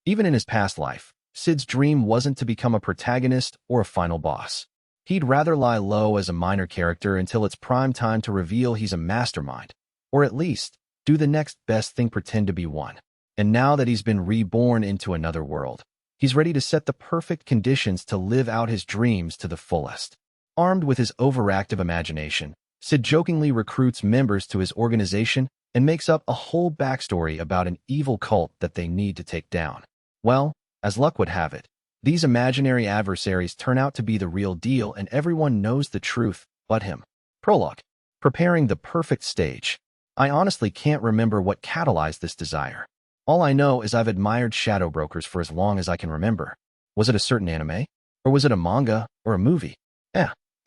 Even in his past life, Sid's dream wasn't to become a protagonist or a final boss. He'd rather lie low as a minor character until it's prime time to reveal he's a mastermind, or at least, do the next best thing, pretend to be one. And now that he's been reborn into another world, he's ready to set the perfect conditions to live out his dreams to the fullest. Armed with his overactive imagination, Sid jokingly recruits members to his organization and makes up a whole backstory about an evil cult that they need to take down. Well, as luck would have it, these imaginary adversaries turn out to be the real deal and everyone knows the truth but him. Prologue. Preparing the perfect stage. I honestly can't remember what catalyzed this desire. All I know is I've admired shadow brokers for as long as I can remember. Was it a certain anime? Or was it a manga or a movie?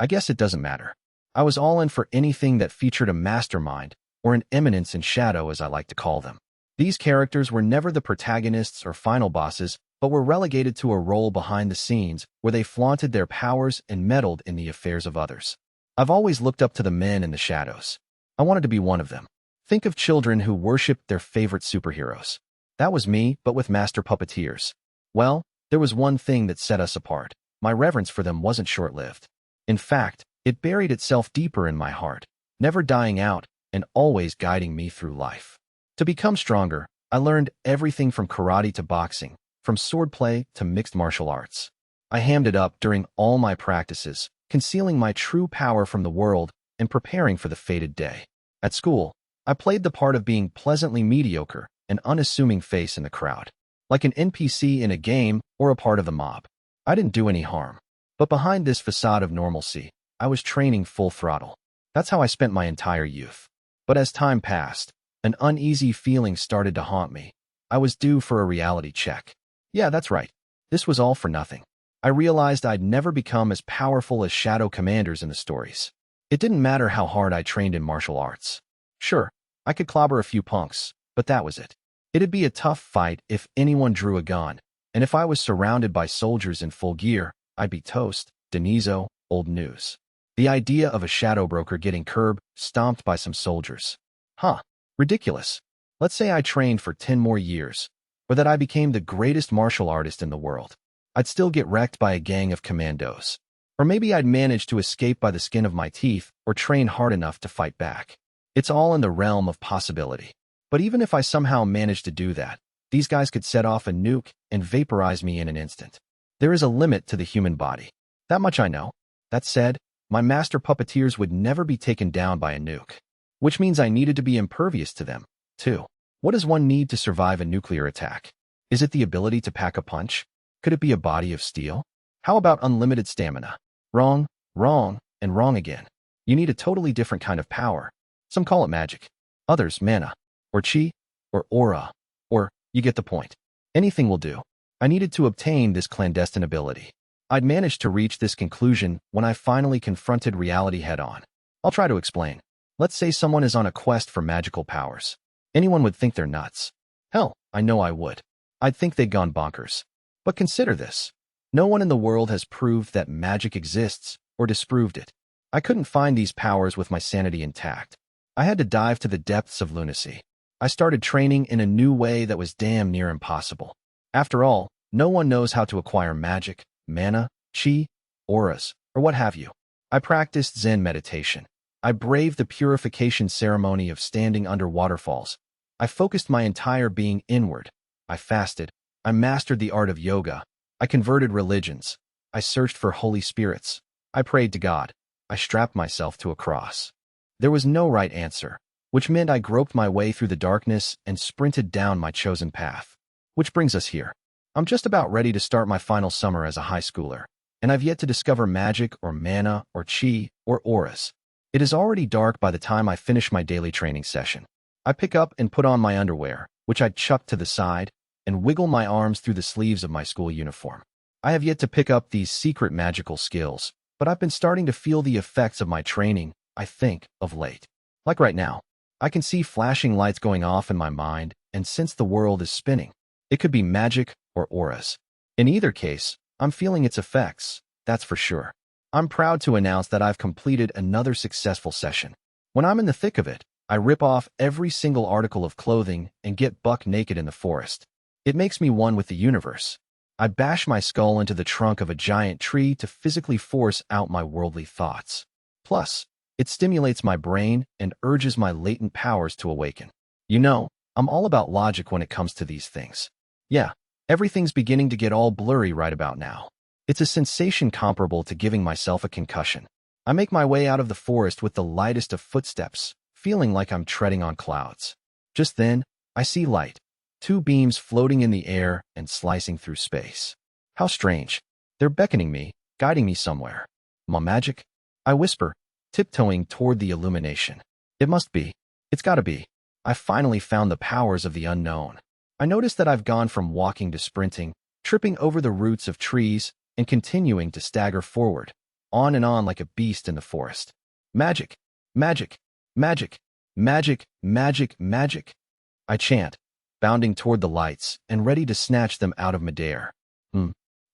I guess it doesn't matter. I was all in for anything that featured a mastermind, or an eminence in shadow as I like to call them. These characters were never the protagonists or final bosses, but were relegated to a role behind the scenes where they flaunted their powers and meddled in the affairs of others. I've always looked up to the men in the shadows. I wanted to be one of them. Think of children who worshipped their favorite superheroes. That was me, but with master puppeteers. Well, there was one thing that set us apart. My reverence for them wasn't short-lived. In fact, it buried itself deeper in my heart, never dying out and always guiding me through life. To become stronger, I learned everything from karate to boxing, from swordplay to mixed martial arts. I hammed it up during all my practices, concealing my true power from the world and preparing for the fated day. At school, I played the part of being pleasantly mediocre, an unassuming face in the crowd. Like an NPC in a game or a part of the mob. I didn't do any harm. But behind this facade of normalcy, I was training full throttle. That's how I spent my entire youth. But as time passed, an uneasy feeling started to haunt me. I was due for a reality check. Yeah, that's right. This was all for nothing. I realized I'd never become as powerful as shadow commanders in the stories. It didn't matter how hard I trained in martial arts. Sure, I could clobber a few punks, but that was it. It'd be a tough fight if anyone drew a gun, and if I was surrounded by soldiers in full gear, I'd be toast. Denizo, old news. The idea of a shadow broker getting stomped by some soldiers. Ridiculous. Let's say I trained for 10 more years, or that I became the greatest martial artist in the world. I'd still get wrecked by a gang of commandos. Or maybe I'd manage to escape by the skin of my teeth or train hard enough to fight back. It's all in the realm of possibility. But even if I somehow managed to do that, these guys could set off a nuke and vaporize me in an instant. There is a limit to the human body. That much I know. That said, my master puppeteers would never be taken down by a nuke. Which means I needed to be impervious to them, too. What does one need to survive a nuclear attack? Is it the ability to pack a punch? Could it be a body of steel? How about unlimited stamina? Wrong, and wrong again. You need a totally different kind of power. Some call it magic. Others mana. Or chi. Or aura. Or, you get the point. Anything will do. I needed to obtain this clandestine ability. I'd managed to reach this conclusion when I finally confronted reality head-on. I'll try to explain. Let's say someone is on a quest for magical powers. Anyone would think they're nuts. Hell, I know I would. I'd think they'd gone bonkers. But consider this. No one in the world has proved that magic exists or disproved it. I couldn't find these powers with my sanity intact. I had to dive to the depths of lunacy. I started training in a new way that was damn near impossible. After all, no one knows how to acquire magic, mana, chi, auras, or what have you. I practiced Zen meditation. I braved the purification ceremony of standing under waterfalls. I focused my entire being inward. I fasted. I mastered the art of yoga. I converted religions. I searched for holy spirits. I prayed to God. I strapped myself to a cross. There was no right answer, which meant I groped my way through the darkness and sprinted down my chosen path. Which brings us here. I'm just about ready to start my final summer as a high schooler, and I've yet to discover magic or mana or chi or auras. It is already dark by the time I finish my daily training session. I pick up and put on my underwear, which I'd chucked to the side, and wiggle my arms through the sleeves of my school uniform. I have yet to pick up these secret magical skills, but I've been starting to feel the effects of my training, I think, of late. Like right now, I can see flashing lights going off in my mind and sense the world is spinning. It could be magic or auras. In either case, I'm feeling its effects, that's for sure. I'm proud to announce that I've completed another successful session. When I'm in the thick of it, I rip off every single article of clothing and get buck naked in the forest. It makes me one with the universe. I bash my skull into the trunk of a giant tree to physically force out my worldly thoughts. Plus, it stimulates my brain and urges my latent powers to awaken. You know, I'm all about logic when it comes to these things. Yeah, everything's beginning to get all blurry right about now. It's a sensation comparable to giving myself a concussion. I make my way out of the forest with the lightest of footsteps, feeling like I'm treading on clouds. Just then, I see light. Two beams floating in the air and slicing through space. How strange. They're beckoning me, guiding me somewhere. Ma magic? I whisper, tiptoeing toward the illumination. It must be. It's gotta be. I finally found the powers of the unknown. I notice that I've gone from walking to sprinting, tripping over the roots of trees, and continuing to stagger forward, on and on like a beast in the forest. Magic, magic, magic, magic, magic, magic. I chant, bounding toward the lights and ready to snatch them out of midair.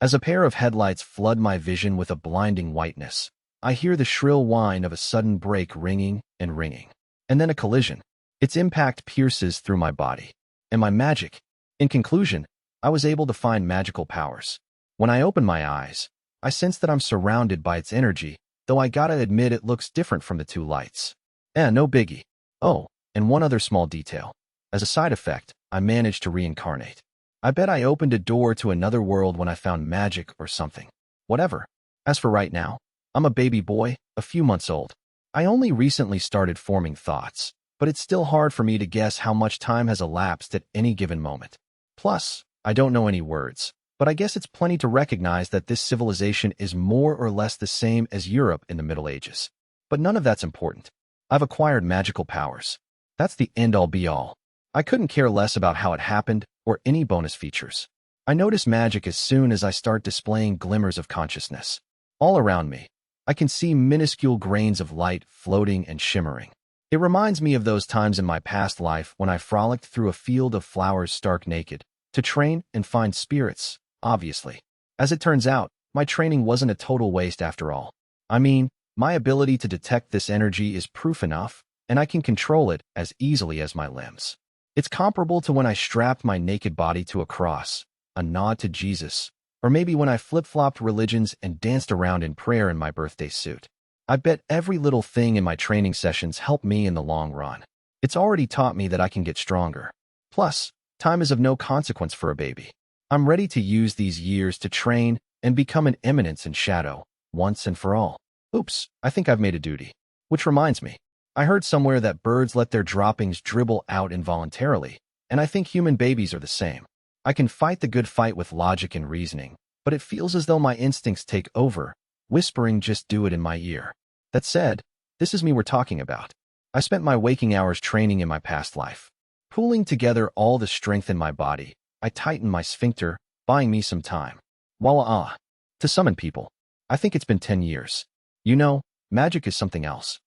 As a pair of headlights flood my vision with a blinding whiteness, I hear the shrill whine of a sudden brake ringing and ringing. And then a collision. Its impact pierces through my body. And my magic. In conclusion, I was able to find magical powers. When I open my eyes, I sense that I'm surrounded by its energy, though I gotta admit it looks different from the two lights. No biggie. Oh, and one other small detail. As a side effect, I managed to reincarnate. I bet I opened a door to another world when I found magic or something. Whatever. As for right now, I'm a baby boy, a few months old. I only recently started forming thoughts, but it's still hard for me to guess how much time has elapsed at any given moment. Plus, I don't know any words, but I guess it's plenty to recognize that this civilization is more or less the same as Europe in the Middle Ages. But none of that's important. I've acquired magical powers. That's the end-all be-all. I couldn't care less about how it happened or any bonus features. I notice magic as soon as I start displaying glimmers of consciousness. All around me, I can see minuscule grains of light floating and shimmering. It reminds me of those times in my past life when I frolicked through a field of flowers stark naked, to train and find spirits, obviously. As it turns out, my training wasn't a total waste after all. I mean, my ability to detect this energy is proof enough, and I can control it as easily as my limbs. It's comparable to when I strapped my naked body to a cross, a nod to Jesus, or maybe when I flip-flopped religions and danced around in prayer in my birthday suit. I bet every little thing in my training sessions helped me in the long run. It's already taught me that I can get stronger. Plus, time is of no consequence for a baby. I'm ready to use these years to train and become an eminence in shadow, once and for all. Oops, I think I've made a duty. Which reminds me, I heard somewhere that birds let their droppings dribble out involuntarily, and I think human babies are the same. I can fight the good fight with logic and reasoning, but it feels as though my instincts take over, whispering just do it in my ear. That said, this is me we're talking about. I spent my waking hours training in my past life. Pooling together all the strength in my body, I tightened my sphincter, buying me some time. Voila! To summon people. I think it's been 10 years. You know, magic is something else.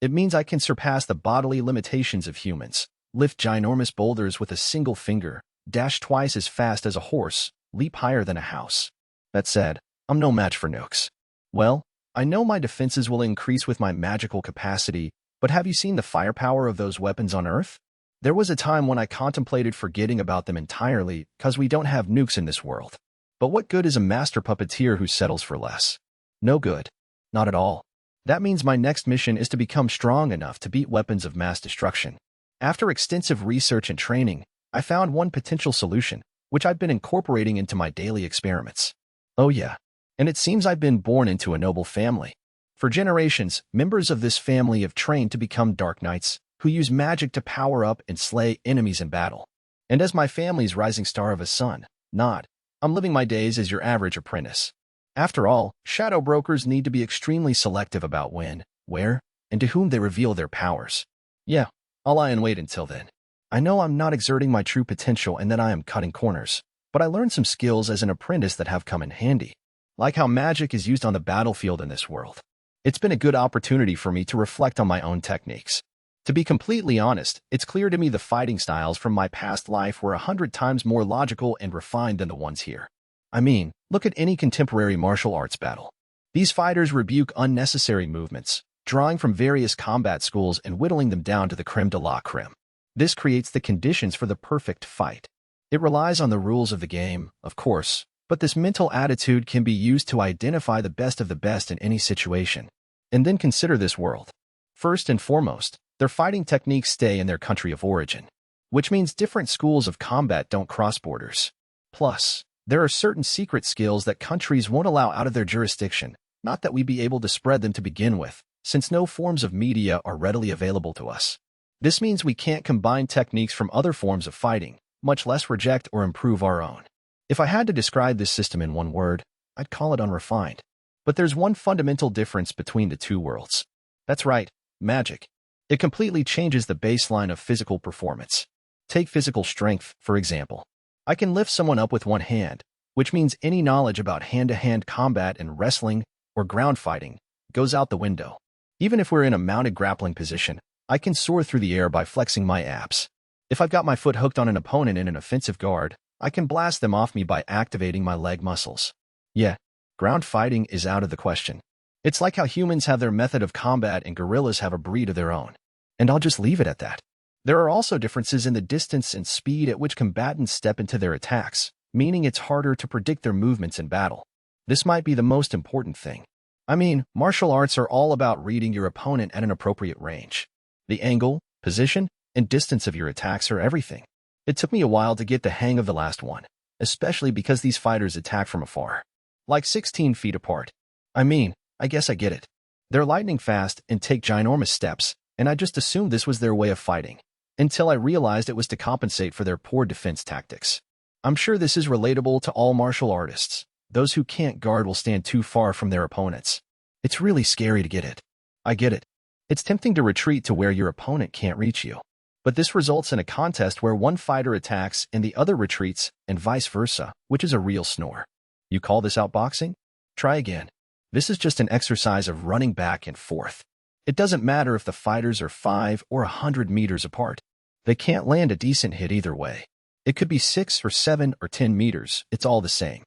It means I can surpass the bodily limitations of humans, lift ginormous boulders with a single finger, dash twice as fast as a horse, leap higher than a house. That said, I'm no match for nukes. Well, I know my defenses will increase with my magical capacity, but have you seen the firepower of those weapons on Earth? There was a time when I contemplated forgetting about them entirely because we don't have nukes in this world. But what good is a master puppeteer who settles for less? No good. Not at all. That means my next mission is to become strong enough to beat weapons of mass destruction. After extensive research and training, I found one potential solution, which I've been incorporating into my daily experiments. Oh yeah, and it seems I've been born into a noble family. For generations, members of this family have trained to become Dark Knights, who use magic to power up and slay enemies in battle. And as my family's rising star of a son, I'm living my days as your average apprentice. After all, shadow brokers need to be extremely selective about when, where, and to whom they reveal their powers. Yeah, I'll lie and wait until then. I know I'm not exerting my true potential and that I am cutting corners, but I learned some skills as an apprentice that have come in handy, like how magic is used on the battlefield in this world. It's been a good opportunity for me to reflect on my own techniques. To be completely honest, it's clear to me the fighting styles from my past life were 100 times more logical and refined than the ones here. I mean, look at any contemporary martial arts battle. These fighters rebuke unnecessary movements, drawing from various combat schools and whittling them down to the creme de la creme. This creates the conditions for the perfect fight. It relies on the rules of the game, of course, but this mental attitude can be used to identify the best of the best in any situation. And then consider this world. First and foremost, their fighting techniques stay in their country of origin, which means different schools of combat don't cross borders. Plus, there are certain secret skills that countries won't allow out of their jurisdiction, not that we be able to spread them to begin with, since no forms of media are readily available to us. This means we can't combine techniques from other forms of fighting, much less reject or improve our own. If I had to describe this system in one word, I'd call it unrefined. But there's one fundamental difference between the two worlds. That's right, magic. It completely changes the baseline of physical performance. Take physical strength, for example. I can lift someone up with one hand, which means any knowledge about hand-to-hand combat and wrestling or ground fighting goes out the window. Even if we're in a mounted grappling position, I can soar through the air by flexing my abs. If I've got my foot hooked on an opponent in an offensive guard, I can blast them off me by activating my leg muscles. Yeah, ground fighting is out of the question. It's like how humans have their method of combat and gorillas have a breed of their own. And I'll just leave it at that. There are also differences in the distance and speed at which combatants step into their attacks, meaning it's harder to predict their movements in battle. This might be the most important thing. I mean, martial arts are all about reading your opponent at an appropriate range. The angle, position, and distance of your attacks are everything. It took me a while to get the hang of the last one, especially because these fighters attack from afar. Like 16 feet apart. I mean, I guess I get it. They're lightning fast and take ginormous steps, and I just assumed this was their way of fighting, until I realized it was to compensate for their poor defense tactics. I'm sure this is relatable to all martial artists. Those who can't guard will stand too far from their opponents. It's really scary to get it. I get it. It's tempting to retreat to where your opponent can't reach you. But this results in a contest where one fighter attacks and the other retreats, and vice versa, which is a real snore. You call this outboxing? Try again. This is just an exercise of running back and forth. It doesn't matter if the fighters are 5 or 100 meters apart. They can't land a decent hit either way. It could be 6 or 7 or 10 meters, it's all the same.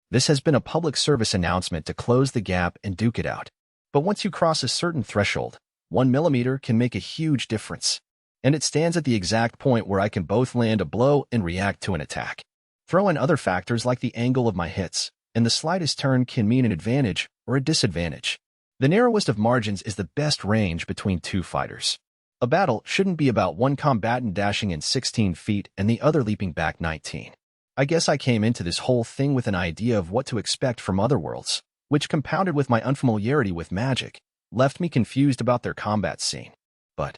This has been a public service announcement to close the gap and duke it out. But once you cross a certain threshold, 1 millimeter can make a huge difference. And it stands at the exact point where I can both land a blow and react to an attack. Throw in other factors like the angle of my hits, and the slightest turn can mean an advantage or a disadvantage. The narrowest of margins is the best range between two fighters. A battle shouldn't be about one combatant dashing in 16 feet and the other leaping back 19. I guess I came into this whole thing with an idea of what to expect from other worlds, which compounded with my unfamiliarity with magic, left me confused about their combat scene. But,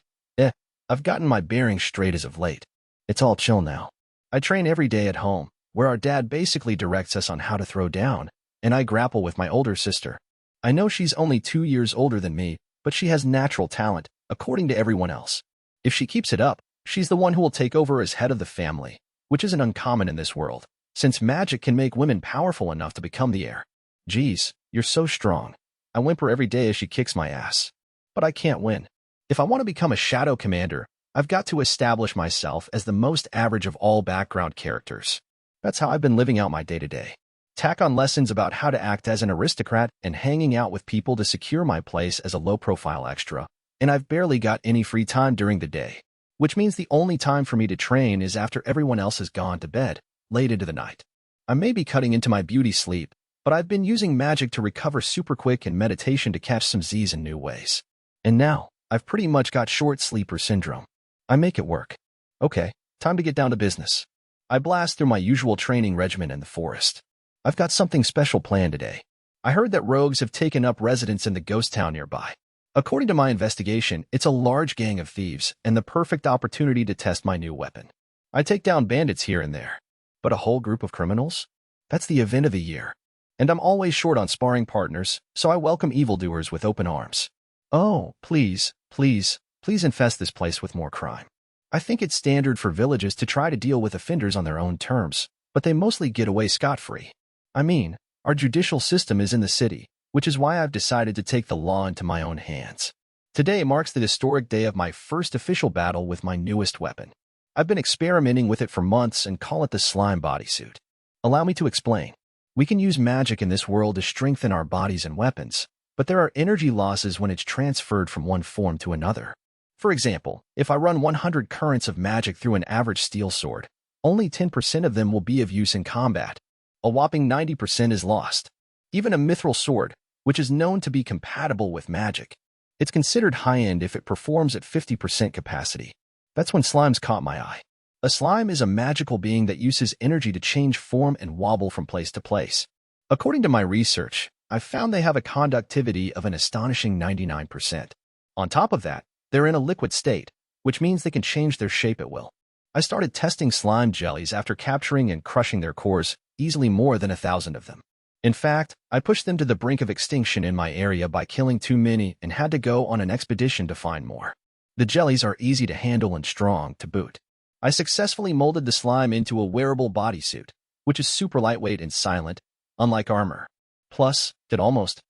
I've gotten my bearings straight as of late. It's all chill now. I train every day at home, where our dad basically directs us on how to throw down, and I grapple with my older sister. I know she's only 2 years older than me, but she has natural talent, according to everyone else. If she keeps it up, she's the one who will take over as head of the family, which isn't uncommon in this world, since magic can make women powerful enough to become the heir. Geez, you're so strong. I whimper every day as she kicks my ass. But I can't win. If I want to become a shadow commander, I've got to establish myself as the most average of all background characters. That's how I've been living out my day-to-day. Tack on lessons about how to act as an aristocrat and hanging out with people to secure my place as a low-profile extra, and I've barely got any free time during the day, which means the only time for me to train is after everyone else has gone to bed, late into the night. I may be cutting into my beauty sleep, but I've been using magic to recover super quick and meditation to catch some Z's in new ways. And now, I've pretty much got short sleeper syndrome. I make it work. Okay, time to get down to business. I blast through my usual training regimen in the forest. I've got something special planned today. I heard that rogues have taken up residence in the ghost town nearby. According to my investigation, it's a large gang of thieves and the perfect opportunity to test my new weapon. I take down bandits here and there. But a whole group of criminals? That's the event of the year. And I'm always short on sparring partners, so I welcome evildoers with open arms. Oh, please, please, please infest this place with more crime. I think it's standard for villages to try to deal with offenders on their own terms, but they mostly get away scot-free. I mean, our judicial system is in the city, which is why I've decided to take the law into my own hands. Today marks the historic day of my first official battle with my newest weapon. I've been experimenting with it for months and call it the slime bodysuit. Allow me to explain. We can use magic in this world to strengthen our bodies and weapons, but there are energy losses when it's transferred from one form to another. For example, if I run 100 currents of magic through an average steel sword, only 10% of them will be of use in combat. A whopping 90% is lost. Even a mithril sword, which is known to be compatible with magic, it's considered high-end if it performs at 50% capacity. That's when slimes caught my eye. A slime is a magical being that uses energy to change form and wobble from place to place. According to my research, I've found they have a conductivity of an astonishing 99%. On top of that, they're in a liquid state, which means they can change their shape at will. I started testing slime jellies after capturing and crushing their cores, easily more than 1,000 of them. In fact, I pushed them to the brink of extinction in my area by killing too many and had to go on an expedition to find more. The jellies are easy to handle and strong to boot. I successfully molded the slime into a wearable bodysuit, which is super lightweight and silent, unlike armor. Plus, it almost,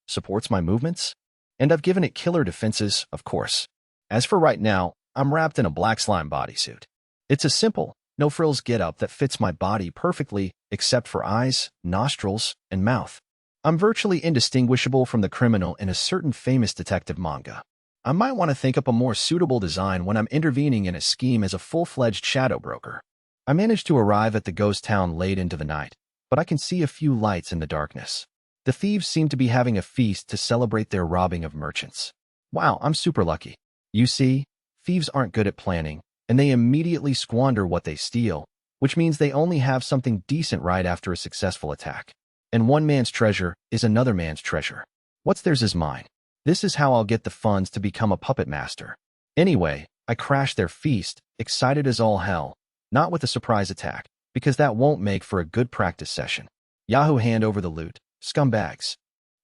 supports my movements. And I've given it killer defenses, of course. As for right now, I'm wrapped in a black slime bodysuit. It's a simple, no-frills get-up that fits my body perfectly, except for eyes, nostrils, and mouth. I'm virtually indistinguishable from the criminal in a certain famous detective manga. I might want to think up a more suitable design when I'm intervening in a scheme as a full-fledged shadow broker. I managed to arrive at the ghost town late into the night, but I can see a few lights in the darkness. The thieves seem to be having a feast to celebrate their robbing of merchants. Wow, I'm super lucky. You see, thieves aren't good at planning, and they immediately squander what they steal, which means they only have something decent right after a successful attack. And one man's treasure is another man's treasure. What's theirs is mine. This is how I'll get the funds to become a puppet master. Anyway, I crashed their feast, excited as all hell, not with a surprise attack, because that won't make for a good practice session. Yahoo, hand over the loot, scumbags.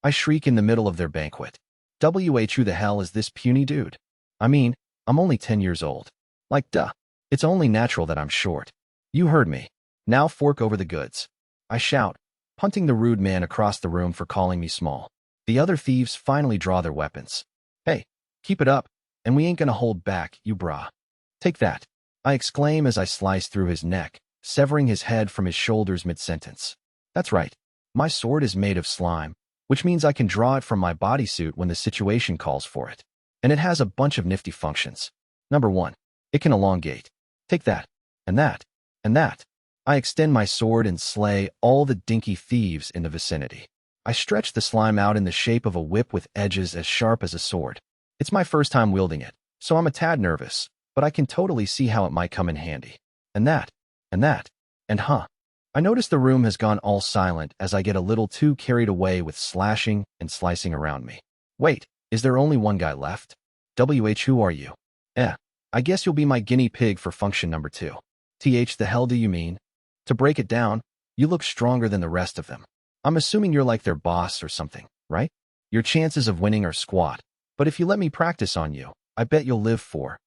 I shriek in the middle of their banquet. Who the hell is this puny dude? I mean, I'm only 10 years old. Duh. It's only natural that I'm short. You heard me. Now fork over the goods. I shout, punting the rude man across the room for calling me small. The other thieves finally draw their weapons. Hey, keep it up, and we ain't gonna hold back, you brah. Take that, I exclaim as I slice through his neck, severing his head from his shoulders mid-sentence. That's right. My sword is made of slime, which means I can draw it from my bodysuit when the situation calls for it. And it has a bunch of nifty functions. Number 1, it can elongate. Take that, and that, and that. I extend my sword and slay all the dinky thieves in the vicinity. I stretch the slime out in the shape of a whip with edges as sharp as a sword. It's my first time wielding it, so I'm a tad nervous, but I can totally see how it might come in handy. And that, and that, and I notice the room has gone all silent as I get a little too carried away with slashing and slicing around me. Wait, is there only one guy left? Who are you? I guess you'll be my guinea pig for function number 2. The hell do you mean? To break it down, you look stronger than the rest of them. I'm assuming you're like their boss or something, right? Your chances of winning are squat, but if you let me practice on you, I bet you'll live for,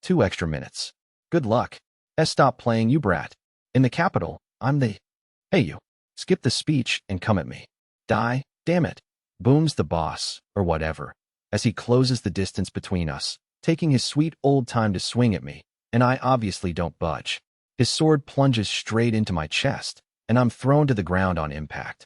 2 extra minutes. Good luck. Stop playing, you brat. In the capital, I'm the... Hey you, skip the speech and come at me. Die, damn it. Booms the boss, or whatever, as he closes the distance between us, taking his sweet old time to swing at me, and I obviously don't budge. His sword plunges straight into my chest, and I'm thrown to the ground on impact.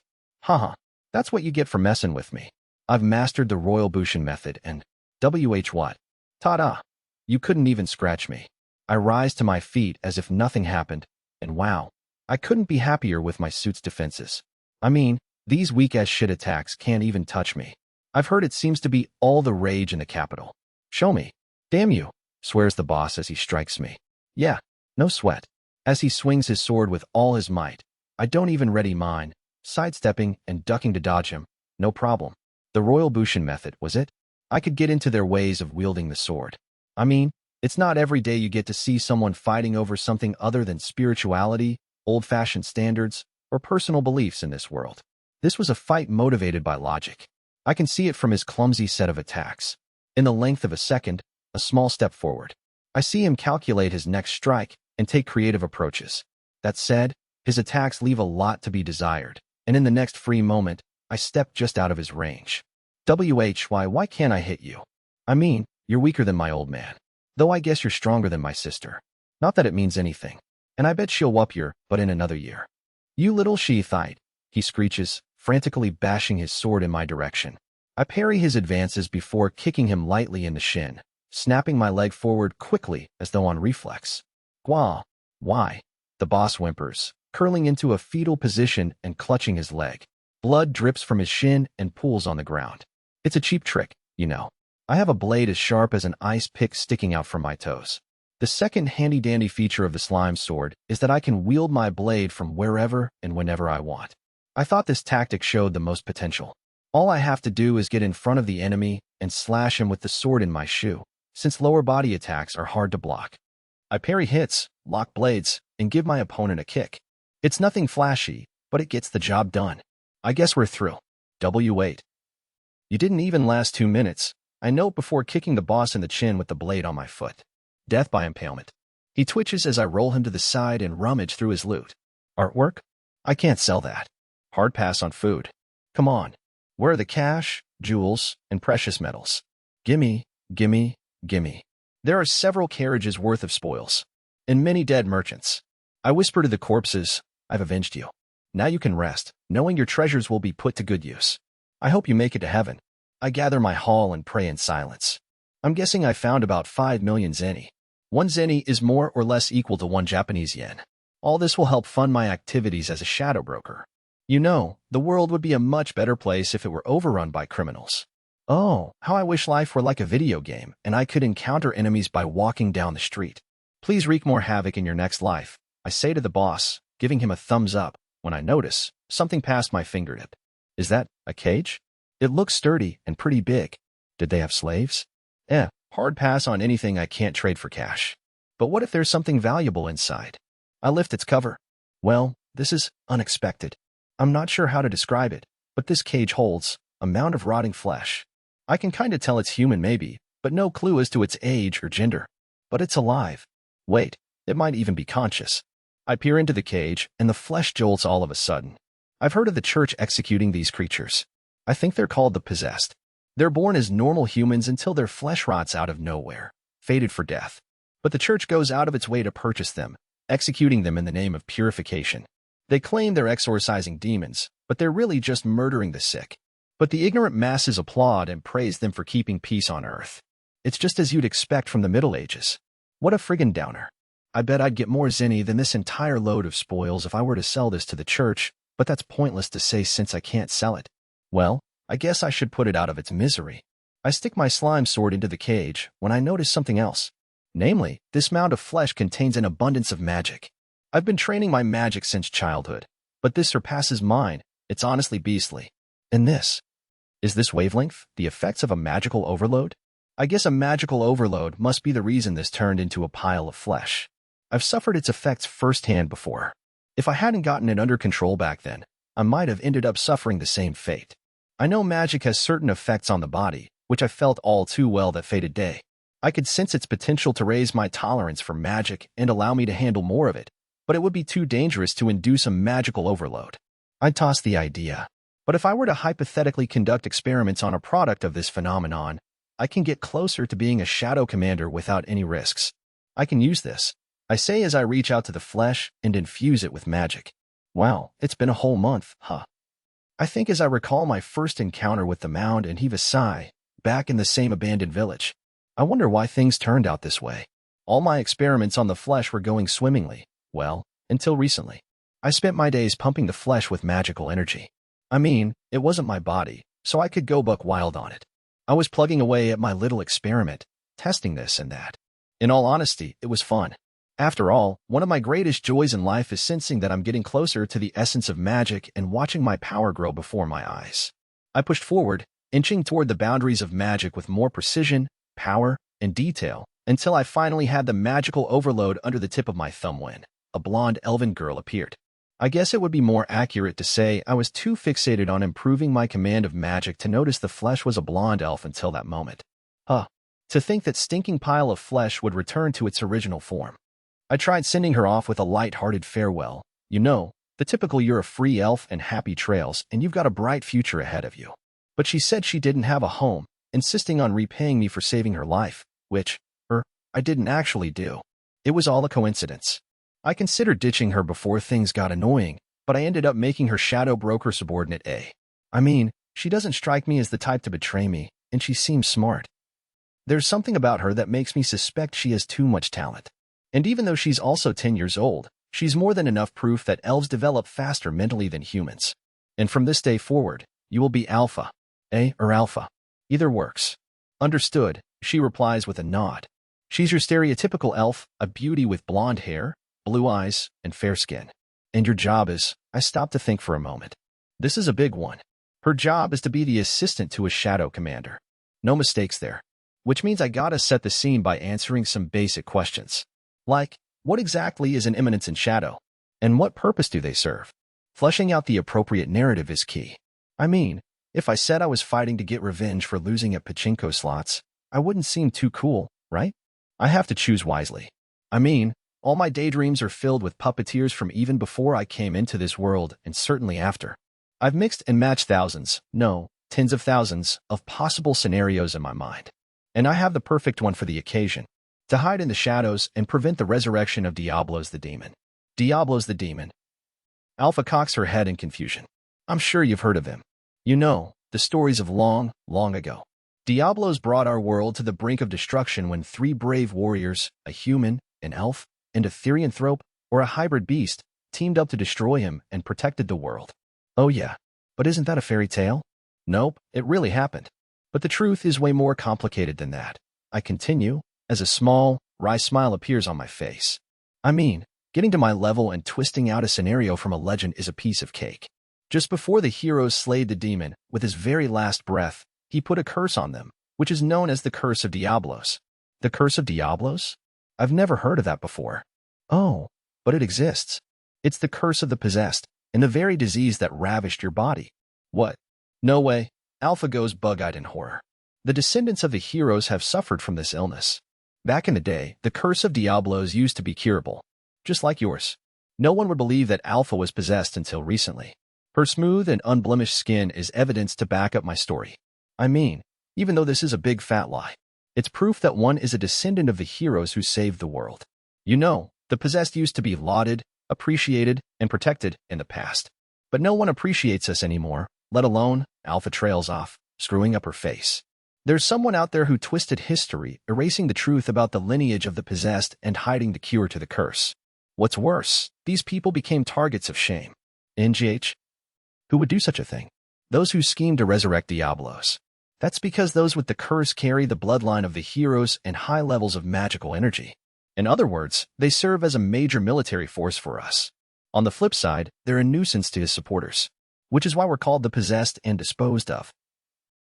That's what you get for messing with me. I've mastered the Royal Bushin method and... what? Ta-da! You couldn't even scratch me. I rise to my feet as if nothing happened, and wow, I couldn't be happier with my suit's defenses. I mean, these weak-as shit attacks can't even touch me. I've heard it seems to be all the rage in the capital. Show me. Damn you, swears the boss as he strikes me. Yeah, no sweat. As he swings his sword with all his might, I don't even ready mine, sidestepping and ducking to dodge him. No problem. The Royal Bushin method, was it? I could get into their ways of wielding the sword. I mean, it's not every day you get to see someone fighting over something other than spirituality, old-fashioned standards, or personal beliefs in this world. This was a fight motivated by logic. I can see it from his clumsy set of attacks. In the length of a second, a small step forward. I see him calculate his next strike and take creative approaches. That said, his attacks leave a lot to be desired, and in the next free moment, I step just out of his range. Why can't I hit you? I mean, you're weaker than my old man. Though I guess you're stronger than my sister. Not that it means anything. And I bet she'll whoop your butt in another year. You little she-thite, he screeches, frantically bashing his sword in my direction. I parry his advances before kicking him lightly in the shin, snapping my leg forward quickly as though on reflex. Gwah! Why? The boss whimpers, curling into a fetal position and clutching his leg. Blood drips from his shin and pools on the ground. It's a cheap trick, you know. I have a blade as sharp as an ice pick sticking out from my toes. The second handy-dandy feature of the slime sword is that I can wield my blade from wherever and whenever I want. I thought this tactic showed the most potential. All I have to do is get in front of the enemy and slash him with the sword in my shoe, since lower body attacks are hard to block. I parry hits, lock blades, and give my opponent a kick. It's nothing flashy, but it gets the job done. I guess we're through. W8. You didn't even last 2 minutes, I note before kicking the boss in the chin with the blade on my foot. Death by impalement. He twitches as I roll him to the side and rummage through his loot. Artwork? I can't sell that. Hard pass on food. Come on. Where are the cash, jewels, and precious metals? Gimme, gimme, gimme. There are several carriages worth of spoils. And many dead merchants. I whisper to the corpses, I've avenged you. Now you can rest, knowing your treasures will be put to good use. I hope you make it to heaven. I gather my haul and pray in silence. I'm guessing I found about 5 million zeni. 1 zeni is more or less equal to 1 Japanese yen. All this will help fund my activities as a shadow broker. You know, the world would be a much better place if it were overrun by criminals. Oh, how I wish life were like a video game and I could encounter enemies by walking down the street. Please wreak more havoc in your next life, I say to the boss, giving him a thumbs up, when I notice something past my fingertip. Is that a cage? It looks sturdy and pretty big. Did they have slaves? Hard pass on anything I can't trade for cash. But what if there's something valuable inside? I lift its cover. Well, this is unexpected. I'm not sure how to describe it, but this cage holds a mound of rotting flesh. I can kinda tell it's human maybe, but no clue as to its age or gender. But it's alive. Wait, it might even be conscious. I peer into the cage, and the flesh jolts all of a sudden. I've heard of the church executing these creatures. I think they're called the possessed. They're born as normal humans until their flesh rots out of nowhere, fated for death. But the church goes out of its way to purchase them, executing them in the name of purification. They claim they're exorcising demons, but they're really just murdering the sick. But the ignorant masses applaud and praise them for keeping peace on earth. It's just as you'd expect from the Middle Ages. What a friggin' downer. I bet I'd get more zeni than this entire load of spoils if I were to sell this to the church, but that's pointless to say since I can't sell it. Well, I guess I should put it out of its misery. I stick my slime sword into the cage when I notice something else. Namely, this mound of flesh contains an abundance of magic. I've been training my magic since childhood, but this surpasses mine. It's honestly beastly. And this? Is this wavelength the effects of a magical overload? I guess a magical overload must be the reason this turned into a pile of flesh. I've suffered its effects firsthand before. If I hadn't gotten it under control back then, I might have ended up suffering the same fate. I know magic has certain effects on the body, which I felt all too well that fated day. I could sense its potential to raise my tolerance for magic and allow me to handle more of it, but it would be too dangerous to induce a magical overload. I'd toss the idea. But if I were to hypothetically conduct experiments on a product of this phenomenon, I can get closer to being a shadow commander without any risks. I can use this, I say as I reach out to the flesh and infuse it with magic. Wow, it's been a whole month, huh? I think as I recall my first encounter with the mound and heave a sigh, back in the same abandoned village. I wonder why things turned out this way. All my experiments on the flesh were going swimmingly, well, until recently. I spent my days pumping the flesh with magical energy. I mean, it wasn't my body, so I could go buck wild on it. I was plugging away at my little experiment, testing this and that. In all honesty, it was fun. After all, one of my greatest joys in life is sensing that I'm getting closer to the essence of magic and watching my power grow before my eyes. I pushed forward, inching toward the boundaries of magic with more precision, power, and detail, until I finally had the magical overload under the tip of my thumb when a blonde elven girl appeared. I guess it would be more accurate to say I was too fixated on improving my command of magic to notice the flesh was a blonde elf until that moment. To think that stinking pile of flesh would return to its original form. I tried sending her off with a light-hearted farewell. You know, the typical you're a free elf and happy trails and you've got a bright future ahead of you. But she said she didn't have a home, insisting on repaying me for saving her life, which, I didn't actually do. It was all a coincidence. I considered ditching her before things got annoying, but I ended up making her shadow broker subordinate A. I mean, she doesn't strike me as the type to betray me, and she seems smart. There's something about her that makes me suspect she has too much talent. And even though she's also 10 years old, she's more than enough proof that elves develop faster mentally than humans. And from this day forward, you will be Alpha. A or Alpha. Either works. Understood, she replies with a nod. She's your stereotypical elf, a beauty with blonde hair, blue eyes, and fair skin. And your job is, I stop to think for a moment. This is a big one. Her job is to be the assistant to a shadow commander. No mistakes there. Which means I gotta set the scene by answering some basic questions. Like, what exactly is an eminence in shadow? And what purpose do they serve? Fleshing out the appropriate narrative is key. I mean, if I said I was fighting to get revenge for losing at pachinko slots, I wouldn't seem too cool, right? I have to choose wisely. I mean, all my daydreams are filled with puppeteers from even before I came into this world and certainly after. I've mixed and matched thousands, no, tens of thousands, of possible scenarios in my mind. And I have the perfect one for the occasion. To hide in the shadows and prevent the resurrection of Diablo's the demon. Diablo's the demon. Alpha cocks her head in confusion. I'm sure you've heard of him. You know, the stories of long, long ago. Diablo's brought our world to the brink of destruction when 3 brave warriors, a human, an elf, and a therianthrope, or a hybrid beast, teamed up to destroy him and protected the world. Oh yeah, but isn't that a fairy tale? Nope, it really happened. But the truth is way more complicated than that. I continue, as a small, wry smile appears on my face. I mean, getting to my level and twisting out a scenario from a legend is a piece of cake. Just before the heroes slayed the demon, with his very last breath, he put a curse on them, which is known as the Curse of Diablos. The Curse of Diablos? I've never heard of that before. Oh, but it exists. It's the curse of the possessed, and the very disease that ravished your body. What? No way. Alpha goes bug-eyed in horror. The descendants of the heroes have suffered from this illness. Back in the day, the Curse of Diablos used to be curable. Just like yours. No one would believe that Alpha was possessed until recently. Her smooth and unblemished skin is evidence to back up my story. I mean, even though this is a big fat lie, it's proof that one is a descendant of the heroes who saved the world. You know, the possessed used to be lauded, appreciated, and protected in the past. But no one appreciates us anymore, let alone, Alpha trails off, screwing up her face. There's someone out there who twisted history, erasing the truth about the lineage of the possessed and hiding the cure to the curse. What's worse, these people became targets of shame. NGH? Who would do such a thing? Those who scheme to resurrect Diablos. That's because those with the curse carry the bloodline of the heroes and high levels of magical energy. In other words, they serve as a major military force for us. On the flip side, they're a nuisance to his supporters, which is why we're called the possessed and disposed of.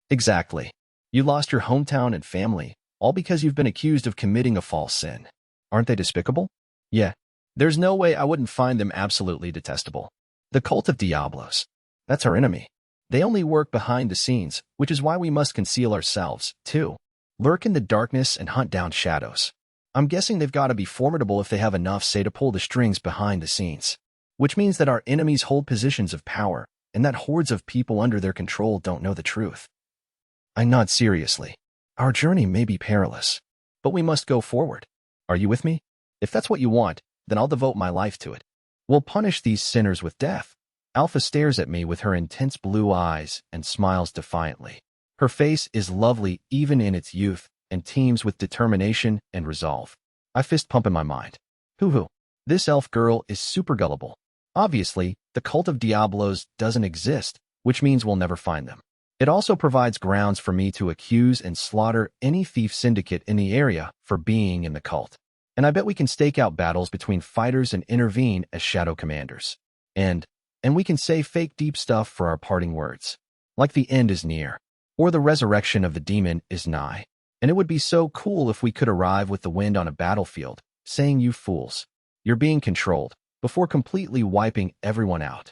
Exactly. You lost your hometown and family, all because you've been accused of committing a false sin. Aren't they despicable? Yeah. There's no way I wouldn't find them absolutely detestable. The cult of Diablos. That's our enemy. They only work behind the scenes, which is why we must conceal ourselves, too. Lurk in the darkness and hunt down shadows. I'm guessing they've got to be formidable if they have enough say to pull the strings behind the scenes. Which means that our enemies hold positions of power, and that hordes of people under their control don't know the truth. I nod seriously. Our journey may be perilous, but we must go forward. Are you with me? If that's what you want, then I'll devote my life to it. We'll punish these sinners with death. Alpha stares at me with her intense blue eyes and smiles defiantly. Her face is lovely even in its youth and teems with determination and resolve. I fist pump in my mind. Hoo-hoo. This elf girl is super gullible. Obviously, the cult of Diablos doesn't exist, which means we'll never find them. It also provides grounds for me to accuse and slaughter any thief syndicate in the area for being in the cult. And I bet we can stake out battles between fighters and intervene as shadow commanders. And we can say fake deep stuff for our parting words. Like the end is near, or the resurrection of the demon is nigh. And it would be so cool if we could arrive with the wind on a battlefield, saying you fools, you're being controlled, before completely wiping everyone out.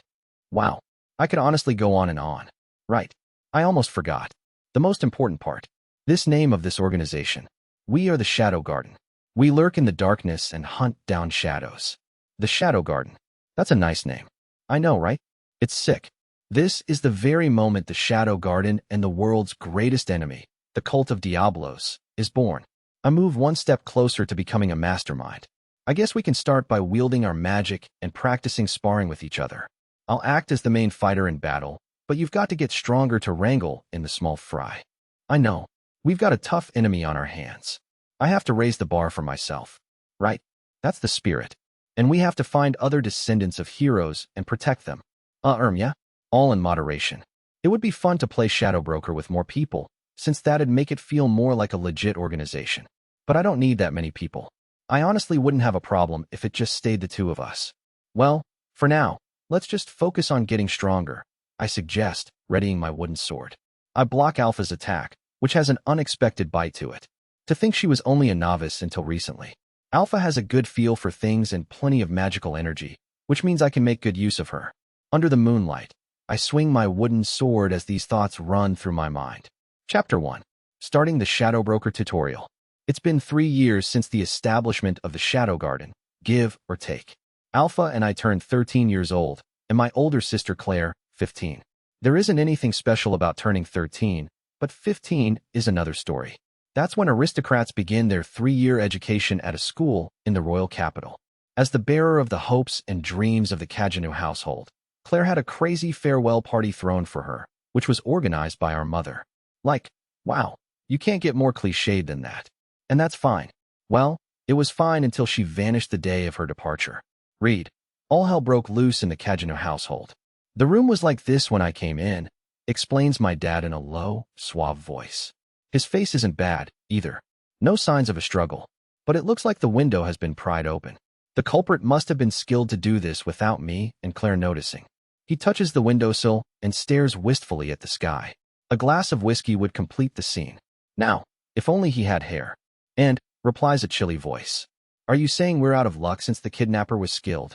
Wow, I could honestly go on and on. Right, I almost forgot. The most important part. This name of this organization. We are the Shadow Garden. We lurk in the darkness and hunt down shadows. The Shadow Garden. That's a nice name. I know, right? It's sick. This is the very moment the Shadow Garden and the world's greatest enemy, the cult of Diablos, is born. I move one step closer to becoming a mastermind. I guess we can start by wielding our magic and practicing sparring with each other. I'll act as the main fighter in battle, but you've got to get stronger to wrangle in the small fry. I know. We've got a tough enemy on our hands. I have to raise the bar for myself. Right? That's the spirit. And we have to find other descendants of heroes and protect them. Yeah? All in moderation. It would be fun to play Shadow Broker with more people, since that'd make it feel more like a legit organization. But I don't need that many people. I honestly wouldn't have a problem if it just stayed the two of us. Well, for now, let's just focus on getting stronger, I suggest, readying my wooden sword. I block Alpha's attack, which has an unexpected bite to it. To think she was only a novice until recently. Alpha has a good feel for things and plenty of magical energy, which means I can make good use of her. Under the moonlight, I swing my wooden sword as these thoughts run through my mind. Chapter 1. Starting the Shadow Broker tutorial. It's been 3 years since the establishment of the Shadow Garden, give or take. Alpha and I turned 13 years old, and my older sister Claire, 15. There isn't anything special about turning 13, but 15 is another story. That's when aristocrats begin their 3-year education at a school in the royal capital. As the bearer of the hopes and dreams of the Caginu household, Claire had a crazy farewell party thrown for her, which was organized by our mother. Like, wow, you can't get more cliched than that. And that's fine. Well, it was fine until she vanished the day of her departure. Read. All hell broke loose in the Caginu household. The room was like this when I came in, explains my dad in a low, suave voice. His face isn't bad, either. No signs of a struggle, but it looks like the window has been pried open. The culprit must have been skilled to do this without me and Claire noticing. He touches the windowsill and stares wistfully at the sky. A glass of whiskey would complete the scene. Now, if only he had hair. And, replies a chilly voice. Are you saying we're out of luck since the kidnapper was skilled?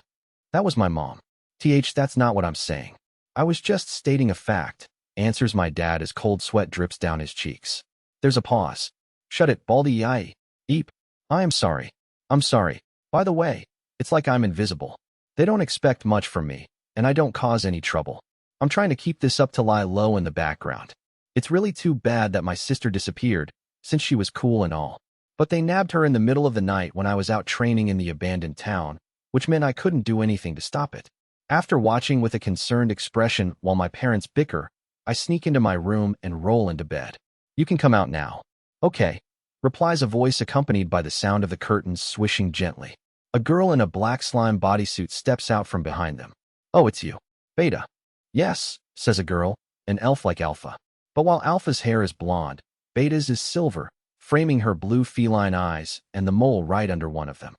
That was my mom. That's not what I'm saying. I was just stating a fact, answers my dad as cold sweat drips down his cheeks. There's a pause. Shut it, Baldy. Eep. I am sorry. I'm sorry. By the way, it's like I'm invisible. They don't expect much from me, and I don't cause any trouble. I'm trying to keep this up to lie low in the background. It's really too bad that my sister disappeared, since she was cool and all. But they nabbed her in the middle of the night when I was out training in the abandoned town, which meant I couldn't do anything to stop it. After watching with a concerned expression while my parents bicker, I sneak into my room and roll into bed. You can come out now. Okay, replies a voice accompanied by the sound of the curtains swishing gently. A girl in a black slime bodysuit steps out from behind them. Oh, it's you. Beta. Yes, says a girl, an elf like Alpha. But while Alpha's hair is blonde, Beta's is silver, framing her blue feline eyes and the mole right under one of them.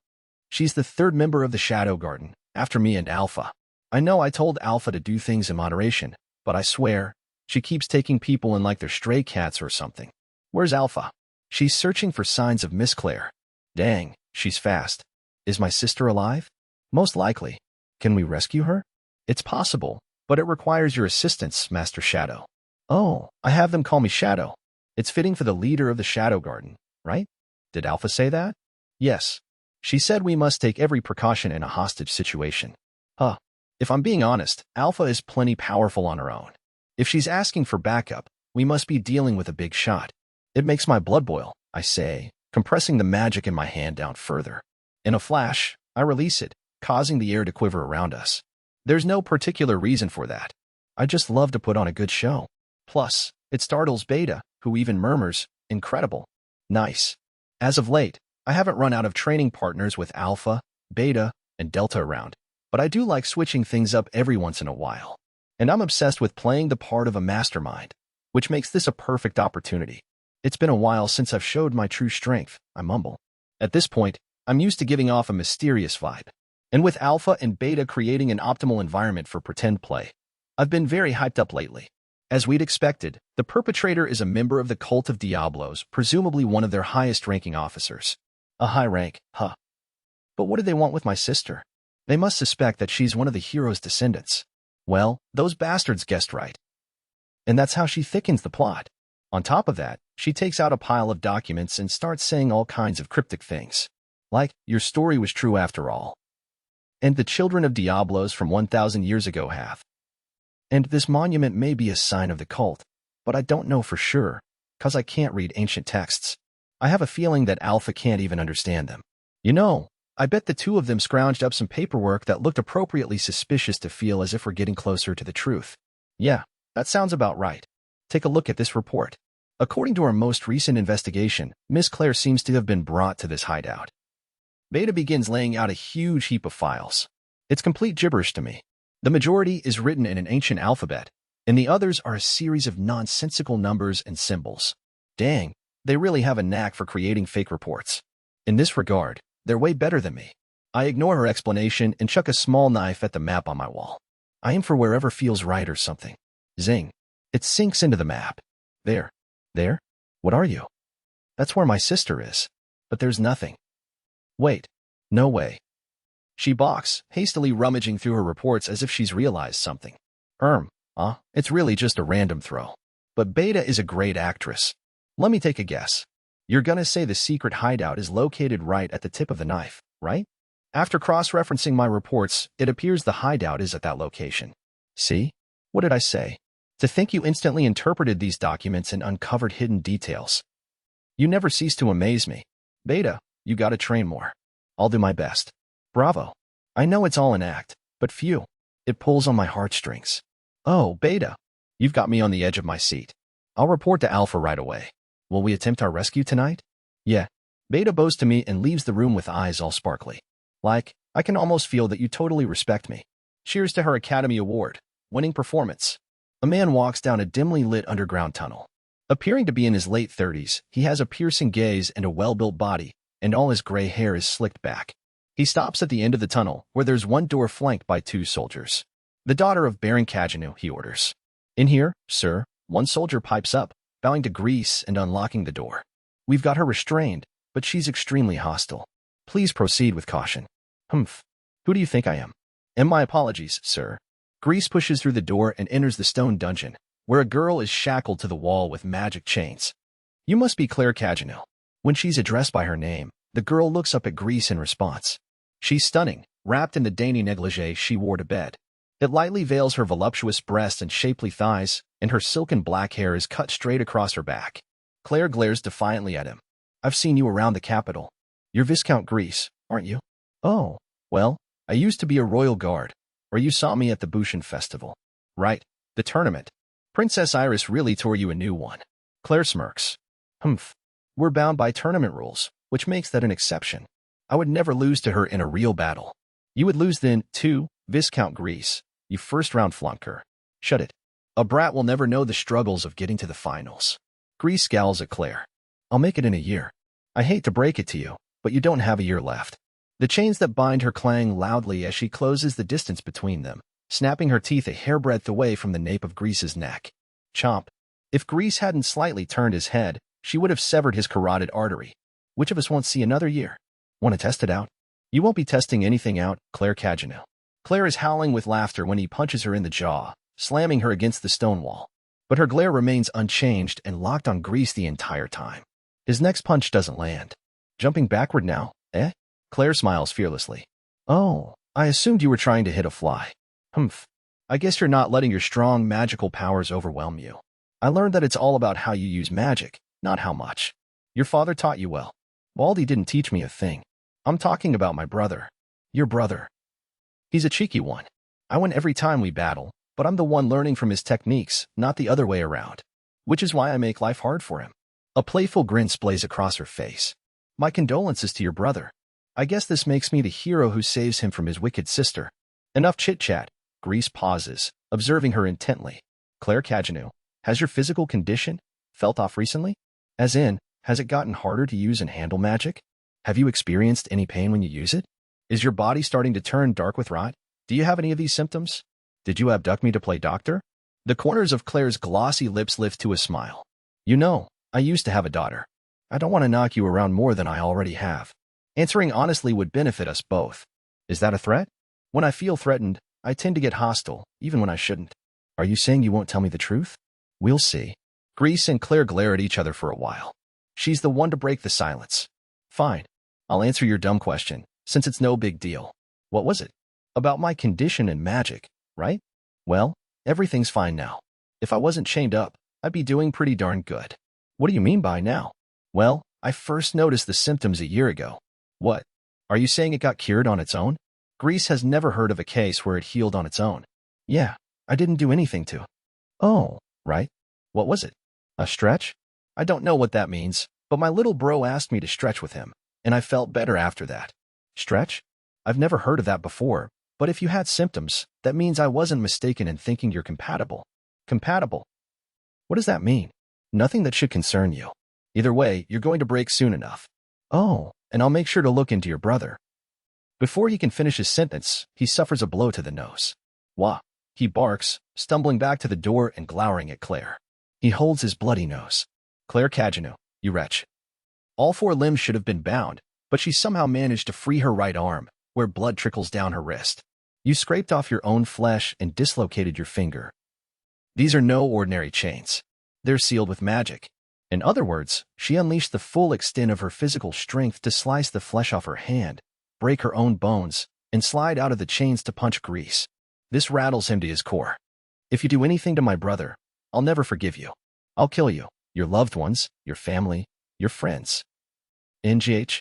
She's the third member of the Shadow Garden, after me and Alpha. I know I told Alpha to do things in moderation, but I swear, she keeps taking people in like they're stray cats or something. Where's Alpha? She's searching for signs of Miss Claire. Dang, she's fast. Is my sister alive? Most likely. Can we rescue her? It's possible, but it requires your assistance, Master Shadow. Oh, I have them call me Shadow. It's fitting for the leader of the Shadow Garden, right? Did Alpha say that? Yes. She said we must take every precaution in a hostage situation. If I'm being honest, Alpha is plenty powerful on her own. If she's asking for backup, we must be dealing with a big shot. It makes my blood boil, I say, compressing the magic in my hand down further. In a flash, I release it, causing the air to quiver around us. There's no particular reason for that. I just love to put on a good show. Plus, it startles Beta, who even murmurs, incredible. Nice. As of late, I haven't run out of training partners with Alpha, Beta, and Delta around, but I do like switching things up every once in a while. And I'm obsessed with playing the part of a mastermind, which makes this a perfect opportunity. It's been a while since I've showed my true strength, I mumble. At this point, I'm used to giving off a mysterious vibe. And with Alpha and Beta creating an optimal environment for pretend play, I've been very hyped up lately. As we'd expected, the perpetrator is a member of the cult of Diablos, presumably one of their highest-ranking officers. A high rank, huh? But what do they want with my sister? They must suspect that she's one of the hero's descendants. Well, those bastards guessed right. And that's how she thickens the plot. On top of that, she takes out a pile of documents and starts saying all kinds of cryptic things. Like, your story was true after all. And the children of Diablos from 1,000 years ago have. And this monument may be a sign of the cult, but I don't know for sure, 'cause I can't read ancient texts. I have a feeling that Alpha can't even understand them. You know, I bet the two of them scrounged up some paperwork that looked appropriately suspicious to feel as if we're getting closer to the truth. Yeah, that sounds about right. Take a look at this report. According to our most recent investigation, Miss Claire seems to have been brought to this hideout. Beta begins laying out a huge heap of files. It's complete gibberish to me. The majority is written in an ancient alphabet, and the others are a series of nonsensical numbers and symbols. Dang, they really have a knack for creating fake reports. In this regard, they're way better than me. I ignore her explanation and chuck a small knife at the map on my wall. I aim for wherever feels right or something. Zing. It sinks into the map. There. There? What are you? That's where my sister is. But there's nothing. Wait. No way. She balks, hastily rummaging through her reports as if she's realized something. It's really just a random throw. But Beta is a great actress. Let me take a guess. You're gonna say the secret hideout is located right at the tip of the knife, right? After cross-referencing my reports, it appears the hideout is at that location. See? What did I say? To think you instantly interpreted these documents and uncovered hidden details. You never cease to amaze me. Beta, you gotta train more. I'll do my best. Bravo. I know it's all an act, but phew, it pulls on my heartstrings. Oh, Beta, you've got me on the edge of my seat. I'll report to Alpha right away. Will we attempt our rescue tonight? Yeah. Beta bows to me and leaves the room with eyes all sparkly. Like, I can almost feel that you totally respect me. Cheers to her Academy Award, winning performance. A man walks down a dimly lit underground tunnel. Appearing to be in his late 30s, he has a piercing gaze and a well-built body, and all his gray hair is slicked back. He stops at the end of the tunnel, where there's one door flanked by 2 soldiers. The daughter of Baron Kajanu, he orders. In here, sir, one soldier pipes up, bowing to Grease and unlocking the door. We've got her restrained, but she's extremely hostile. Please proceed with caution. Who do you think I am? And my apologies, sir. Grease pushes through the door and enters the stone dungeon, where a girl is shackled to the wall with magic chains. You must be Claire Kajanu. When she's addressed by her name, the girl looks up at Grease in response. She's stunning, wrapped in the dainty negligee she wore to bed. It lightly veils her voluptuous breasts and shapely thighs, and her silken black hair is cut straight across her back. Claire glares defiantly at him. I've seen you around the capital. You're Viscount Grease, aren't you? Oh, well, I used to be a royal guard, or you saw me at the Bushin Festival. Right, the tournament. Princess Iris really tore you a new one. Claire smirks. We're bound by tournament rules, which makes that an exception. I would never lose to her in a real battle. You would lose then, too, Viscount Grease, you first-round flunker. Shut it. A brat will never know the struggles of getting to the finals. Grease scowls at Claire. I'll make it in a year. I hate to break it to you, but you don't have a year left. The chains that bind her clang loudly as she closes the distance between them, snapping her teeth a hairbreadth away from the nape of Grease's neck. Chomp. If Grease hadn't slightly turned his head, she would have severed his carotid artery. Which of us won't see another year? Want to test it out? You won't be testing anything out, Claire Kajanu. Claire is howling with laughter when he punches her in the jaw, slamming her against the stone wall. But her glare remains unchanged and locked on Grease the entire time. His next punch doesn't land. Jumping backward now, eh? Claire smiles fearlessly. Oh, I assumed you were trying to hit a fly. I guess you're not letting your strong magical powers overwhelm you. I learned that it's all about how you use magic, not how much. Your father taught you well. Baldy didn't teach me a thing. I'm talking about my brother. Your brother. He's a cheeky one. I win every time we battle, but I'm the one learning from his techniques, not the other way around. Which is why I make life hard for him. A playful grin splays across her face. My condolences to your brother. I guess this makes me the hero who saves him from his wicked sister. Enough chit-chat. Grease pauses, observing her intently. Claire Kajanu, has your physical condition felt off recently? As in, has it gotten harder to use and handle magic? Have you experienced any pain when you use it? Is your body starting to turn dark with rot? Do you have any of these symptoms? Did you abduct me to play doctor? The corners of Claire's glossy lips lift to a smile. You know, I used to have a daughter. I don't want to knock you around more than I already have. Answering honestly would benefit us both. Is that a threat? When I feel threatened, I tend to get hostile, even when I shouldn't. Are you saying you won't tell me the truth? We'll see. Grease and Claire glare at each other for a while. She's the one to break the silence. Fine. I'll answer your dumb question, since it's no big deal. What was it? About my condition and magic, right? Well, everything's fine now. If I wasn't chained up, I'd be doing pretty darn good. What do you mean by now? Well, I first noticed the symptoms a year ago. What? Are you saying it got cured on its own? Grease has never heard of a case where it healed on its own. Yeah, I didn't do anything to. Oh, right. What was it? A stretch? I don't know what that means, but my little bro asked me to stretch with him, and I felt better after that. Stretch? I've never heard of that before, but if you had symptoms, that means I wasn't mistaken in thinking you're compatible. Compatible? What does that mean? Nothing that should concern you. Either way, you're going to break soon enough. Oh, and I'll make sure to look into your brother. Before he can finish his sentence, he suffers a blow to the nose. Wah! He barks, stumbling back to the door and glowering at Claire. He holds his bloody nose. Claire Cagino, you wretch. All 4 limbs should have been bound, but she somehow managed to free her right arm, where blood trickles down her wrist. You scraped off your own flesh and dislocated your finger. These are no ordinary chains. They're sealed with magic. In other words, she unleashed the full extent of her physical strength to slice the flesh off her hand, break her own bones, and slide out of the chains to punch Grease. This rattles him to his core. If you do anything to my brother, I'll never forgive you. I'll kill you, your loved ones, your family, your friends. NGH?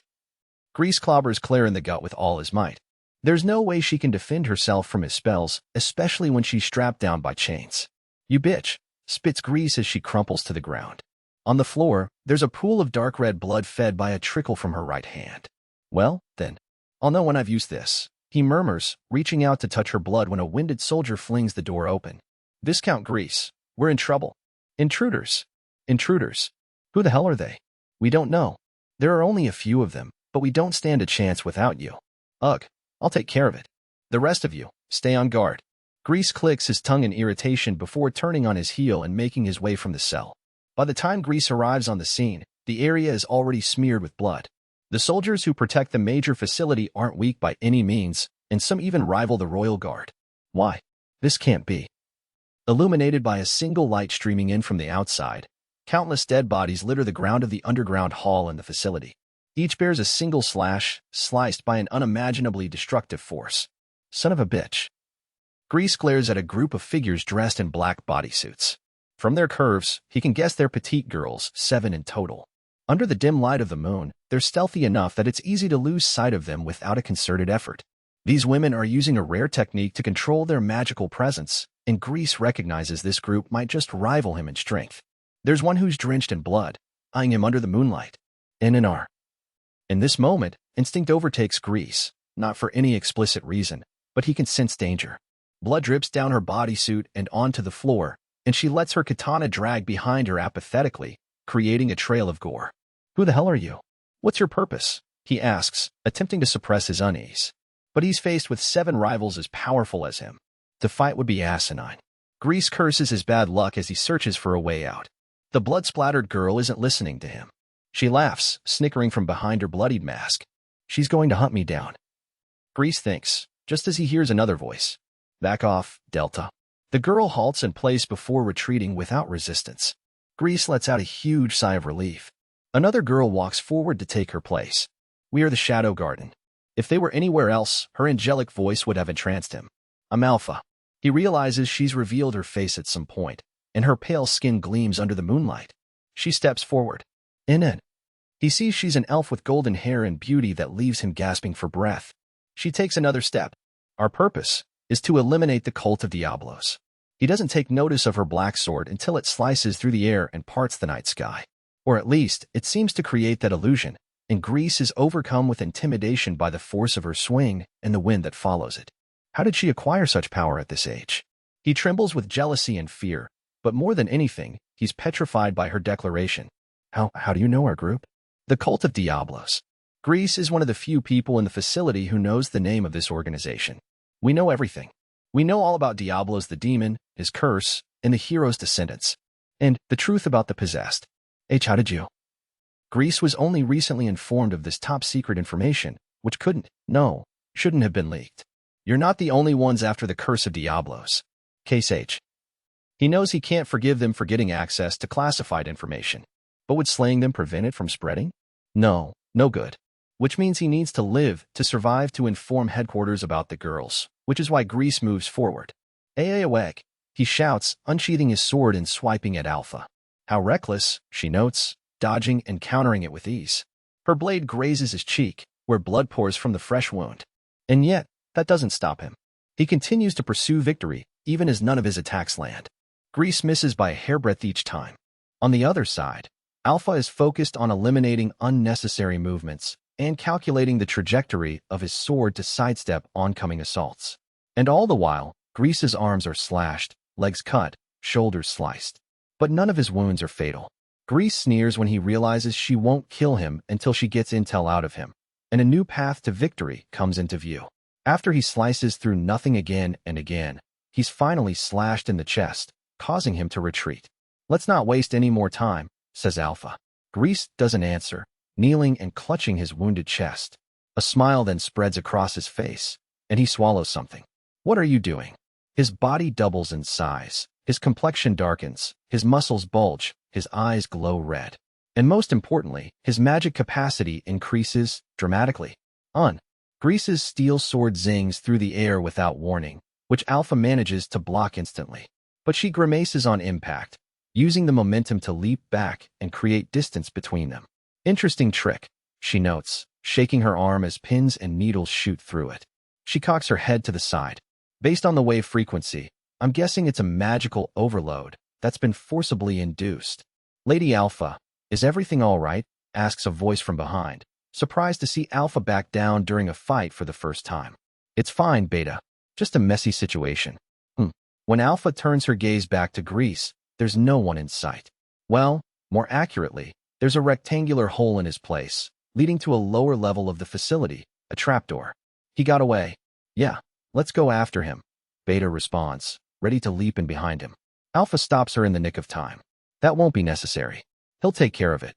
Grease clobbers Claire in the gut with all his might. There's no way she can defend herself from his spells, especially when she's strapped down by chains. You bitch, spits Grease as she crumples to the ground. On the floor, there's a pool of dark red blood fed by a trickle from her right hand. Well, then, I'll know when I've used this, he murmurs, reaching out to touch her blood when a winded soldier flings the door open. Viscount Grease, we're in trouble. Intruders. Intruders. Who the hell are they? We don't know. There are only a few of them, but we don't stand a chance without you. Ugh, I'll take care of it. The rest of you, stay on guard. Grease clicks his tongue in irritation before turning on his heel and making his way from the cell. By the time Grease arrives on the scene, the area is already smeared with blood. The soldiers who protect the major facility aren't weak by any means, and some even rival the Royal Guard. Why? This can't be. Illuminated by a single light streaming in from the outside, countless dead bodies litter the ground of the underground hall in the facility. Each bears a single slash, sliced by an unimaginably destructive force. Son of a bitch. Grease glares at a group of figures dressed in black bodysuits. From their curves, he can guess they're petite girls, 7 in total. Under the dim light of the moon, they're stealthy enough that it's easy to lose sight of them without a concerted effort. These women are using a rare technique to control their magical presence, and Grease recognizes this group might just rival him in strength. There's one who's drenched in blood, eyeing him under the moonlight. NNR. In this moment, instinct overtakes Grease, not for any explicit reason, but he can sense danger. Blood drips down her bodysuit and onto the floor, and she lets her katana drag behind her apathetically, creating a trail of gore. Who the hell are you? What's your purpose? He asks, attempting to suppress his unease. But he's faced with 7 rivals as powerful as him. To fight would be asinine. Grease curses his bad luck as he searches for a way out. The blood-splattered girl isn't listening to him. She laughs, snickering from behind her bloodied mask. She's going to hunt me down. Grease thinks, just as he hears another voice. Back off, Delta. The girl halts in place before retreating without resistance. Grease lets out a huge sigh of relief. Another girl walks forward to take her place. We are the Shadow Garden. If they were anywhere else, her angelic voice would have entranced him. I'm Alpha. He realizes she's revealed her face at some point, and her pale skin gleams under the moonlight. She steps forward. In it. He sees she's an elf with golden hair and beauty that leaves him gasping for breath. She takes another step. Our purpose is to eliminate the cult of Diablos. He doesn't take notice of her black sword until it slices through the air and parts the night sky. Or at least, it seems to create that illusion, and Grease is overcome with intimidation by the force of her swing and the wind that follows it. How did she acquire such power at this age? He trembles with jealousy and fear, but more than anything, he's petrified by her declaration. How do you know our group? The Cult of Diablos. Grease is one of the few people in the facility who knows the name of this organization. We know everything. We know all about Diablos the demon, his curse, and the hero's descendants. And the truth about the possessed. How did you? Grease was only recently informed of this top-secret information, which shouldn't have been leaked. You're not the only ones after the curse of Diablos. Case H. He knows he can't forgive them for getting access to classified information. But would slaying them prevent it from spreading? No good. Which means he needs to live to survive to inform headquarters about the girls, which is why Grease moves forward. Awag, he shouts, unsheathing his sword and swiping at Alpha. How reckless, she notes, dodging and countering it with ease. Her blade grazes his cheek, where blood pours from the fresh wound. And yet, that doesn't stop him. He continues to pursue victory, even as none of his attacks land. Grease misses by a hairbreadth each time. On the other side, Alpha is focused on eliminating unnecessary movements, and calculating the trajectory of his sword to sidestep oncoming assaults. And all the while, Grease's arms are slashed, legs cut, shoulders sliced. But none of his wounds are fatal. Grease sneers when he realizes she won't kill him until she gets intel out of him, and a new path to victory comes into view. After he slices through nothing again and again, he's finally slashed in the chest, causing him to retreat. "Let's not waste any more time," says Alpha. Grease doesn't answer, kneeling and clutching his wounded chest. A smile then spreads across his face, and he swallows something. "What are you doing?" His body doubles in size, his complexion darkens, his muscles bulge, his eyes glow red. And most importantly, his magic capacity increases dramatically. Grease's steel sword zings through the air without warning, which Alpha manages to block instantly. But she grimaces on impact, using the momentum to leap back and create distance between them. "Interesting trick," she notes, shaking her arm as pins and needles shoot through it. She cocks her head to the side. "Based on the wave frequency, I'm guessing it's a magical overload that's been forcibly induced." "Lady Alpha, is everything all right?" asks a voice from behind, surprised to see Alpha back down during a fight for the first time. "It's fine, Beta. Just a messy situation." When Alpha turns her gaze back to Grease, there's no one in sight. Well, more accurately, there's a rectangular hole in his place, leading to a lower level of the facility, a trapdoor. "He got away." "Yeah, let's go after him," Beta responds, ready to leap in behind him. Alpha stops her in the nick of time. "That won't be necessary. He'll take care of it."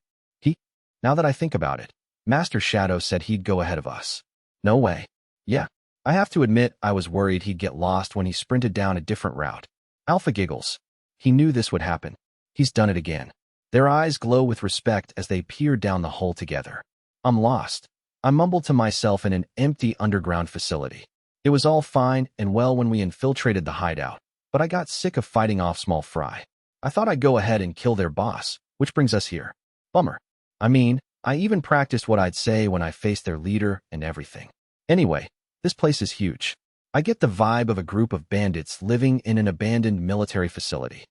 Now that I think about it, Master Shadow said he'd go ahead of us." "No way." "Yeah. I have to admit I was worried he'd get lost when he sprinted down a different route." Alpha giggles. He knew this would happen. He's done it again. Their eyes glow with respect as they peer down the hole together. "I'm lost," I mumbled to myself in an empty underground facility. It was all fine and well when we infiltrated the hideout, but I got sick of fighting off small fry. I thought I'd go ahead and kill their boss, which brings us here. Bummer. I mean, I even practiced what I'd say when I faced their leader and everything. Anyway, this place is huge. I get the vibe of a group of bandits living in an abandoned military facility.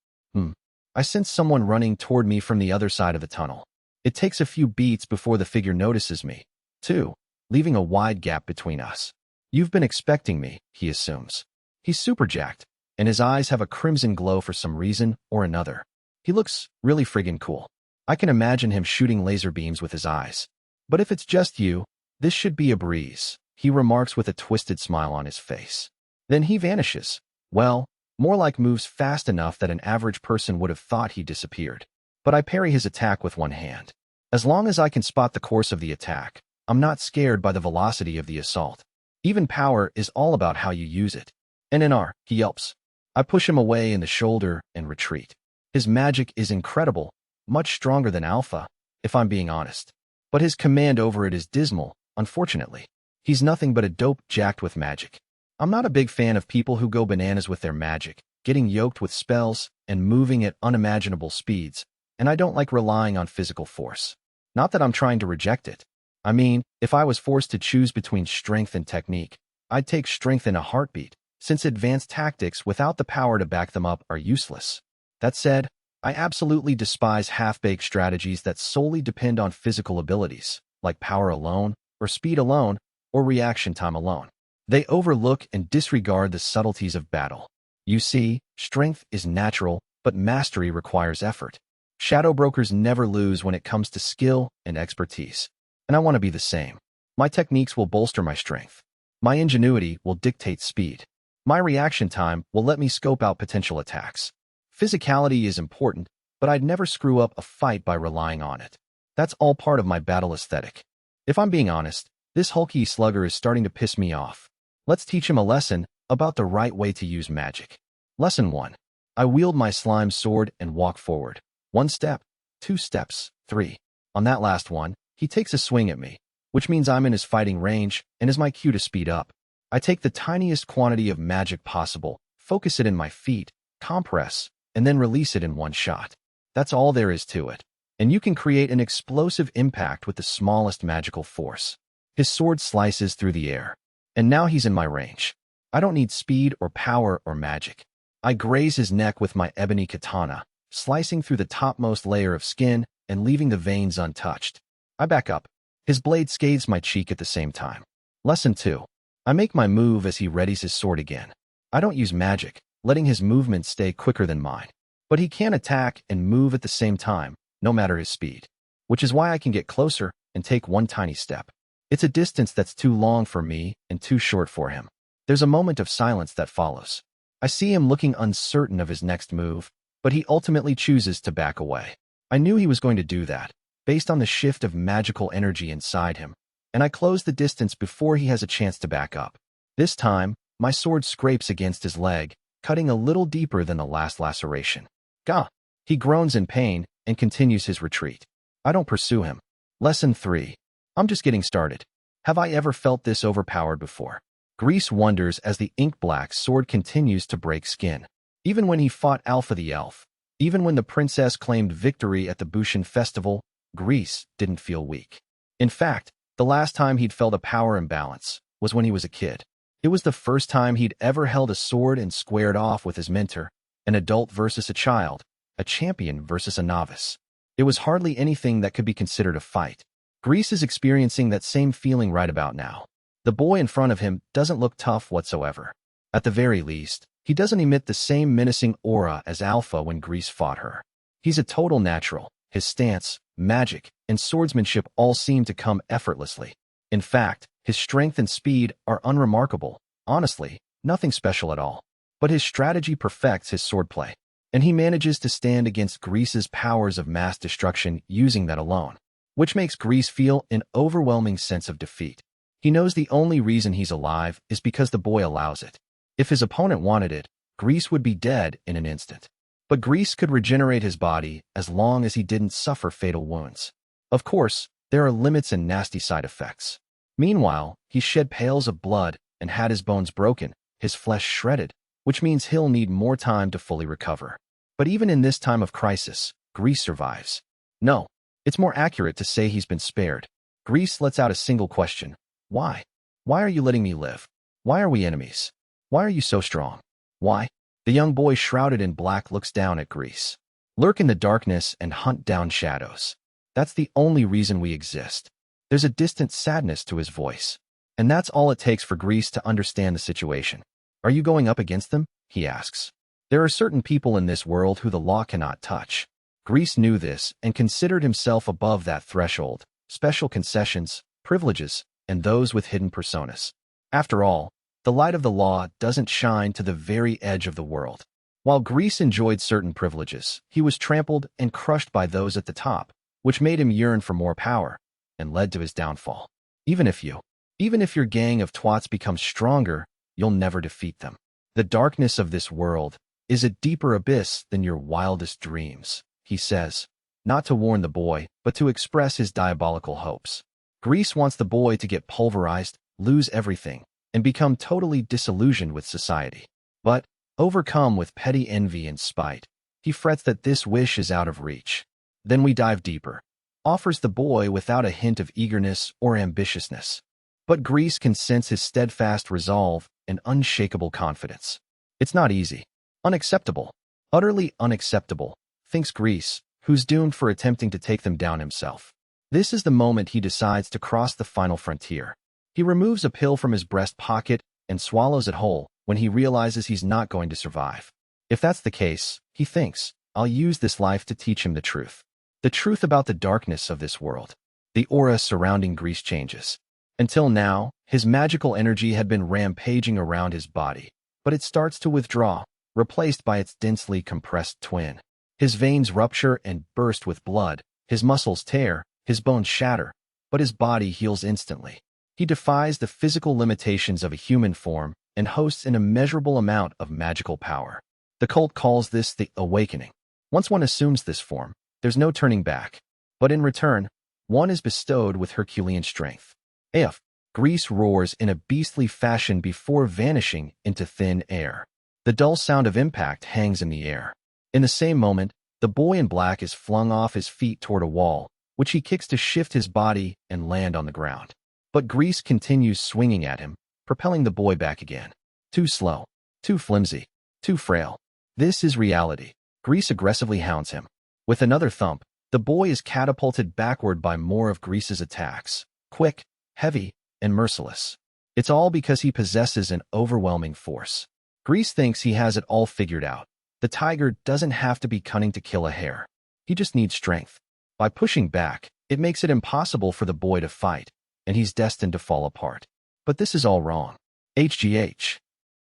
I sense someone running toward me from the other side of the tunnel. It takes a few beats before the figure notices me, too, leaving a wide gap between us. "You've been expecting me," he assumes. He's super jacked, and his eyes have a crimson glow for some reason or another. He looks really friggin' cool. I can imagine him shooting laser beams with his eyes. "But if it's just you, this should be a breeze," he remarks with a twisted smile on his face. Then he vanishes. Well, more like moves fast enough that an average person would have thought he disappeared. But I parry his attack with one hand. As long as I can spot the course of the attack, I'm not scared by the velocity of the assault. Even power is all about how you use it. "NNR," he yelps. I push him away in the shoulder and retreat. His magic is incredible, much stronger than Alpha, if I'm being honest. But his command over it is dismal, unfortunately. He's nothing but a dope jacked with magic. I'm not a big fan of people who go bananas with their magic, getting yoked with spells and moving at unimaginable speeds, and I don't like relying on physical force. Not that I'm trying to reject it. I mean, if I was forced to choose between strength and technique, I'd take strength in a heartbeat, since advanced tactics without the power to back them up are useless. That said, I absolutely despise half-baked strategies that solely depend on physical abilities, like power alone, or speed alone, or reaction time alone. They overlook and disregard the subtleties of battle. You see, strength is natural, but mastery requires effort. Shadow brokers never lose when it comes to skill and expertise. And I want to be the same. My techniques will bolster my strength. My ingenuity will dictate speed. My reaction time will let me scope out potential attacks. Physicality is important, but I'd never screw up a fight by relying on it. That's all part of my battle aesthetic. If I'm being honest, this hulky slugger is starting to piss me off. Let's teach him a lesson about the right way to use magic. Lesson 1. I wield my slime sword and walk forward. 1 step, 2 steps, 3. On that last one, he takes a swing at me, which means I'm in his fighting range and is my cue to speed up. I take the tiniest quantity of magic possible, focus it in my feet, compress, and then release it in one shot. That's all there is to it. And you can create an explosive impact with the smallest magical force. His sword slices through the air. And now he's in my range. I don't need speed or power or magic. I graze his neck with my ebony katana, slicing through the topmost layer of skin and leaving the veins untouched. I back up, His blade scathes my cheek at the same time. Lesson 2. I make my move as he readies his sword again. I don't use magic, letting his movements stay quicker than mine. But he can attack and move at the same time, no matter his speed. Which is why I can get closer and take one tiny step. It's a distance that's too long for me and too short for him. There's a moment of silence that follows. I see him looking uncertain of his next move, but he ultimately chooses to back away. I knew he was going to do that, based on the shift of magical energy inside him, and I close the distance before he has a chance to back up. This time, my sword scrapes against his leg, cutting a little deeper than the last laceration. Gah! He groans in pain and continues his retreat. I don't pursue him. Lesson 3. I'm just getting started. Have I ever felt this overpowered before? Grease wonders as the ink-black sword continues to break skin. Even when he fought Alpha the Elf, even when the princess claimed victory at the Bushin Festival, Grease didn't feel weak. In fact, the last time he'd felt a power imbalance was when he was a kid. It was the first time he'd ever held a sword and squared off with his mentor, an adult versus a child, a champion versus a novice. It was hardly anything that could be considered a fight. Grease is experiencing that same feeling right about now. The boy in front of him doesn't look tough whatsoever. At the very least, he doesn't emit the same menacing aura as Alpha when Grease fought her. He's a total natural. His stance, magic, and swordsmanship all seem to come effortlessly. In fact, his strength and speed are unremarkable. Honestly, nothing special at all. But his strategy perfects his swordplay, and he manages to stand against Grease's powers of mass destruction using that alone, which makes Grease feel an overwhelming sense of defeat. He knows the only reason he's alive is because the boy allows it. If his opponent wanted it, Grease would be dead in an instant. But Grease could regenerate his body as long as he didn't suffer fatal wounds. Of course, there are limits and nasty side effects. Meanwhile, he shed pails of blood and had his bones broken, his flesh shredded, which means he'll need more time to fully recover. But even in this time of crisis, Grease survives. No, it's more accurate to say he's been spared. Grease lets out a single question. Why? Why are you letting me live? Why are we enemies? Why are you so strong? Why? The young boy shrouded in black looks down at Grease. Lurk in the darkness and hunt down shadows. That's the only reason we exist. There's a distant sadness to his voice. And that's all it takes for Grease to understand the situation. Are you going up against them? He asks. There are certain people in this world who the law cannot touch. Grease knew this and considered himself above that threshold. Special concessions, privileges, and those with hidden personas. After all, the light of the law doesn't shine to the very edge of the world. While Grease enjoyed certain privileges, he was trampled and crushed by those at the top, which made him yearn for more power, and led to his downfall. Even if your gang of twats becomes stronger, you'll never defeat them. The darkness of this world is a deeper abyss than your wildest dreams, he says, not to warn the boy, but to express his diabolical hopes. Grease wants the boy to get pulverized, lose everything, and become totally disillusioned with society. But, overcome with petty envy and spite, he frets that this wish is out of reach. Then we dive deeper, offers the boy without a hint of eagerness or ambitiousness. But Grease can sense his steadfast resolve and unshakable confidence. It's not easy. Unacceptable. Utterly unacceptable, thinks Grease, who's doomed for attempting to take them down himself. This is the moment he decides to cross the final frontier. He removes a pill from his breast pocket and swallows it whole when he realizes he's not going to survive. If that's the case, he thinks, I'll use this life to teach him the truth. The truth about the darkness of this world. The aura surrounding Grease changes. Until now, his magical energy had been rampaging around his body, but it starts to withdraw, replaced by its densely compressed twin. His veins rupture and burst with blood, his muscles tear, his bones shatter, but his body heals instantly. He defies the physical limitations of a human form and hosts an immeasurable amount of magical power. The cult calls this the awakening. Once one assumes this form, there's no turning back. But in return, one is bestowed with Herculean strength. If Grease roars in a beastly fashion before vanishing into thin air. The dull sound of impact hangs in the air. In the same moment, the boy in black is flung off his feet toward a wall, which he kicks to shift his body and land on the ground. But Grease continues swinging at him, propelling the boy back again. Too slow, too flimsy, too frail. This is reality. Grease aggressively hounds him. With another thump, the boy is catapulted backward by more of Grease's attacks, quick, heavy, and merciless. It's all because he possesses an overwhelming force. Grease thinks he has it all figured out. The tiger doesn't have to be cunning to kill a hare. He just needs strength. By pushing back, it makes it impossible for the boy to fight, and he's destined to fall apart. But this is all wrong. HGH.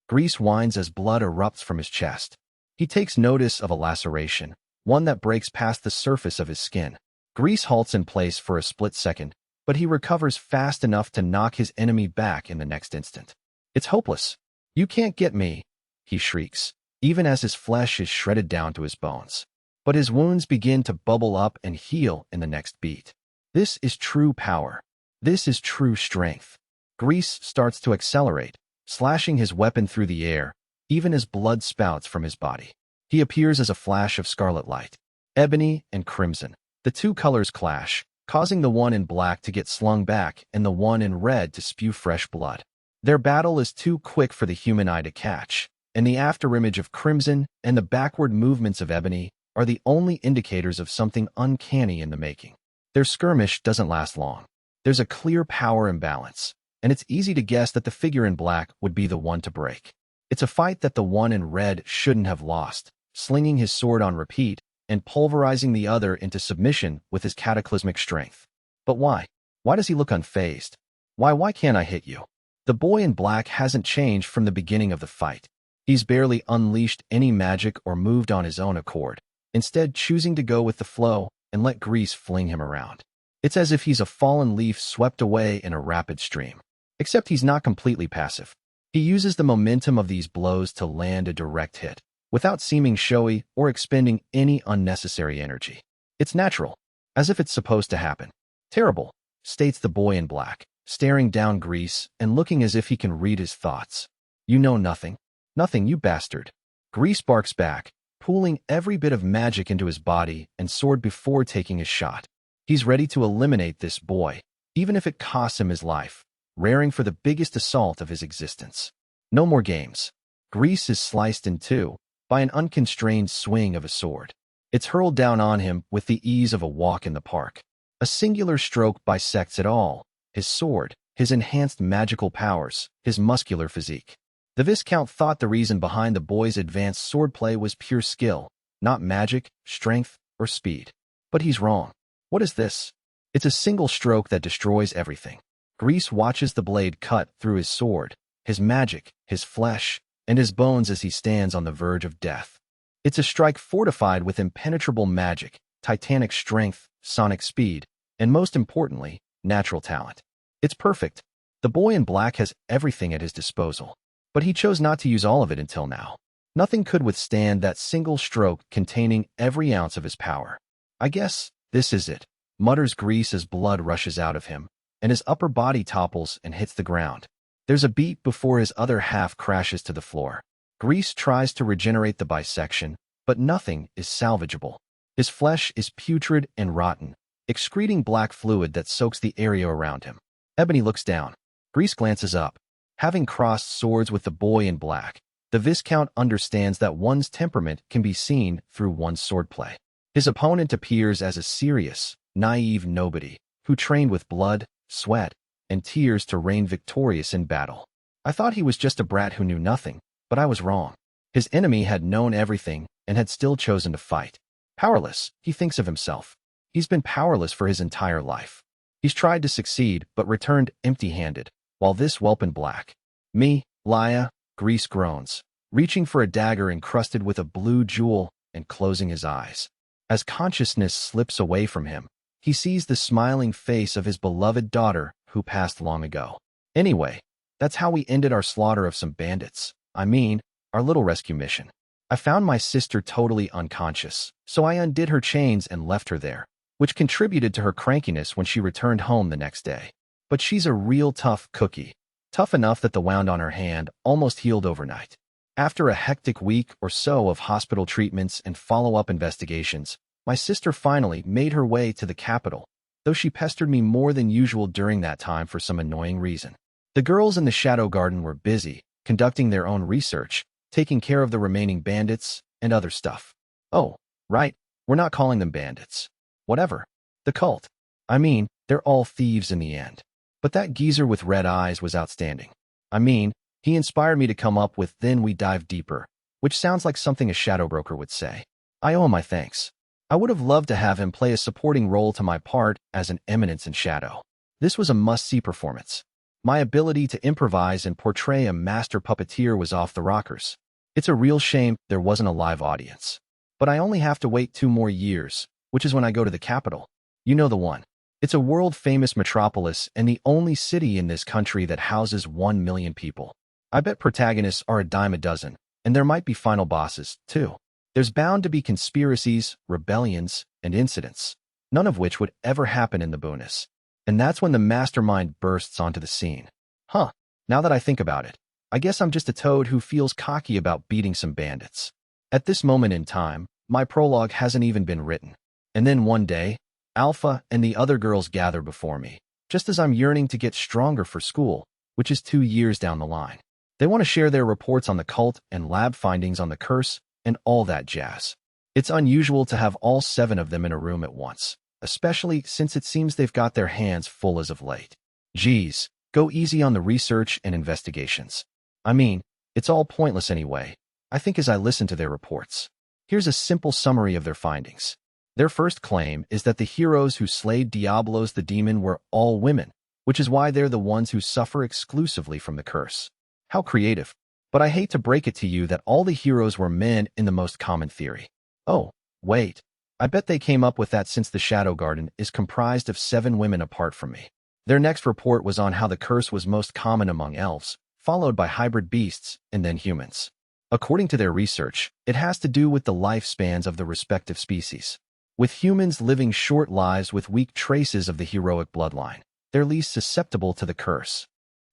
Grease whines as blood erupts from his chest. He takes notice of a laceration, one that breaks past the surface of his skin. Grease halts in place for a split second, but he recovers fast enough to knock his enemy back in the next instant. It's hopeless. You can't get me, he shrieks, even as his flesh is shredded down to his bones. But his wounds begin to bubble up and heal in the next beat. This is true power. This is true strength. Grease starts to accelerate, slashing his weapon through the air, even as blood spouts from his body. He appears as a flash of scarlet light. Ebony and crimson. The two colors clash, causing the one in black to get slung back and the one in red to spew fresh blood. Their battle is too quick for the human eye to catch, and the afterimage of crimson and the backward movements of ebony are the only indicators of something uncanny in the making. Their skirmish doesn't last long. There's a clear power imbalance, and it's easy to guess that the figure in black would be the one to break. It's a fight that the one in red shouldn't have lost, slinging his sword on repeat and pulverizing the other into submission with his cataclysmic strength. But why? Why does he look unfazed? Why can't I hit you? The boy in black hasn't changed from the beginning of the fight. He's barely unleashed any magic or moved on his own accord, instead choosing to go with the flow and let Grease fling him around. It's as if he's a fallen leaf swept away in a rapid stream. Except he's not completely passive. He uses the momentum of these blows to land a direct hit, without seeming showy or expending any unnecessary energy. It's natural, as if it's supposed to happen. Terrible, states the boy in black, staring down Grease and looking as if he can read his thoughts. You know nothing. Nothing, you bastard. Grease barks back, pooling every bit of magic into his body and sword before taking his shot. He's ready to eliminate this boy, even if it costs him his life, raring for the biggest assault of his existence. No more games. Grease is sliced in two by an unconstrained swing of a sword. It's hurled down on him with the ease of a walk in the park. A singular stroke bisects it all: his sword, his enhanced magical powers, his muscular physique. The Viscount thought the reason behind the boy's advanced swordplay was pure skill, not magic, strength, or speed. But he's wrong. What is this? It's a single stroke that destroys everything. Grease watches the blade cut through his sword, his magic, his flesh, and his bones as he stands on the verge of death. It's a strike fortified with impenetrable magic, titanic strength, sonic speed, and most importantly, natural talent. It's perfect. The boy in black has everything at his disposal. But he chose not to use all of it until now. Nothing could withstand that single stroke containing every ounce of his power. I guess this is it, mutters Grease as blood rushes out of him, and his upper body topples and hits the ground. There's a beat before his other half crashes to the floor. Grease tries to regenerate the bisection, but nothing is salvageable. His flesh is putrid and rotten, excreting black fluid that soaks the area around him. Ebony looks down. Grease glances up. Having crossed swords with the boy in black, the Viscount understands that one's temperament can be seen through one's swordplay. His opponent appears as a serious, naive nobody who trained with blood, sweat, and tears to reign victorious in battle. I thought he was just a brat who knew nothing, but I was wrong. His enemy had known everything and had still chosen to fight. Powerless, he thinks of himself. He's been powerless for his entire life. He's tried to succeed but returned empty-handed, while this whelp in black. Me, Laya, Grease groans, reaching for a dagger encrusted with a blue jewel and closing his eyes. As consciousness slips away from him, he sees the smiling face of his beloved daughter who passed long ago. Anyway, that's how we ended our slaughter of some bandits. I mean, our little rescue mission. I found my sister totally unconscious, so I undid her chains and left her there, which contributed to her crankiness when she returned home the next day. But she's a real tough cookie, tough enough that the wound on her hand almost healed overnight. After a hectic week or so of hospital treatments and follow-up investigations, my sister finally made her way to the capital, though she pestered me more than usual during that time for some annoying reason. The girls in the Shadow Garden were busy, conducting their own research, taking care of the remaining bandits, and other stuff. Oh, right, we're not calling them bandits. Whatever. The cult. I mean, they're all thieves in the end. But that geezer with red eyes was outstanding. I mean, he inspired me to come up with "Then we dive deeper," which sounds like something a shadow broker would say. I owe him my thanks. I would have loved to have him play a supporting role to my part as an Eminence in Shadow. This was a must-see performance. My ability to improvise and portray a master puppeteer was off the rockers. It's a real shame there wasn't a live audience. But I only have to wait 2 more years, which is when I go to the capital. You know the one. It's a world-famous metropolis and the only city in this country that houses 1 million people. I bet protagonists are a dime a dozen, and there might be final bosses, too. There's bound to be conspiracies, rebellions, and incidents, none of which would ever happen in the Bunis. And that's when the mastermind bursts onto the scene. Now that I think about it, I guess I'm just a toad who feels cocky about beating some bandits. At this moment in time, my prologue hasn't even been written. And then one day, Alpha and the other girls gather before me, just as I'm yearning to get stronger for school, which is 2 years down the line. They want to share their reports on the cult and lab findings on the curse and all that jazz. It's unusual to have all 7 of them in a room at once, especially since it seems they've got their hands full as of late. Geez, go easy on the research and investigations. I mean, it's all pointless anyway, I think, as I listen to their reports. Here's a simple summary of their findings. Their first claim is that the heroes who slayed Diablos the demon were all women, which is why they're the ones who suffer exclusively from the curse. How creative. But I hate to break it to you that all the heroes were men in the most common theory. Oh, wait. I bet they came up with that since the Shadow Garden is comprised of 7 women apart from me. Their next report was on how the curse was most common among elves, followed by hybrid beasts, and then humans. According to their research, it has to do with the lifespans of the respective species. With humans living short lives with weak traces of the heroic bloodline, they're least susceptible to the curse.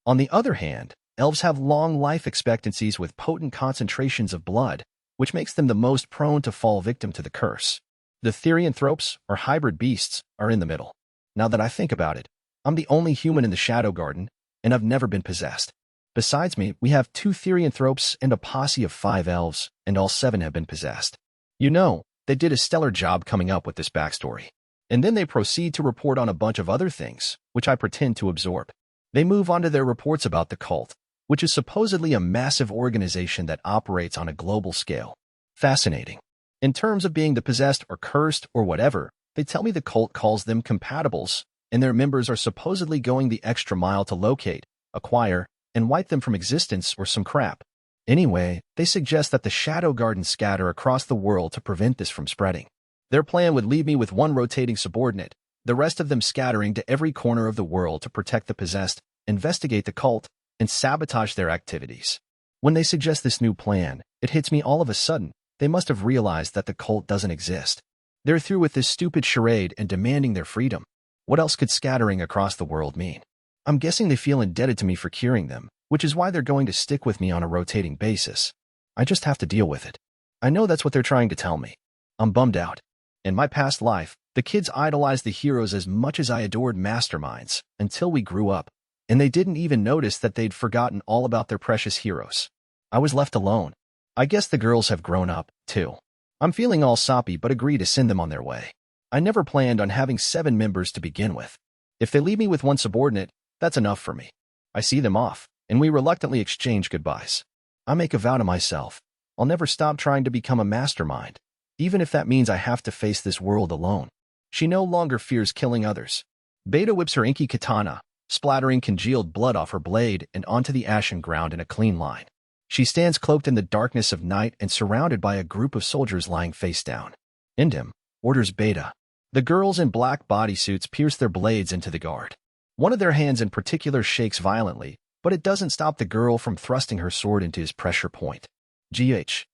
On the other hand, elves have long life expectancies with potent concentrations of blood, which makes them the most prone to fall victim to the curse. The therianthropes, or hybrid beasts, are in the middle. Now that I think about it, I'm the only human in the Shadow Garden, and I've never been possessed. Besides me, we have 2 therianthropes and a posse of 5 elves, and all 7 have been possessed. You know, they did a stellar job coming up with this backstory. And then they proceed to report on a bunch of other things, which I pretend to absorb. They move on to their reports about the cult, which is supposedly a massive organization that operates on a global scale. Fascinating. In terms of being the possessed or cursed or whatever, they tell me the cult calls them compatibles, and their members are supposedly going the extra mile to locate, acquire, and wipe them from existence or some crap. Anyway, they suggest that the Shadow Garden scatter across the world to prevent this from spreading. Their plan would leave me with 1 rotating subordinate, the rest of them scattering to every corner of the world to protect the possessed, investigate the cult, and sabotage their activities. When they suggest this new plan, it hits me all of a sudden. They must have realized that the cult doesn't exist. They're through with this stupid charade and demanding their freedom. What else could scattering across the world mean? I'm guessing they feel indebted to me for curing them, which is why they're going to stick with me on a rotating basis. I just have to deal with it. I know that's what they're trying to tell me. I'm bummed out. In my past life, the kids idolized the heroes as much as I adored masterminds, until we grew up, and they didn't even notice that they'd forgotten all about their precious heroes. I was left alone. I guess the girls have grown up, too. I'm feeling all soppy but agree to send them on their way. I never planned on having 7 members to begin with. If they leave me with 1 subordinate, that's enough for me. I see them off, and we reluctantly exchange goodbyes. I make a vow to myself. I'll never stop trying to become a mastermind, even if that means I have to face this world alone. She no longer fears killing others. Beta whips her inky katana, splattering congealed blood off her blade and onto the ashen ground in a clean line. She stands cloaked in the darkness of night and surrounded by a group of soldiers lying face down. Indim orders Beta. The girls in black bodysuits pierce their blades into the guard. One of their hands in particular shakes violently, but it doesn't stop the girl from thrusting her sword into his pressure point. Gh.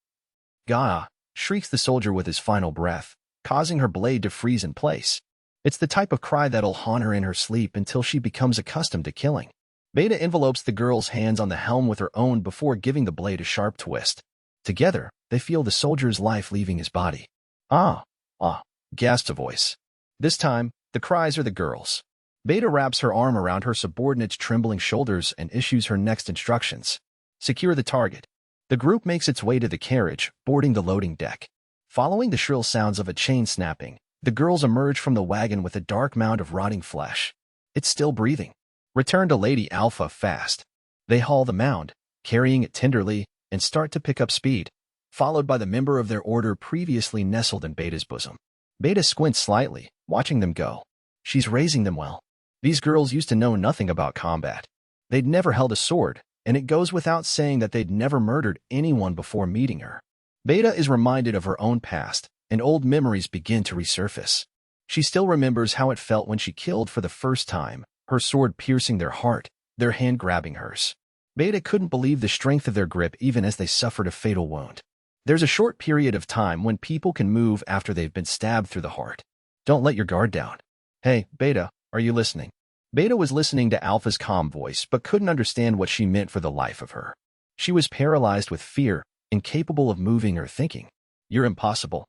Gah, shrieks the soldier with his final breath, causing her blade to freeze in place. It's the type of cry that'll haunt her in her sleep until she becomes accustomed to killing. Beta envelopes the girl's hands on the helm with her own before giving the blade a sharp twist. Together, they feel the soldier's life leaving his body. Ah, gasps a voice. This time, the cries are the girl's. Beta wraps her arm around her subordinate's trembling shoulders and issues her next instructions. Secure the target. The group makes its way to the carriage, boarding the loading deck. Following the shrill sounds of a chain snapping, the girls emerge from the wagon with a dark mound of rotting flesh. It's still breathing. Return to Lady Alpha fast. They haul the mound, carrying it tenderly, and start to pick up speed, followed by the member of their order previously nestled in Beta's bosom. Beta squints slightly, watching them go. She's raising them well. These girls used to know nothing about combat. They'd never held a sword, and it goes without saying that they'd never murdered anyone before meeting her. Beta is reminded of her own past, and old memories begin to resurface. She still remembers how it felt when she killed for the first time, her sword piercing their heart, their hand grabbing hers. Beta couldn't believe the strength of their grip even as they suffered a fatal wound. There's a short period of time when people can move after they've been stabbed through the heart. Don't let your guard down. Hey, Beta, are you listening? Beta was listening to Alpha's calm voice but couldn't understand what she meant for the life of her. She was paralyzed with fear, incapable of moving or thinking. You're impossible.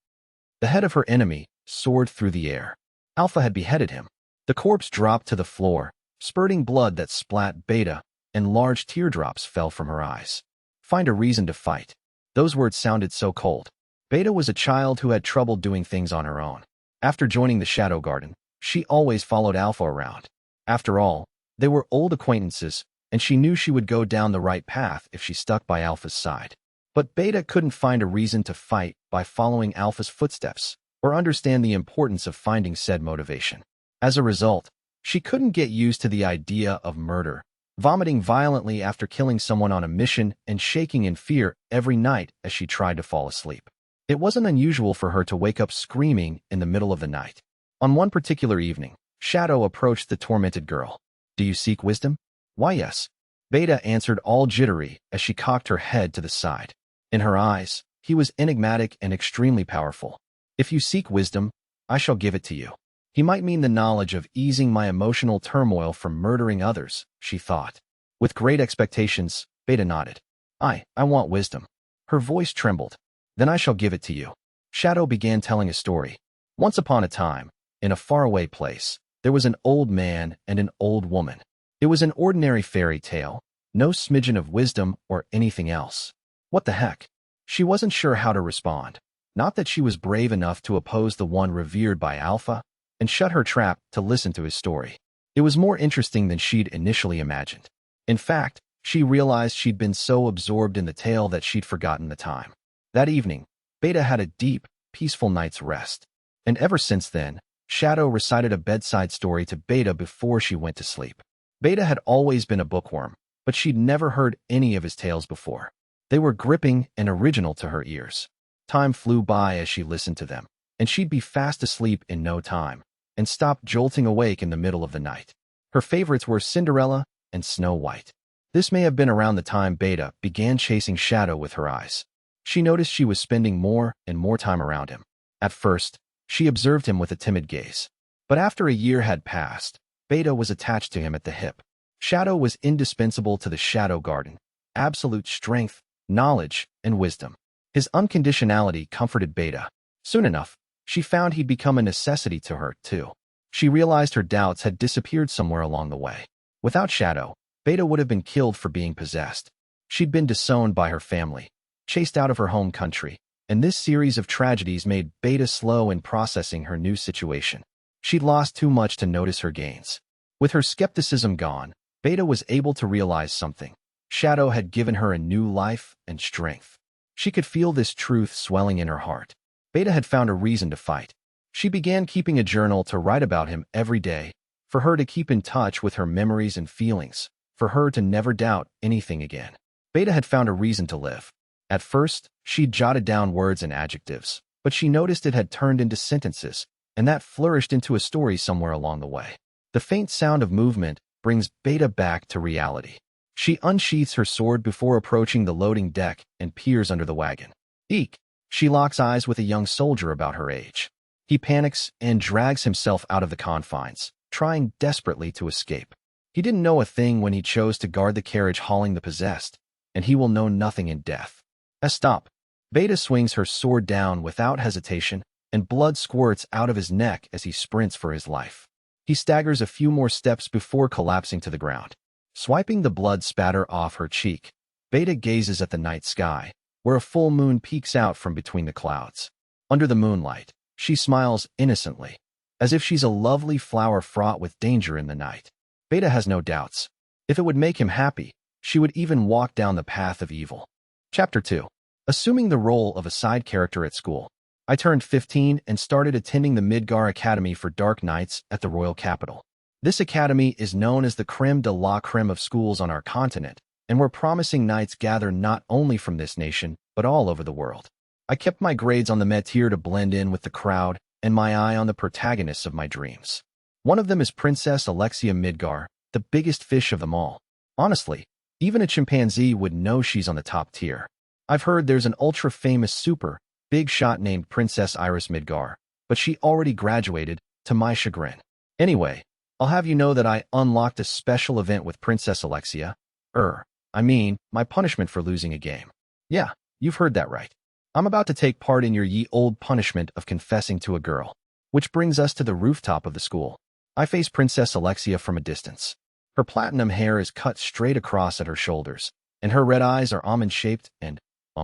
The head of her enemy soared through the air. Alpha had beheaded him. The corpse dropped to the floor, spurting blood that splat Beta, and large teardrops fell from her eyes. Find a reason to fight. Those words sounded so cold. Beta was a child who had trouble doing things on her own. After joining the Shadow Garden, she always followed Alpha around. After all, they were old acquaintances, and she knew she would go down the right path if she stuck by Alpha's side. But Beta couldn't find a reason to fight by following Alpha's footsteps, or understand the importance of finding said motivation. As a result, she couldn't get used to the idea of murder, vomiting violently after killing someone on a mission and shaking in fear every night as she tried to fall asleep. It wasn't unusual for her to wake up screaming in the middle of the night. On one particular evening, Shadow approached the tormented girl. Do you seek wisdom? Why, yes. Beta answered all jittery as she cocked her head to the side. In her eyes, he was enigmatic and extremely powerful. If you seek wisdom, I shall give it to you. He might mean the knowledge of easing my emotional turmoil from murdering others, she thought. With great expectations, Beta nodded. I want wisdom. Her voice trembled. Then I shall give it to you. Shadow began telling a story. Once upon a time, in a faraway place, there was an old man and an old woman. It was an ordinary fairy tale, no smidgen of wisdom or anything else. What the heck? She wasn't sure how to respond. Not that she was brave enough to oppose the one revered by Alpha, and shut her trap to listen to his story. It was more interesting than she'd initially imagined. In fact, she realized she'd been so absorbed in the tale that she'd forgotten the time. That evening, Beta had a deep, peaceful night's rest. And ever since then, Shadow recited a bedside story to Beta before she went to sleep. Beta had always been a bookworm, but she'd never heard any of his tales before. They were gripping and original to her ears. Time flew by as she listened to them, and she'd be fast asleep in no time, and stop jolting awake in the middle of the night. Her favorites were Cinderella and Snow White. This may have been around the time Beta began chasing Shadow with her eyes. She noticed she was spending more and more time around him. At first, she observed him with a timid gaze. But after a year had passed, Beta was attached to him at the hip. Shadow was indispensable to the Shadow Garden. Absolute strength, knowledge, and wisdom. His unconditionality comforted Beta. Soon enough, she found he'd become a necessity to her, too. She realized her doubts had disappeared somewhere along the way. Without Shadow, Beta would have been killed for being possessed. She'd been disowned by her family, chased out of her home country, and this series of tragedies made Beta slow in processing her new situation. She'd lost too much to notice her gains. With her skepticism gone, Beta was able to realize something. Shadow had given her a new life and strength. She could feel this truth swelling in her heart. Beta had found a reason to fight. She began keeping a journal to write about him every day, for her to keep in touch with her memories and feelings, for her to never doubt anything again. Beta had found a reason to live. At first, she'd jotted down words and adjectives, but she noticed it had turned into sentences, and that flourished into a story somewhere along the way. The faint sound of movement brings Beta back to reality. She unsheaths her sword before approaching the loading deck and peers under the wagon. Eek! She locks eyes with a young soldier about her age. He panics and drags himself out of the confines, trying desperately to escape. He didn't know a thing when he chose to guard the carriage hauling the possessed, and he will know nothing in death. Stop! Beta swings her sword down without hesitation, and blood squirts out of his neck as he sprints for his life. He staggers a few more steps before collapsing to the ground. Swiping the blood spatter off her cheek, Beta gazes at the night sky, where a full moon peeks out from between the clouds. Under the moonlight, she smiles innocently, as if she's a lovely flower fraught with danger in the night. Beta has no doubts. If it would make him happy, she would even walk down the path of evil. Chapter 2. Assuming the role of a side character at school. I turned 15 and started attending the Midgar Academy for Dark Knights at the Royal Capital. This academy is known as the creme de la creme of schools on our continent, and where promising knights gather not only from this nation, but all over the world. I kept my grades on the métier to blend in with the crowd, and my eye on the protagonists of my dreams. One of them is Princess Alexia Midgar, the biggest fish of them all. Honestly, even a chimpanzee would know she's on the top tier. I've heard there's an ultra-famous super big shot named Princess Iris Midgar, but she already graduated, to my chagrin. Anyway, I'll have you know that I unlocked a special event with Princess Alexia. My punishment for losing a game. Yeah, you've heard that right. I'm about to take part in your ye old punishment of confessing to a girl. Which brings us to the rooftop of the school. I face Princess Alexia from a distance. Her platinum hair is cut straight across at her shoulders, and her red eyes are almond-shaped and,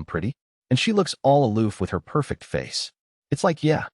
pretty. And she looks all aloof with her perfect face. It's like, yeah,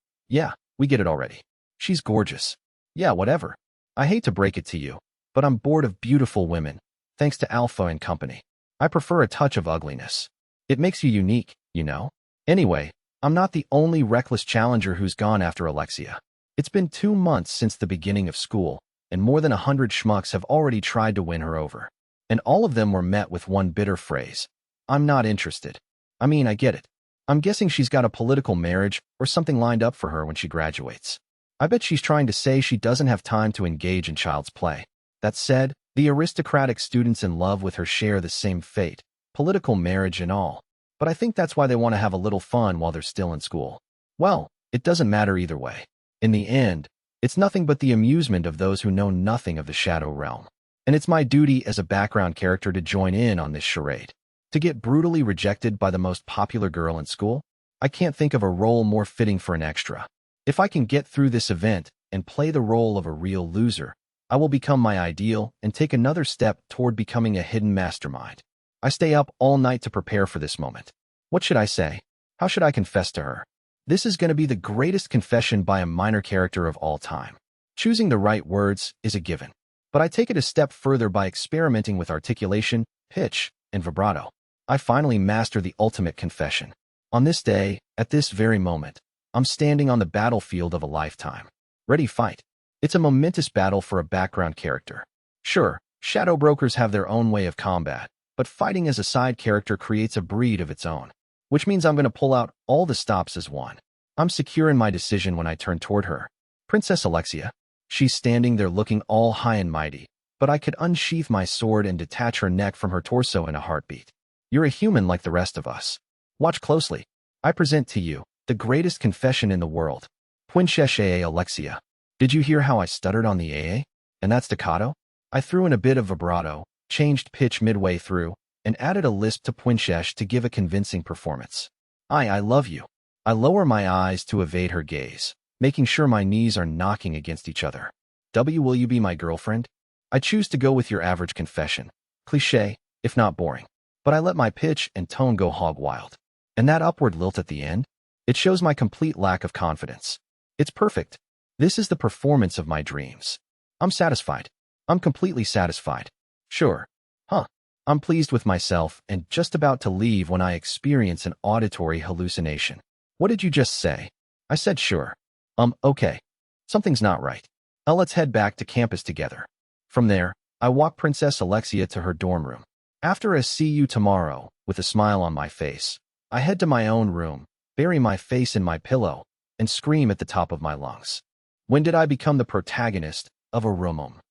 we get it already. She's gorgeous. Yeah, whatever. I hate to break it to you, but I'm bored of beautiful women, thanks to Alpha and company. I prefer a touch of ugliness. It makes you unique, you know? Anyway, I'm not the only reckless challenger who's gone after Alexia. It's been 2 months since the beginning of school, and more than 100 schmucks have already tried to win her over. And all of them were met with one bitter phrase. I'm not interested. I get it. I'm guessing she's got a political marriage or something lined up for her when she graduates. I bet she's trying to say she doesn't have time to engage in child's play. That said, the aristocratic students in love with her share the same fate, political marriage and all. But I think that's why they want to have a little fun while they're still in school. Well, it doesn't matter either way. In the end, it's nothing but the amusement of those who know nothing of the Shadow Realm. And it's my duty as a background character to join in on this charade. To get brutally rejected by the most popular girl in school? I can't think of a role more fitting for an extra. If I can get through this event and play the role of a real loser, I will become my ideal and take another step toward becoming a hidden mastermind. I stay up all night to prepare for this moment. What should I say? How should I confess to her? This is going to be the greatest confession by a minor character of all time. Choosing the right words is a given. But I take it a step further by experimenting with articulation, pitch, and vibrato. I finally master the ultimate confession. On this day, at this very moment, I'm standing on the battlefield of a lifetime. Ready, fight. It's a momentous battle for a background character. Sure, shadow brokers have their own way of combat, but fighting as a side character creates a breed of its own. Which means I'm going to pull out all the stops as one. I'm secure in my decision when I turn toward her. Princess Alexia. She's standing there looking all high and mighty, but I could unsheath my sword and detach her neck from her torso in a heartbeat. You're a human like the rest of us. Watch closely. I present to you the greatest confession in the world. Princess Alexia. Did you hear how I stuttered on the AA? And that staccato? I threw in a bit of vibrato, changed pitch midway through, and added a lisp to Princess to give a convincing performance. I love you. I lower my eyes to evade her gaze, making sure my knees are knocking against each other. Will you be my girlfriend? I choose to go with your average confession. Cliché, if not boring. But I let my pitch and tone go hog wild. And that upward lilt at the end? It shows my complete lack of confidence. It's perfect. This is the performance of my dreams. I'm satisfied. I'm completely satisfied. Sure. I'm pleased with myself and just about to leave when I experience an auditory hallucination. What did you just say? I said sure. Okay. Something's not right. Now let's head back to campus together. From there, I walk Princess Alexia to her dorm room. After a see you tomorrow, with a smile on my face, I head to my own room, bury my face in my pillow, and scream at the top of my lungs. When did I become the protagonist of a romance?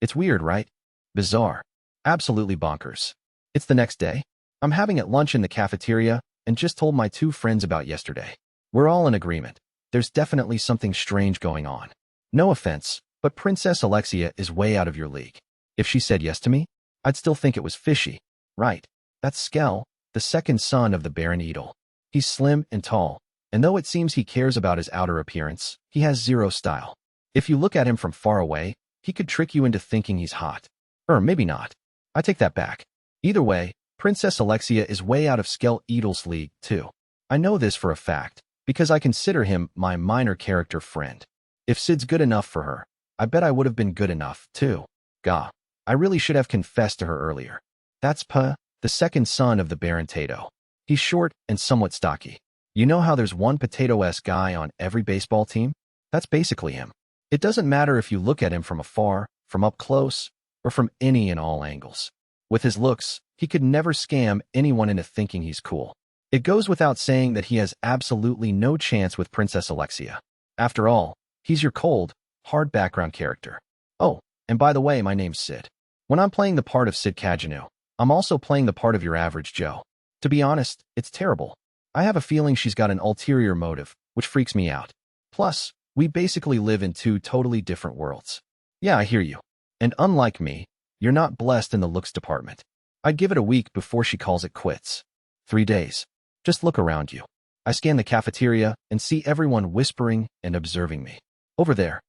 It's weird, right? Bizarre. Absolutely bonkers. It's the next day. I'm having at lunch in the cafeteria and just told my 2 friends about yesterday. We're all in agreement. There's definitely something strange going on. No offense, but Princess Alexia is way out of your league. If she said yes to me, I'd still think it was fishy. Right. That's Skell, the second son of the Baron Edel. He's slim and tall, and though it seems he cares about his outer appearance, he has zero style. If you look at him from far away, he could trick you into thinking he's hot. Or maybe not. I take that back. Either way, Princess Alexia is way out of Skell Edel's league, too. I know this for a fact, because I consider him my minor character friend. If Sid's good enough for her, I bet I would have been good enough, too. Gah, I really should have confessed to her earlier. That's the second son of the Baron Tato. He's short and somewhat stocky. You know how there's one potato-esque guy on every baseball team? That's basically him. It doesn't matter if you look at him from afar, from up close, or from any and all angles. With his looks, he could never scam anyone into thinking he's cool. It goes without saying that he has absolutely no chance with Princess Alexia. After all, he's your cold, hard background character. Oh, and by the way, my name's Sid. When I'm playing the part of Sid Cagino, I'm also playing the part of your average Joe. To be honest, it's terrible. I have a feeling she's got an ulterior motive, which freaks me out. Plus, we basically live in two totally different worlds. Yeah, I hear you. And unlike me, you're not blessed in the looks department. I'd give it a week before she calls it quits. 3 days. Just look around you. I scan the cafeteria and see everyone whispering and observing me. Over there.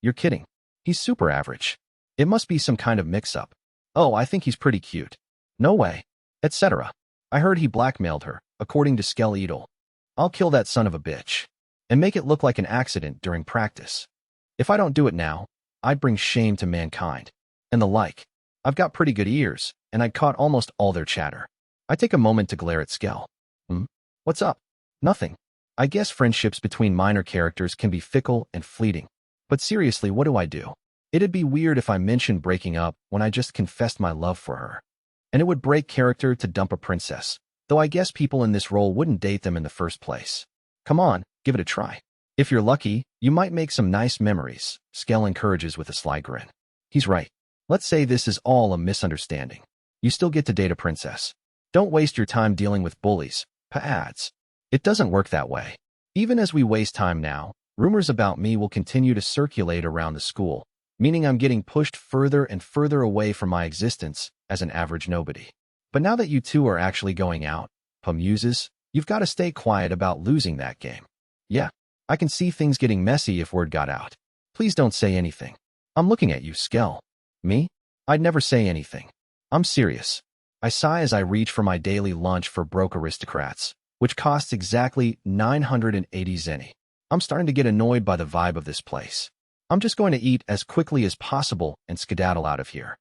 You're kidding. He's super average. It must be some kind of mix-up. Oh, I think he's pretty cute. No way. Etc. I heard he blackmailed her, according to Skell Edel. I'll kill that son of a bitch. And make it look like an accident during practice. If I don't do it now, I'd bring shame to mankind. And the like. I've got pretty good ears, and I'd caught almost all their chatter. I take a moment to glare at Skell. What's up? Nothing. I guess friendships between minor characters can be fickle and fleeting. But seriously, what do I do? It'd be weird if I mentioned breaking up when I just confessed my love for her. And it would break character to dump a princess, though I guess people in this role wouldn't date them in the first place. Come on, give it a try. If you're lucky, you might make some nice memories, Skell encourages with a sly grin. He's right. Let's say this is all a misunderstanding. You still get to date a princess. Don't waste your time dealing with bullies, pads. It doesn't work that way. Even as we waste time now, rumors about me will continue to circulate around the school, meaning I'm getting pushed further and further away from my existence as an average nobody. But now that you two are actually going out, muses, you've got to stay quiet about losing that game. Yeah, I can see things getting messy if word got out. Please don't say anything. I'm looking at you, Skell. Me? I'd never say anything. I'm serious. I sigh as I reach for my daily lunch for broke aristocrats, which costs exactly 980 zenny. I'm starting to get annoyed by the vibe of this place. I'm just going to eat as quickly as possible and skedaddle out of here.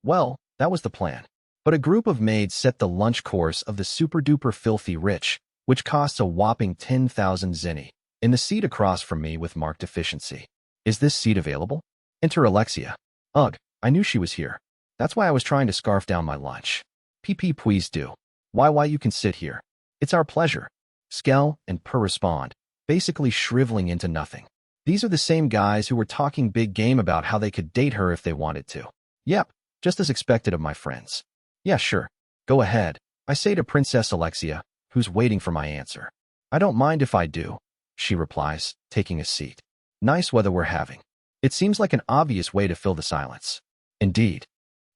Well, that was the plan. But a group of maids set the lunch course of the super-duper filthy rich, which costs a whopping 10,000 zenny, in the seat across from me with marked efficiency. Is this seat available? Enter Alexia. Ugh, I knew she was here. That's why I was trying to scarf down my lunch. PP, please do. Why you can sit here. It's our pleasure. Skell and Purr respond, basically shriveling into nothing. These are the same guys who were talking big game about how they could date her if they wanted to. Yep, just as expected of my friends. Yeah, sure. Go ahead, I say to Princess Alexia, who's waiting for my answer. I don't mind if I do, she replies, taking a seat. Nice weather we're having. It seems like an obvious way to fill the silence. Indeed.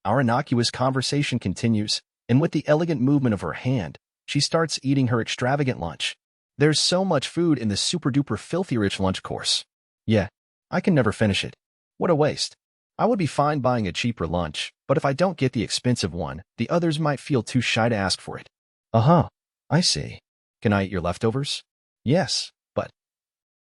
Our innocuous conversation continues, and with the elegant movement of her hand, she starts eating her extravagant lunch. There's so much food in this super-duper filthy rich lunch course. Yeah, I can never finish it. What a waste. I would be fine buying a cheaper lunch, but if I don't get the expensive one, the others might feel too shy to ask for it. Uh-huh, I see. Can I eat your leftovers? Yes, but...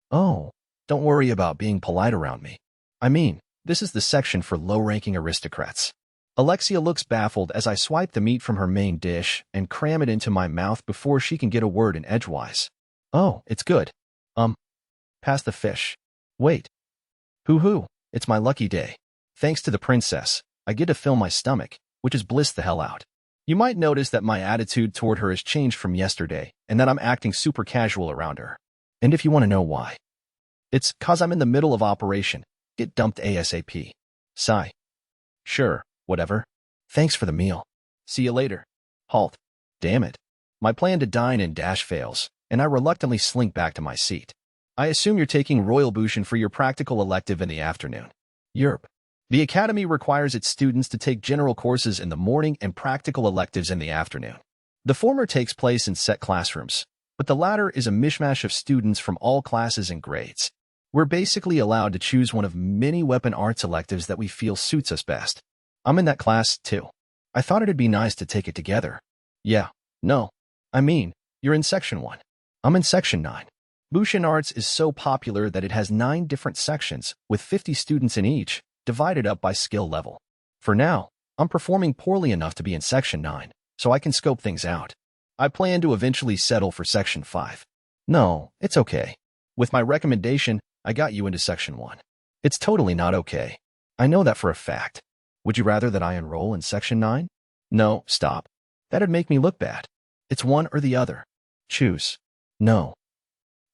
Oh, don't worry about being polite around me. I mean, this is the section for low-ranking aristocrats. Alexia looks baffled as I swipe the meat from her main dish and cram it into my mouth before she can get a word in edgewise. Oh, it's good. Pass the fish. Wait. Hoo-hoo, it's my lucky day. Thanks to the princess, I get to fill my stomach, which is bliss the hell out. You might notice that my attitude toward her has changed from yesterday and that I'm acting super casual around her. And if you want to know why, it's 'cause I'm in the middle of operation. Get dumped ASAP. Sigh. Sure. Whatever. Thanks for the meal. See you later. Halt. Damn it. My plan to dine and dash fails, and I reluctantly slink back to my seat. I assume you're taking Royal Bushin for your practical elective in the afternoon. Yerp. The academy requires its students to take general courses in the morning and practical electives in the afternoon. The former takes place in set classrooms, but the latter is a mishmash of students from all classes and grades. We're basically allowed to choose one of many weapon arts electives that we feel suits us best. I'm in that class, too. I thought it'd be nice to take it together. Yeah, no. I mean, you're in Section 1. I'm in Section 9. Bushin Arts is so popular that it has 9 different sections, with 50 students in each, divided up by skill level. For now, I'm performing poorly enough to be in Section 9, so I can scope things out. I plan to eventually settle for Section 5. No, it's okay. With my recommendation, I got you into Section 1. It's totally not okay. I know that for a fact. Would you rather that I enroll in Section 9? No, stop. That'd make me look bad. It's one or the other. Choose. No.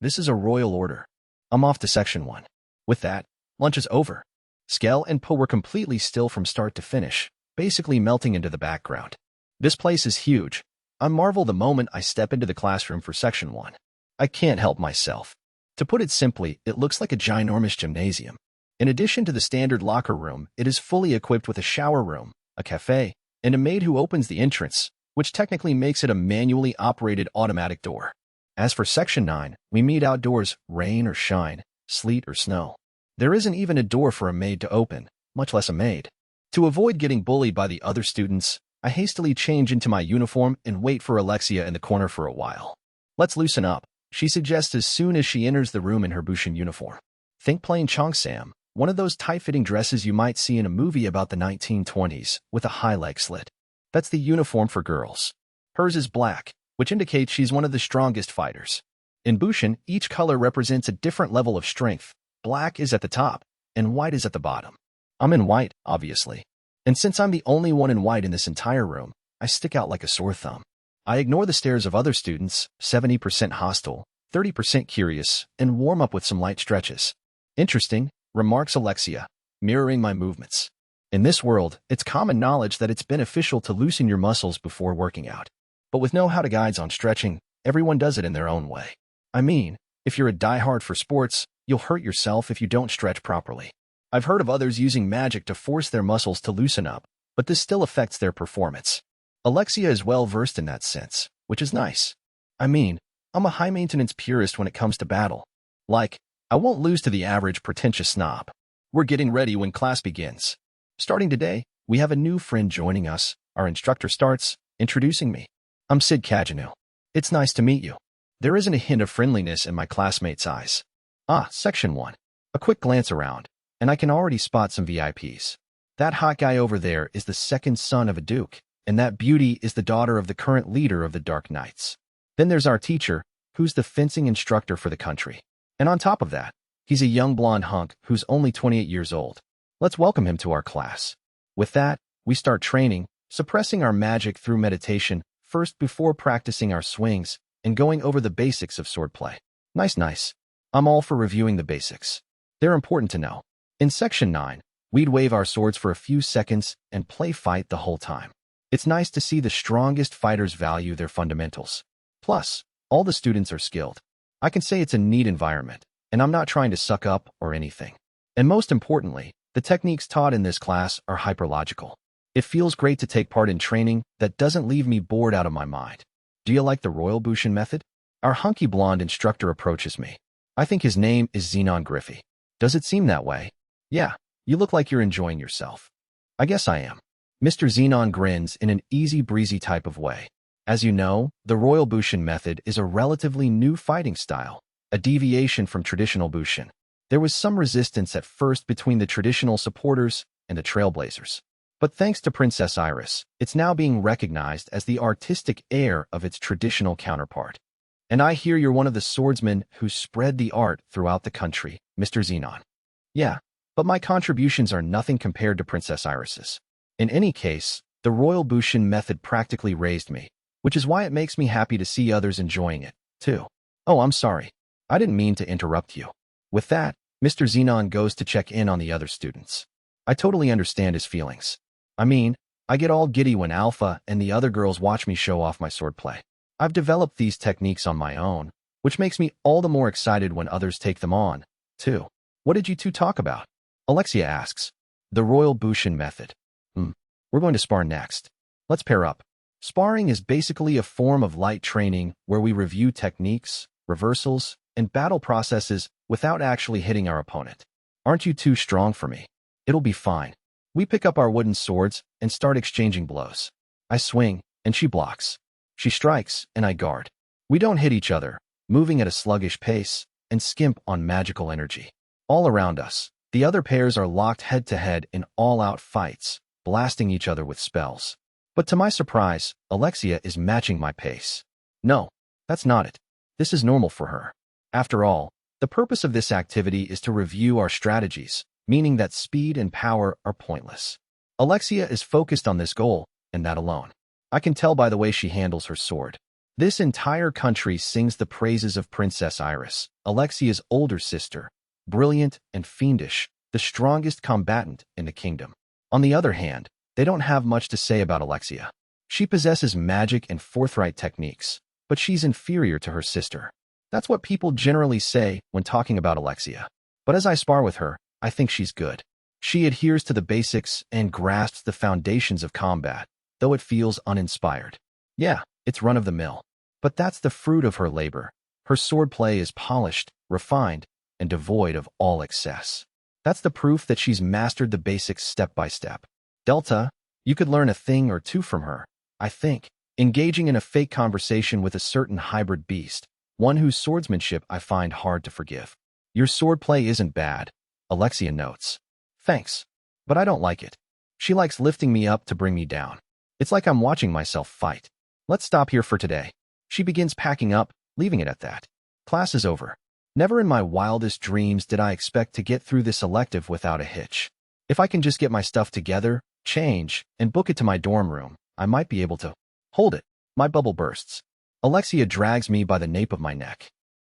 This is a royal order. I'm off to Section 1. With that, lunch is over. Skell and Po were completely still from start to finish, basically melting into the background. This place is huge. I marvel the moment I step into the classroom for Section 1. I can't help myself. To put it simply, it looks like a ginormous gymnasium. In addition to the standard locker room, it is fully equipped with a shower room, a cafe, and a maid who opens the entrance, which technically makes it a manually operated automatic door. As for Section 9, we meet outdoors, rain or shine, sleet or snow. There isn't even a door for a maid to open, much less a maid. To avoid getting bullied by the other students, I hastily change into my uniform and wait for Alexia in the corner for a while. Let's loosen up, she suggests as soon as she enters the room in her Bushin uniform. Think plain cheongsam, one of those tight-fitting dresses you might see in a movie about the 1920s, with a high leg slit. That's the uniform for girls. Hers is black, which indicates she's one of the strongest fighters. In Bushin, each color represents a different level of strength. Black is at the top, and white is at the bottom. I'm in white, obviously. And since I'm the only one in white in this entire room, I stick out like a sore thumb. I ignore the stares of other students, 70% hostile, 30% curious, and warm up with some light stretches. Interesting, remarks Alexia, mirroring my movements. In this world, it's common knowledge that it's beneficial to loosen your muscles before working out. But with no how-to guides on stretching, everyone does it in their own way. I mean, if you're a diehard for sports, you'll hurt yourself if you don't stretch properly. I've heard of others using magic to force their muscles to loosen up, but this still affects their performance. Alexia is well versed in that sense, which is nice. I mean, I'm a high-maintenance purist when it comes to battle. Like, I won't lose to the average pretentious snob. We're getting ready when class begins. Starting today, we have a new friend joining us. Our instructor starts, introducing me. I'm Sid Kajanu. It's nice to meet you. There isn't a hint of friendliness in my classmates' eyes. Ah, Section 1. A quick glance around, and I can already spot some VIPs. That hot guy over there is the second son of a duke, and that beauty is the daughter of the current leader of the Dark Knights. Then there's our teacher, who's the fencing instructor for the country. And on top of that, he's a young blonde hunk who's only 28 years old. Let's welcome him to our class. With that, we start training, suppressing our magic through meditation, first before practicing our swings and going over the basics of swordplay. Nice. I'm all for reviewing the basics. They're important to know. In Section 9, we'd wave our swords for a few seconds and play fight the whole time. It's nice to see the strongest fighters value their fundamentals. Plus, all the students are skilled. I can say it's a neat environment, and I'm not trying to suck up or anything. And most importantly, the techniques taught in this class are hyperlogical. It feels great to take part in training that doesn't leave me bored out of my mind. Do you like the Royal Bushin method? Our hunky blonde instructor approaches me. I think his name is Xenon Griffey. Does it seem that way? Yeah, you look like you're enjoying yourself. I guess I am. Mr. Xenon grins in an easy breezy type of way. As you know, the Royal Bushin method is a relatively new fighting style, a deviation from traditional Bushin. There was some resistance at first between the traditional supporters and the trailblazers. But thanks to Princess Iris, it's now being recognized as the artistic heir of its traditional counterpart. And I hear you're one of the swordsmen who spread the art throughout the country, Mr. Xenon. Yeah, but my contributions are nothing compared to Princess Iris's. In any case, the Royal Bushin method practically raised me, which is why it makes me happy to see others enjoying it, too. Oh, I'm sorry. I didn't mean to interrupt you. With that, Mr. Xenon goes to check in on the other students. I totally understand his feelings. I mean, I get all giddy when Alpha and the other girls watch me show off my swordplay. I've developed these techniques on my own, which makes me all the more excited when others take them on, too. What did you two talk about? Alexia asks. The Royal Bushin method. We're going to spar next. Let's pair up. Sparring is basically a form of light training where we review techniques, reversals, and battle processes without actually hitting our opponent. Aren't you too strong for me? It'll be fine. We pick up our wooden swords and start exchanging blows. I swing, and she blocks. She strikes, and I guard. We don't hit each other, moving at a sluggish pace, and skimp on magical energy. All around us, The other pairs are locked head-to-head in all-out fights, blasting each other with spells. But to my surprise, Alexia is matching my pace. No, that's not it. This is normal for her. After all, the purpose of this activity is to review our strategies, meaning that speed and power are pointless. Alexia is focused on this goal, and that alone. I can tell by the way she handles her sword. This entire country sings the praises of Princess Iris, Alexia's older sister, brilliant and fiendish, the strongest combatant in the kingdom. On the other hand, they don't have much to say about Alexia. She possesses magic and forthright techniques, but she's inferior to her sister. That's what people generally say when talking about Alexia. But as I spar with her, I think she's good. She adheres to the basics and grasps the foundations of combat, though it feels uninspired. Yeah, it's run-of-the-mill. But that's the fruit of her labor. Her swordplay is polished, refined, and devoid of all excess. That's the proof that she's mastered the basics step by step. Delta, you could learn a thing or two from her, I think. Engaging in a fake conversation with a certain hybrid beast, one whose swordsmanship I find hard to forgive. Your swordplay isn't bad, Alexia notes. Thanks, but I don't like it. She likes lifting me up to bring me down. It's like I'm watching myself fight. Let's stop here for today. She begins packing up, leaving it at that. Class is over. Never in my wildest dreams did I expect to get through this elective without a hitch. If I can just get my stuff together, change, and book it to my dorm room, I might be able to. Hold it. My bubble bursts. Alexia drags me by the nape of my neck.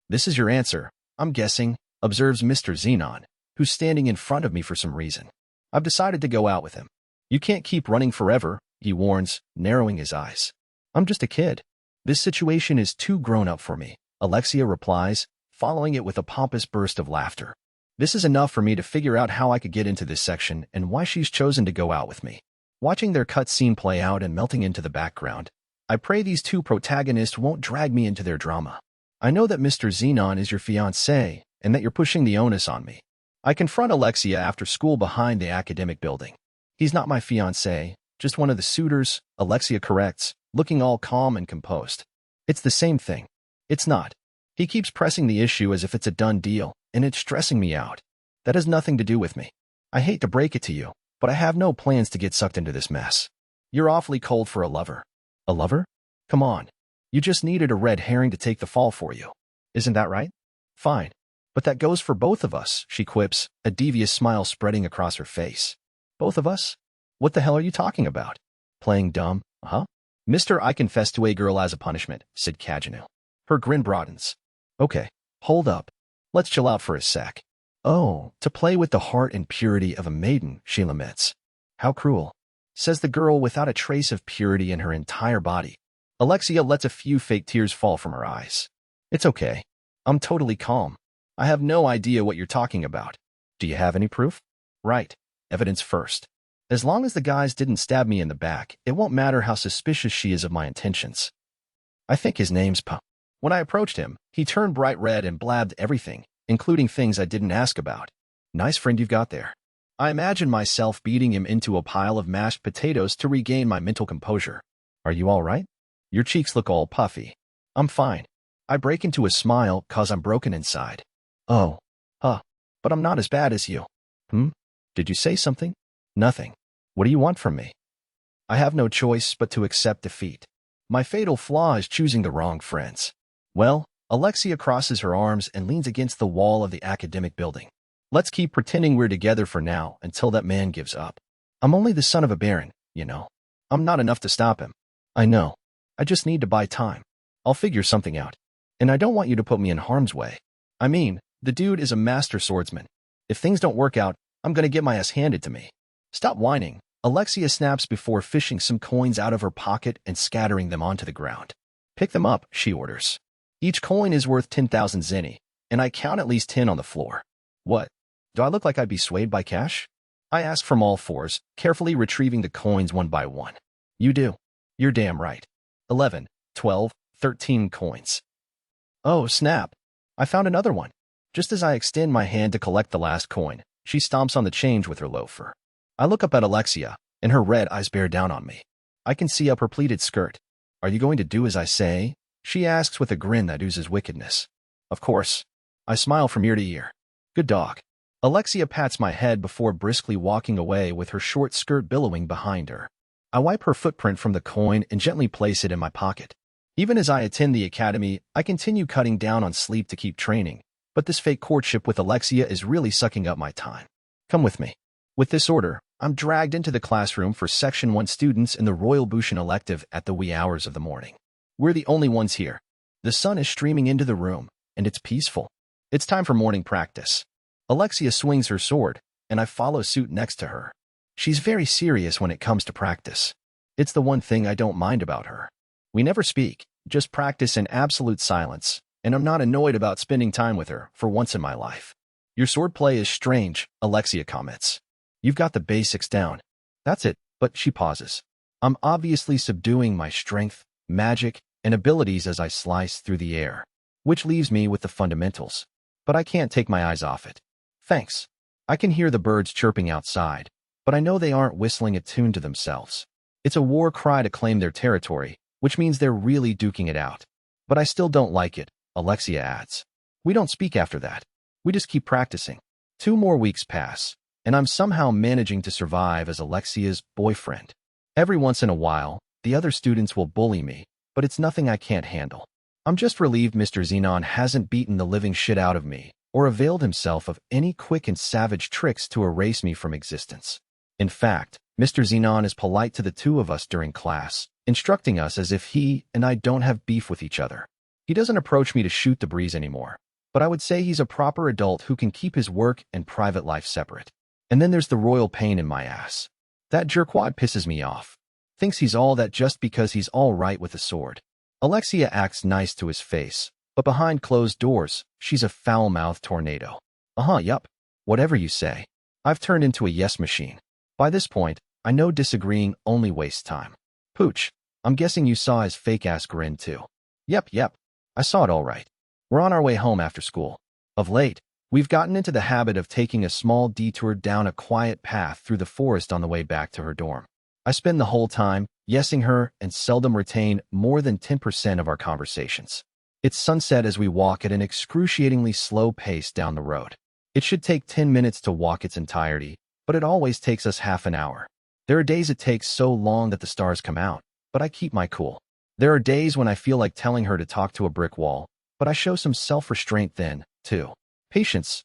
This is your answer, I'm guessing, observes Mr. Xenon, who's standing in front of me for some reason. I've decided to go out with him. You can't keep running forever, he warns, narrowing his eyes. I'm just a kid. This situation is too grown up for me, Alexia replies, following it with a pompous burst of laughter. This is enough for me to figure out how I could get into this section and why she's chosen to go out with me. Watching their cutscene play out and melting into the background, I pray these two protagonists won't drag me into their drama. I know that Mr. Xenon is your fiancé and that you're pushing the onus on me. I confront Alexia after school behind the academic building. He's not my fiancé, just one of the suitors, Alexia corrects, looking all calm and composed. It's the same thing. It's not. He keeps pressing the issue as if it's a done deal, and it's stressing me out. That has nothing to do with me. I hate to break it to you, but I have no plans to get sucked into this mess. You're awfully cold for a lover. A lover? Come on. You just needed a red herring to take the fall for you. Isn't that right? Fine. But that goes for both of us, she quips, a devious smile spreading across her face. Both of us? What the hell are you talking about? Playing dumb, huh? Mister, I confess to a girl as a punishment, said Kajanu. Her grin broadens. Okay, hold up. Let's chill out for a sec. Oh, to play with the heart and purity of a maiden, she laments. How cruel, says the girl without a trace of purity in her entire body. Alexia lets a few fake tears fall from her eyes. It's okay. I'm totally calm. I have no idea what you're talking about. Do you have any proof? Right. Evidence first. As long as the guys didn't stab me in the back, it won't matter how suspicious she is of my intentions. I think his name's P. When I approached him, he turned bright red and blabbed everything, including things I didn't ask about. Nice friend you've got there. I imagine myself beating him into a pile of mashed potatoes to regain my mental composure. Are you all right? Your cheeks look all puffy. I'm fine. I break into a smile cause I'm broken inside. Oh. But I'm not as bad as you. Did you say something? Nothing. What do you want from me? I have no choice but to accept defeat. My fatal flaw is choosing the wrong friends. Well, Alexia crosses her arms and leans against the wall of the academic building. Let's keep pretending we're together for now until that man gives up. I'm only the son of a baron, you know. I'm not enough to stop him. I know. I just need to buy time. I'll figure something out. And I don't want you to put me in harm's way. I mean, the dude is a master swordsman. If things don't work out, I'm gonna get my ass handed to me. Stop whining. Alexia snaps before fishing some coins out of her pocket and scattering them onto the ground. Pick them up, she orders. Each coin is worth 10,000 zenny, and I count at least 10 on the floor. What? Do I look like I'd be swayed by cash? I ask from all fours, carefully retrieving the coins one by one. You do. You're damn right. 11, 12, 13 coins. Oh, snap. I found another one. Just as I extend my hand to collect the last coin, she stomps on the change with her loafer. I look up at Alexia, and her red eyes bear down on me. I can see up her pleated skirt. Are you going to do as I say? She asks with a grin that oozes wickedness. Of course. I smile from ear to ear. Good dog. Alexia pats my head before briskly walking away with her short skirt billowing behind her. I wipe her footprint from the coin and gently place it in my pocket. Even as I attend the academy, I continue cutting down on sleep to keep training, but this fake courtship with Alexia is really sucking up my time. Come with me. With this order, I'm dragged into the classroom for Section 1 students in the Royal Bushin elective at the wee hours of the morning. We're the only ones here. The sun is streaming into the room, and it's peaceful. It's time for morning practice. Alexia swings her sword, and I follow suit next to her. She's very serious when it comes to practice. It's the one thing I don't mind about her. We never speak, just practice in absolute silence, and I'm not annoyed about spending time with her for once in my life. Your swordplay is strange, Alexia comments. You've got the basics down. That's it, but she pauses. I'm obviously subduing my strength, magic, and abilities as I slice through the air, which leaves me with the fundamentals. But I can't take my eyes off it. Thanks. I can hear the birds chirping outside, but I know they aren't whistling a tune to themselves. It's a war cry to claim their territory, which means they're really duking it out. But I still don't like it, Alexia adds. We don't speak after that. We just keep practicing. 2 more weeks pass, and I'm somehow managing to survive as Alexia's boyfriend. Every once in a while, the other students will bully me, but it's nothing I can't handle. I'm just relieved Mr. Xenon hasn't beaten the living shit out of me or availed himself of any quick and savage tricks to erase me from existence. In fact, Mr. Xenon is polite to the two of us during class, instructing us as if he and I don't have beef with each other. He doesn't approach me to shoot the breeze anymore, but I would say he's a proper adult who can keep his work and private life separate. And then there's the royal pain in my ass. That jerkwad pisses me off. Thinks he's all that just because he's all right with a sword. Alexia acts nice to his face, but behind closed doors, she's a foul-mouthed tornado. Yup. Whatever you say. I've turned into a yes machine. By this point, I know disagreeing only wastes time. Pooch, I'm guessing you saw his fake-ass grin too. Yep. I saw it all right. We're on our way home after school. Of late, we've gotten into the habit of taking a small detour down a quiet path through the forest on the way back to her dorm. I spend the whole time yesing her and seldom retain more than 10% of our conversations. It's sunset as we walk at an excruciatingly slow pace down the road. It should take 10 minutes to walk its entirety, but it always takes us half an hour. There are days it takes so long that the stars come out, but I keep my cool. There are days when I feel like telling her to talk to a brick wall, but I show some self-restraint then, too. Patience.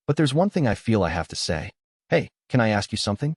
But there's one thing I feel I have to say. Hey, can I ask you something?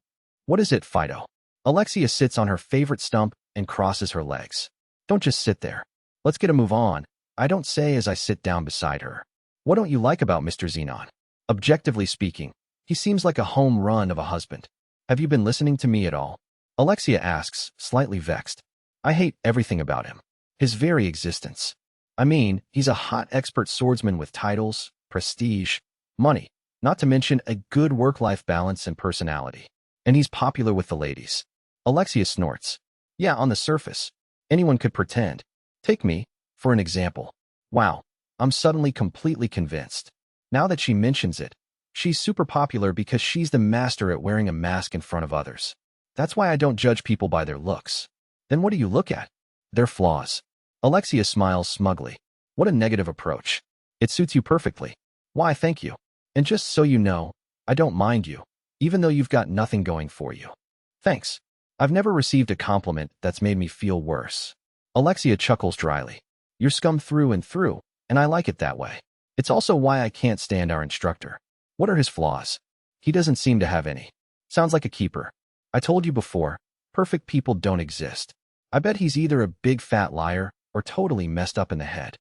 What is it, Fido? Alexia sits on her favorite stump and crosses her legs. Don't just sit there. Let's get a move on, I don't say as I sit down beside her. What don't you like about Mr. Xenon? Objectively speaking, he seems like a home run of a husband. Have you been listening to me at all? Alexia asks, slightly vexed. I hate everything about him. His very existence. I mean, he's a hot expert swordsman with titles, prestige, money, not to mention a good work-life balance and personality. And he's popular with the ladies. Alexia snorts. Yeah, on the surface. Anyone could pretend. Take me, for an example. Wow, I'm suddenly completely convinced. Now that she mentions it, she's super popular because she's the master at wearing a mask in front of others. That's why I don't judge people by their looks. Then what do you look at? Their flaws. Alexia smiles smugly. What a negative approach. It suits you perfectly. Why, thank you. And just so you know, I don't mind you, even though you've got nothing going for you. Thanks. I've never received a compliment that's made me feel worse. Alexia chuckles dryly. You're scum through and through, and I like it that way. It's also why I can't stand our instructor. What are his flaws? He doesn't seem to have any. Sounds like a keeper. I told you before, perfect people don't exist. I bet he's either a big fat liar or totally messed up in the head.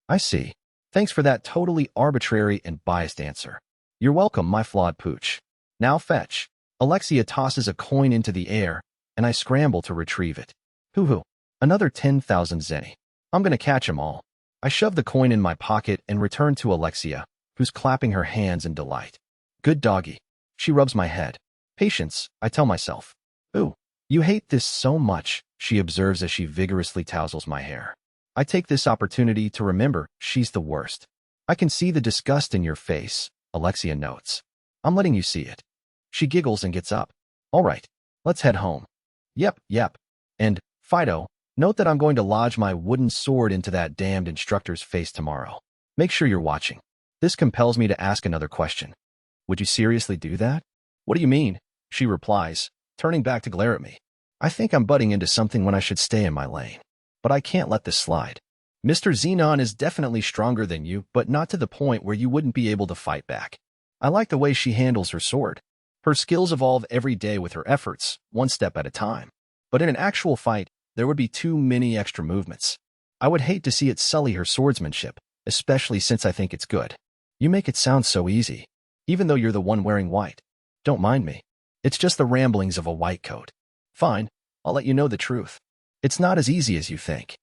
I see. Thanks for that totally arbitrary and biased answer. You're welcome, my flawed pooch. Now fetch. Alexia tosses a coin into the air, and I scramble to retrieve it. Hoo-hoo. Another 10,000 zenny. I'm gonna catch 'em all. I shove the coin in my pocket and return to Alexia, who's clapping her hands in delight. Good doggy. She rubs my head. Patience, I tell myself. Ooh, you hate this so much, she observes as she vigorously tousles my hair. I take this opportunity to remember she's the worst. I can see the disgust in your face, Alexia notes. I'm letting you see it. She giggles and gets up. All right, let's head home. Yep. And, Fido, note that I'm going to lodge my wooden sword into that damned instructor's face tomorrow. Make sure you're watching. This compels me to ask another question. Would you seriously do that? What do you mean? She replies, turning back to glare at me. I think I'm butting into something when I should stay in my lane. But I can't let this slide. Mr. Xenon is definitely stronger than you, but not to the point where you wouldn't be able to fight back. I like the way she handles her sword. Her skills evolve every day with her efforts, one step at a time. But in an actual fight, there would be too many extra movements. I would hate to see it sully her swordsmanship, especially since I think it's good. You make it sound so easy, even though you're the one wearing white. Don't mind me. It's just the ramblings of a white coat. Fine, I'll let you know the truth. It's not as easy as you think.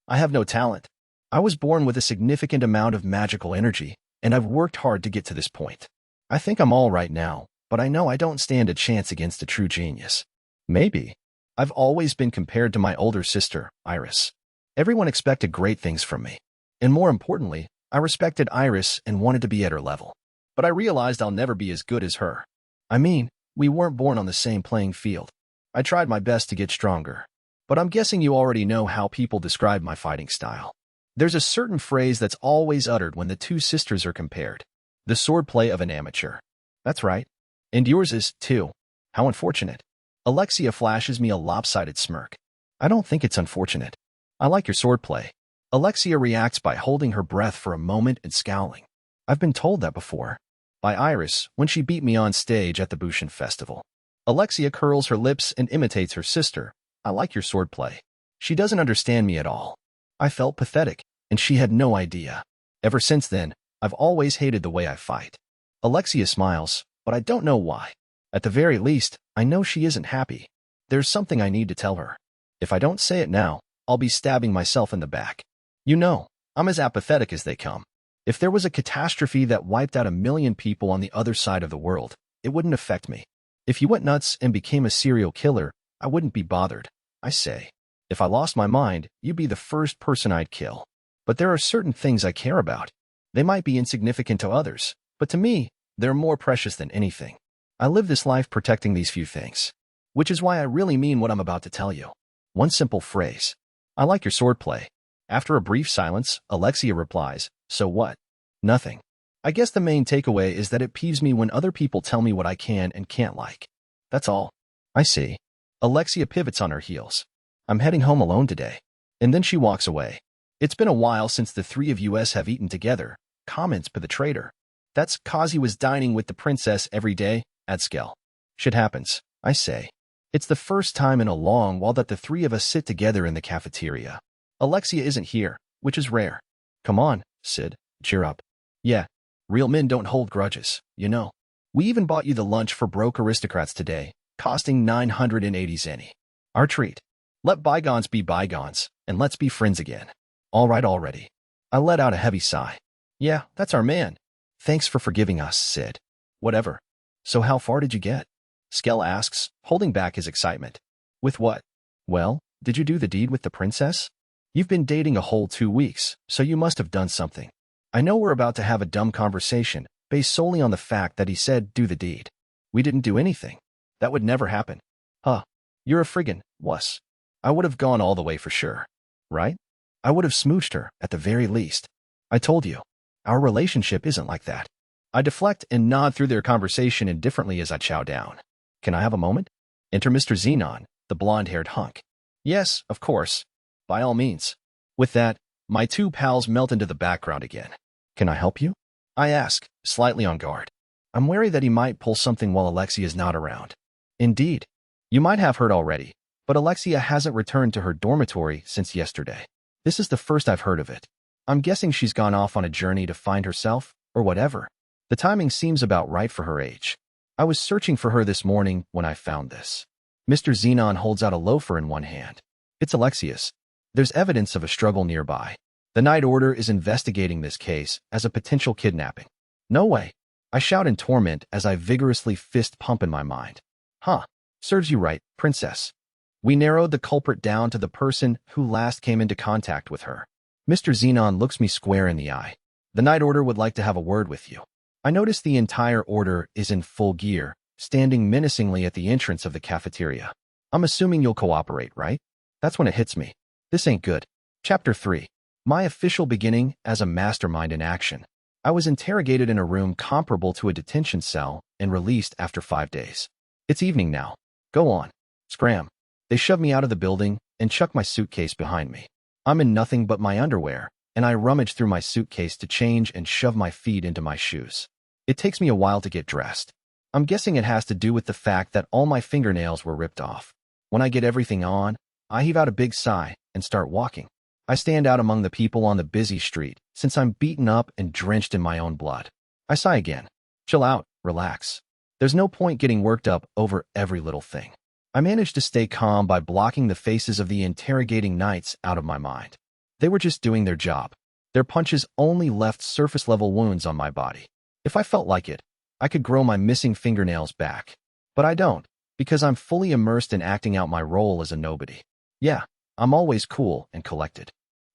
I have no talent. I was born with a significant amount of magical energy, and I've worked hard to get to this point. I think I'm all right now, but I know I don't stand a chance against a true genius. Maybe. I've always been compared to my older sister, Iris. Everyone expected great things from me. And more importantly, I respected Iris and wanted to be at her level. But I realized I'll never be as good as her. I mean, we weren't born on the same playing field. I tried my best to get stronger. But I'm guessing you already know how people describe my fighting style. There's a certain phrase that's always uttered when the two sisters are compared. The swordplay of an amateur. That's right. And yours is, too. How unfortunate. Alexia flashes me a lopsided smirk. I don't think it's unfortunate. I like your swordplay. Alexia reacts by holding her breath for a moment and scowling. I've been told that before. By Iris, when she beat me on stage at the Bushin Festival. Alexia curls her lips and imitates her sister. I like your swordplay. She doesn't understand me at all. I felt pathetic, and she had no idea. Ever since then, I've always hated the way I fight. Alexia smiles, but I don't know why. At the very least, I know she isn't happy. There's something I need to tell her. If I don't say it now, I'll be stabbing myself in the back. You know, I'm as apathetic as they come. If there was a catastrophe that wiped out 1 million people on the other side of the world, it wouldn't affect me. If you went nuts and became a serial killer, I wouldn't be bothered. I say, if I lost my mind, you'd be the first person I'd kill. But there are certain things I care about. They might be insignificant to others, but to me, they're more precious than anything. I live this life protecting these few things. Which is why I really mean what I'm about to tell you. One simple phrase. I like your swordplay. After a brief silence, Alexia replies, so what? Nothing. I guess the main takeaway is that it peeves me when other people tell me what I can and can't like. That's all. I see. Alexia pivots on her heels. I'm heading home alone today. And then she walks away. It's been a while since the three of us have eaten together, comments per the trader. That's 'cause he was dining with the princess every day, at scale. Shit happens, I say. It's the first time in a long while that the three of us sit together in the cafeteria. Alexia isn't here, which is rare. Come on, Sid, cheer up. Yeah, real men don't hold grudges, you know. We even bought you the lunch for broke aristocrats today, costing 980 zeni. Our treat. Let bygones be bygones, and let's be friends again. All right already. I let out a heavy sigh. Yeah, that's our man. Thanks for forgiving us, Sid. Whatever. So how far did you get? Skell asks, holding back his excitement. With what? Well, did you do the deed with the princess? You've been dating a whole 2 weeks, so you must have done something. I know we're about to have a dumb conversation, based solely on the fact that he said do the deed. We didn't do anything. That would never happen. Huh. You're a friggin' wuss. I would have gone all the way for sure. Right? I would have smooched her, at the very least. I told you. Our relationship isn't like that. I deflect and nod through their conversation indifferently as I chow down. Can I have a moment? Enter Mr. Xenon, the blonde-haired hunk. Yes, of course. By all means. With that, my two pals melt into the background again. Can I help you? I ask, slightly on guard. I'm wary that he might pull something while Alexia is not around. Indeed. You might have heard already, but Alexia hasn't returned to her dormitory since yesterday. This is the first I've heard of it. I'm guessing she's gone off on a journey to find herself, or whatever. The timing seems about right for her age. I was searching for her this morning when I found this. Mr. Xenon holds out a loafer in one hand. It's Alexia's. There's evidence of a struggle nearby. The Night Order is investigating this case as a potential kidnapping. No way. I shout in torment as I vigorously fist pump in my mind. Huh. Serves you right, princess. We narrowed the culprit down to the person who last came into contact with her. Mr. Xenon looks me square in the eye. The Night Order would like to have a word with you. I notice the entire order is in full gear, standing menacingly at the entrance of the cafeteria. I'm assuming you'll cooperate, right? That's when it hits me. This ain't good. Chapter 3. My official beginning as a mastermind in action. I was interrogated in a room comparable to a detention cell and released after 5 days. It's evening now. Go on. Scram. They shove me out of the building and chuck my suitcase behind me. I'm in nothing but my underwear, and I rummage through my suitcase to change and shove my feet into my shoes. It takes me a while to get dressed. I'm guessing it has to do with the fact that all my fingernails were ripped off. When I get everything on, I heave out a big sigh and start walking. I stand out among the people on the busy street, since I'm beaten up and drenched in my own blood. I sigh again. Chill out, relax. There's no point getting worked up over every little thing. I managed to stay calm by blocking the faces of the interrogating knights out of my mind. They were just doing their job. Their punches only left surface-level wounds on my body. If I felt like it, I could grow my missing fingernails back. But I don't, because I'm fully immersed in acting out my role as a nobody. Yeah, I'm always cool and collected.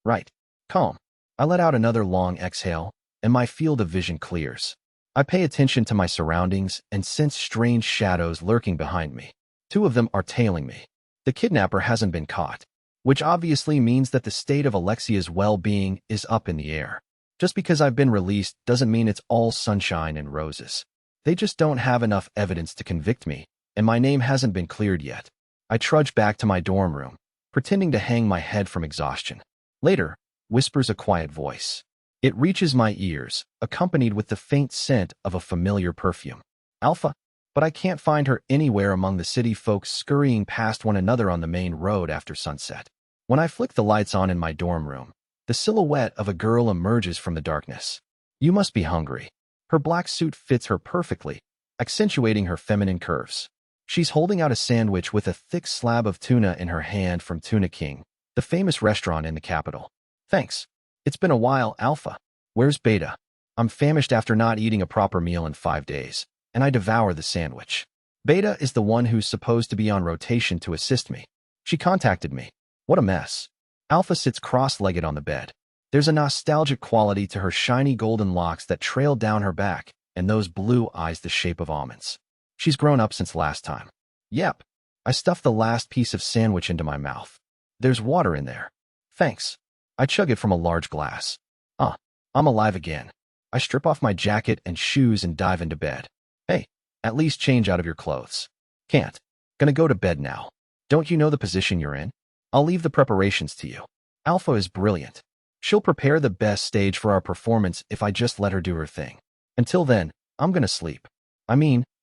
Right. Calm. I let out another long exhale, and my field of vision clears. I pay attention to my surroundings and sense strange shadows lurking behind me. 2 of them are tailing me. The kidnapper hasn't been caught, which obviously means that the state of Alexia's well-being is up in the air. Just because I've been released doesn't mean it's all sunshine and roses. They just don't have enough evidence to convict me, and my name hasn't been cleared yet. I trudge back to my dorm room, pretending to hang my head from exhaustion. Later, whispers a quiet voice. It reaches my ears, accompanied with the faint scent of a familiar perfume. Alpha. But I can't find her anywhere among the city folks scurrying past one another on the main road after sunset. When I flick the lights on in my dorm room, the silhouette of a girl emerges from the darkness. You must be hungry. Her black suit fits her perfectly, accentuating her feminine curves. She's holding out a sandwich with a thick slab of tuna in her hand from Tuna King, the famous restaurant in the capital. Thanks. It's been a while, Alpha. Where's Beta? I'm famished after not eating a proper meal in 5 days, and I devour the sandwich. Beta is the one who's supposed to be on rotation to assist me. She contacted me. What a mess. Alpha sits cross-legged on the bed. There's a nostalgic quality to her shiny golden locks that trail down her back, and those blue eyes the shape of almonds. She's grown up since last time. Yep. I stuff the last piece of sandwich into my mouth. There's water in there. Thanks. I chug it from a large glass. I'm alive again. I strip off my jacket and shoes and dive into bed. Hey, at least change out of your clothes. Can't. Gonna go to bed now. Don't you know the position you're in? I'll leave the preparations to you. Alpha is brilliant. She'll prepare the best stage for our performance if I just let her do her thing. Until then, I'm gonna sleep.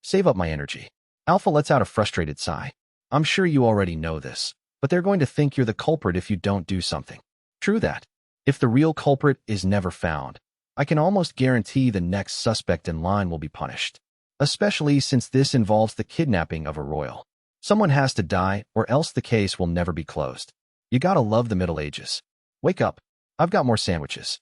Save up my energy. Alpha lets out a frustrated sigh. I'm sure you already know this, but they're going to think you're the culprit if you don't do something. True that. If the real culprit is never found, I can almost guarantee the next suspect in line will be punished. Especially since this involves the kidnapping of a royal. Someone has to die, or else the case will never be closed. You gotta love the Middle Ages. Wake up. I've got more sandwiches.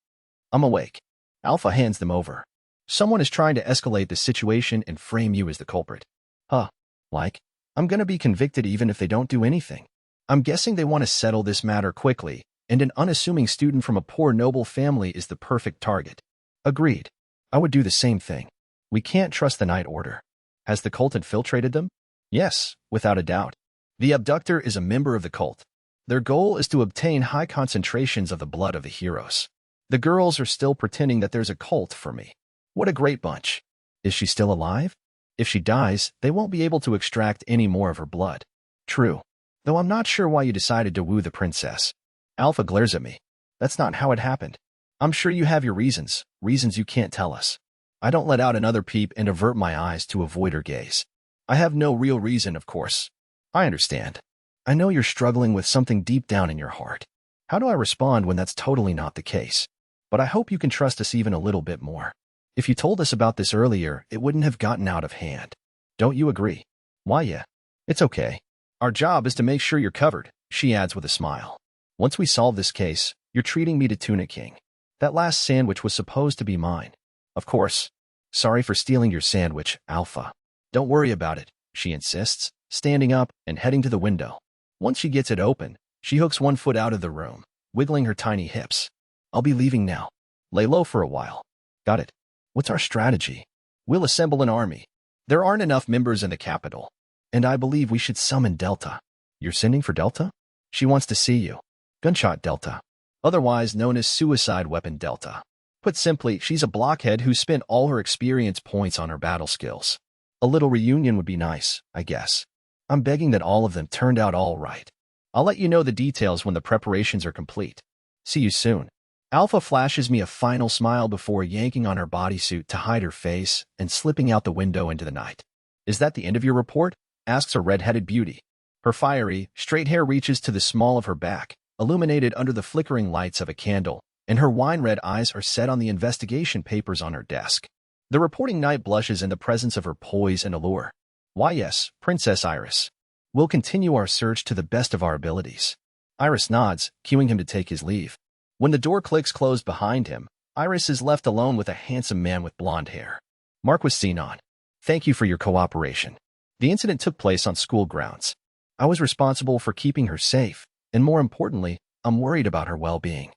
I'm awake. Alpha hands them over. Someone is trying to escalate the situation and frame you as the culprit. I'm gonna be convicted even if they don't do anything. I'm guessing they want to settle this matter quickly, and an unassuming student from a poor noble family is the perfect target. Agreed. I would do the same thing. We can't trust the Night Order. Has the cult infiltrated them? Yes, without a doubt. The abductor is a member of the cult. Their goal is to obtain high concentrations of the blood of the heroes. The girls are still pretending that there's a cult for me. What a great bunch. Is she still alive? If she dies, they won't be able to extract any more of her blood. True. Though I'm not sure why you decided to woo the princess. Alpha glares at me. That's not how it happened. I'm sure you have your reasons you can't tell us. I don't let out another peep and avert my eyes to avoid her gaze. I have no real reason, of course. I understand. I know you're struggling with something deep down in your heart. How do I respond when that's totally not the case? But I hope you can trust us even a little bit more. If you told us about this earlier, it wouldn't have gotten out of hand. Don't you agree? Why, yeah. It's okay. Our job is to make sure you're covered, she adds with a smile. Once we solve this case, you're treating me to Tuna King. That last sandwich was supposed to be mine. Of course. Sorry for stealing your sandwich, Alpha. Don't worry about it, she insists, standing up and heading to the window. Once she gets it open, she hooks one foot out of the room, wiggling her tiny hips. I'll be leaving now. Lay low for a while. Got it. What's our strategy? We'll assemble an army. There aren't enough members in the capital, and I believe we should summon Delta. You're sending for Delta? She wants to see you. Gunshot Delta. Otherwise known as Suicide Weapon Delta. Put simply, she's a blockhead who spent all her experience points on her battle skills. A little reunion would be nice, I guess. I'm begging that all of them turned out all right. I'll let you know the details when the preparations are complete. See you soon. Alpha flashes me a final smile before yanking on her bodysuit to hide her face and slipping out the window into the night. Is that the end of your report? Asks a red-headed beauty. Her fiery, straight hair reaches to the small of her back, illuminated under the flickering lights of a candle, and her wine-red eyes are set on the investigation papers on her desk. The reporting knight blushes in the presence of her poise and allure. Why yes, Princess Iris. We'll continue our search to the best of our abilities. Iris nods, cueing him to take his leave. When the door clicks closed behind him, Iris is left alone with a handsome man with blonde hair. Marquis Xenon, thank you for your cooperation. The incident took place on school grounds. I was responsible for keeping her safe, and more importantly, I'm worried about her well-being.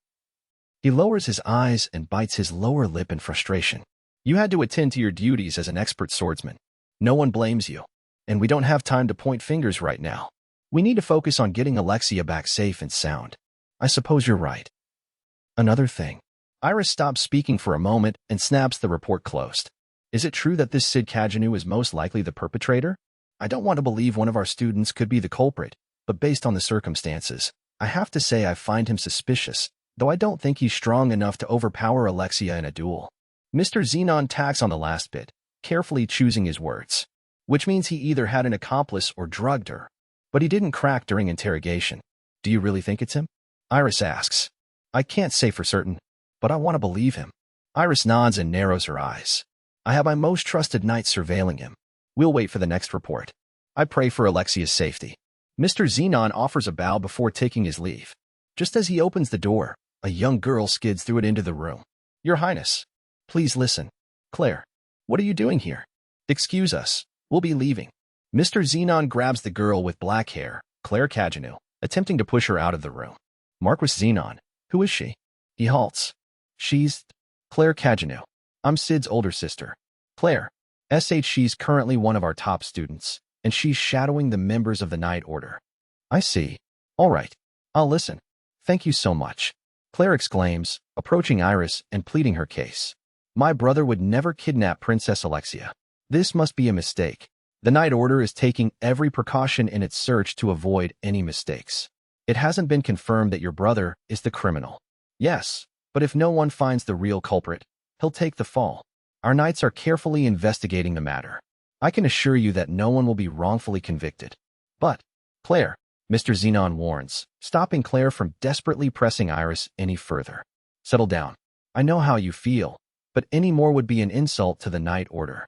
He lowers his eyes and bites his lower lip in frustration. You had to attend to your duties as an expert swordsman. No one blames you. And we don't have time to point fingers right now. We need to focus on getting Alexia back safe and sound. I suppose you're right. Another thing. Iris stops speaking for a moment and snaps the report closed. Is it true that this Sid Kajanu is most likely the perpetrator? I don't want to believe one of our students could be the culprit, but based on the circumstances, I have to say I find him suspicious, though I don't think he's strong enough to overpower Alexia in a duel. Mr. Xenon tacks on the last bit, carefully choosing his words, which means he either had an accomplice or drugged her. But he didn't crack during interrogation. Do you really think it's him? Iris asks. I can't say for certain, but I want to believe him. Iris nods and narrows her eyes. I have my most trusted knight surveilling him. We'll wait for the next report. I pray for Alexia's safety. Mr. Xenon offers a bow before taking his leave. Just as he opens the door, a young girl skids through it into the room. Your Highness, please listen. Claire, what are you doing here? Excuse us. We'll be leaving. Mr. Xenon grabs the girl with black hair, Claire Kajanu, attempting to push her out of the room. Marquis Xenon, who is she? He halts. She's Claire Kajanu. I'm Sid's older sister. Claire. She's currently one of our top students, and she's shadowing the members of the Night Order. I see. All right. I'll listen. Thank you so much. Claire exclaims, approaching Iris and pleading her case. My brother would never kidnap Princess Alexia. This must be a mistake. The Night Order is taking every precaution in its search to avoid any mistakes. It hasn't been confirmed that your brother is the criminal. Yes, but if no one finds the real culprit, he'll take the fall. Our knights are carefully investigating the matter. I can assure you that no one will be wrongfully convicted. But, Claire, Mr. Xenon warns, stopping Claire from desperately pressing Iris any further. Settle down. I know how you feel, but any more would be an insult to the Night Order.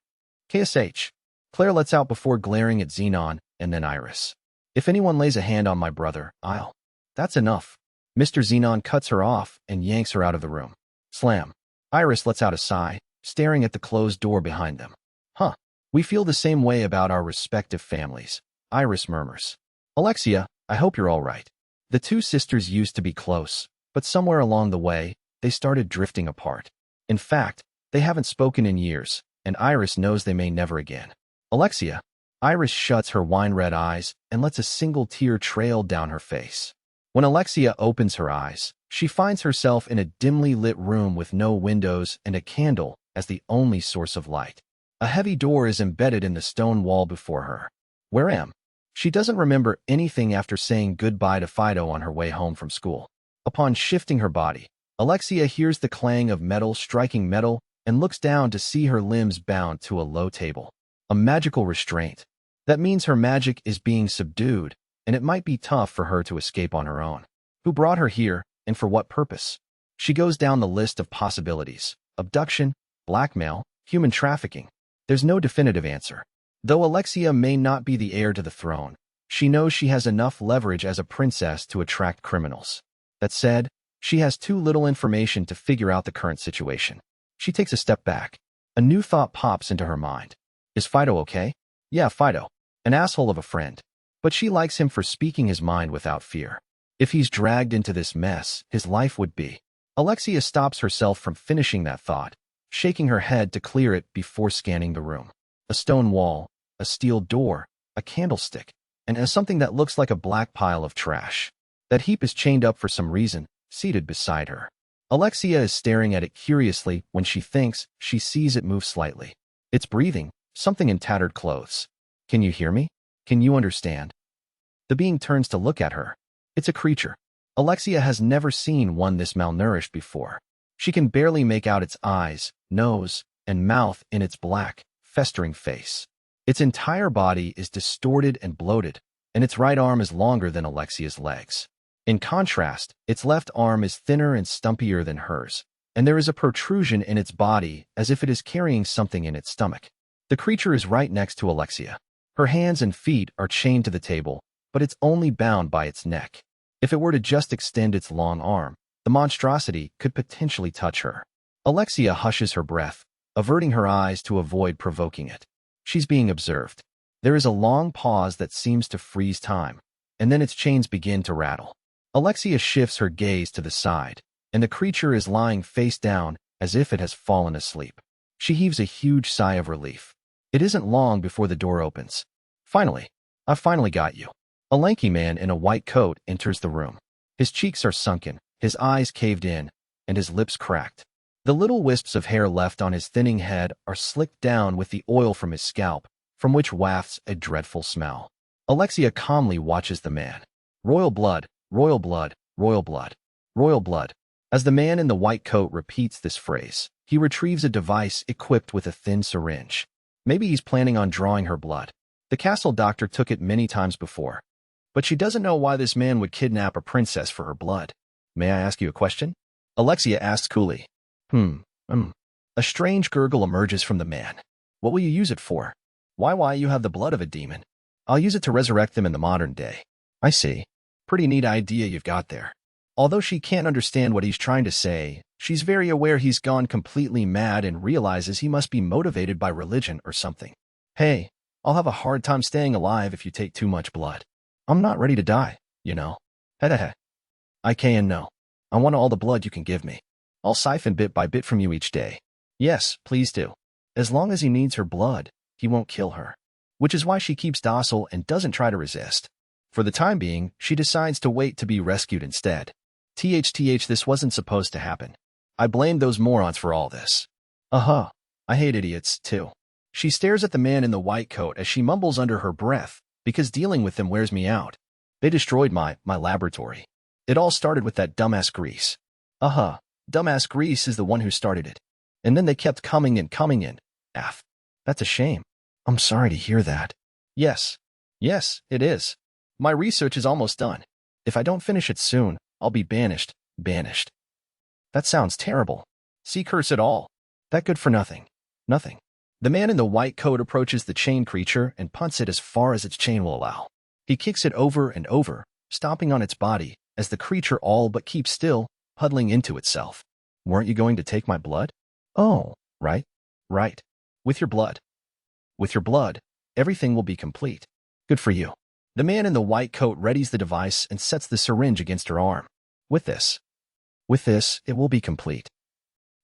KSH. Claire lets out before glaring at Xenon and then Iris. If anyone lays a hand on my brother, I'll. That's enough. Mr. Xenon cuts her off and yanks her out of the room. Slam. Iris lets out a sigh, staring at the closed door behind them. Huh. We feel the same way about our respective families. Iris murmurs. Alexia, I hope you're all right. The two sisters used to be close, but somewhere along the way, they started drifting apart. In fact, they haven't spoken in years, and Iris knows they may never again. Alexia. Iris shuts her wine-red eyes and lets a single tear trail down her face. When Alexia opens her eyes, she finds herself in a dimly lit room with no windows and a candle as the only source of light. A heavy door is embedded in the stone wall before her. Where am? She doesn't remember anything after saying goodbye to Fido on her way home from school. Upon shifting her body, Alexia hears the clang of metal striking metal and looks down to see her limbs bound to a low table. A magical restraint. That means her magic is being subdued, and it might be tough for her to escape on her own. Who brought her here, and for what purpose? She goes down the list of possibilities. Abduction, blackmail, human trafficking. There's no definitive answer. Though Alexia may not be the heir to the throne, she knows she has enough leverage as a princess to attract criminals. That said, she has too little information to figure out the current situation. She takes a step back. A new thought pops into her mind. Is Fido okay? Yeah, Fido. An asshole of a friend. But she likes him for speaking his mind without fear. If he's dragged into this mess, his life would be. Alexia stops herself from finishing that thought, shaking her head to clear it before scanning the room. A stone wall, a steel door, a candlestick, and something that looks like a black pile of trash. That heap is chained up for some reason, seated beside her. Alexia is staring at it curiously when she thinks she sees it move slightly. It's breathing, something in tattered clothes. Can you hear me? Can you understand? The being turns to look at her. It's a creature. Alexia has never seen one this malnourished before. She can barely make out its eyes, nose, and mouth in its black, festering face. Its entire body is distorted and bloated, and its right arm is longer than Alexia's legs. In contrast, its left arm is thinner and stumpier than hers, and there is a protrusion in its body as if it is carrying something in its stomach. The creature is right next to Alexia. Her hands and feet are chained to the table, but it's only bound by its neck. If it were to just extend its long arm, the monstrosity could potentially touch her. Alexia hushes her breath, averting her eyes to avoid provoking it. She's being observed. There is a long pause that seems to freeze time, and then its chains begin to rattle. Alexia shifts her gaze to the side, and the creature is lying face down as if it has fallen asleep. She heaves a huge sigh of relief. It isn't long before the door opens. Finally, I've finally got you. A lanky man in a white coat enters the room. His cheeks are sunken, his eyes caved in, and his lips cracked. The little wisps of hair left on his thinning head are slicked down with the oil from his scalp, from which wafts a dreadful smell. Alexia calmly watches the man. Royal blood, royal blood, royal blood, royal blood. As the man in the white coat repeats this phrase, he retrieves a device equipped with a thin syringe. Maybe he's planning on drawing her blood. The castle doctor took it many times before. But she doesn't know why this man would kidnap a princess for her blood. May I ask you a question? Alexia asks coolly. A strange gurgle emerges from the man. What will you use it for? Why you have the blood of a demon? I'll use it to resurrect them in the modern day. I see. Pretty neat idea you've got there. Although she can't understand what he's trying to say, she's very aware he's gone completely mad and realizes he must be motivated by religion or something. Hey, I'll have a hard time staying alive if you take too much blood. I'm not ready to die, you know. Hehehe. I can no. I want all the blood you can give me. I'll siphon bit by bit from you each day. Yes, please do. As long as he needs her blood, he won't kill her. Which is why she keeps docile and doesn't try to resist. For the time being, she decides to wait to be rescued instead. This wasn't supposed to happen. I blame those morons for all this. I hate idiots, too. She stares at the man in the white coat as she mumbles under her breath, because dealing with them wears me out. They destroyed my laboratory. It all started with that dumbass Grease. Dumbass Grease is the one who started it. And then they kept coming in. That's a shame. I'm sorry to hear that. Yes, it is. My research is almost done. If I don't finish it soon, I'll be banished. That sounds terrible. See curse it all. That good for nothing. The man in the white coat approaches the chained creature and punts it as far as its chain will allow. He kicks it over and over, stomping on its body, as the creature all but keeps still, huddling into itself. Weren't you going to take my blood? Oh, right. With your blood, everything will be complete. Good for you. The man in the white coat readies the device and sets the syringe against her arm. With this, it will be complete.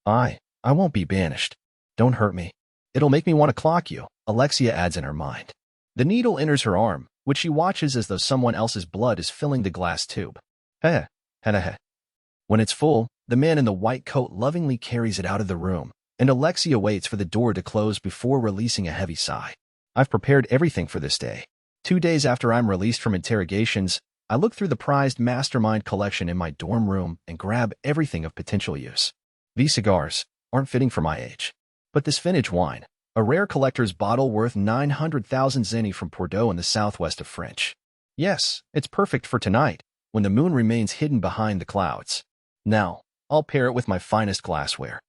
I won't be banished. Don't hurt me. It'll make me want to clock you, Alexia adds in her mind. The needle enters her arm, which she watches as though someone else's blood is filling the glass tube. When it's full, the man in the white coat lovingly carries it out of the room, and Alexia waits for the door to close before releasing a heavy sigh. I've prepared everything for this day. 2 days after I'm released from interrogations, I look through the prized Mastermind collection in my dorm room and grab everything of potential use. These cigars aren't fitting for my age. But this vintage wine, a rare collector's bottle worth 900,000 zenny from Bordeaux in the southwest of French. Yes, it's perfect for tonight, when the moon remains hidden behind the clouds. Now, I'll pair it with my finest glassware.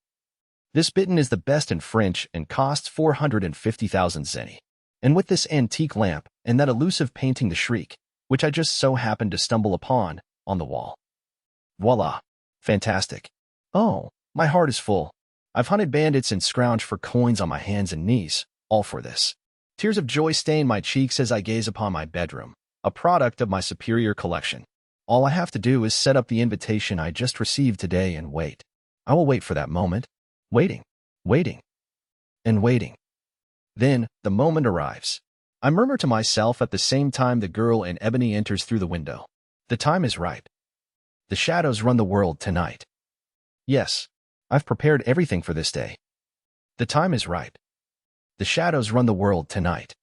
This bitten is the best in French and costs 450,000 zenny. And with this antique lamp and that elusive painting The Shriek, which I just so happened to stumble upon, on the wall. Voila. Fantastic. Oh, my heart is full. I've hunted bandits and scrounged for coins on my hands and knees, all for this. Tears of joy stain my cheeks as I gaze upon my bedroom, a product of my superior collection. All I have to do is set up the invitation I just received today and wait. I will wait for that moment. Waiting. Then, the moment arrives. I murmur to myself at the same time the girl in ebony enters through the window. The time is ripe. The shadows run the world tonight. Yes, I've prepared everything for this day. The time is right. The shadows run the world tonight.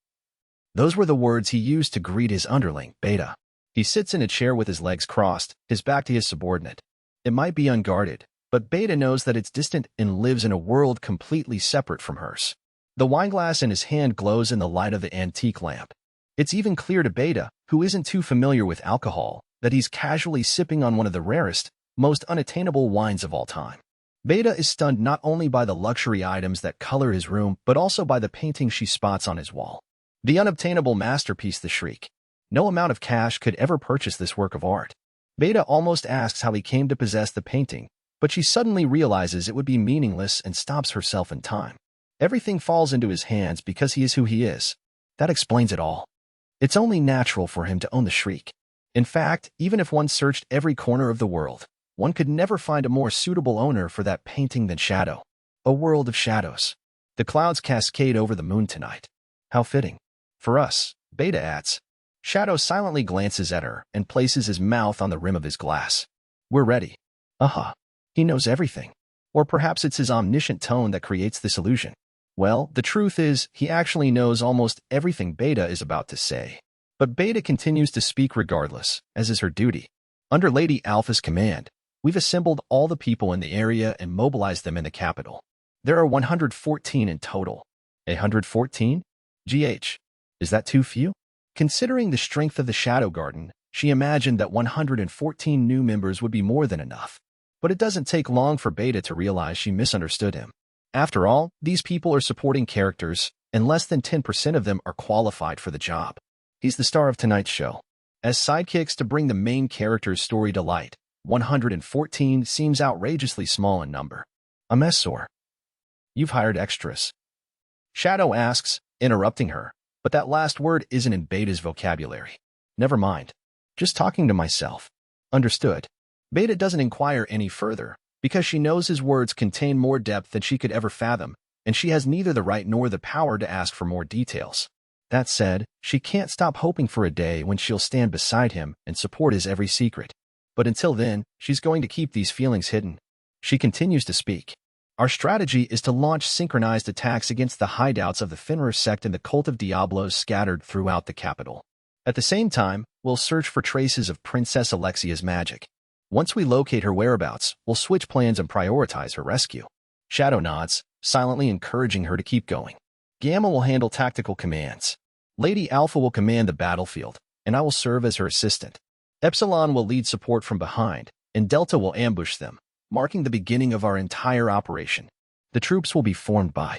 Those were the words he used to greet his underling, Beta. He sits in a chair with his legs crossed, his back to his subordinate. It might be unguarded, but Beta knows that it's distant and lives in a world completely separate from hers. The wineglass in his hand glows in the light of the antique lamp. It's even clear to Beta, who isn't too familiar with alcohol, that he's casually sipping on one of the rarest, most unattainable wines of all time. Beta is stunned not only by the luxury items that color his room, but also by the painting she spots on his wall. The unobtainable masterpiece, The Shriek. No amount of cash could ever purchase this work of art. Beta almost asks how he came to possess the painting, but she suddenly realizes it would be meaningless and stops herself in time. Everything falls into his hands because he is who he is. That explains it all. It's only natural for him to own the Shriek. In fact, even if one searched every corner of the world, one could never find a more suitable owner for that painting than Shadow. A world of shadows. The clouds cascade over the moon tonight. How fitting. For us, Beta adds. Shadow silently glances at her and places his mouth on the rim of his glass. We're ready. He knows everything. Or perhaps it's his omniscient tone that creates this illusion. Well, the truth is, he actually knows almost everything Beta is about to say. But Beta continues to speak regardless, as is her duty. Under Lady Alpha's command, we've assembled all the people in the area and mobilized them in the capital. There are 114 in total. 114? GH. Is that too few? Considering the strength of the Shadow Garden, she imagined that 114 new members would be more than enough. But it doesn't take long for Beta to realize she misunderstood him. After all, these people are supporting characters, and less than 10% of them are qualified for the job. He's the star of tonight's show. As sidekicks to bring the main character's story to light, 114 seems outrageously small in number. A mess, or? You've hired extras. Shadow asks, interrupting her, but that last word isn't in Beta's vocabulary. Never mind. Just talking to myself. Understood. Beta doesn't inquire any further, because she knows his words contain more depth than she could ever fathom, and she has neither the right nor the power to ask for more details. That said, she can't stop hoping for a day when she'll stand beside him and support his every secret. But until then, she's going to keep these feelings hidden. She continues to speak. Our strategy is to launch synchronized attacks against the hideouts of the Fenrir sect and the cult of Diablo scattered throughout the capital. At the same time, we'll search for traces of Princess Alexia's magic. Once we locate her whereabouts, we'll switch plans and prioritize her rescue. Shadow nods, silently encouraging her to keep going. Gamma will handle tactical commands. Lady Alpha will command the battlefield, and I will serve as her assistant. Epsilon will lead support from behind, and Delta will ambush them, marking the beginning of our entire operation. The troops will be formed by.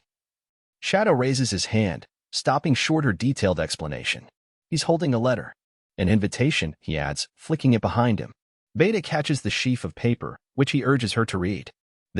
Shadow raises his hand, stopping short her detailed explanation. He's holding a letter. An invitation, he adds, flicking it behind him. Beta catches the sheaf of paper, which he urges her to read.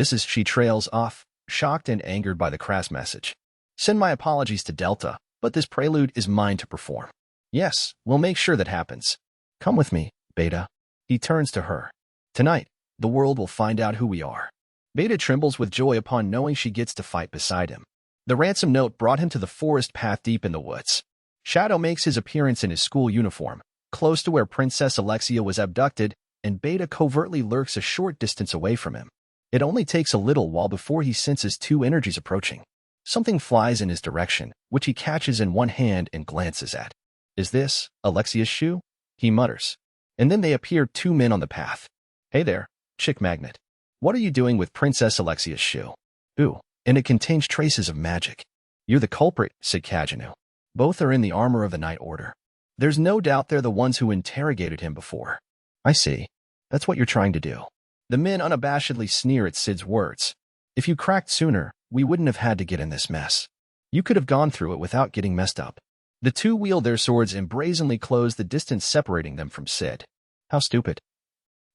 She trails off, shocked and angered by the crass message. Send my apologies to Delta, but this prelude is mine to perform. Yes, we'll make sure that happens. Come with me, Beta. He turns to her. Tonight, the world will find out who we are. Beta trembles with joy upon knowing she gets to fight beside him. The ransom note brought him to the forest path deep in the woods. Shadow makes his appearance in his school uniform, close to where Princess Alexia was abducted, and Beta covertly lurks a short distance away from him. It only takes a little while before he senses two energies approaching. Something flies in his direction, which he catches in one hand and glances at. Is this Alexia's shoe? He mutters. And then they appear two men on the path. Hey there, chick magnet. What are you doing with Princess Alexia's shoe? Ooh, and it contains traces of magic. You're the culprit, said Kajanu. Both are in the armor of the Night Order. There's no doubt they're the ones who interrogated him before. I see. That's what you're trying to do. The men unabashedly sneer at Sid's words. If you cracked sooner, we wouldn't have had to get in this mess. You could have gone through it without getting messed up. The two wield their swords and brazenly close the distance separating them from Sid. How stupid.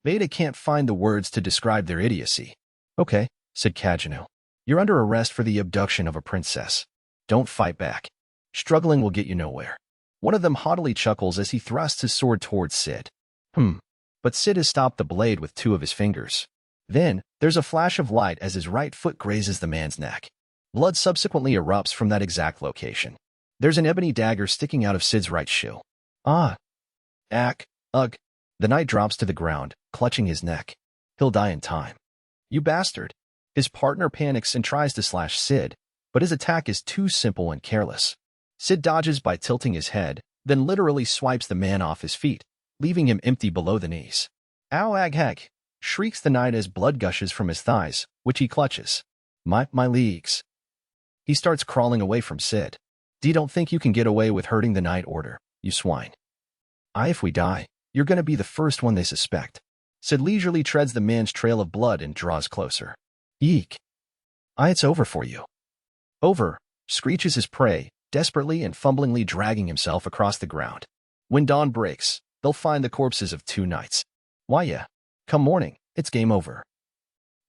Beta can't find the words to describe their idiocy. Okay, said Kajanu. You're under arrest for the abduction of a princess. Don't fight back. Struggling will get you nowhere. One of them haughtily chuckles as he thrusts his sword towards Sid. But Sid has stopped the blade with two of his fingers. Then, there's a flash of light as his right foot grazes the man's neck. Blood subsequently erupts from that exact location. There's an ebony dagger sticking out of Sid's right shoe. Ah. Ugh. The knight drops to the ground, clutching his neck. He'll die in time. You bastard. His partner panics and tries to slash Sid, but his attack is too simple and careless. Sid dodges by tilting his head, then literally swipes the man off his feet, leaving him empty below the knees. Ow ag hag, shrieks the knight as blood gushes from his thighs, which he clutches. My legs. He starts crawling away from Sid. D don't think you can get away with hurting the knight order, you swine. If we die, you're gonna be the first one they suspect. Sid leisurely treads the man's trail of blood and draws closer. Eek. It's over for you. Over, screeches his prey, desperately and fumblingly dragging himself across the ground. When dawn breaks, they'll find the corpses of 2 knights. Why yeah, come morning, it's game over.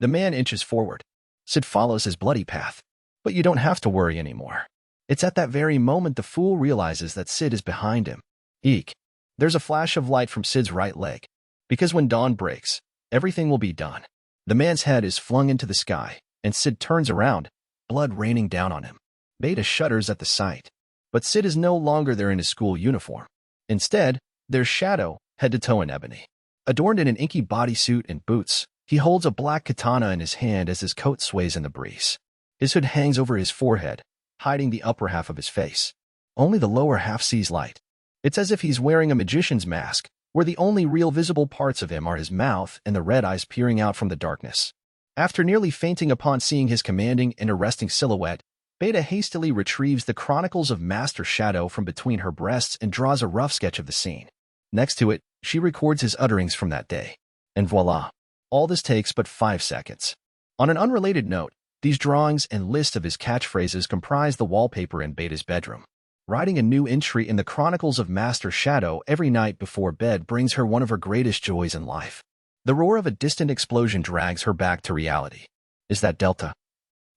The man inches forward. Sid follows his bloody path. But you don't have to worry anymore. It's at that very moment the fool realizes that Sid is behind him. Eek. There's a flash of light from Sid's right leg. Because when dawn breaks, everything will be done. The man's head is flung into the sky, and Sid turns around, blood raining down on him. Beta shudders at the sight. But Sid is no longer there in his school uniform. Instead, there's Shadow, head to toe in ebony. Adorned in an inky bodysuit and boots, he holds a black katana in his hand as his coat sways in the breeze. His hood hangs over his forehead, hiding the upper half of his face. Only the lower half sees light. It's as if he's wearing a magician's mask, where the only real visible parts of him are his mouth and the red eyes peering out from the darkness. After nearly fainting upon seeing his commanding and arresting silhouette, Beta hastily retrieves the Chronicles of Master Shadow from between her breasts and draws a rough sketch of the scene. Next to it, she records his utterings from that day. And voila. All this takes but 5 seconds. On an unrelated note, these drawings and list of his catchphrases comprise the wallpaper in Beta's bedroom. Writing a new entry in the Chronicles of Master Shadow every night before bed brings her one of her greatest joys in life. The roar of a distant explosion drags her back to reality. Is that Delta?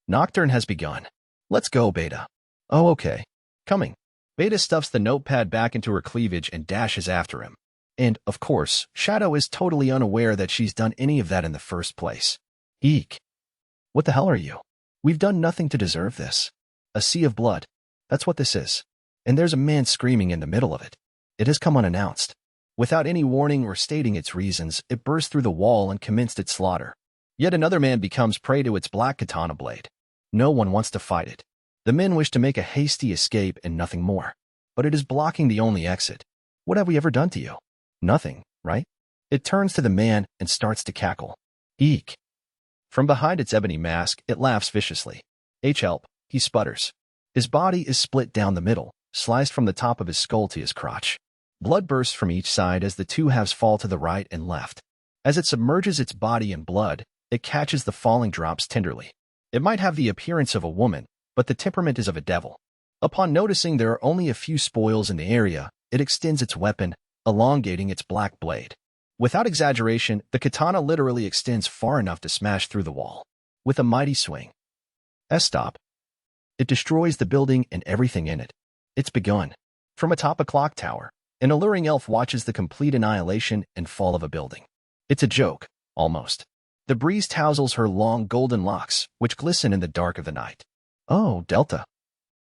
Nocturne has begun. Let's go, Beta. Oh, okay. Coming. Beta stuffs the notepad back into her cleavage and dashes after him. And, of course, Shadow is totally unaware that she's done any of that in the first place. Eek. What the hell are you? We've done nothing to deserve this. A sea of blood. That's what this is. And there's a man screaming in the middle of it. It has come unannounced. Without any warning or stating its reasons, it burst through the wall and commenced its slaughter. Yet another man becomes prey to its black katana blade. No one wants to fight it. The men wish to make a hasty escape and nothing more. But it is blocking the only exit. What have we ever done to you? Nothing, right? It turns to the man and starts to cackle. Eek. From behind its ebony mask, it laughs viciously. Help, he sputters. His body is split down the middle, sliced from the top of his skull to his crotch. Blood bursts from each side as the two halves fall to the right and left. As it submerges its body in blood, it catches the falling drops tenderly. It might have the appearance of a woman, but the temperament is of a devil. Upon noticing there are only a few spoils in the area, it extends its weapon, elongating its black blade. Without exaggeration, the katana literally extends far enough to smash through the wall. With a mighty swing. Stop. It destroys the building and everything in it. It's begun. From atop a clock tower, an alluring elf watches the complete annihilation and fall of a building. It's a joke, almost. The breeze tousles her long golden locks, which glisten in the dark of the night. Oh, Delta.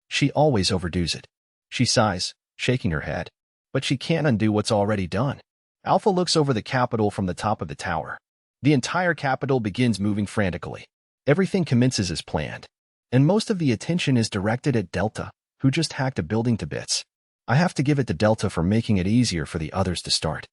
She always overdoes it. She sighs, shaking her head. But she can't undo what's already done. Alpha looks over the capital from the top of the tower. The entire capital begins moving frantically. Everything commences as planned. And most of the attention is directed at Delta, who just hacked a building to bits. I have to give it to Delta for making it easier for the others to start.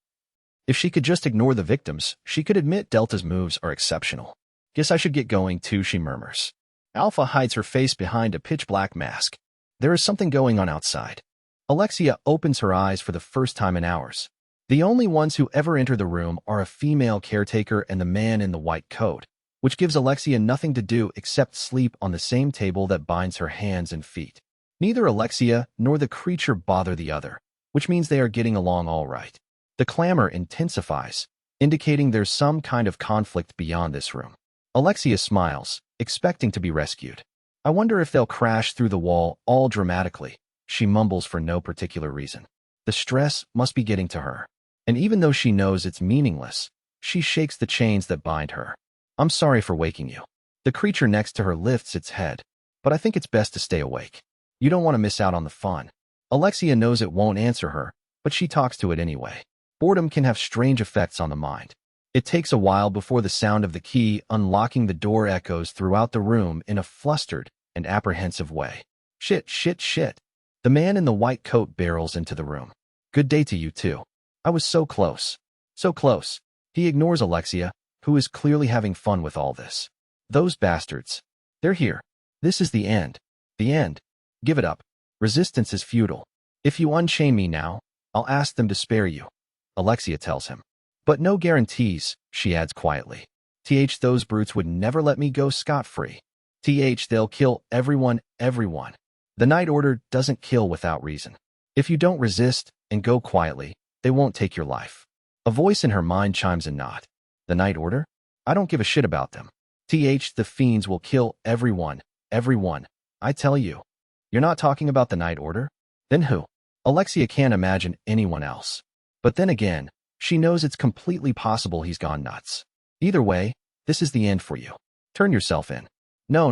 If she could just ignore the victims, she could admit Delta's moves are exceptional. Guess I should get going too, she murmurs. Alpha hides her face behind a pitch-black mask. There is something going on outside. Alexia opens her eyes for the first time in hours. The only ones who ever enter the room are a female caretaker and the man in the white coat, which gives Alexia nothing to do except sleep on the same table that binds her hands and feet. Neither Alexia nor the creature bother the other, which means they are getting along all right. The clamor intensifies, indicating there's some kind of conflict beyond this room. Alexia smiles, expecting to be rescued. I wonder if they'll crash through the wall all dramatically, she mumbles for no particular reason. The stress must be getting to her. And even though she knows it's meaningless, she shakes the chains that bind her. I'm sorry for waking you. The creature next to her lifts its head, but I think it's best to stay awake. You don't want to miss out on the fun. Alexia knows it won't answer her, but she talks to it anyway. Boredom can have strange effects on the mind. It takes a while before the sound of the key unlocking the door echoes throughout the room in a flustered and apprehensive way. Shit, shit, shit. The man in the white coat barrels into the room. Good day to you too. I was so close. So close. He ignores Alexia, who is clearly having fun with all this. Those bastards. They're here. This is the end. The end. Give it up. Resistance is futile. If you unchain me now, I'll ask them to spare you, Alexia tells him. But no guarantees, she adds quietly. Those brutes would never let me go scot-free. They'll kill everyone. The Night Order doesn't kill without reason. If you don't resist and go quietly, they won't take your life. A voice in her mind chimes in not. The Night Order? I don't give a shit about them. The fiends will kill everyone. I tell you. You're not talking about the Night Order? Then who? Alexia can't imagine anyone else. But then again, she knows it's completely possible he's gone nuts. Either way, this is the end for you. Turn yourself in. No.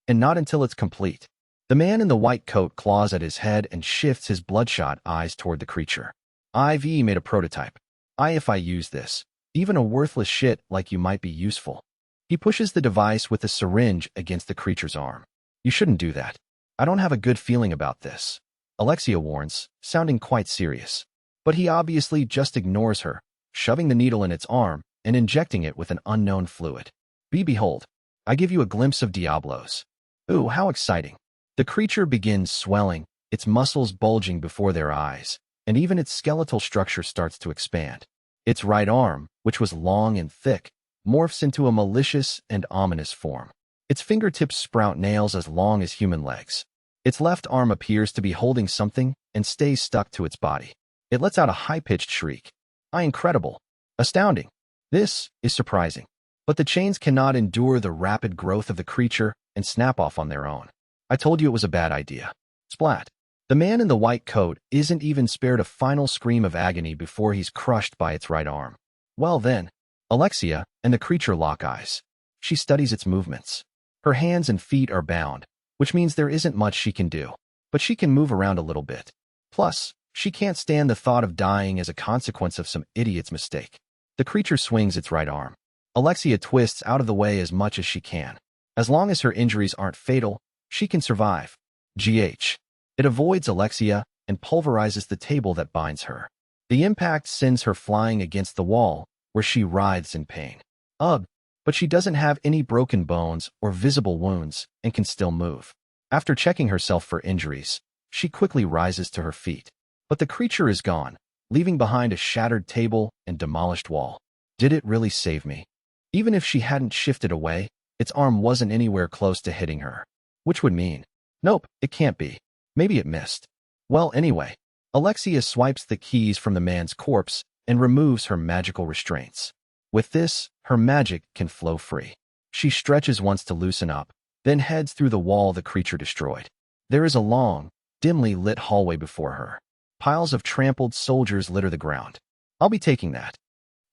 And not until it's complete. The man in the white coat claws at his head and shifts his bloodshot eyes toward the creature. I've made a prototype. If I use this, even a worthless shit like you might be useful. He pushes the device with a syringe against the creature's arm. You shouldn't do that. I don't have a good feeling about this, Alexia warns, sounding quite serious. But he obviously just ignores her, shoving the needle in its arm and injecting it with an unknown fluid. Behold, I give you a glimpse of Diablos. Ooh, how exciting. The creature begins swelling, its muscles bulging before their eyes, and even its skeletal structure starts to expand. Its right arm, which was long and thick, morphs into a malicious and ominous form. Its fingertips sprout nails as long as human legs. Its left arm appears to be holding something and stays stuck to its body. It lets out a high-pitched shriek. Incredible. Astounding. This is surprising. But the chains cannot endure the rapid growth of the creature and snap off on their own. I told you it was a bad idea. Splat. The man in the white coat isn't even spared a final scream of agony before he's crushed by its right arm. Well then, Alexia and the creature lock eyes. She studies its movements. Her hands and feet are bound, which means there isn't much she can do, but she can move around a little bit. Plus, she can't stand the thought of dying as a consequence of some idiot's mistake. The creature swings its right arm. Alexia twists out of the way as much as she can. As long as her injuries aren't fatal, she can survive. It avoids Alexia and pulverizes the table that binds her. The impact sends her flying against the wall, where she writhes in pain. Ugh, but she doesn't have any broken bones or visible wounds and can still move. After checking herself for injuries, she quickly rises to her feet. But the creature is gone, leaving behind a shattered table and demolished wall. Did it really save me? Even if she hadn't shifted away, its arm wasn't anywhere close to hitting her. Which would mean, nope, it can't be. Maybe it missed. Well, anyway, Alexia swipes the keys from the man's corpse and removes her magical restraints. With this, her magic can flow free. She stretches once to loosen up, then heads through the wall the creature destroyed. There is a long, dimly lit hallway before her. Piles of trampled soldiers litter the ground. I'll be taking that.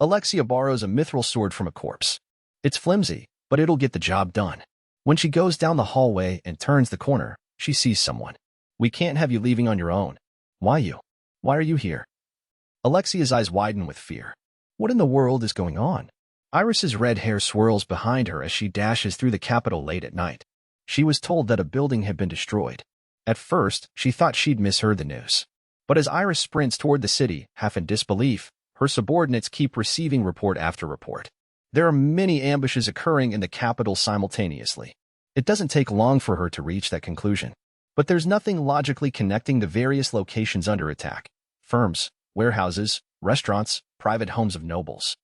Alexia borrows a mithril sword from a corpse. It's flimsy, but it'll get the job done. When she goes down the hallway and turns the corner, she sees someone. We can't have you leaving on your own. Why you? Why are you here? Alexia's eyes widen with fear. What in the world is going on? Iris's red hair swirls behind her as she dashes through the capital late at night. She was told that a building had been destroyed. At first, she thought she'd misheard the news. But as Iris sprints toward the city, half in disbelief, her subordinates keep receiving report after report. There are many ambushes occurring in the capital simultaneously. It doesn't take long for her to reach that conclusion. But there's nothing logically connecting the various locations under attack. Firms, warehouses, restaurants, private homes of nobles.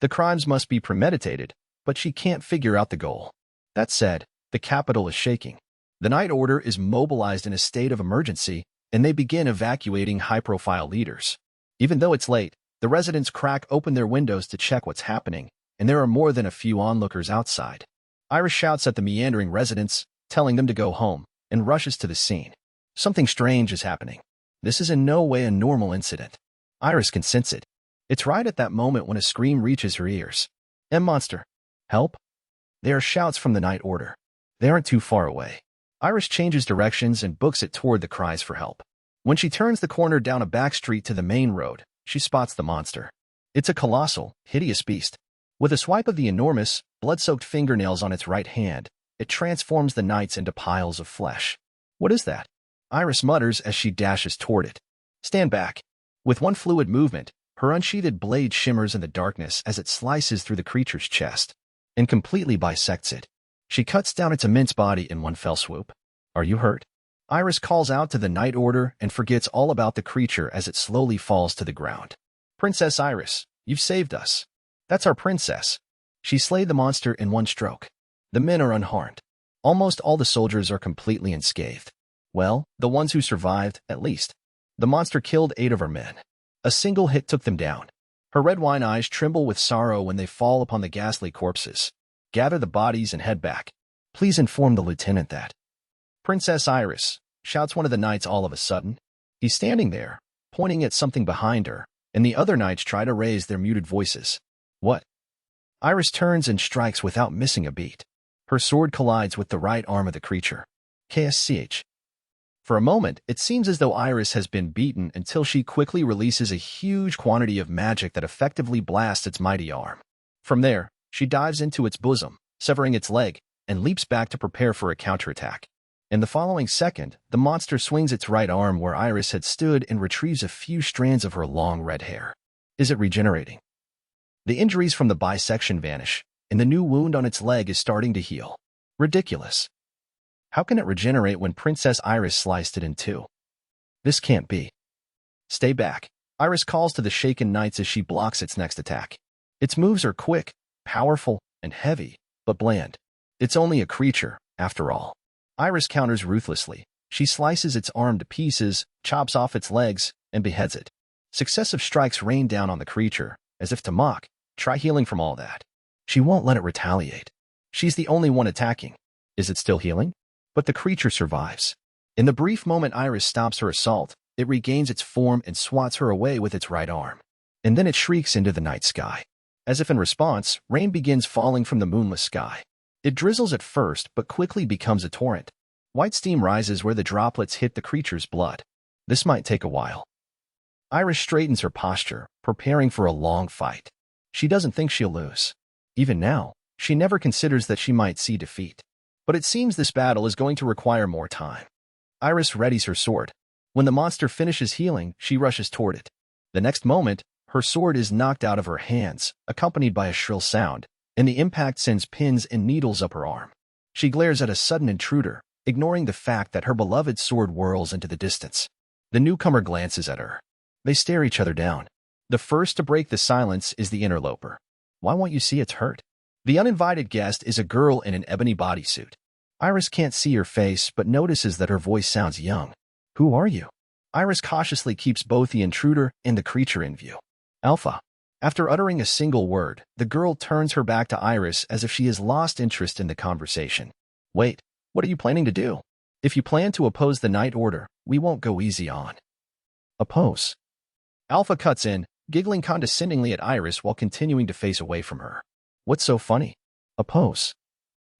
The crimes must be premeditated, but she can't figure out the goal. That said, the capital is shaking. The Night Order is mobilized in a state of emergency, and they begin evacuating high-profile leaders. Even though it's late, the residents crack open their windows to check what's happening, and there are more than a few onlookers outside. Iris shouts at the meandering residents, telling them to go home, and rushes to the scene. Something strange is happening. This is in no way a normal incident. Iris can sense it. It's right at that moment when a scream reaches her ears. Monster! Help! They are shouts from the Night Order. They aren't too far away. Iris changes directions and books it toward the cries for help. When she turns the corner down a back street to the main road, she spots the monster. It's a colossal, hideous beast. With a swipe of the enormous, blood-soaked fingernails on its right hand, it transforms the knights into piles of flesh. What is that? Iris mutters as she dashes toward it. Stand back. With one fluid movement, her unsheathed blade shimmers in the darkness as it slices through the creature's chest and completely bisects it. She cuts down its immense body in one fell swoop. Are you hurt? Iris calls out to the Night Order and forgets all about the creature as it slowly falls to the ground. Princess Iris, you've saved us. That's our princess. She slayed the monster in one stroke. The men are unharmed. Almost all the soldiers are completely unscathed. Well, the ones who survived, at least. The monster killed 8 of her men. A single hit took them down. Her red wine eyes tremble with sorrow when they fall upon the ghastly corpses. Gather the bodies and head back. Please inform the lieutenant that. Princess Iris, shouts one of the knights all of a sudden. He's standing there, pointing at something behind her, and the other knights try to raise their muted voices. What? Iris turns and strikes without missing a beat. Her sword collides with the right arm of the creature. KSCH. For a moment, it seems as though Iris has been beaten until she quickly releases a huge quantity of magic that effectively blasts its mighty arm. From there, she dives into its bosom, severing its leg, and leaps back to prepare for a counterattack. In the following second, the monster swings its right arm where Iris had stood and retrieves a few strands of her long red hair. Is it regenerating? The injuries from the bisection vanish, and the new wound on its leg is starting to heal. Ridiculous. How can it regenerate when Princess Iris sliced it in two? This can't be. Stay back. Iris calls to the shaken knights as she blocks its next attack. Its moves are quick, powerful, and heavy, but bland. It's only a creature, after all. Iris counters ruthlessly. She slices its arm to pieces, chops off its legs, and beheads it. Successive strikes rain down on the creature, as if to mock. Try healing from all that. She won't let it retaliate. She's the only one attacking. Is it still healing? But the creature survives. In the brief moment Iris stops her assault, it regains its form and swats her away with its right arm. And then it shrieks into the night sky. As if in response, rain begins falling from the moonless sky. It drizzles at first, but quickly becomes a torrent. White steam rises where the droplets hit the creature's blood. This might take a while. Iris straightens her posture, preparing for a long fight. She doesn't think she'll lose. Even now, she never considers that she might see defeat. But it seems this battle is going to require more time. Iris readies her sword. When the monster finishes healing, she rushes toward it. The next moment, her sword is knocked out of her hands, accompanied by a shrill sound, and the impact sends pins and needles up her arm. She glares at a sudden intruder, ignoring the fact that her beloved sword whirls into the distance. The newcomer glances at her. They stare each other down. The first to break the silence is the interloper. Why won't you see it's hurt? The uninvited guest is a girl in an ebony bodysuit. Iris can't see her face but notices that her voice sounds young. Who are you? Iris cautiously keeps both the intruder and the creature in view. Alpha. After uttering a single word, the girl turns her back to Iris as if she has lost interest in the conversation. Wait, what are you planning to do? If you plan to oppose the Night Order, we won't go easy on. Oppose. Alpha cuts in, giggling condescendingly at Iris while continuing to face away from her. What's so funny? Oppose.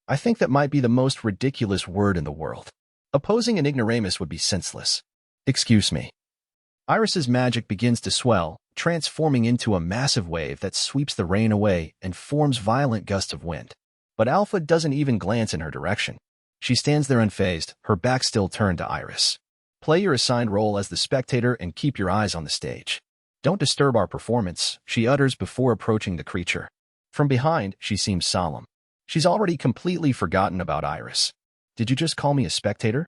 I think that might be the most ridiculous word in the world. Opposing an ignoramus would be senseless. Excuse me. Iris's magic begins to swell, transforming into a massive wave that sweeps the rain away and forms violent gusts of wind. But Alpha doesn't even glance in her direction. She stands there unfazed, her back still turned to Iris. Play your assigned role as the spectator and keep your eyes on the stage. Don't disturb our performance, she utters before approaching the creature. From behind, she seems solemn. She's already completely forgotten about Iris. Did you just call me a spectator?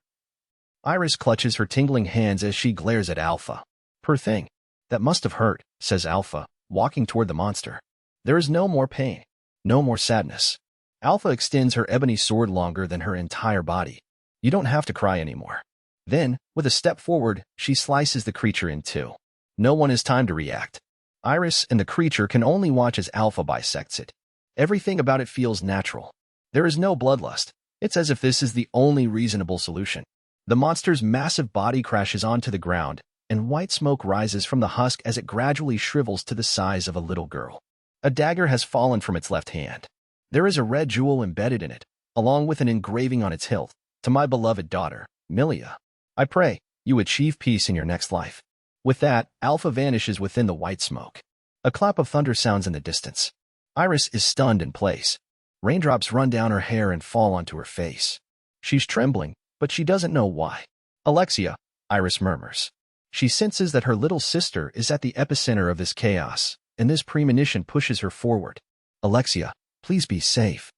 Iris clutches her tingling hands as she glares at Alpha. Poor thing. That must have hurt, says Alpha, walking toward the monster. There is no more pain. No more sadness. Alpha extends her ebony sword longer than her entire body. You don't have to cry anymore. Then, with a step forward, she slices the creature in two. No one has time to react. Iris and the creature can only watch as Alpha bisects it. Everything about it feels natural. There is no bloodlust. It's as if this is the only reasonable solution. The monster's massive body crashes onto the ground, and white smoke rises from the husk as it gradually shrivels to the size of a little girl. A dagger has fallen from its left hand. There is a red jewel embedded in it, along with an engraving on its hilt. To my beloved daughter, Milia. I pray you achieve peace in your next life. With that, Alpha vanishes within the white smoke. A clap of thunder sounds in the distance. Iris is stunned in place. Raindrops run down her hair and fall onto her face. She's trembling, but she doesn't know why. Alexia, Iris murmurs. She senses that her little sister is at the epicenter of this chaos, and this premonition pushes her forward. Alexia, please be safe.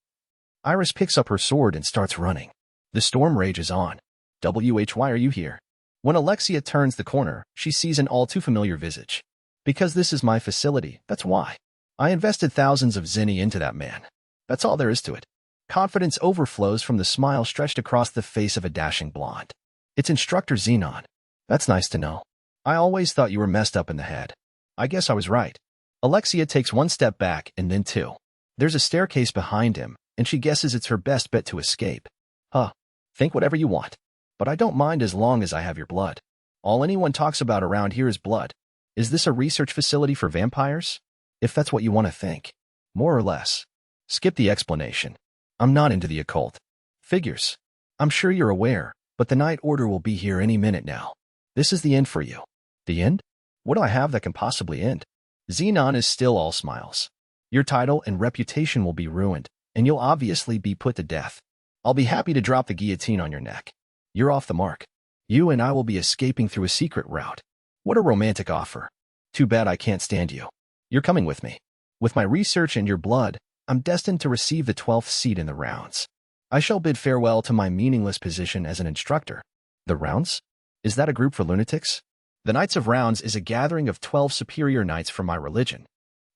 Iris picks up her sword and starts running. The storm rages on. Why are you here? When Alexia turns the corner, she sees an all-too-familiar visage. Because this is my facility, that's why. I invested thousands of zenny into that man. That's all there is to it. Confidence overflows from the smile stretched across the face of a dashing blonde. It's Instructor Xenon. That's nice to know. I always thought you were messed up in the head. I guess I was right. Alexia takes one step back and then two. There's a staircase behind him, and she guesses it's her best bet to escape. Think whatever you want. But I don't mind as long as I have your blood. All anyone talks about around here is blood. Is this a research facility for vampires? If that's what you want to think. More or less. Skip the explanation. I'm not into the occult. Figures. I'm sure you're aware, but the Night Order will be here any minute now. This is the end for you. The end? What do I have that can possibly end? Xenon is still all smiles. Your title and reputation will be ruined, and you'll obviously be put to death. I'll be happy to drop the guillotine on your neck. You're off the mark. You and I will be escaping through a secret route. What a romantic offer. Too bad I can't stand you. You're coming with me. With my research and your blood, I'm destined to receive the 12th seat in the rounds. I shall bid farewell to my meaningless position as an instructor. The rounds? Is that a group for lunatics? The Knights of Rounds is a gathering of 12 superior knights from my religion.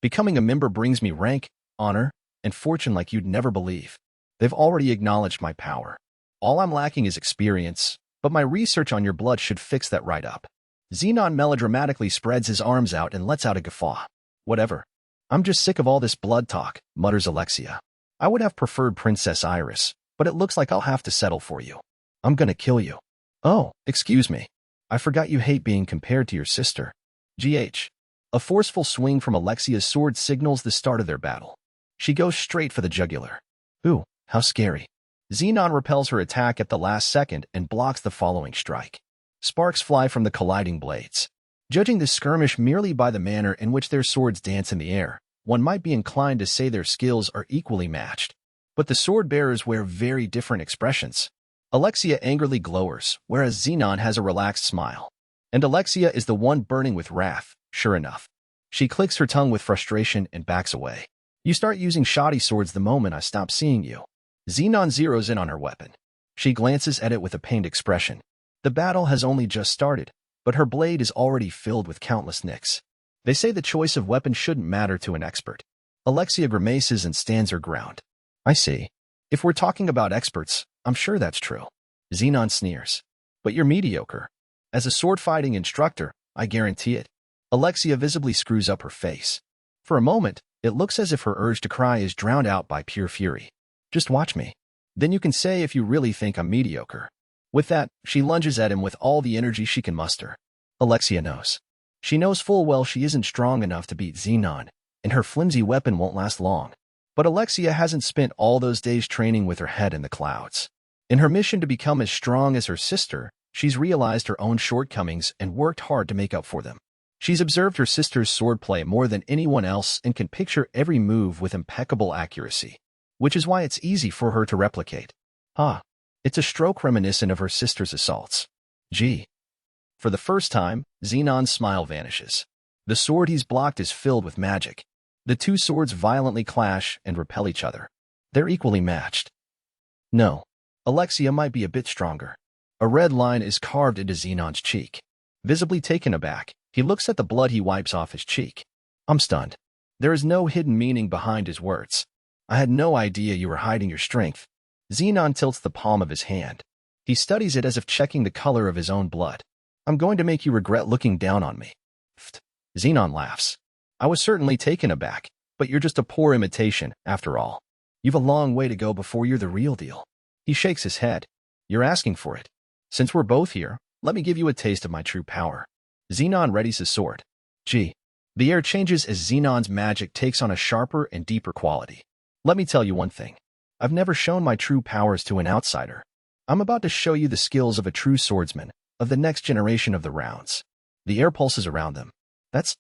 Becoming a member brings me rank, honor, and fortune like you'd never believe. They've already acknowledged my power. All I'm lacking is experience, but my research on your blood should fix that right up. Xenon melodramatically spreads his arms out and lets out a guffaw. Whatever. I'm just sick of all this blood talk, mutters Alexia. I would have preferred Princess Iris, but it looks like I'll have to settle for you. I'm gonna kill you. Oh, excuse me. I forgot you hate being compared to your sister. GH. A forceful swing from Alexia's sword signals the start of their battle. She goes straight for the jugular. Ooh, how scary. Xenon repels her attack at the last second and blocks the following strike. Sparks fly from the colliding blades. Judging this skirmish merely by the manner in which their swords dance in the air, one might be inclined to say their skills are equally matched. But the sword-bearers wear very different expressions. Alexia angrily glowers, whereas Xenon has a relaxed smile. And Alexia is the one burning with wrath, sure enough. She clicks her tongue with frustration and backs away. You start using shoddy swords the moment I stop seeing you. Xenon zeroes in on her weapon. She glances at it with a pained expression. The battle has only just started, but her blade is already filled with countless nicks. They say the choice of weapon shouldn't matter to an expert. Alexia grimaces and stands her ground. I see. If we're talking about experts, I'm sure that's true. Xenon sneers. But you're mediocre. As a sword-fighting instructor, I guarantee it. Alexia visibly screws up her face. For a moment, it looks as if her urge to cry is drowned out by pure fury. Just watch me. Then you can say if you really think I'm mediocre. With that, she lunges at him with all the energy she can muster. Alexia knows. She knows full well she isn't strong enough to beat Xenon, and her flimsy weapon won't last long. But Alexia hasn't spent all those days training with her head in the clouds. In her mission to become as strong as her sister, she's realized her own shortcomings and worked hard to make up for them. She's observed her sister's swordplay more than anyone else and can picture every move with impeccable accuracy, which is why it's easy for her to replicate. It's a stroke reminiscent of her sister's assaults. Gee. For the first time, Xenon's smile vanishes. The sword he's blocked is filled with magic. The two swords violently clash and repel each other. They're equally matched. No. Alexia might be a bit stronger. A red line is carved into Xenon's cheek. Visibly taken aback, he looks at the blood he wipes off his cheek. I'm stunned. There is no hidden meaning behind his words. I had no idea you were hiding your strength. Xenon tilts the palm of his hand. He studies it as if checking the color of his own blood. I'm going to make you regret looking down on me. Pfft. Xenon laughs. I was certainly taken aback, but you're just a poor imitation, after all. You've a long way to go before you're the real deal. He shakes his head. You're asking for it. Since we're both here, let me give you a taste of my true power. Xenon readies his sword. Gee. The air changes as Xenon's magic takes on a sharper and deeper quality. Let me tell you one thing. I've never shown my true powers to an outsider. I'm about to show you the skills of a true swordsman, of the next generation of the rounds. The air pulses around them. That's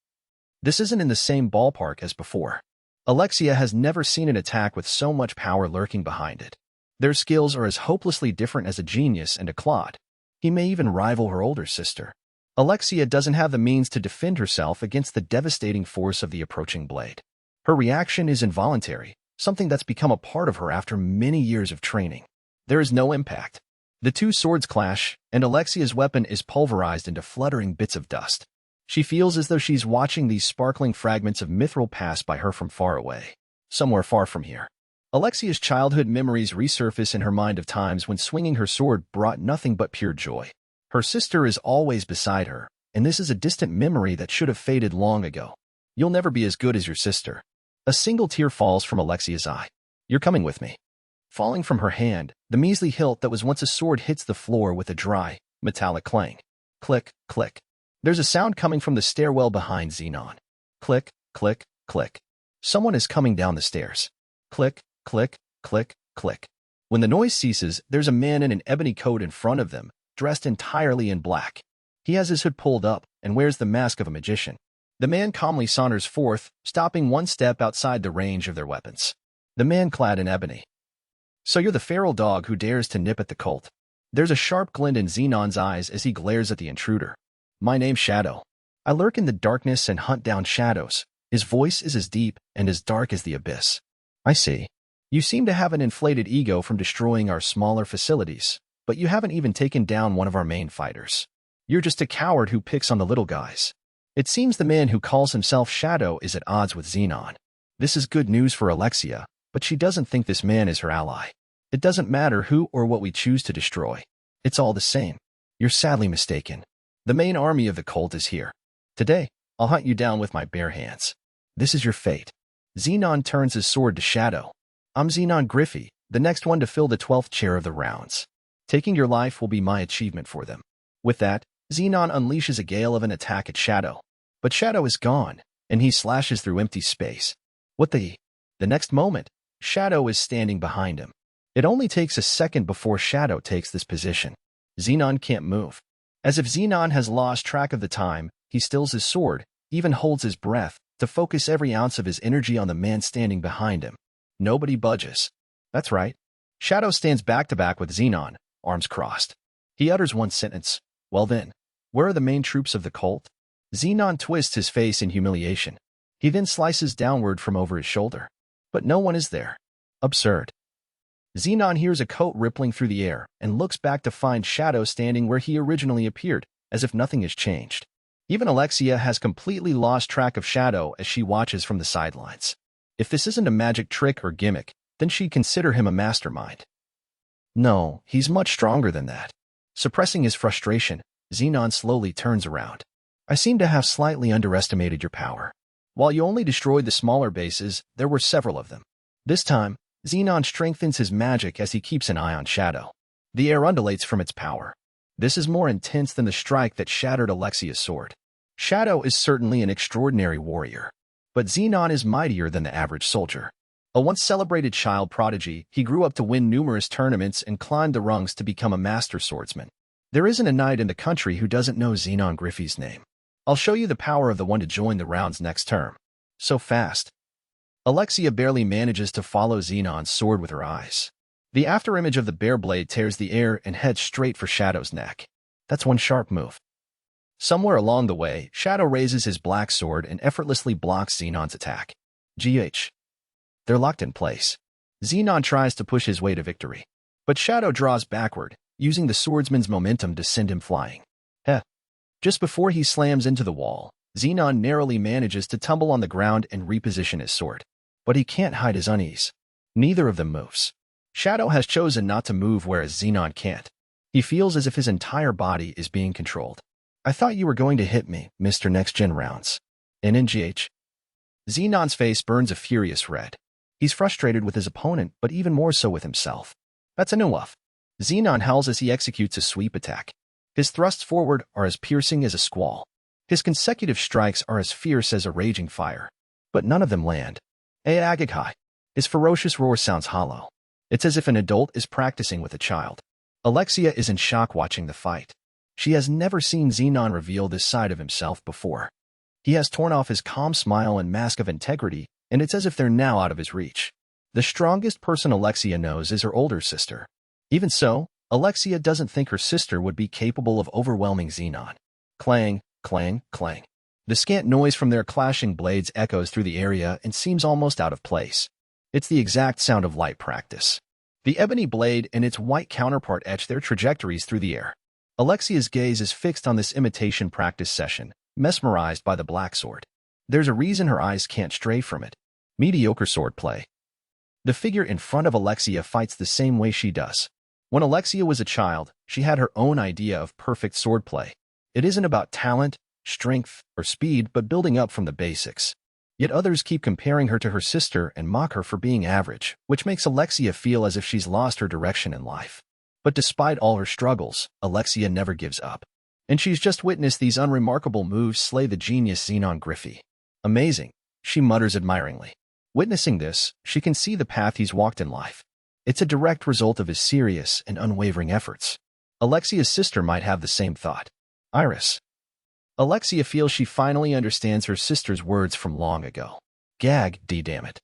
This isn't in the same ballpark as before. Alexia has never seen an attack with so much power lurking behind it. Their skills are as hopelessly different as a genius and a clod. He may even rival her older sister. Alexia doesn't have the means to defend herself against the devastating force of the approaching blade. Her reaction is involuntary, something that's become a part of her after many years of training. There is no impact. The two swords clash, and Alexia's weapon is pulverized into fluttering bits of dust. She feels as though she's watching these sparkling fragments of mithril pass by her from far away, somewhere far from here. Alexia's childhood memories resurface in her mind of times when swinging her sword brought nothing but pure joy. Her sister is always beside her, and this is a distant memory that should have faded long ago. You'll never be as good as your sister. A single tear falls from Alexia's eye. You're coming with me. Falling from her hand, the measly hilt that was once a sword hits the floor with a dry, metallic clang. Click, click. There's a sound coming from the stairwell behind Xenon. Click, click, click. Someone is coming down the stairs. Click, click, click, click. When the noise ceases, there's a man in an ebony coat in front of them, dressed entirely in black. He has his hood pulled up and wears the mask of a magician. The man calmly saunters forth, stopping one step outside the range of their weapons. The man clad in ebony. So you're the feral dog who dares to nip at the colt. There's a sharp glint in Xenon's eyes as he glares at the intruder. My name's Shadow. I lurk in the darkness and hunt down shadows. His voice is as deep and as dark as the abyss. I see. You seem to have an inflated ego from destroying our smaller facilities, but you haven't even taken down one of our main fighters. You're just a coward who picks on the little guys. It seems the man who calls himself Shadow is at odds with Xenon. This is good news for Alexia, but she doesn't think this man is her ally. It doesn't matter who or what we choose to destroy. It's all the same. You're sadly mistaken. The main army of the cult is here. Today, I'll hunt you down with my bare hands. This is your fate. Xenon turns his sword to Shadow. I'm Xenon Griffey, the next one to fill the 12th chair of the rounds. Taking your life will be my achievement for them. With that, Xenon unleashes a gale of an attack at Shadow. But Shadow is gone, and he slashes through empty space. What the? The next moment, Shadow is standing behind him. It only takes a second before Shadow takes this position. Xenon can't move. As if Xenon has lost track of the time, he stills his sword, even holds his breath, to focus every ounce of his energy on the man standing behind him. Nobody budges. That's right. Shadow stands back-to-back with Xenon, arms crossed. He utters one sentence. Well then, where are the main troops of the cult? Xenon twists his face in humiliation. He then slices downward from over his shoulder. But no one is there. Absurd. Xenon hears a coat rippling through the air and looks back to find Shadow standing where he originally appeared, as if nothing has changed. Even Alexia has completely lost track of Shadow as she watches from the sidelines. If this isn't a magic trick or gimmick, then she'd consider him a mastermind. No, he's much stronger than that. Suppressing his frustration, Xenon slowly turns around. I seem to have slightly underestimated your power. While you only destroyed the smaller bases, there were several of them. This time, Xenon strengthens his magic as he keeps an eye on Shadow. The air undulates from its power. This is more intense than the strike that shattered Alexia's sword. Shadow is certainly an extraordinary warrior. But Xenon is mightier than the average soldier. A once-celebrated child prodigy, he grew up to win numerous tournaments and climbed the rungs to become a master swordsman. There isn't a knight in the country who doesn't know Xenon Griffey's name. I'll show you the power of the one to join the rounds next term. So fast. Alexia barely manages to follow Xenon's sword with her eyes. The afterimage of the bare blade tears the air and heads straight for Shadow's neck. That's one sharp move. Somewhere along the way, Shadow raises his black sword and effortlessly blocks Xenon's attack. GH. They're locked in place. Xenon tries to push his way to victory. But Shadow draws backward, using the swordsman's momentum to send him flying. Heh. Just before he slams into the wall, Xenon narrowly manages to tumble on the ground and reposition his sword. But he can't hide his unease. Neither of them moves. Shadow has chosen not to move whereas Xenon can't. He feels as if his entire body is being controlled. I thought you were going to hit me, Mr. Next Gen Rounds. NNGH. Xenon's face burns a furious red. He's frustrated with his opponent, but even more so with himself. That's enough. Xenon howls as he executes a sweep attack. His thrusts forward are as piercing as a squall. His consecutive strikes are as fierce as a raging fire. But none of them land. Aagaghai. His ferocious roar sounds hollow. It's as if an adult is practicing with a child. Alexia is in shock watching the fight. She has never seen Xenon reveal this side of himself before. He has torn off his calm smile and mask of integrity, and it's as if they're now out of his reach. The strongest person Alexia knows is her older sister. Even so, Alexia doesn't think her sister would be capable of overwhelming Xenon. Clang, clang, clang. The scant noise from their clashing blades echoes through the area and seems almost out of place. It's the exact sound of light practice. The ebony blade and its white counterpart etch their trajectories through the air. Alexia's gaze is fixed on this imitation practice session, mesmerized by the black sword. There's a reason her eyes can't stray from it. Mediocre swordplay. The figure in front of Alexia fights the same way she does. When Alexia was a child, she had her own idea of perfect swordplay. It isn't about talent, strength, or speed, but building up from the basics. Yet others keep comparing her to her sister and mock her for being average, which makes Alexia feel as if she's lost her direction in life. But despite all her struggles, Alexia never gives up. And she's just witnessed these unremarkable moves slay the genius Xenon Griffey. Amazing, she mutters admiringly. Witnessing this, she can see the path he's walked in life. It's a direct result of his serious and unwavering efforts. Alexia's sister might have the same thought. Iris. Alexia feels she finally understands her sister's words from long ago. Gag, damn it.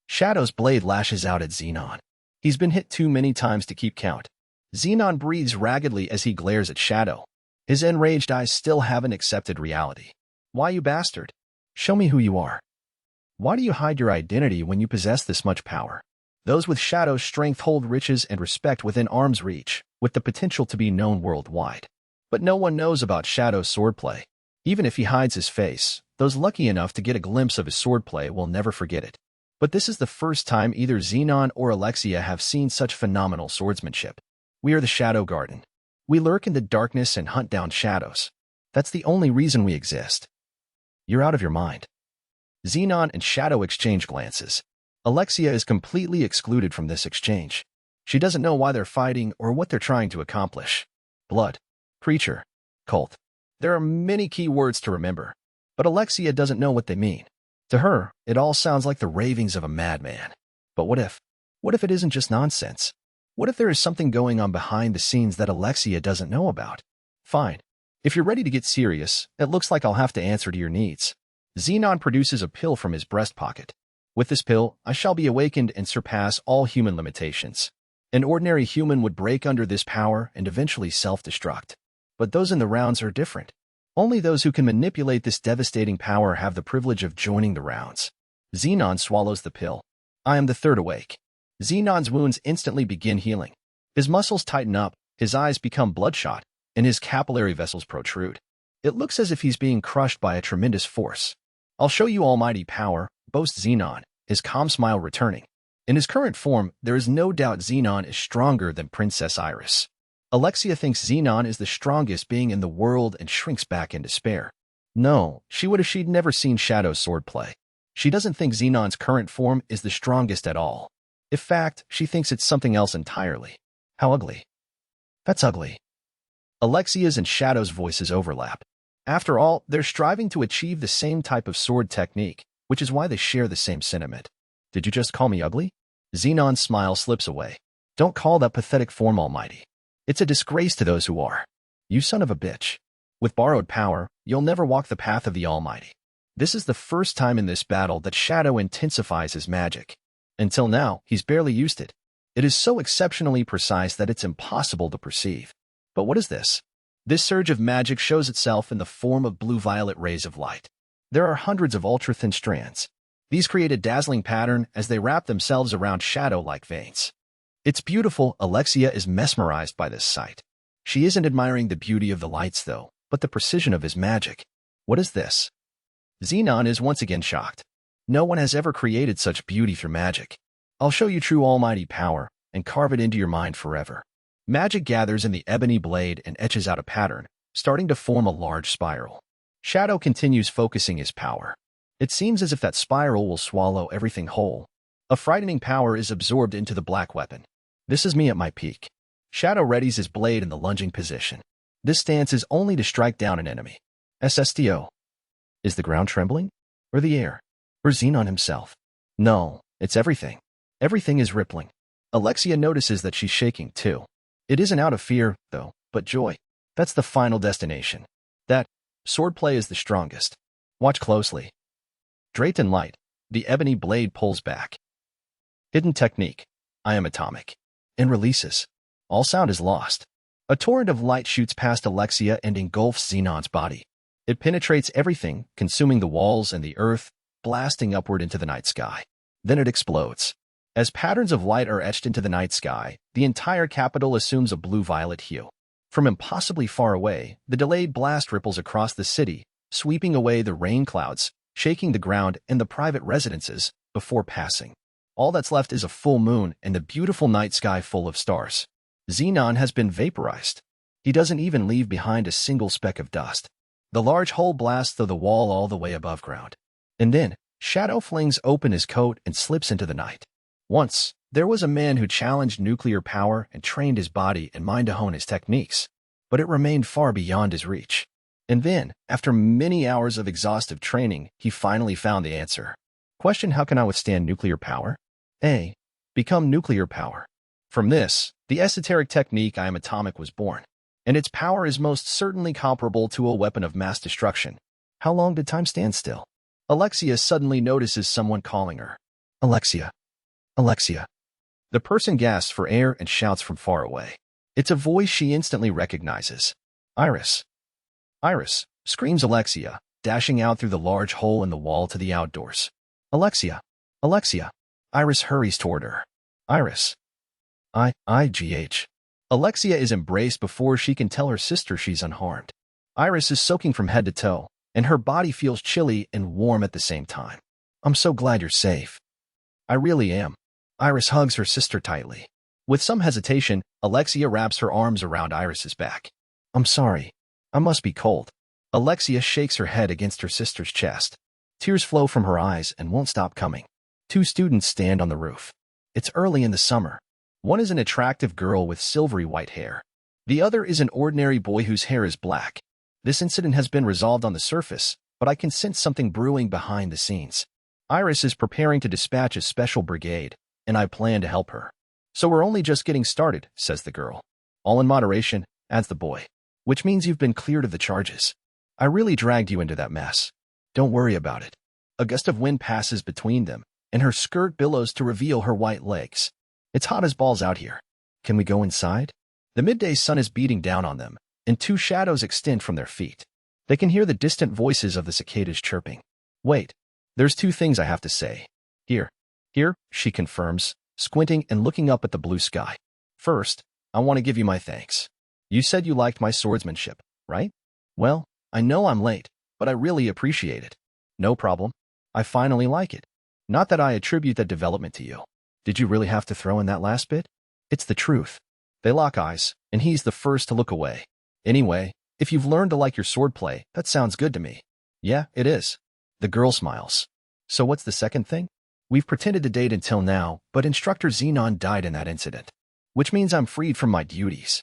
Shadow's blade lashes out at Xenon. He's been hit too many times to keep count. Xenon breathes raggedly as he glares at Shadow. His enraged eyes still haven't accepted reality. Why, you bastard? Show me who you are. Why do you hide your identity when you possess this much power? Those with Shadow's strength hold riches and respect within arm's reach, with the potential to be known worldwide. But no one knows about Shadow's swordplay. Even if he hides his face, those lucky enough to get a glimpse of his swordplay will never forget it. But this is the first time either Xenon or Alexia have seen such phenomenal swordsmanship. We are the Shadow Garden. We lurk in the darkness and hunt down shadows. That's the only reason we exist. You're out of your mind. Xenon and Shadow exchange glances. Alexia is completely excluded from this exchange. She doesn't know why they're fighting or what they're trying to accomplish. Blood. Creature. Cult. There are many key words to remember, but Alexia doesn't know what they mean. To her, it all sounds like the ravings of a madman. But what if? What if it isn't just nonsense? What if there is something going on behind the scenes that Alexia doesn't know about? Fine. If you're ready to get serious, it looks like I'll have to answer to your needs. Xenon produces a pill from his breast pocket. With this pill, I shall be awakened and surpass all human limitations. An ordinary human would break under this power and eventually self-destruct. But those in the rounds are different. Only those who can manipulate this devastating power have the privilege of joining the rounds. Xenon swallows the pill. I am the third awake. Xenon's wounds instantly begin healing. His muscles tighten up, his eyes become bloodshot, and his capillary vessels protrude. It looks as if he's being crushed by a tremendous force. I'll show you almighty power, boasts Xenon, his calm smile returning. In his current form, there is no doubt Xenon is stronger than Princess Iris. Alexia thinks Xenon is the strongest being in the world and shrinks back in despair. No, she would if she'd never seen Shadow's swordplay. She doesn't think Xenon's current form is the strongest at all. In fact, she thinks it's something else entirely. How ugly. That's ugly. Alexia's and Shadow's voices overlap. After all, they're striving to achieve the same type of sword technique, which is why they share the same sentiment. Did you just call me ugly? Xenon's smile slips away. Don't call that pathetic form almighty. It's a disgrace to those who are. You son of a bitch. With borrowed power, you'll never walk the path of the almighty. This is the first time in this battle that Shadow intensifies his magic. Until now, he's barely used it. It is so exceptionally precise that it's impossible to perceive. But what is this? This surge of magic shows itself in the form of blue-violet rays of light. There are hundreds of ultra-thin strands. These create a dazzling pattern as they wrap themselves around Shadow like veins. It's beautiful. Alexia is mesmerized by this sight. She isn't admiring the beauty of the lights, though, but the precision of his magic. What is this? Xenon is once again shocked. No one has ever created such beauty through magic. I'll show you true almighty power and carve it into your mind forever. Magic gathers in the ebony blade and etches out a pattern, starting to form a large spiral. Shadow continues focusing his power. It seems as if that spiral will swallow everything whole. A frightening power is absorbed into the black weapon. This is me at my peak. Shadow readies his blade in the lunging position. This stance is only to strike down an enemy. SSTO. Is the ground trembling? Or the air? Or Xenon himself? No, it's everything. Everything is rippling. Alexia notices that she's shaking too. It isn't out of fear, though, but joy. That's the final destination. That swordplay is the strongest. Watch closely. Draped in light, the ebony blade pulls back. Hidden technique. I am atomic. And releases. All sound is lost. A torrent of light shoots past Alexia and engulfs Xenon's body. It penetrates everything, consuming the walls and the earth, blasting upward into the night sky. Then it explodes. As patterns of light are etched into the night sky, the entire capital assumes a blue-violet hue. From impossibly far away, the delayed blast ripples across the city, sweeping away the rain clouds, shaking the ground and the private residences before passing. All that's left is a full moon and the beautiful night sky full of stars. Xenon has been vaporized. He doesn't even leave behind a single speck of dust. The large hole blasts through the wall all the way above ground. And then, Shadow flings open his coat and slips into the night. Once, there was a man who challenged nuclear power and trained his body and mind to hone his techniques, but it remained far beyond his reach. And then, after many hours of exhaustive training, he finally found the answer. Question: how can I withstand nuclear power? A. Become nuclear power. From this, the esoteric technique I am atomic was born, and its power is most certainly comparable to a weapon of mass destruction. How long did time stand still? Alexia suddenly notices someone calling her. Alexia. Alexia. The person gasps for air and shouts from far away. It's a voice she instantly recognizes. Iris. Iris, screams Alexia, dashing out through the large hole in the wall to the outdoors. Alexia. Alexia. Iris hurries toward her. Iris. IGH. Alexia is embraced before she can tell her sister she's unharmed. Iris is soaking from head to toe, and her body feels chilly and warm at the same time. I'm so glad you're safe. I really am. Iris hugs her sister tightly. With some hesitation, Alexia wraps her arms around Iris's back. I'm sorry. I must be cold. Alexia shakes her head against her sister's chest. Tears flow from her eyes and won't stop coming. Two students stand on the roof. It's early in the summer. One is an attractive girl with silvery white hair. The other is an ordinary boy whose hair is black. This incident has been resolved on the surface, but I can sense something brewing behind the scenes. Iris is preparing to dispatch a special brigade, and I plan to help her. So we're only just getting started, says the girl. All in moderation, adds the boy. Which means you've been cleared of the charges. I really dragged you into that mess. Don't worry about it. A gust of wind passes between them, and her skirt billows to reveal her white legs. It's hot as balls out here. Can we go inside? The midday sun is beating down on them, and two shadows extend from their feet. They can hear the distant voices of the cicadas chirping. Wait, there's two things I have to say. Here, she confirms, squinting and looking up at the blue sky. First, I want to give you my thanks. You said you liked my swordsmanship, right? Well, I know I'm late, but I really appreciate it. No problem. I finally like it. Not that I attribute that development to you. Did you really have to throw in that last bit? It's the truth. They lock eyes, and he's the first to look away. Anyway, if you've learned to like your swordplay, that sounds good to me. Yeah, it is. The girl smiles. So what's the second thing? We've pretended to date until now, but Instructor Xenon died in that incident, which means I'm freed from my duties.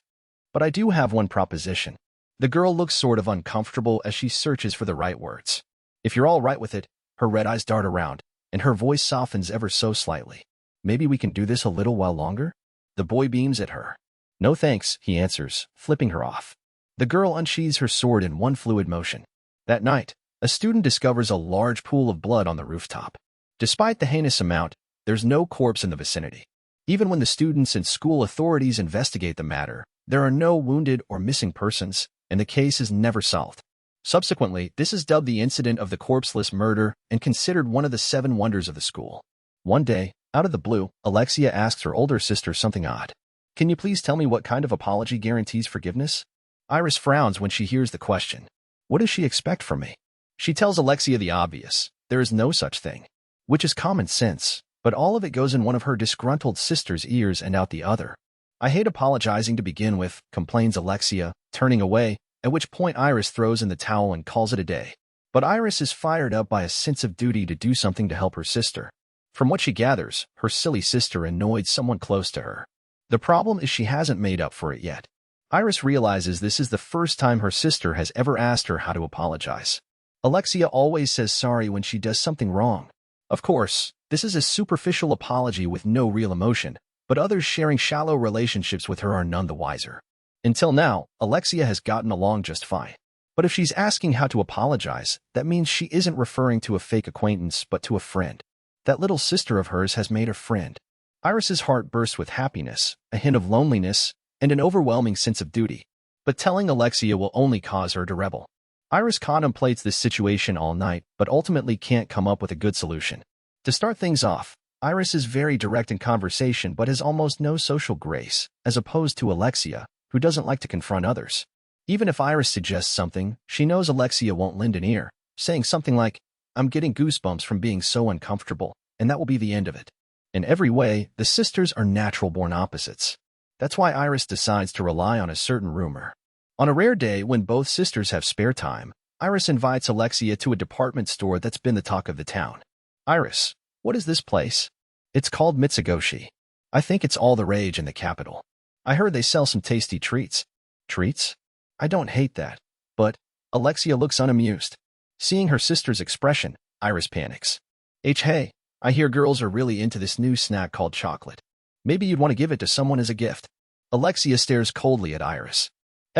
But I do have one proposition. The girl looks sort of uncomfortable as she searches for the right words. If you're all right with it, her red eyes dart around, and her voice softens ever so slightly. Maybe we can do this a little while longer? The boy beams at her. No thanks, he answers, flipping her off. The girl unsheathes her sword in one fluid motion. That night, a student discovers a large pool of blood on the rooftop. Despite the heinous amount, there's no corpse in the vicinity. Even when the students and school authorities investigate the matter, there are no wounded or missing persons, and the case is never solved. Subsequently, this is dubbed the incident of the corpseless murder and considered one of the 7 wonders of the school. One day, out of the blue, Alexia asks her older sister something odd. Can you please tell me what kind of apology guarantees forgiveness? Iris frowns when she hears the question. What does she expect from me? She tells Alexia the obvious. There is no such thing. Which is common sense, but all of it goes in one of her disgruntled sister's ears and out the other. I hate apologizing to begin with, complains Alexia, turning away, at which point Iris throws in the towel and calls it a day. But Iris is fired up by a sense of duty to do something to help her sister. From what she gathers, her silly sister annoyed someone close to her. The problem is she hasn't made up for it yet. Iris realizes this is the first time her sister has ever asked her how to apologize. Alexia always says sorry when she does something wrong. Of course, this is a superficial apology with no real emotion, but others sharing shallow relationships with her are none the wiser. Until now, Alexia has gotten along just fine. But if she's asking how to apologize, that means she isn't referring to a fake acquaintance but to a friend. That little sister of hers has made a friend. Iris's heart bursts with happiness, a hint of loneliness, and an overwhelming sense of duty. But telling Alexia will only cause her to rebel. Iris contemplates this situation all night, but ultimately can't come up with a good solution. To start things off, Iris is very direct in conversation but has almost no social grace, as opposed to Alexia, who doesn't like to confront others. Even if Iris suggests something, she knows Alexia won't lend an ear, saying something like, "I'm getting goosebumps from being so uncomfortable," and that will be the end of it. In every way, the sisters are natural-born opposites. That's why Iris decides to rely on a certain rumor. On a rare day when both sisters have spare time, Iris invites Alexia to a department store that's been the talk of the town. "Iris, what is this place?" "It's called Mitsigoshi. I think it's all the rage in the capital. I heard they sell some tasty treats." "Treats? I don't hate that." But Alexia looks unamused. Seeing her sister's expression, Iris panics. Hey, I hear girls are really into this new snack called chocolate. Maybe you'd want to give it to someone as a gift." Alexia stares coldly at Iris.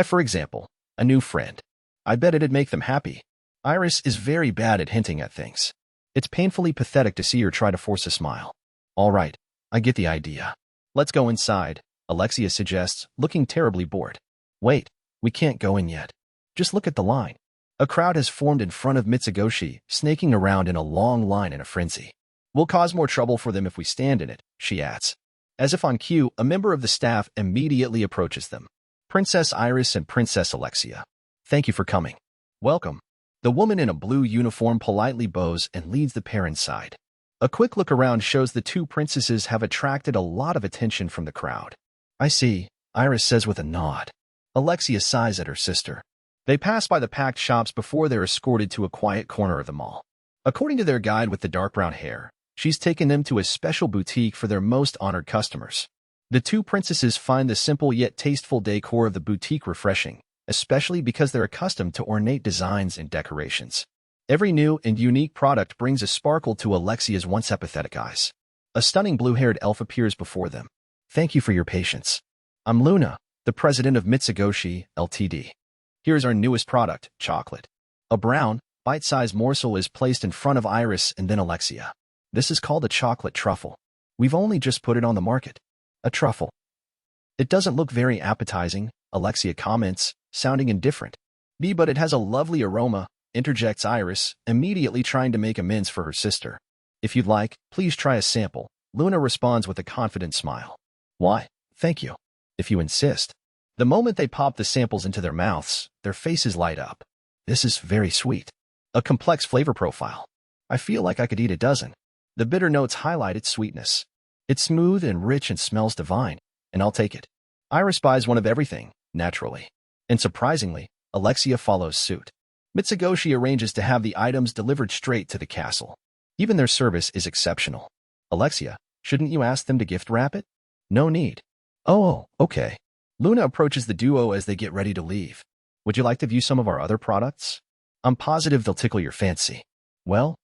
For example, a new friend. "I bet it'd make them happy." Iris is very bad at hinting at things. It's painfully pathetic to see her try to force a smile. "All right, I get the idea. Let's go inside," Alexia suggests, looking terribly bored. "Wait, we can't go in yet. Just look at the line." A crowd has formed in front of Mitsigoshi, snaking around in a long line in a frenzy. "We'll cause more trouble for them if we stand in it," she adds. As if on cue, a member of the staff immediately approaches them. "Princess Iris and Princess Alexia. Thank you for coming." "Welcome." The woman in a blue uniform politely bows and leads the pair inside. A quick look around shows the two princesses have attracted a lot of attention from the crowd. "I see," Iris says with a nod. Alexia sighs at her sister. They pass by the packed shops before they're escorted to a quiet corner of the mall. According to their guide with the dark brown hair, she's taken them to a special boutique for their most honored customers. The two princesses find the simple yet tasteful decor of the boutique refreshing, especially because they're accustomed to ornate designs and decorations. Every new and unique product brings a sparkle to Alexia's once apathetic eyes. A stunning blue-haired elf appears before them. "Thank you for your patience. I'm Luna, the president of Mitsigoshi, Ltd. Here's our newest product, chocolate." A brown, bite-sized morsel is placed in front of Iris and then Alexia. "This is called a chocolate truffle. We've only just put it on the market." "A truffle? It doesn't look very appetizing," Alexia comments, sounding indifferent. But it has a lovely aroma," interjects Iris, immediately trying to make amends for her sister. "If you'd like, please try a sample," Luna responds with a confident smile. "Why, thank you. If you insist." The moment they pop the samples into their mouths, their faces light up. "This is very sweet. A complex flavor profile. I feel like I could eat a dozen." The bitter notes highlight its sweetness. "It's smooth and rich and smells divine, and I'll take it." Iris buys one of everything, naturally. And surprisingly, Alexia follows suit. Mitsigoshi arranges to have the items delivered straight to the castle. Even their service is exceptional. "Alexia, shouldn't you ask them to gift wrap it?" "No need." "Oh, okay." Luna approaches the duo as they get ready to leave. "Would you like to view some of our other products? I'm positive they'll tickle your fancy." Well,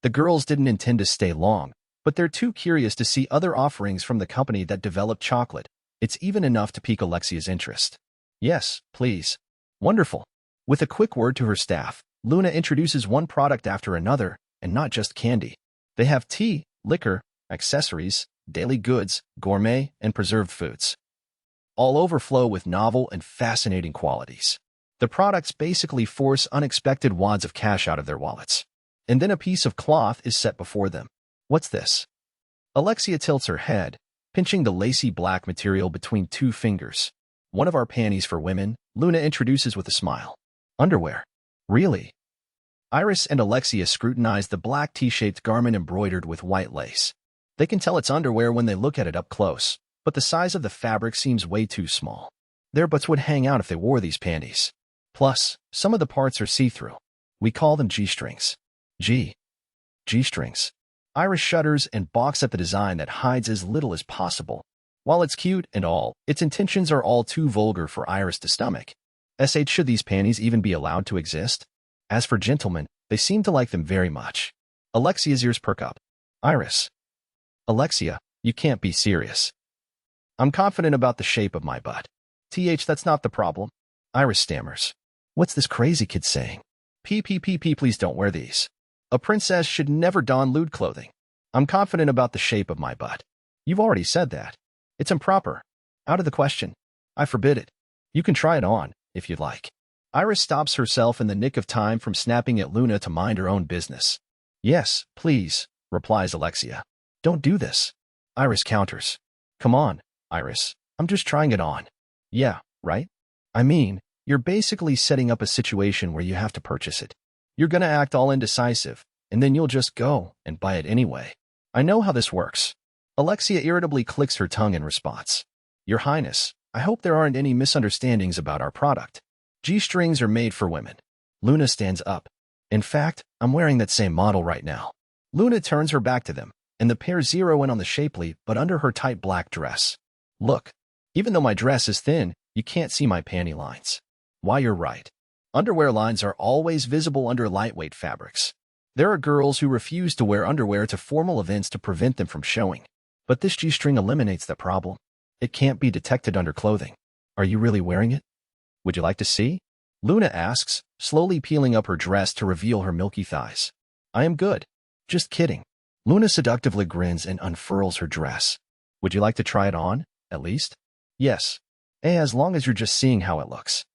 the girls didn't intend to stay long, but they're too curious to see other offerings from the company that developed chocolate. It's even enough to pique Alexia's interest. "Yes, please." "Wonderful." With a quick word to her staff, Luna introduces one product after another, and not just candy. They have tea, liquor, accessories, daily goods, gourmet, and preserved foods. All overflow with novel and fascinating qualities. The products basically force unexpected wads of cash out of their wallets. And then a piece of cloth is set before them. "What's this?" Alexia tilts her head, pinching the lacy black material between two fingers. "One of our panties for women," Luna introduces with a smile. "Underwear? Really?" Iris and Alexia scrutinize the black T-shaped garment embroidered with white lace. They can tell it's underwear when they look at it up close, but the size of the fabric seems way too small. Their butts would hang out if they wore these panties. Plus, some of the parts are see-through. "We call them G-strings." G-strings. Iris shudders and balks at the design that hides as little as possible. While it's cute and all, its intentions are all too vulgar for Iris to stomach. Should these panties even be allowed to exist? As for gentlemen, they seem to like them very much. Alexia's ears perk up. "Iris." "Alexia, you can't be serious." "I'm confident about the shape of my butt." That's not the problem," Iris stammers. What's this crazy kid saying? PPPP, please don't wear these. A princess should never don lewd clothing. I'm confident about the shape of my butt. You've already said that. It's improper. Out of the question. I forbid it. You can try it on, if you'd like. Iris stops herself in the nick of time from snapping at Luna to mind her own business. Yes, please, replies Alexia. Don't do this. Iris counters. Come on, Iris. I'm just trying it on. Yeah, right? I mean, you're basically setting up a situation where you have to purchase it. You're gonna act all indecisive, and then you'll just go and buy it anyway. I know how this works. Alexia irritably clicks her tongue in response. Your Highness, I hope there aren't any misunderstandings about our product. G-strings are made for women. Luna stands up. In fact, I'm wearing that same model right now. Luna turns her back to them, and the pair zero in on the shapely but under her tight black dress. Look, even though my dress is thin, you can't see my panty lines. Why, you're right. Underwear lines are always visible under lightweight fabrics. There are girls who refuse to wear underwear to formal events to prevent them from showing. But this G-string eliminates that problem. It can't be detected under clothing. Are you really wearing it? Would you like to see? Luna asks, slowly peeling up her dress to reveal her milky thighs. I am good. Just kidding. Luna seductively grins and unfurls her dress. Would you like to try it on, at least? Yes. As long as you're just seeing how it looks.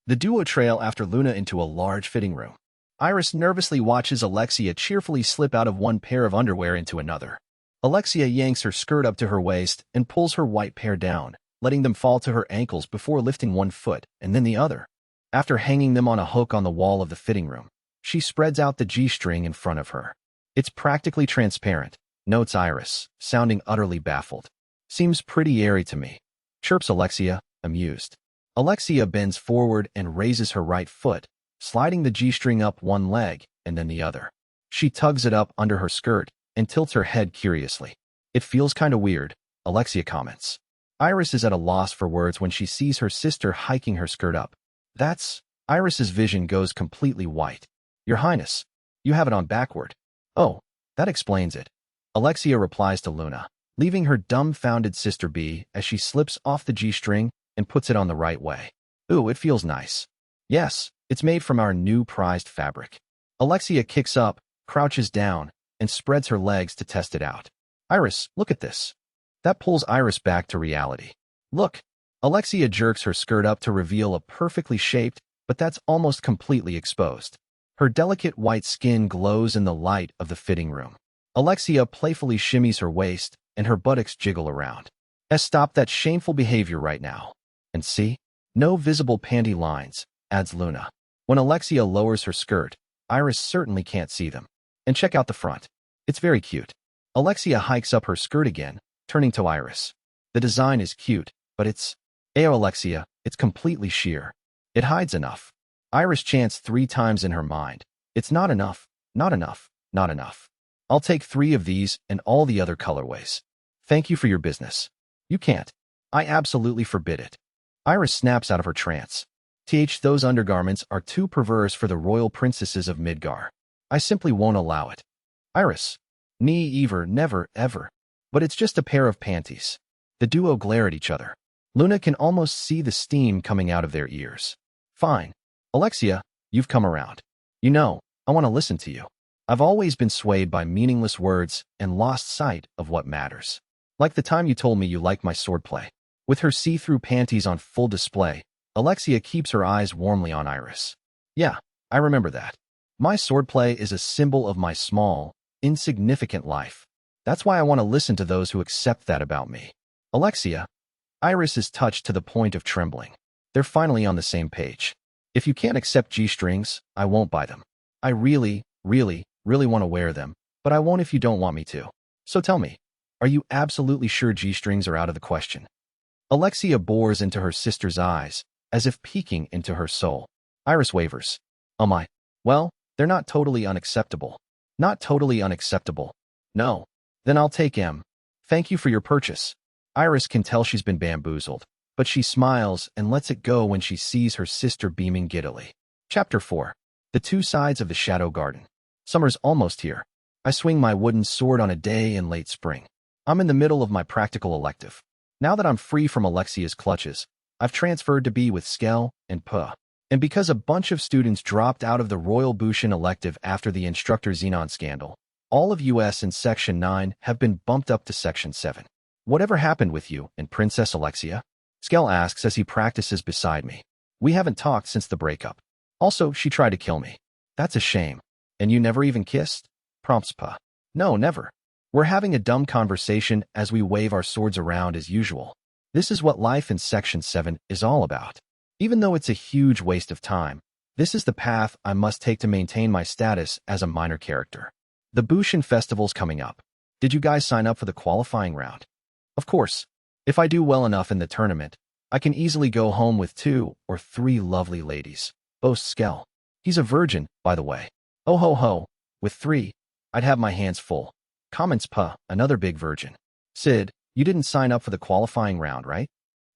The duo trail after Luna into a large fitting room. Iris nervously watches Alexia cheerfully slip out of one pair of underwear into another. Alexia yanks her skirt up to her waist and pulls her white pair down, letting them fall to her ankles before lifting one foot and then the other. After hanging them on a hook on the wall of the fitting room, she spreads out the G-string in front of her. It's practically transparent, notes Iris, sounding utterly baffled. Seems pretty airy to me, chirps Alexia, amused. Alexia bends forward and raises her right foot, sliding the G-string up one leg and then the other. She tugs it up under her skirt and tilts her head curiously. It feels kinda weird, Alexia comments. Iris is at a loss for words when she sees her sister hiking her skirt up. Iris's vision goes completely white. Your Highness, you have it on backward. Oh, that explains it. Alexia replies to Luna, leaving her dumbfounded sister be as she slips off the G-string and puts it on the right way. Ooh, it feels nice. Yes, it's made from our new prized fabric. Alexia kicks up, crouches down, and spreads her legs to test it out. Iris, look at this. That pulls Iris back to reality. Look. Alexia jerks her skirt up to reveal a perfectly shaped, but that's almost completely exposed. Her delicate white skin glows in the light of the fitting room. Alexia playfully shimmies her waist, and her buttocks jiggle around. Stop that shameful behavior right now. And see? No visible panty lines, adds Luna. When Alexia lowers her skirt, Iris certainly can't see them. And check out the front. It's very cute. Alexia hikes up her skirt again, turning to Iris. The design is cute, but it's... Alexia, it's completely sheer. It hides enough. Iris chants 3 times in her mind. It's not enough, not enough, not enough. I'll take 3 of these and all the other colorways. Thank you for your business. You can't. I absolutely forbid it. Iris snaps out of her trance. Those undergarments are too perverse for the royal princesses of Midgar. I simply won't allow it. Iris. Never, ever. But it's just a pair of panties. The duo glare at each other. Luna can almost see the steam coming out of their ears. Fine. Alexia, you've come around. You know, I want to listen to you. I've always been swayed by meaningless words and lost sight of what matters. Like the time you told me you liked my swordplay. With her see-through panties on full display, Alexia keeps her eyes warmly on Iris. Yeah, I remember that. My swordplay is a symbol of my small, insignificant life. That's why I want to listen to those who accept that about me. Alexia. Iris is touched to the point of trembling. They're finally on the same page. If you can't accept G-strings, I won't buy them. I really want to wear them, but I won't if you don't want me to. So tell me, are you absolutely sure G-strings are out of the question? Alexia bores into her sister's eyes, as if peeking into her soul. Iris wavers. Oh my. Well, they're not totally unacceptable. Not totally unacceptable. No. Then I'll take M. Thank you for your purchase. Iris can tell she's been bamboozled, but she smiles and lets it go when she sees her sister beaming giddily. Chapter 4. The Two Sides of the Shadow Garden. Summer's almost here. I swing my wooden sword on a day in late spring. I'm in the middle of my practical elective. Now that I'm free from Alexia's clutches, I've transferred to be with Skell and Puh. And because a bunch of students dropped out of the Royal Bushin elective after the instructor Xenon scandal, all of US in Section 9 have been bumped up to Section 7. Whatever happened with you and Princess Alexia? Skell asks as he practices beside me. We haven't talked since the breakup. Also, she tried to kill me. That's a shame. And you never even kissed? Prompts Pa. No, never. We're having a dumb conversation as we wave our swords around as usual. This is what life in Section 7 is all about. Even though it's a huge waste of time, this is the path I must take to maintain my status as a minor character. The Bushin Festival's coming up. Did you guys sign up for the qualifying round? Of course. If I do well enough in the tournament, I can easily go home with 2 or 3 lovely ladies, boasts Skell. He's a virgin, by the way. Oh ho ho, with 3, I'd have my hands full. Comments Pa, another big virgin. Sid, you didn't sign up for the qualifying round, right?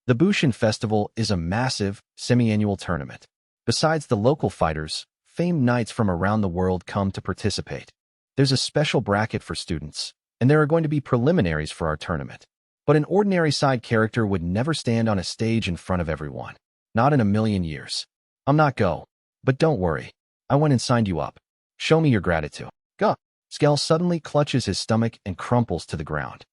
The Bushin Festival is a massive, semi-annual tournament. Besides the local fighters, famed knights from around the world come to participate. There's a special bracket for students, and there are going to be preliminaries for our tournament. But an ordinary side character would never stand on a stage in front of everyone. Not in a million years. I'm not go. But don't worry. I went and signed you up. Show me your gratitude. Go. Skell suddenly clutches his stomach and crumples to the ground.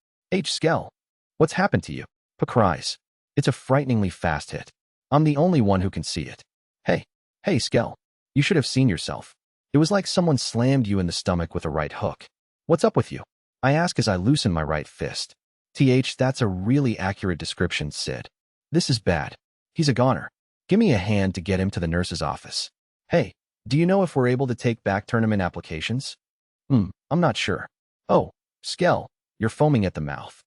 Skell. What's happened to you? Pa cries. It's a frighteningly fast hit. I'm the only one who can see it. Hey, Skell. You should have seen yourself. It was like someone slammed you in the stomach with a right hook. What's up with you? I ask as I loosen my right fist. That's a really accurate description, Sid. This is bad. He's a goner. Give me a hand to get him to the nurse's office. Hey, do you know if we're able to take back tournament applications? I'm not sure. Oh, Skell, you're foaming at the mouth.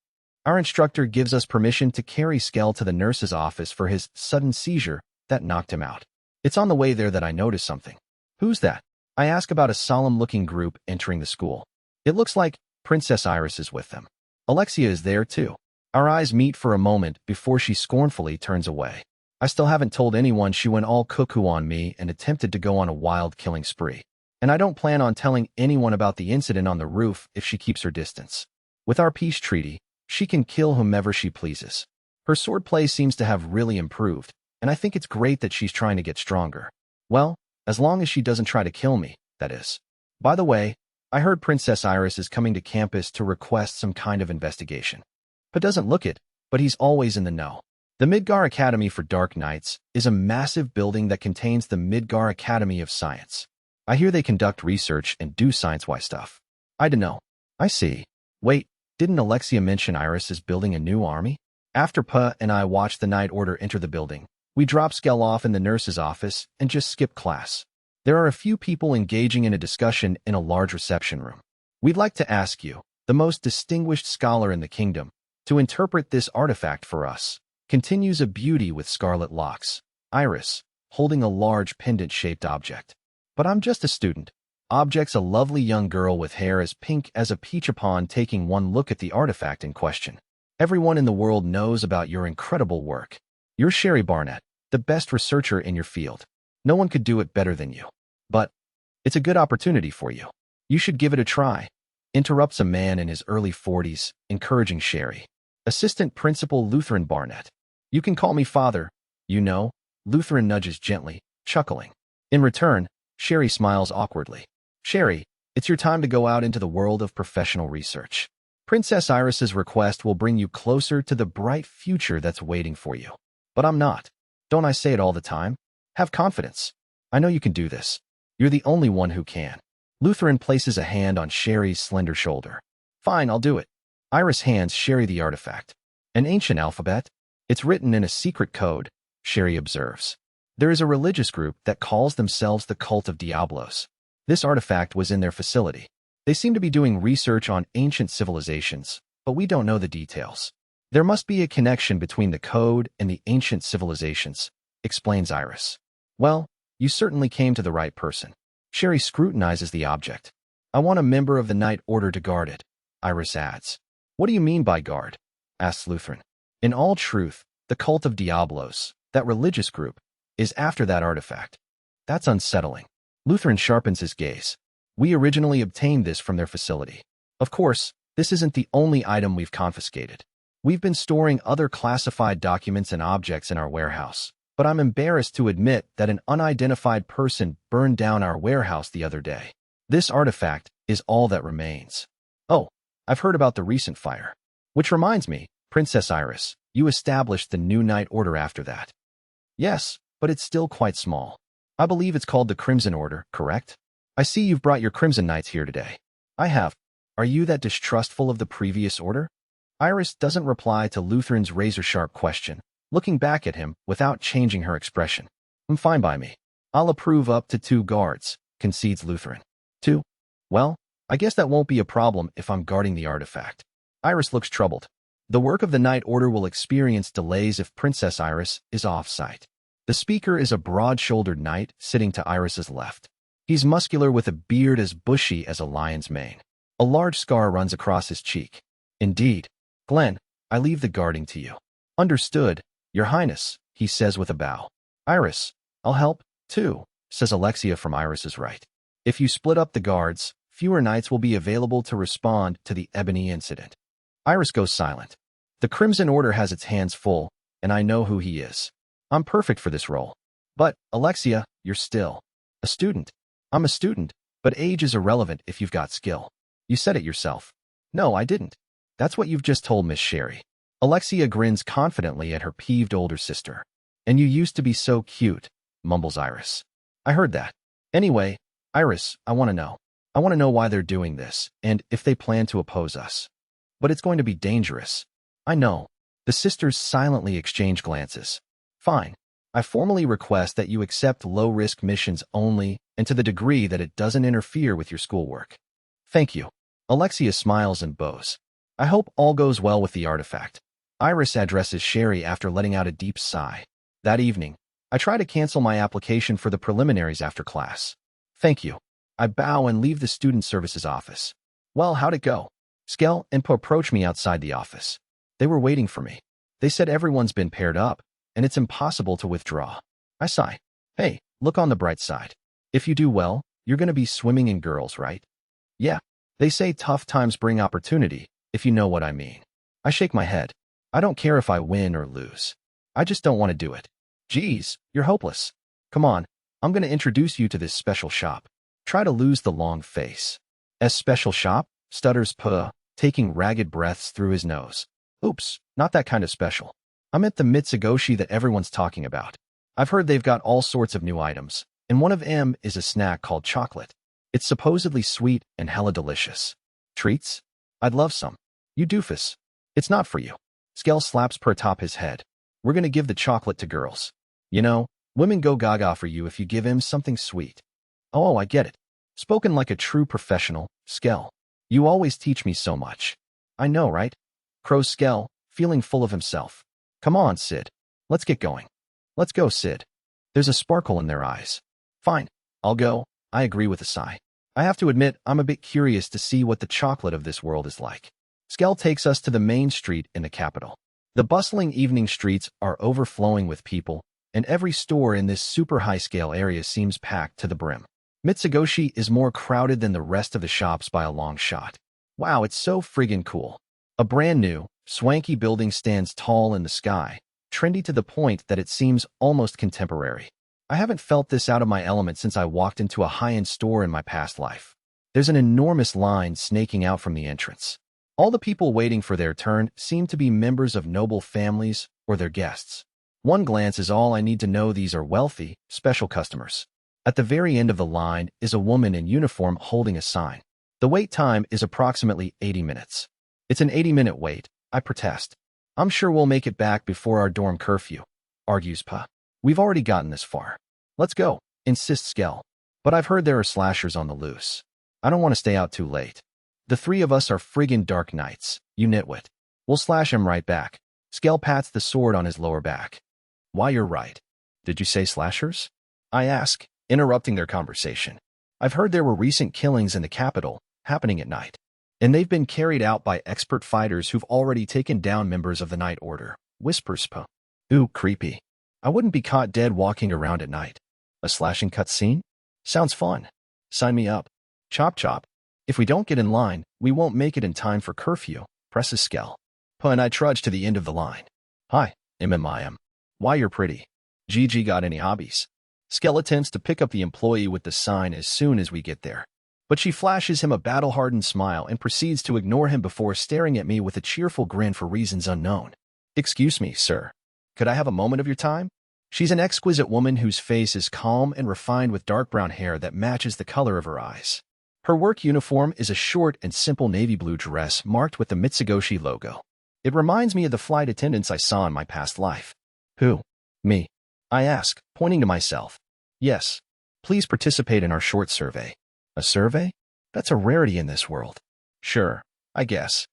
Our instructor gives us permission to carry Skell to the nurse's office for his sudden seizure that knocked him out. It's on the way there that I notice something. Who's that? I ask about a solemn-looking group entering the school. It looks like Princess Iris is with them. Alexia is there too. Our eyes meet for a moment before she scornfully turns away. I still haven't told anyone she went all cuckoo on me and attempted to go on a wild killing spree. And I don't plan on telling anyone about the incident on the roof if she keeps her distance. With our peace treaty, she can kill whomever she pleases. Her swordplay seems to have really improved, and I think it's great that she's trying to get stronger. Well, as long as she doesn't try to kill me, that is. By the way, I heard Princess Iris is coming to campus to request some kind of investigation. Pa doesn't look it, but he's always in the know. The Midgar Academy for Dark Knights is a massive building that contains the Midgar Academy of Science. I hear they conduct research and do science-wise stuff. I dunno. I see. Wait, didn't Alexia mention Iris is building a new army? After Pa and I watch the Night Order enter the building, we drop Skell off in the nurse's office and just skip class. There are a few people engaging in a discussion in a large reception room. We'd like to ask you, the most distinguished scholar in the kingdom, to interpret this artifact for us. Continues a beauty with scarlet locks, Iris, holding a large pendant-shaped object. But I'm just a student. Object's a lovely young girl with hair as pink as a peach upon taking one look at the artifact in question. Everyone in the world knows about your incredible work. You're Sherry Barnett, the best researcher in your field. No one could do it better than you. But it's a good opportunity for you. You should give it a try. Interrupts a man in his early 40s, encouraging Sherry. Assistant Principal Lutheran Barnett. You can call me father. You know, Lutheran nudges gently, chuckling. In return, Sherry smiles awkwardly. Sherry, it's your time to go out into the world of professional research. Princess Iris's request will bring you closer to the bright future that's waiting for you. But I'm not. Don't I say it all the time? Have confidence. I know you can do this. You're the only one who can. Lutheran places a hand on Sherry's slender shoulder. Fine, I'll do it. Iris hands Sherry the artifact. An ancient alphabet? It's written in a secret code, Sherry observes. There is a religious group that calls themselves the Cult of Diablos. This artifact was in their facility. They seem to be doing research on ancient civilizations, but we don't know the details. There must be a connection between the code and the ancient civilizations, explains Iris. Well, you certainly came to the right person. Sherry scrutinizes the object. I want a member of the Night Order to guard it, Iris adds. What do you mean by guard? Asks Lutheran. In all truth, the Cult of Diablos, that religious group, is after that artifact. That's unsettling. Lutheran sharpens his gaze. We originally obtained this from their facility. Of course, this isn't the only item we've confiscated. We've been storing other classified documents and objects in our warehouse. but I'm embarrassed to admit that an unidentified person burned down our warehouse the other day. This artifact is all that remains. Oh, I've heard about the recent fire. Which reminds me, Princess Iris, you established the new Knight Order after that. Yes, but it's still quite small. I believe it's called the Crimson Order, correct? I see you've brought your Crimson Knights here today. I have. Are you that distrustful of the previous order? Iris doesn't reply to Lutheran's razor-sharp question, looking back at him without changing her expression. I'm fine by me. I'll approve up to 2 guards, concedes Lutheran. 2? Well, I guess that won't be a problem if I'm guarding the artifact. Iris looks troubled. The work of the Knight Order will experience delays if Princess Iris is off-site. The speaker is a broad-shouldered knight sitting to Iris's left. He's muscular with a beard as bushy as a lion's mane. A large scar runs across his cheek. Indeed. Glenn, I leave the guarding to you. Understood, Your Highness, he says with a bow. Iris, I'll help, too, says Alexia from Iris's right. If you split up the guards, fewer knights will be available to respond to the Ebony incident. Iris goes silent. The Crimson Order has its hands full, and I know who he is. I'm perfect for this role. But, Alexia, you're still a student. I'm a student, but age is irrelevant if you've got skill. You said it yourself. No, I didn't. That's what you've just told Miss Sherry. Alexia grins confidently at her peeved older sister. And you used to be so cute, mumbles Iris. I heard that. Anyway, Iris, I want to know. I want to know why they're doing this, and if they plan to oppose us. But it's going to be dangerous. I know. The sisters silently exchange glances. Fine. I formally request that you accept low-risk missions only and to the degree that it doesn't interfere with your schoolwork. Thank you. Alexia smiles and bows. I hope all goes well with the artifact. Iris addresses Sherry after letting out a deep sigh. That evening, I try to cancel my application for the preliminaries after class. Thank you. I bow and leave the student services office. Well, how'd it go? Skell and Po approach me outside the office. They were waiting for me. They said everyone's been paired up, and it's impossible to withdraw. I sigh. Hey, look on the bright side. If you do well, you're going to be swimming in girls, right? Yeah. They say tough times bring opportunity, if you know what I mean. I shake my head. I don't care if I win or lose. I just don't want to do it. Geez, you're hopeless. Come on, I'm going to introduce you to this special shop. Try to lose the long face. A special shop? Stutters Puh, taking ragged breaths through his nose. Oops, not that kind of special. I'm at the Mitsigoshi that everyone's talking about. I've heard they've got all sorts of new items, and one of them is a snack called chocolate. It's supposedly sweet and hella delicious. Treats? I'd love some. You doofus. It's not for you. Skell slaps Per atop his head. We're gonna give the chocolate to girls. You know, women go gaga for you if you give him something sweet. Oh, I get it. Spoken like a true professional, Skell. You always teach me so much. I know, right? Crows Skell, feeling full of himself. Come on, Sid. Let's get going. Let's go, Sid. There's a sparkle in their eyes. Fine. I'll go. I agree with a sigh. I have to admit, I'm a bit curious to see what the chocolate of this world is like. Skell takes us to the main street in the capital. The bustling evening streets are overflowing with people, and every store in this super high-scale area seems packed to the brim. Mitsigoshi is more crowded than the rest of the shops by a long shot. Wow, it's so friggin' cool. A brand new, swanky building stands tall in the sky, trendy to the point that it seems almost contemporary. I haven't felt this out of my element since I walked into a high-end store in my past life. There's an enormous line snaking out from the entrance. All the people waiting for their turn seem to be members of noble families or their guests. One glance is all I need to know these are wealthy, special customers. At the very end of the line is a woman in uniform holding a sign. The wait time is approximately 80 minutes. It's an 80-minute wait, I protest. I'm sure we'll make it back before our dorm curfew, argues Pa. We've already gotten this far. Let's go, insists Skell. But I've heard there are slashers on the loose. I don't want to stay out too late. The three of us are friggin' dark knights, you nitwit. We'll slash him right back. Skell pats the sword on his lower back. Why, you're right. Did you say slashers? I ask, interrupting their conversation. I've heard there were recent killings in the capital, happening at night. And they've been carried out by expert fighters who've already taken down members of the Knight Order, whispers Pa. Ooh, creepy. I wouldn't be caught dead walking around at night. A slashing cutscene? Sounds fun. Sign me up. Chop chop. If we don't get in line, we won't make it in time for curfew, presses Skell. Pa and I trudge to the end of the line. Hi, MMIM. Why, you're pretty. Gigi got any hobbies? Skell attempts to pick up the employee with the sign as soon as we get there. But she flashes him a battle-hardened smile and proceeds to ignore him before staring at me with a cheerful grin for reasons unknown. Excuse me, sir. Could I have a moment of your time? She's an exquisite woman whose face is calm and refined with dark brown hair that matches the color of her eyes. Her work uniform is a short and simple navy blue dress marked with the Mitsigoshi logo. It reminds me of the flight attendants I saw in my past life. Who? Me? I ask, pointing to myself. Yes. Please participate in our short survey. A survey? That's a rarity in this world. Sure, I guess.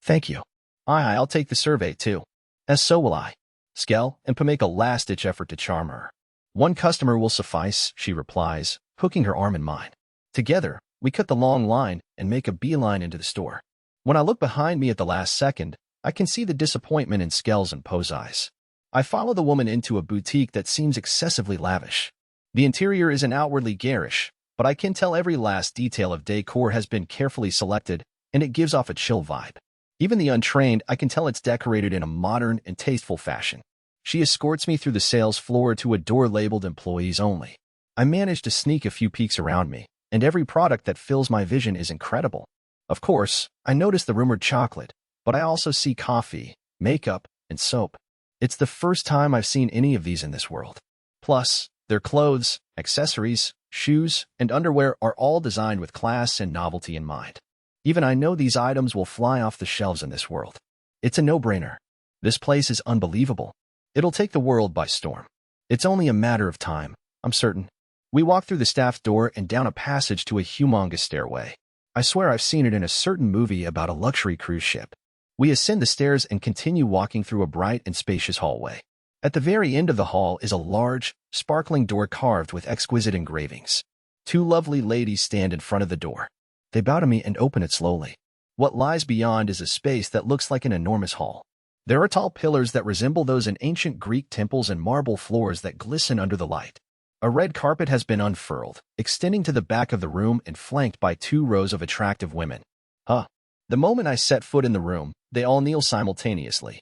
Thank you. I'll take the survey too. As so will I. Skell and make a last-ditch effort to charm her. One customer will suffice, she replies, hooking her arm in mine. Together, we cut the long line and make a beeline into the store. When I look behind me at the last second, I can see the disappointment in Skell's and Poe's eyes. I follow the woman into a boutique that seems excessively lavish. The interior isn't outwardly garish, but I can tell every last detail of decor has been carefully selected, and it gives off a chill vibe. Even the untrained, I can tell it's decorated in a modern and tasteful fashion. She escorts me through the sales floor to a door labeled Employees Only. I manage to sneak a few peeks around me, and every product that fills my vision is incredible. Of course, I notice the rumored chocolate, but I also see coffee, makeup, and soap. It's the first time I've seen any of these in this world. Plus, their clothes, accessories, shoes, and underwear are all designed with class and novelty in mind. Even I know these items will fly off the shelves in this world. It's a no-brainer. This place is unbelievable. It'll take the world by storm. It's only a matter of time, I'm certain. We walk through the staff door and down a passage to a humongous stairway. I swear I've seen it in a certain movie about a luxury cruise ship. We ascend the stairs and continue walking through a bright and spacious hallway. At the very end of the hall is a large, sparkling door carved with exquisite engravings. Two lovely ladies stand in front of the door. They bow to me and open it slowly. What lies beyond is a space that looks like an enormous hall. There are tall pillars that resemble those in ancient Greek temples and marble floors that glisten under the light. A red carpet has been unfurled, extending to the back of the room and flanked by 2 rows of attractive women. The moment I set foot in the room, they all kneel simultaneously.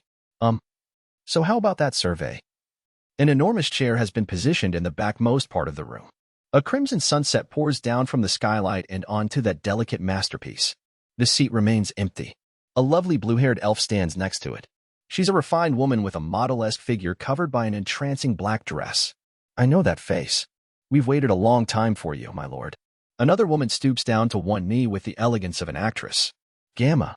So how about that survey? An enormous chair has been positioned in the backmost part of the room. A crimson sunset pours down from the skylight and onto that delicate masterpiece. The seat remains empty. A lovely blue-haired elf stands next to it. She's a refined woman with a model-esque figure covered by an entrancing black dress. I know that face. We've waited a long time for you, my lord. Another woman stoops down to one knee with the elegance of an actress. Gamma.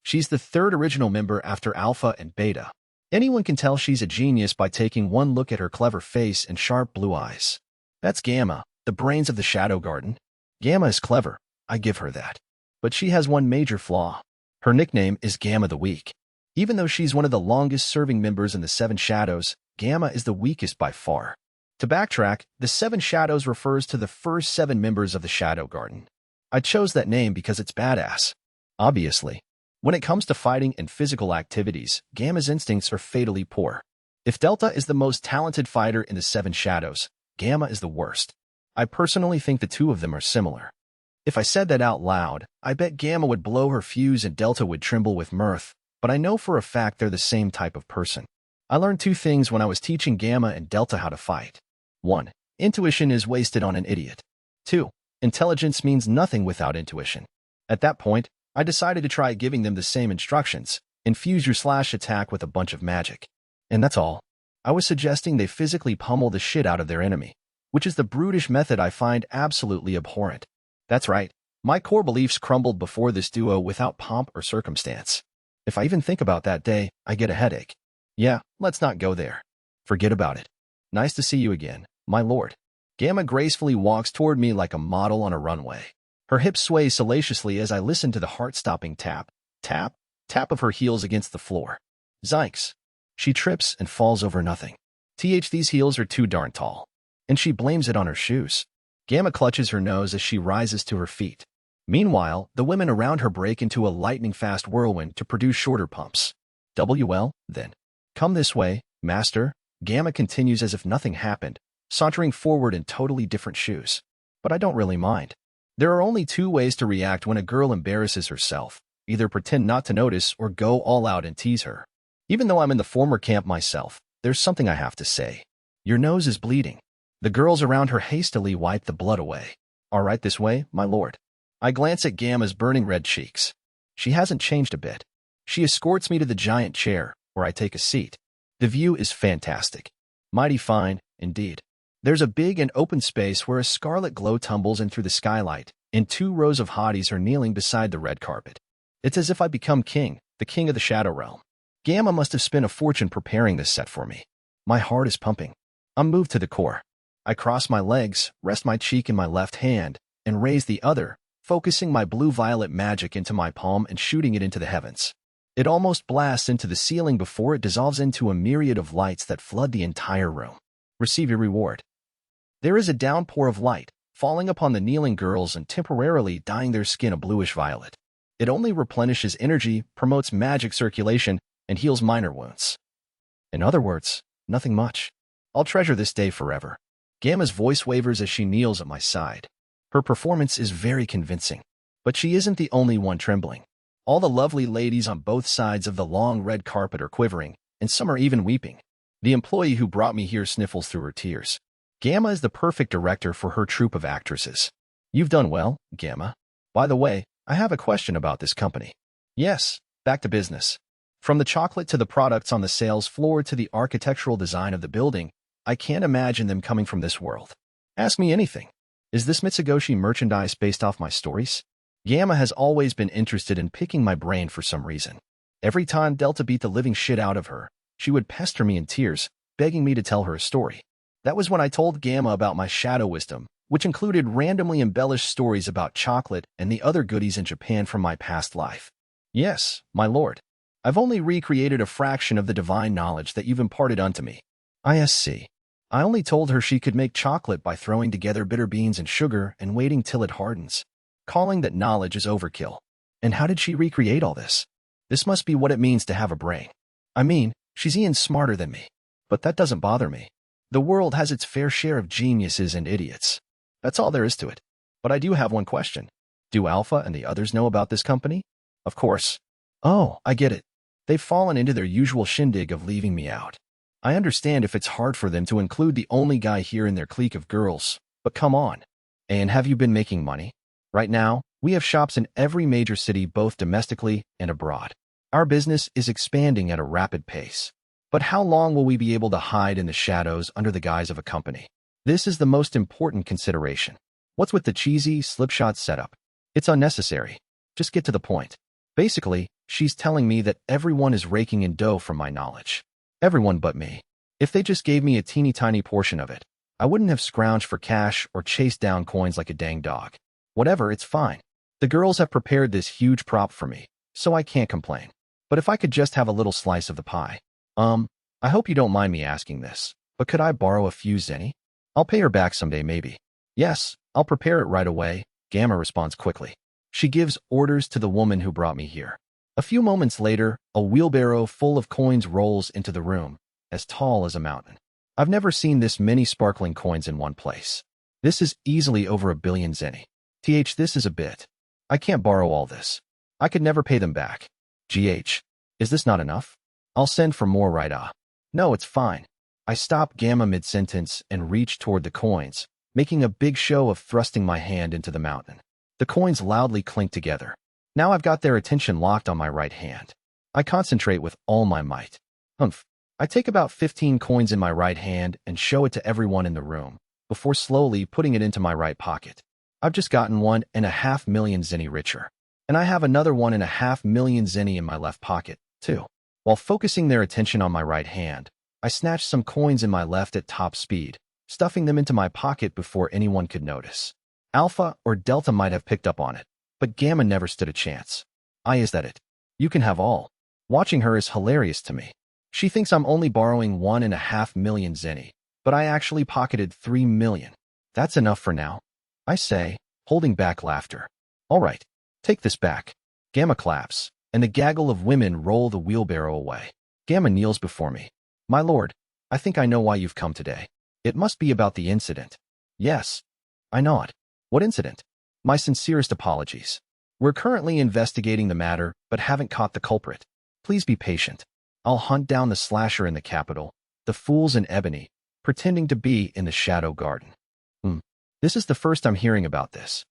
She's the 3rd original member after Alpha and Beta. Anyone can tell she's a genius by taking one look at her clever face and sharp blue eyes. That's Gamma, the brains of the Shadow Garden. Gamma is clever, I give her that. But she has one major flaw. Her nickname is Gamma the Weak. Even though she's one of the longest-serving members in the 7 Shadows, Gamma is the weakest by far. To backtrack, the 7 Shadows refers to the first 7 members of the Shadow Garden. I chose that name because it's badass. Obviously. When it comes to fighting and physical activities, Gamma's instincts are fatally poor. If Delta is the most talented fighter in the 7 Shadows, Gamma is the worst. I personally think the 2 of them are similar. If I said that out loud, I bet Gamma would blow her fuse and Delta would tremble with mirth, but I know for a fact they're the same type of person. I learned 2 things when I was teaching Gamma and Delta how to fight. 1. Intuition is wasted on an idiot. 2. Intelligence means nothing without intuition. At that point, I decided to try giving them the same instructions, infuse your /attack with a bunch of magic. And that's all. I was suggesting they physically pummel the shit out of their enemy, which is the brutish method I find absolutely abhorrent. That's right, my core beliefs crumbled before this duo without pomp or circumstance. If I even think about that day, I get a headache. Yeah, let's not go there. Forget about it. Nice to see you again, my lord. Gamma gracefully walks toward me like a model on a runway. Her hips sway salaciously as I listen to the heart-stopping tap, tap, tap of her heels against the floor. Zikes. She trips and falls over nothing. These heels are too darn tall. And she blames it on her shoes. Gamma clutches her nose as she rises to her feet. Meanwhile, the women around her break into a lightning-fast whirlwind to produce shorter pumps. Well, then. Come this way, master. Gamma continues as if nothing happened, sauntering forward in totally different shoes. But I don't really mind. There are only 2 ways to react when a girl embarrasses herself. Either pretend not to notice or go all out and tease her. Even though I'm in the former camp myself, there's something I have to say. Your nose is bleeding. The girls around her hastily wipe the blood away. All right, this way, my lord. I glance at Gamma's burning red cheeks. She hasn't changed a bit. She escorts me to the giant chair, where I take a seat. The view is fantastic. Mighty fine, indeed. There's a big and open space where a scarlet glow tumbles in through the skylight, and 2 rows of hotties are kneeling beside the red carpet. It's as if I become king, the king of the Shadow Realm. Gamma must have spent a fortune preparing this set for me. My heart is pumping. I'm moved to the core. I cross my legs, rest my cheek in my left hand, and raise the other, focusing my blue-violet magic into my palm and shooting it into the heavens. It almost blasts into the ceiling before it dissolves into a myriad of lights that flood the entire room. Receive your reward. There is a downpour of light, falling upon the kneeling girls and temporarily dyeing their skin a bluish-violet. It only replenishes energy, promotes magic circulation, and heals minor wounds. In other words, nothing much. I'll treasure this day forever. Gamma's voice wavers as she kneels at my side. Her performance is very convincing. But she isn't the only one trembling. All the lovely ladies on both sides of the long red carpet are quivering, and some are even weeping. The employee who brought me here sniffles through her tears. Gamma is the perfect director for her troupe of actresses. You've done well, Gamma. By the way, I have a question about this company. Yes, back to business. From the chocolate to the products on the sales floor to the architectural design of the building, I can't imagine them coming from this world. Ask me anything. Is this Mitsigoshi merchandise based off my stories? Gamma has always been interested in picking my brain for some reason. Every time Delta beat the living shit out of her, she would pester me in tears, begging me to tell her a story. That was when I told Gamma about my shadow wisdom, which included randomly embellished stories about chocolate and the other goodies in Japan from my past life. Yes, my lord. I've only recreated a fraction of the divine knowledge that you've imparted unto me. ISC. I only told her she could make chocolate by throwing together bitter beans and sugar and waiting till it hardens, calling that knowledge is overkill. And how did she recreate all this? This must be what it means to have a brain. I mean, she's even smarter than me. But that doesn't bother me. The world has its fair share of geniuses and idiots. That's all there is to it. But I do have one question. Do Alpha and the others know about this company? Of course. Oh, I get it. They've fallen into their usual shindig of leaving me out. I understand if it's hard for them to include the only guy here in their clique of girls, but come on. And have you been making money? Right now, we have shops in every major city both domestically and abroad. Our business is expanding at a rapid pace. But how long will we be able to hide in the shadows under the guise of a company? This is the most important consideration. What's with the cheesy, slipshod setup? It's unnecessary. Just get to the point. Basically, she's telling me that everyone is raking in dough from my knowledge. Everyone but me. If they just gave me a teeny tiny portion of it, I wouldn't have scrounged for cash or chased down coins like a dang dog. Whatever, it's fine. The girls have prepared this huge prop for me, so I can't complain. But if I could just have a little slice of the pie. I hope you don't mind me asking this, but could I borrow a few zenny? I'll pay her back someday maybe. Yes, I'll prepare it right away, Gamma responds quickly. She gives orders to the woman who brought me here. A few moments later, a wheelbarrow full of coins rolls into the room, as tall as a mountain. I've never seen this many sparkling coins in one place. This is easily over 1 billion zenny. This is a bit. I can't borrow all this. I could never pay them back. Is this not enough? I'll send for more right. No, it's fine. I stop Gamma mid-sentence and reach toward the coins, making a big show of thrusting my hand into the mountain. The coins loudly clink together. Now I've got their attention locked on my right hand. I concentrate with all my might. I take about 15 coins in my right hand and show it to everyone in the room, before slowly putting it into my right pocket. I've just gotten 1.5 million zenny richer. And I have another 1.5 million zenny in my left pocket, too. While focusing their attention on my right hand, I snatched some coins in my left at top speed, stuffing them into my pocket before anyone could notice. Alpha or Delta might have picked up on it, but Gamma never stood a chance. Is that it? You can have all. Watching her is hilarious to me. She thinks I'm only borrowing 1.5 million zenny, but I actually pocketed 3 million. That's enough for now, I say, holding back laughter. All right, take this back. Gamma claps, and the gaggle of women roll the wheelbarrow away. Gamma kneels before me. My lord, I think I know why you've come today. It must be about the incident. Yes, I nod. What incident? My sincerest apologies. We're currently investigating the matter, but haven't caught the culprit. Please be patient. I'll hunt down the slasher in the capital, the fools in ebony, pretending to be in the Shadow Garden. This is the first I'm hearing about this.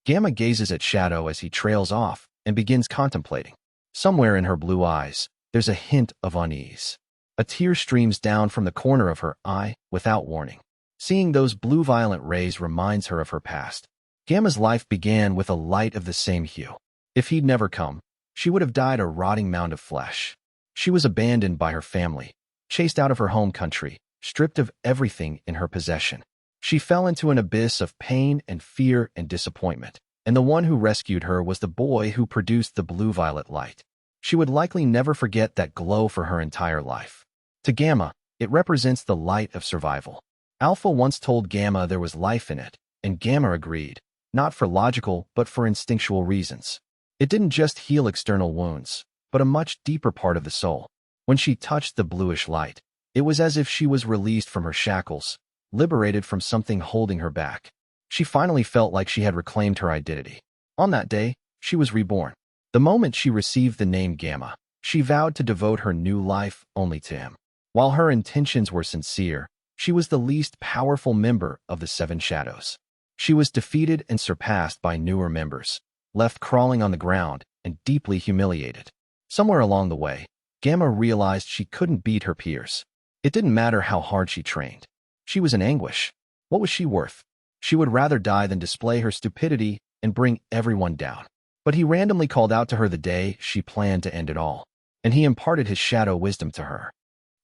Gamma gazes at Shadow as he trails off and begins contemplating. Somewhere in her blue eyes, there's a hint of unease. A tear streams down from the corner of her eye without warning. Seeing those blue-violet rays reminds her of her past. Gamma's life began with a light of the same hue. If he'd never come, she would have died a rotting mound of flesh. She was abandoned by her family, chased out of her home country, stripped of everything in her possession. She fell into an abyss of pain and fear and disappointment, and the one who rescued her was the boy who produced the blue-violet light. She would likely never forget that glow for her entire life. To Gamma, it represents the light of survival. Alpha once told Gamma there was life in it, and Gamma agreed, not for logical but for instinctual reasons. It didn't just heal external wounds, but a much deeper part of the soul. When she touched the bluish light, it was as if she was released from her shackles, liberated from something holding her back. She finally felt like she had reclaimed her identity. On that day, she was reborn. The moment she received the name Gamma, she vowed to devote her new life only to him. While her intentions were sincere, she was the least powerful member of the Seven Shadows. She was defeated and surpassed by newer members, left crawling on the ground and deeply humiliated. Somewhere along the way, Gamma realized she couldn't beat her peers. It didn't matter how hard she trained. She was in anguish. What was she worth? She would rather die than display her stupidity and bring everyone down. But he randomly called out to her the day she planned to end it all, and he imparted his shadow wisdom to her.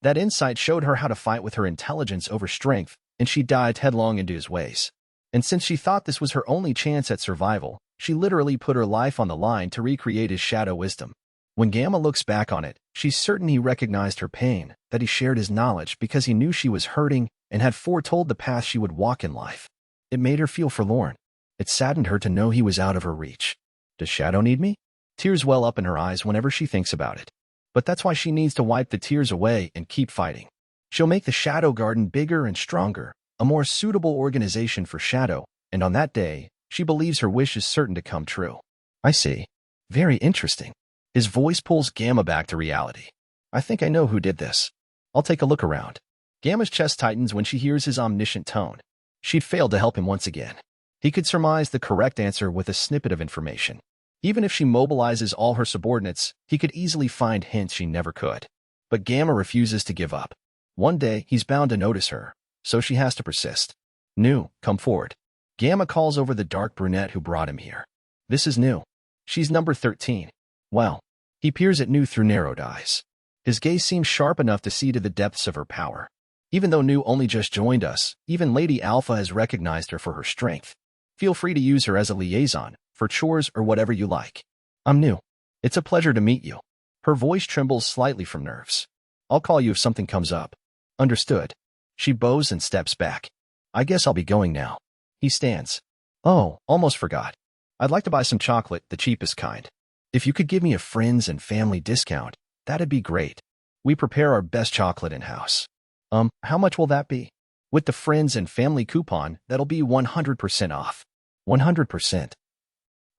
That insight showed her how to fight with her intelligence over strength, and she dived headlong into his ways. And since she thought this was her only chance at survival, she literally put her life on the line to recreate his shadow wisdom. When Gamma looks back on it, she's certain he recognized her pain, that he shared his knowledge because he knew she was hurting and had foretold the path she would walk in life. It made her feel forlorn. It saddened her to know he was out of her reach. Does Shadow need me? Tears well up in her eyes whenever she thinks about it. But that's why she needs to wipe the tears away and keep fighting. She'll make the Shadow Garden bigger and stronger, a more suitable organization for Shadow, and on that day, she believes her wish is certain to come true. I see. Very interesting. His voice pulls Gamma back to reality. I think I know who did this. I'll take a look around. Gamma's chest tightens when she hears his omniscient tone. She'd failed to help him once again. He could surmise the correct answer with a snippet of information. Even if she mobilizes all her subordinates, he could easily find hints she never could. But Gamma refuses to give up. One day, he's bound to notice her, so she has to persist. Nu, come forward. Gamma calls over the dark brunette who brought him here. This is Nu. She's number 13. Well, he peers at Nu through narrowed eyes. His gaze seems sharp enough to see to the depths of her power. Even though Nu only just joined us, even Lady Alpha has recognized her for her strength. Feel free to use her as a liaison, for chores or whatever you like. I'm Nu. It's a pleasure to meet you. Her voice trembles slightly from nerves. I'll call you if something comes up. Understood. She bows and steps back. I guess I'll be going now. He stands. Oh, almost forgot. I'd like to buy some chocolate, the cheapest kind. If you could give me a friends and family discount, that'd be great. We prepare our best chocolate in-house. How much will that be? With the friends and family coupon, that'll be 100% off. 100%.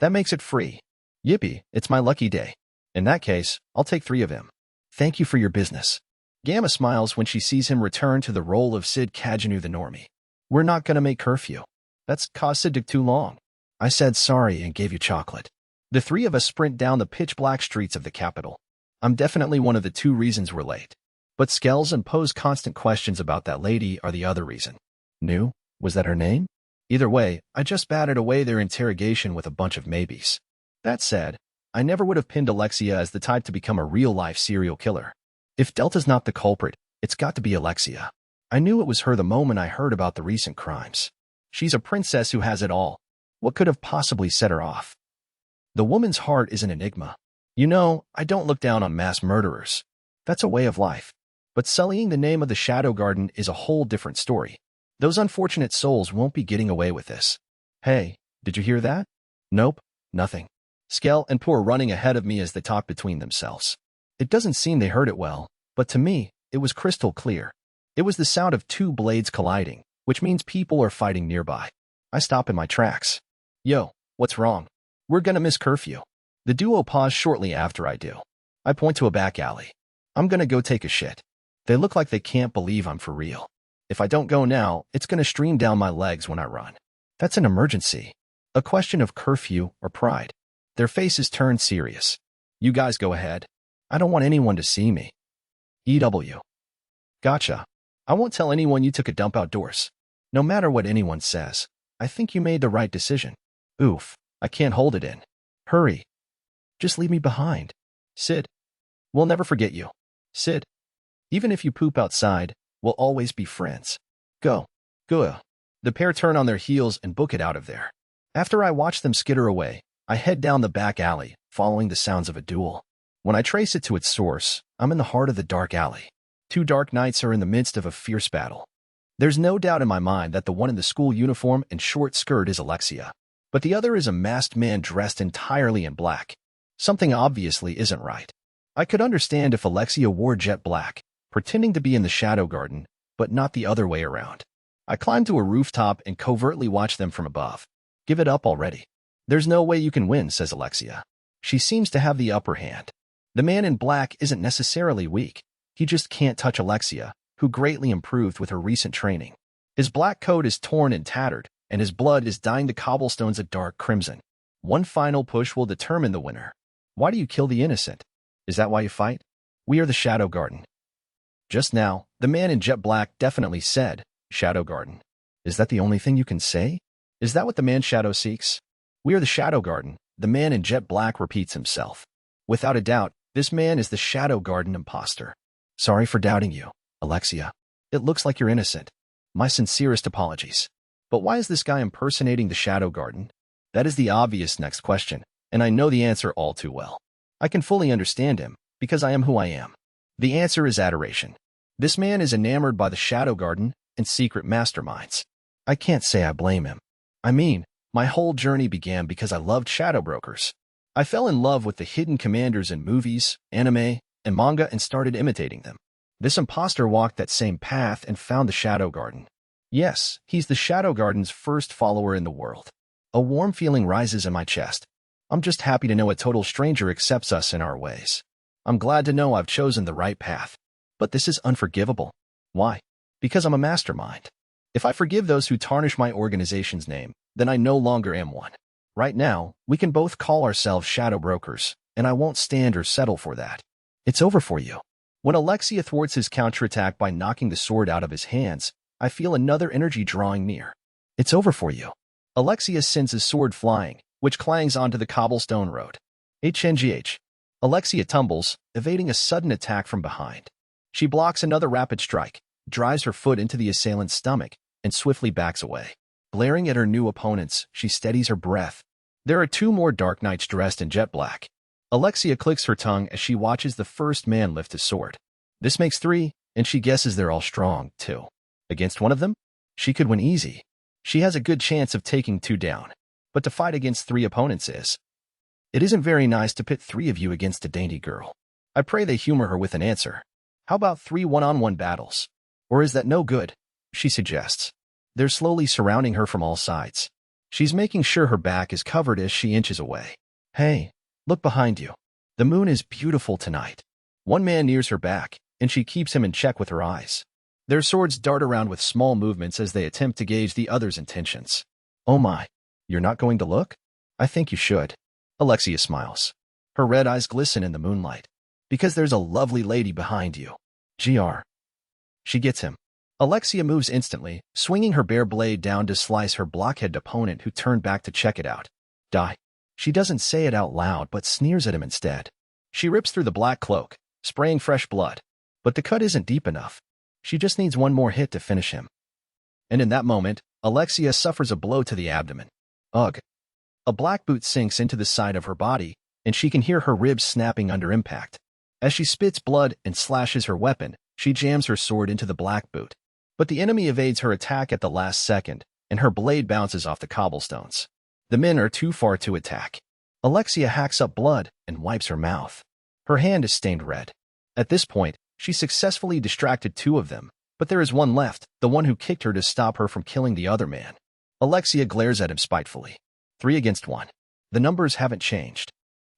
That makes it free. Yippee, it's my lucky day. In that case, I'll take 3 of him. Thank you for your business. Gamma smiles when she sees him return to the role of Sid Kajanu the normie. We're not gonna make curfew. That's caused Sid too long. I said sorry and gave you chocolate. The 3 of us sprint down the pitch-black streets of the capital. I'm definitely one of the 2 reasons we're late. But Skells and pose constant questions about that lady are the other reason. Nu? Was that her name? Either way, I just batted away their interrogation with a bunch of maybes. That said, I never would have pinned Alexia as the type to become a real-life serial killer. If Delta's not the culprit, it's got to be Alexia. I knew it was her the moment I heard about the recent crimes. She's a princess who has it all. What could have possibly set her off? The woman's heart is an enigma. You know, I don't look down on mass murderers. That's a way of life. But sullying the name of the Shadow Garden is a whole different story. Those unfortunate souls won't be getting away with this. Hey, did you hear that? Nope, nothing. Skell and Poor running ahead of me as they talk between themselves. It doesn't seem they heard it well, but to me, it was crystal clear. It was the sound of 2 blades colliding, which means people are fighting nearby. I stop in my tracks. Yo, what's wrong? We're gonna miss curfew. The duo pause shortly after I do. I point to a back alley. I'm gonna go take a shit. They look like they can't believe I'm for real. If I don't go now, it's gonna stream down my legs when I run. That's an emergency. A question of curfew or pride. Their faces turned serious. You guys go ahead. I don't want anyone to see me. EW. Gotcha. I won't tell anyone you took a dump outdoors. No matter what anyone says, I think you made the right decision. Oof, I can't hold it in. Hurry. Just leave me behind. Sid. We'll never forget you. Sid. Even if you poop outside, we'll always be friends. Go. Go. The pair turn on their heels and book it out of there. After I watch them skitter away, I head down the back alley, following the sounds of a duel. When I trace it to its source, I'm in the heart of the dark alley. Two dark knights are in the midst of a fierce battle. There's no doubt in my mind that the one in the school uniform and short skirt is Alexia, but the other is a masked man dressed entirely in black. Something obviously isn't right. I could understand if Alexia wore jet black, pretending to be in the Shadow Garden, but not the other way around. I climb to a rooftop and covertly watch them from above. Give it up already. There's no way you can win, says Alexia. She seems to have the upper hand. The man in black isn't necessarily weak. He just can't touch Alexia, who greatly improved with her recent training. His black coat is torn and tattered, and his blood is dyeing the cobblestones a dark crimson. One final push will determine the winner. Why do you kill the innocent? Is that why you fight? We are the Shadow Garden. Just now, the man in jet black definitely said, Shadow Garden. Is that the only thing you can say? Is that what the man Shadow seeks? We are the Shadow Garden, the man in jet black repeats himself. Without a doubt, this man is the Shadow Garden imposter. Sorry for doubting you, Alexia. It looks like you're innocent. My sincerest apologies. But why is this guy impersonating the Shadow Garden? That is the obvious next question, and I know the answer all too well. I can fully understand him, because I am who I am. The answer is adoration. This man is enamored by the Shadow Garden and secret masterminds. I can't say I blame him. I mean, my whole journey began because I loved shadow brokers. I fell in love with the hidden commanders in movies, anime, and manga and started imitating them. This imposter walked that same path and found the Shadow Garden. Yes, he's the Shadow Garden's first follower in the world. A warm feeling rises in my chest. I'm just happy to know a total stranger accepts us in our ways. I'm glad to know I've chosen the right path. But this is unforgivable. Why? Because I'm a mastermind. If I forgive those who tarnish my organization's name, then I no longer am one. Right now, we can both call ourselves shadow brokers, and I won't stand or settle for that. It's over for you. When Alexia thwarts his counterattack by knocking the sword out of his hands, I feel another energy drawing near. It's over for you. Alexia sends his sword flying, which clangs onto the cobblestone road. HNGH. Alexia tumbles, evading a sudden attack from behind. She blocks another rapid strike, drives her foot into the assailant's stomach, and swiftly backs away. Glaring at her new opponents, she steadies her breath. There are two more Dark Knights dressed in jet black. Alexia clicks her tongue as she watches the first man lift his sword. This makes 3, and she guesses they're all strong, too. Against one of them, she could win easy. She has a good chance of taking 2 down. But to fight against 3 opponents is... It isn't very nice to pit 3 of you against a dainty girl. I pray they humor her with an answer. How about 3 one-on-one battles? Or is that no good? She suggests. They're slowly surrounding her from all sides. She's making sure her back is covered as she inches away. Hey, look behind you. The moon is beautiful tonight. One man nears her back, and she keeps him in check with her eyes. Their swords dart around with small movements as they attempt to gauge the other's intentions. Oh my, you're not going to look? I think you should. Alexia smiles. Her red eyes glisten in the moonlight. Because there's a lovely lady behind you. GR. She gets him. Alexia moves instantly, swinging her bare blade down to slice her blockhead opponent who turned back to check it out. Die. She doesn't say it out loud but sneers at him instead. She rips through the black cloak, spraying fresh blood. But the cut isn't deep enough. She just needs one more hit to finish him. And in that moment, Alexia suffers a blow to the abdomen. Ugh. A black boot sinks into the side of her body, and she can hear her ribs snapping under impact. As she spits blood and slashes her weapon, she jams her sword into the black boot. But the enemy evades her attack at the last second, and her blade bounces off the cobblestones. The men are too far to attack. Alexia hacks up blood and wipes her mouth. Her hand is stained red. At this point, she successfully distracted 2 of them, but there is one left, the one who kicked her to stop her from killing the other man. Alexia glares at him spitefully. 3 against 1. The numbers haven't changed.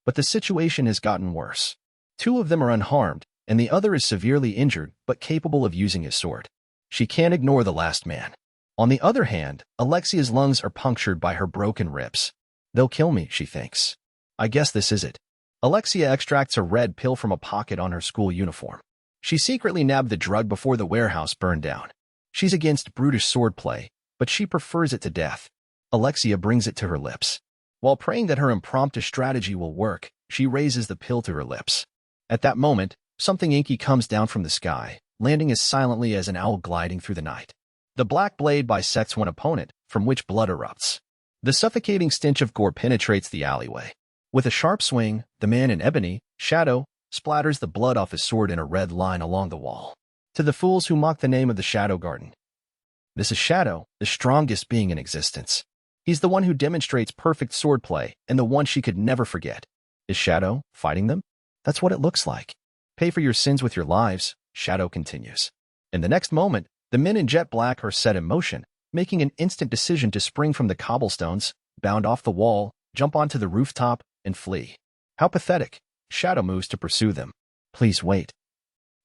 But the situation has gotten worse. 2 of them are unharmed, and the other is severely injured but capable of using his sword. She can't ignore the last man. On the other hand, Alexia's lungs are punctured by her broken ribs. They'll kill me, she thinks. I guess this is it. Alexia extracts a red pill from a pocket on her school uniform. She secretly nabbed the drug before the warehouse burned down. She's against brutish swordplay, but she prefers it to death. Alexia brings it to her lips. While praying that her impromptu strategy will work, she raises the pill to her lips. At that moment, something inky comes down from the sky, landing as silently as an owl gliding through the night. The black blade bisects one opponent, from which blood erupts. The suffocating stench of gore penetrates the alleyway. With a sharp swing, the man in ebony, Shadow, splatters the blood off his sword in a red line along the wall. To the fools who mock the name of the Shadow Garden. This is Shadow, the strongest being in existence. He's the one who demonstrates perfect swordplay and the one she could never forget. Is Shadow fighting them? That's what it looks like. Pay for your sins with your lives, Shadow continues. In the next moment, the men in jet black are set in motion, making an instant decision to spring from the cobblestones, bound off the wall, jump onto the rooftop, and flee. How pathetic. Shadow moves to pursue them. Please wait.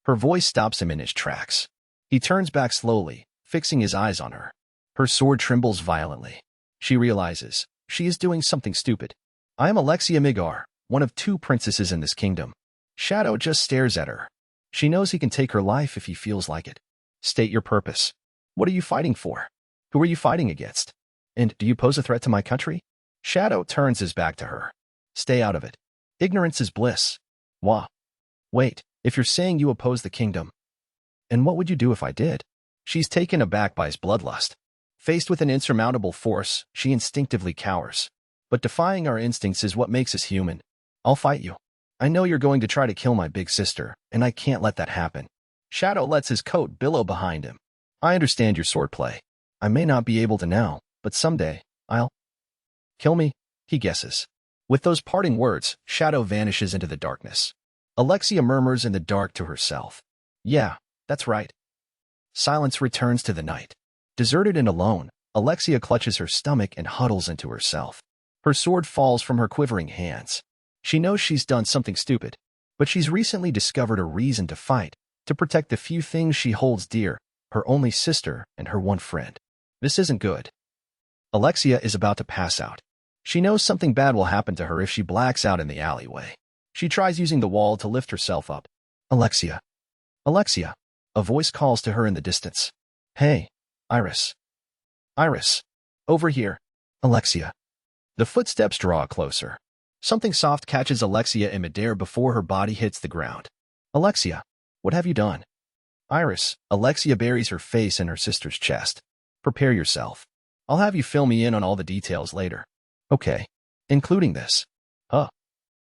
Her voice stops him in his tracks. He turns back slowly, fixing his eyes on her. Her sword trembles violently. She realizes she is doing something stupid. I am Alexia Migar, one of 2 princesses in this kingdom. Shadow just stares at her. She knows he can take her life if he feels like it. State your purpose. What are you fighting for? Who are you fighting against? And do you pose a threat to my country? Shadow turns his back to her. Stay out of it. Ignorance is bliss. Wah. Wait, if you're saying you oppose the kingdom. And what would you do if I did? She's taken aback by his bloodlust. Faced with an insurmountable force, she instinctively cowers. But defying our instincts is what makes us human. I'll fight you. I know you're going to try to kill my big sister, and I can't let that happen. Shadow lets his coat billow behind him. I understand your swordplay. I may not be able to now, but someday, I'll... Kill me, he guesses. With those parting words, Shadow vanishes into the darkness. Alexia murmurs in the dark to herself. Yeah, that's right. Silence returns to the night. Deserted and alone, Alexia clutches her stomach and huddles into herself. Her sword falls from her quivering hands. She knows she's done something stupid, but she's recently discovered a reason to fight, to protect the few things she holds dear, her only sister and her one friend. This isn't good. Alexia is about to pass out. She knows something bad will happen to her if she blacks out in the alleyway. She tries using the wall to lift herself up. Alexia. Alexia. A voice calls to her in the distance. Hey, Iris. Iris. Over here. Alexia. The footsteps draw closer. Something soft catches Alexia in midair before her body hits the ground. Alexia, what have you done? Iris. Alexia buries her face in her sister's chest. Prepare yourself. I'll have you fill me in on all the details later. Okay. Including this. Huh.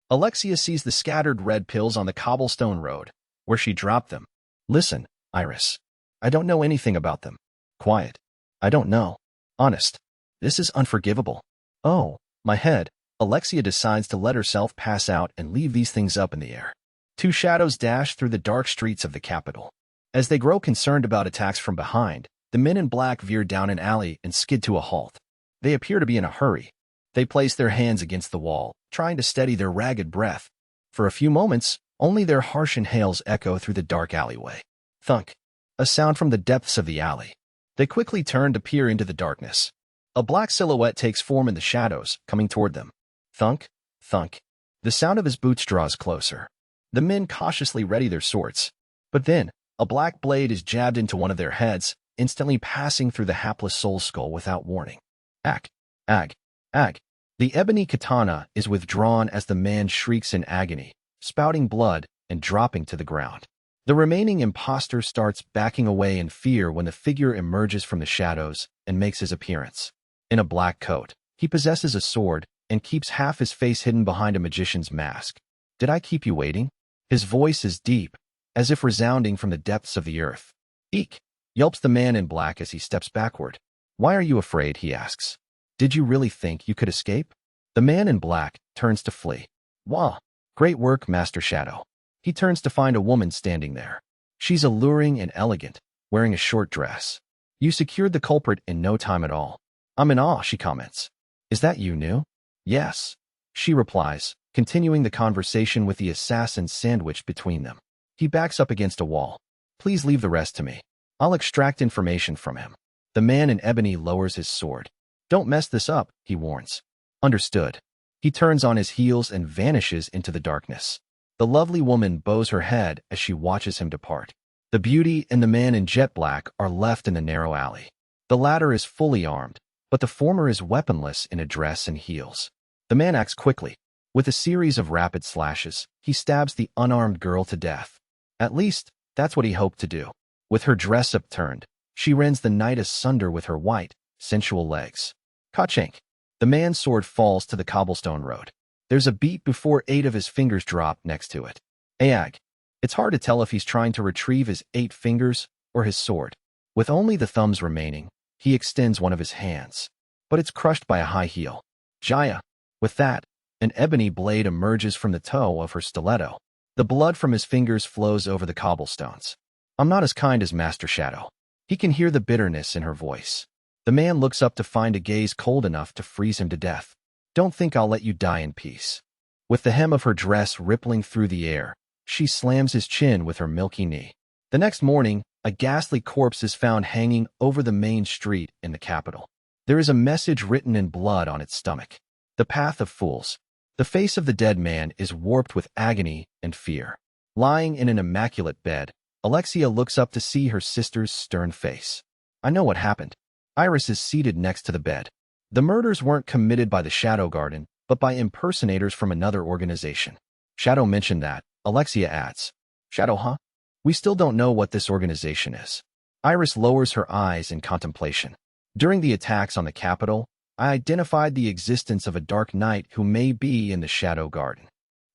Alexia sees the scattered red pills on the cobblestone road, where she dropped them. Listen, Iris. I don't know anything about them. Quiet. I don't know. Honest. This is unforgivable. Oh, my head. Alexia decides to let herself pass out and leave these things up in the air. 2 shadows dash through the dark streets of the capital. As they grow concerned about attacks from behind, the men in black veer down an alley and skid to a halt. They appear to be in a hurry. They place their hands against the wall, trying to steady their ragged breath. For a few moments, only their harsh inhales echo through the dark alleyway. Thunk. A sound from the depths of the alley. They quickly turn to peer into the darkness. A black silhouette takes form in the shadows, coming toward them. Thunk, thunk. The sound of his boots draws closer. The men cautiously ready their swords. But then, a black blade is jabbed into one of their heads, instantly passing through the hapless soul skull without warning. Ag, ag, ag. The ebony katana is withdrawn as the man shrieks in agony, spouting blood and dropping to the ground. The remaining imposter starts backing away in fear when the figure emerges from the shadows and makes his appearance. In a black coat, he possesses a sword and keeps half his face hidden behind a magician's mask. Did I keep you waiting? His voice is deep, as if resounding from the depths of the earth. Eek! Yelps the man in black as he steps backward. Why are you afraid? He asks. Did you really think you could escape? The man in black turns to flee. Wah! Great work, Master Shadow. He turns to find a woman standing there. She's alluring and elegant, wearing a short dress. You secured the culprit in no time at all. I'm in awe, she comments. Is that you, New? Yes, she replies, continuing the conversation with the assassin sandwiched between them. He backs up against a wall. Please leave the rest to me. I'll extract information from him. The man in ebony lowers his sword. Don't mess this up, he warns. Understood. He turns on his heels and vanishes into the darkness. The lovely woman bows her head as she watches him depart. The beauty and the man in jet black are left in the narrow alley. The latter is fully armed, but the former is weaponless in a dress and heels. The man acts quickly. With a series of rapid slashes, he stabs the unarmed girl to death. At least, that's what he hoped to do. With her dress upturned, she rends the night asunder with her white, sensual legs. Ka-chink. The man's sword falls to the cobblestone road. There's a beat before 8 of his fingers drop next to it. Ag. It's hard to tell if he's trying to retrieve his 8 fingers or his sword. With only the thumbs remaining, he extends one of his hands. But it's crushed by a high heel. Jaya. With that, an ebony blade emerges from the toe of her stiletto. The blood from his fingers flows over the cobblestones. I'm not as kind as Master Shadow. He can hear the bitterness in her voice. The man looks up to find a gaze cold enough to freeze him to death. Don't think I'll let you die in peace. With the hem of her dress rippling through the air, she slams his chin with her milky knee. The next morning, a ghastly corpse is found hanging over the main street in the capital. There is a message written in blood on its stomach. The path of fools. The face of the dead man is warped with agony and fear. Lying in an immaculate bed, Alexia looks up to see her sister's stern face. I know what happened. Iris is seated next to the bed. The murders weren't committed by the Shadow Garden, but by impersonators from another organization. Shadow mentioned that. Alexia adds. Shadow, huh? We still don't know what this organization is. Iris lowers her eyes in contemplation. During the attacks on the capital, I identified the existence of a dark knight who may be in the Shadow Garden.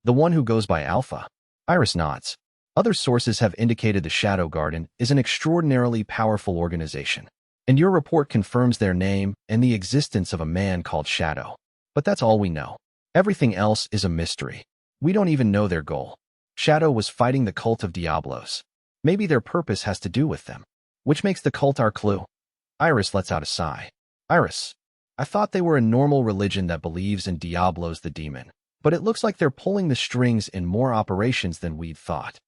The one who goes by Alpha. Iris nods. Other sources have indicated the Shadow Garden is an extraordinarily powerful organization. And your report confirms their name and the existence of a man called Shadow. But that's all we know. Everything else is a mystery. We don't even know their goal. Shadow was fighting the cult of Diablos. Maybe their purpose has to do with them. Which makes the cult our clue. Iris lets out a sigh. Iris, I thought they were a normal religion that believes in Diablos the demon. But it looks like they're pulling the strings in more operations than we'd thought.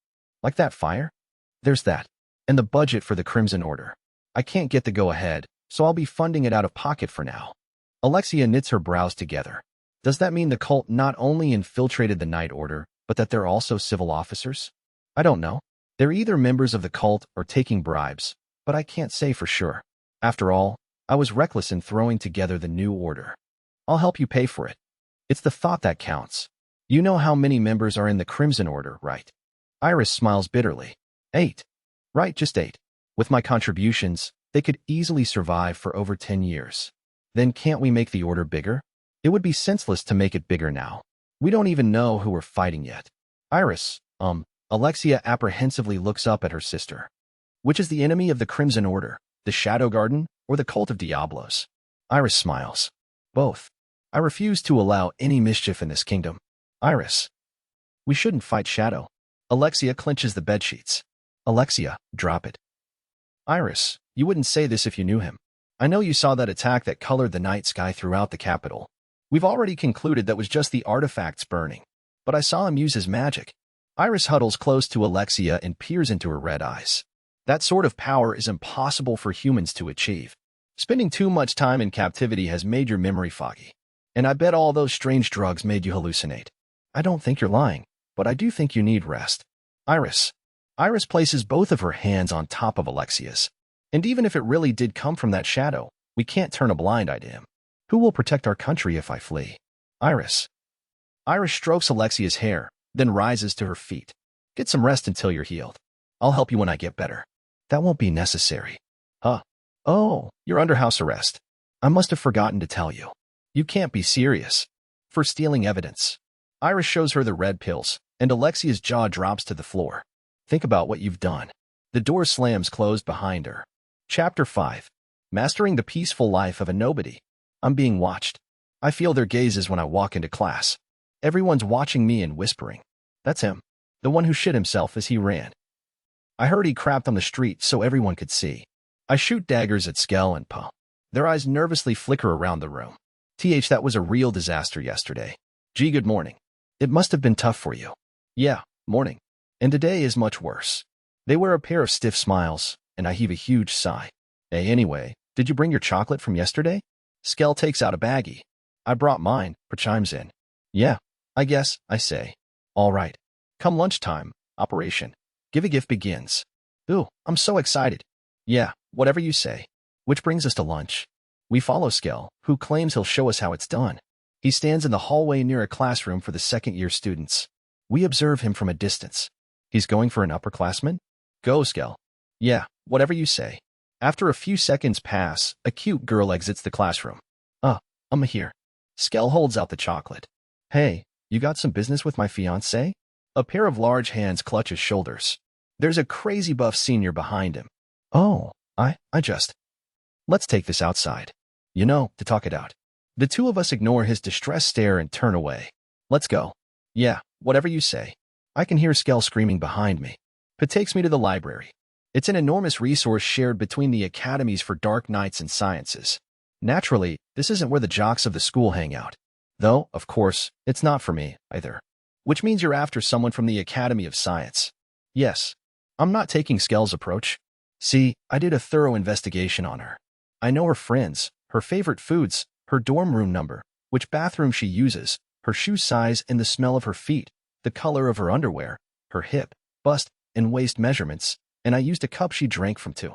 Like that fire? There's that. And the budget for the Crimson Order. I can't get the go-ahead, so I'll be funding it out of pocket for now. Alexia knits her brows together. Does that mean the cult not only infiltrated the Night Order, but that they're also civil officers? I don't know. They're either members of the cult or taking bribes, but I can't say for sure. After all, I was reckless in throwing together the new order. I'll help you pay for it. It's the thought that counts. You know how many members are in the Crimson Order, right? Iris smiles bitterly. 8. Right, just 8. With my contributions, they could easily survive for over 10 years. Then can't we make the order bigger? It would be senseless to make it bigger now. We don't even know who we're fighting yet. Iris, Alexia apprehensively looks up at her sister. Which is the enemy of the Crimson Order, the Shadow Garden, or the cult of Diablos? Iris smiles. Both. I refuse to allow any mischief in this kingdom. Iris. We shouldn't fight Shadow. Alexia clenches the bedsheets. Alexia, drop it. Iris, you wouldn't say this if you knew him. I know you saw that attack that colored the night sky throughout the capital. We've already concluded that was just the artifacts burning. But I saw him use his magic. Iris huddles close to Alexia and peers into her red eyes. That sort of power is impossible for humans to achieve. Spending too much time in captivity has made your memory foggy. And I bet all those strange drugs made you hallucinate. I don't think you're lying, but I do think you need rest. Iris. Iris places both of her hands on top of Alexia's. And even if it really did come from that shadow, we can't turn a blind eye to him. Who will protect our country if I flee? Iris. Iris strokes Alexia's hair, then rises to her feet. Get some rest until you're healed. I'll help you when I get better. That won't be necessary. Huh? Oh, you're under house arrest. I must have forgotten to tell you. You can't be serious. For stealing evidence. Iris shows her the red pills, and Alexia's jaw drops to the floor. Think about what you've done. The door slams closed behind her. Chapter 5. Mastering the Peaceful Life of a Nobody. I'm being watched. I feel their gazes when I walk into class. Everyone's watching me and whispering. That's him. The one who shit himself as he ran. I heard he crapped on the street so everyone could see. I shoot daggers at Skell and Pa. Their eyes nervously flicker around the room. That was a real disaster yesterday. Gee, good morning. It must have been tough for you. Yeah, morning. And today is much worse. They wear a pair of stiff smiles, and I heave a huge sigh. Hey, anyway, did you bring your chocolate from yesterday? Skell takes out a baggie. I brought mine, chimes in. Yeah, I guess, I say. All right. Come lunchtime, Operation Give a Gift begins. Ooh, I'm so excited. Yeah, whatever you say. Which brings us to lunch. We follow Skell, who claims he'll show us how it's done. He stands in the hallway near a classroom for the second-year students. We observe him from a distance. He's going for an upperclassman? Go, Skell. Yeah, whatever you say. After a few seconds pass, a cute girl exits the classroom. I'm here. Skell holds out the chocolate. Hey, you got some business with my fiancé? A pair of large hands clutch his shoulders. There's a crazy buff senior behind him. Oh, I just... Let's take this outside. To talk it out. The two of us ignore his distressed stare and turn away. Let's go. Yeah, whatever you say. I can hear Skell screaming behind me. It takes me to the library. It's an enormous resource shared between the academies for dark nights and sciences. Naturally, this isn't where the jocks of the school hang out. Though, of course, it's not for me, either. Which means you're after someone from the Academy of Science. Yes. I'm not taking Skell's approach. See, I did a thorough investigation on her. I know her friends, her favorite foods, her dorm room number, which bathroom she uses, her shoe size and the smell of her feet, the color of her underwear, her hip, bust, and waist measurements, and I used a cup she drank from too.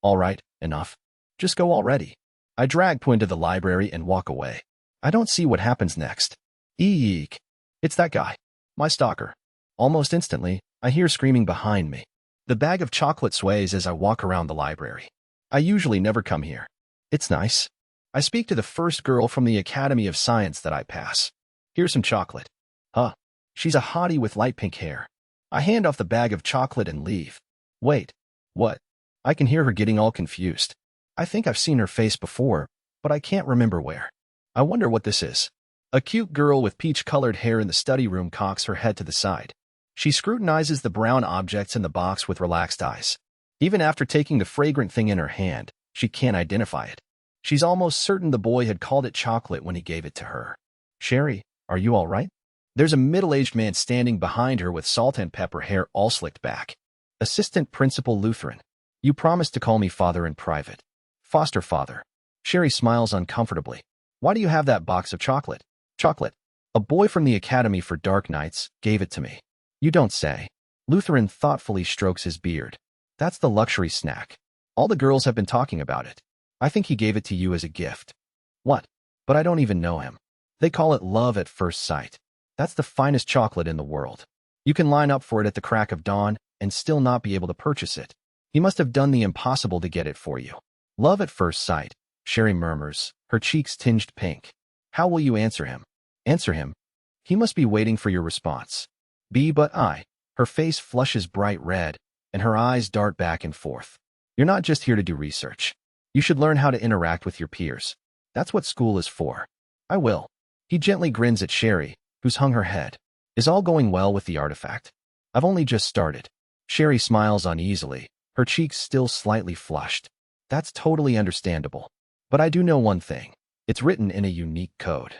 All right, enough. Just go already. I drag Pui into the library and walk away. I don't see what happens next. Eek. It's that guy. My stalker. Almost instantly, I hear screaming behind me. The bag of chocolate sways as I walk around the library. I usually never come here. It's nice. I speak to the first girl from the Academy of Science that I pass. Here's some chocolate. She's a hottie with light pink hair. I hand off the bag of chocolate and leave. Wait. What? I can hear her getting all confused. I think I've seen her face before, but I can't remember where. I wonder what this is. A cute girl with peach-colored hair in the study room cocks her head to the side. She scrutinizes the brown objects in the box with relaxed eyes. Even after taking the fragrant thing in her hand, she can't identify it. She's almost certain the boy had called it chocolate when he gave it to her. Sherry, are you all right? There's a middle-aged man standing behind her with salt and pepper hair all slicked back. Assistant Principal Lutheran. You promised to call me father in private. Foster father. Sherry smiles uncomfortably. Why do you have that box of chocolate? Chocolate. A boy from the Academy for Dark Nights gave it to me. You don't say. Lutheran thoughtfully strokes his beard. That's the luxury snack. All the girls have been talking about it. I think he gave it to you as a gift. What? But I don't even know him. They call it love at first sight. That's the finest chocolate in the world. You can line up for it at the crack of dawn and still not be able to purchase it. He must have done the impossible to get it for you. Love at first sight, Sherry murmurs, her cheeks tinged pink. How will you answer him? Answer him? He must be waiting for your response. But I. Her face flushes bright red, and her eyes dart back and forth. You're not just here to do research. You should learn how to interact with your peers. That's what school is for. I will. He gently grins at Sherry, who's hung her head. Is all going well with the artifact? I've only just started. Sherry smiles uneasily, her cheeks still slightly flushed. That's totally understandable. But I do know one thing. It's written in a unique code.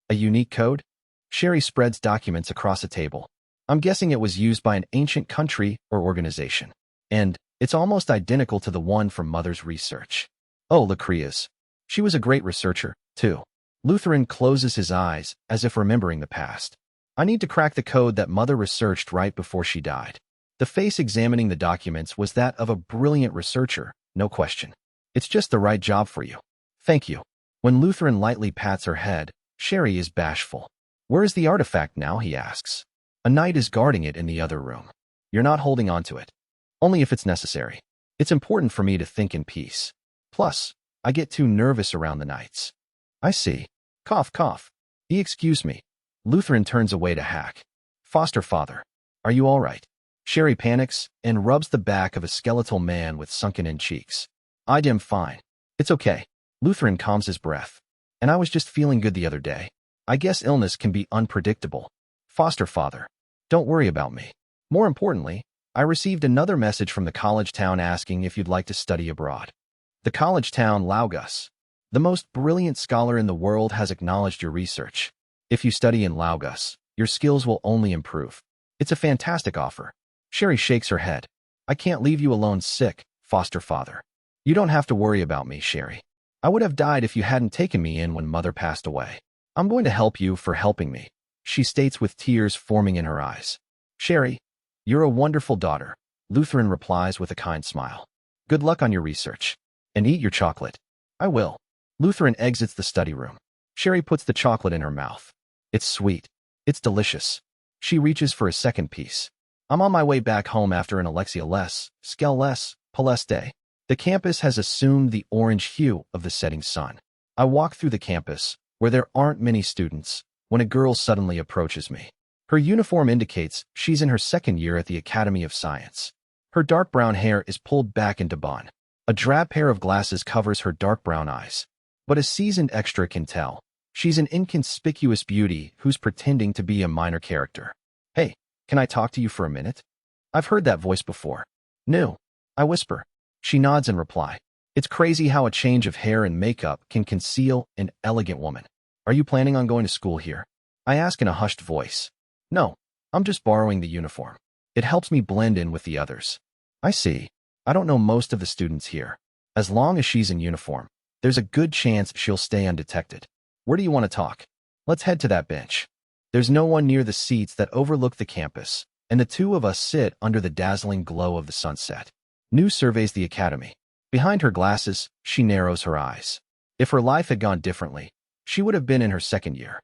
A unique code? Sherry spreads documents across a table. I'm guessing it was used by an ancient country or organization. And it's almost identical to the one from Mother's research. Oh, Lucrea's. She was a great researcher, too. Lutheran closes his eyes, as if remembering the past. I need to crack the code that Mother researched right before she died. The face examining the documents was that of a brilliant researcher, no question. It's just the right job for you. Thank you. When Lutheran lightly pats her head, Sherry is bashful. Where is the artifact now, he asks. A knight is guarding it in the other room. You're not holding on to it. Only if it's necessary. It's important for me to think in peace. Plus, I get too nervous around the nights. I see. Cough, cough. Excuse me. Lutheran turns away to hack. Foster father. Are you all right? Sherry panics and rubs the back of a skeletal man with sunken-in cheeks. I'm fine. It's okay. Lutheran calms his breath. And I was just feeling good the other day. I guess illness can be unpredictable. Foster father. Don't worry about me. More importantly, I received another message from the college town asking if you'd like to study abroad. The college town Laugus. The most brilliant scholar in the world has acknowledged your research. If you study in Laugus, your skills will only improve. It's a fantastic offer. Sherry shakes her head. I can't leave you alone sick, foster father. You don't have to worry about me, Sherry. I would have died if you hadn't taken me in when Mother passed away. I'm going to help you for helping me, she states with tears forming in her eyes. Sherry, you're a wonderful daughter, Lutheran replies with a kind smile. Good luck on your research. And eat your chocolate. I will. Lutheran exits the study room. Sherry puts the chocolate in her mouth. It's sweet. It's delicious. She reaches for a second piece. I'm on my way back home after an Alexia Skell Palest day. The campus has assumed the orange hue of the setting sun. I walk through the campus, where there aren't many students, when a girl suddenly approaches me. Her uniform indicates she's in her second year at the Academy of Science. Her dark brown hair is pulled back into bun. A drab pair of glasses covers her dark brown eyes. But a seasoned extra can tell. She's an inconspicuous beauty who's pretending to be a minor character. Hey, can I talk to you for a minute? I've heard that voice before. No, I whisper. She nods in reply. It's crazy how a change of hair and makeup can conceal an elegant woman. Are you planning on going to school here? I ask in a hushed voice. No, I'm just borrowing the uniform. It helps me blend in with the others. I see. I don't know most of the students here. As long as she's in uniform, there's a good chance she'll stay undetected. Where do you want to talk? Let's head to that bench. There's no one near the seats that overlook the campus, and the two of us sit under the dazzling glow of the sunset. New surveys the academy. Behind her glasses, she narrows her eyes. If her life had gone differently, she would have been in her second year.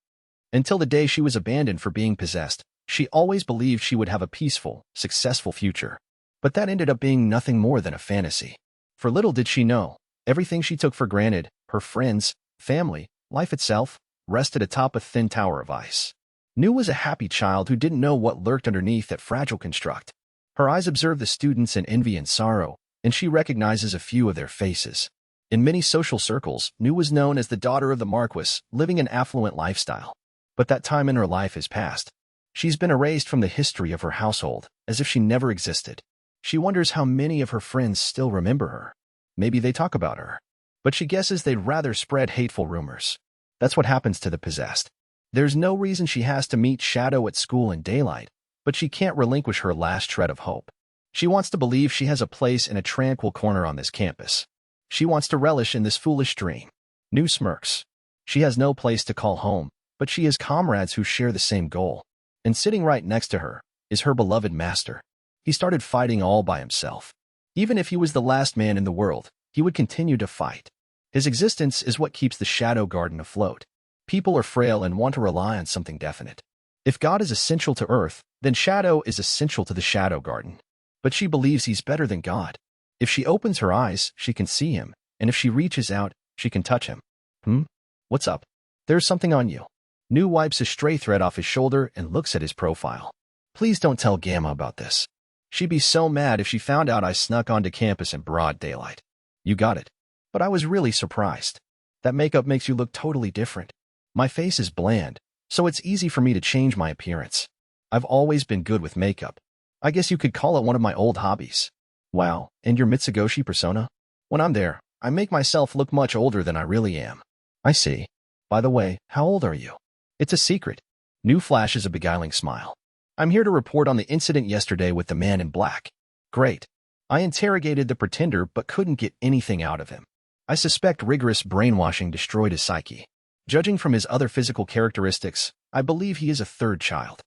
Until the day she was abandoned for being possessed, she always believed she would have a peaceful, successful future. But that ended up being nothing more than a fantasy. For little did she know, everything she took for granted, her friends, family, life itself, rested atop a thin tower of ice. Nu was a happy child who didn't know what lurked underneath that fragile construct. Her eyes observe the students in envy and sorrow, and she recognizes a few of their faces. In many social circles, Nu was known as the daughter of the Marquis, living an affluent lifestyle. But that time in her life has passed. She's been erased from the history of her household, as if she never existed. She wonders how many of her friends still remember her. Maybe they talk about her. But she guesses they'd rather spread hateful rumors. That's what happens to the possessed. There's no reason she has to meet Shadow at school in daylight, but she can't relinquish her last shred of hope. She wants to believe she has a place in a tranquil corner on this campus. She wants to relish in this foolish dream. Nu smirks. She has no place to call home, but she has comrades who share the same goal. And sitting right next to her is her beloved master. He started fighting all by himself. Even if he was the last man in the world, he would continue to fight. His existence is what keeps the Shadow Garden afloat. People are frail and want to rely on something definite. If God is essential to Earth, then Shadow is essential to the Shadow Garden. But she believes he's better than God. If she opens her eyes, she can see him, and if she reaches out, she can touch him. What's up? There's something on you. Nu wipes a stray thread off his shoulder and looks at his profile. Please don't tell Gamma about this. She'd be so mad if she found out I snuck onto campus in broad daylight. You got it. But I was really surprised. That makeup makes you look totally different. My face is bland, so it's easy for me to change my appearance. I've always been good with makeup. I guess you could call it one of my old hobbies. Wow, and your Mitsigoshi persona? When I'm there, I make myself look much older than I really am. I see. By the way, how old are you? It's a secret. Nu flashes a beguiling smile. I'm here to report on the incident yesterday with the man in black. Great. I interrogated the pretender but couldn't get anything out of him. I suspect rigorous brainwashing destroyed his psyche. Judging from his other physical characteristics, I believe he is a third child.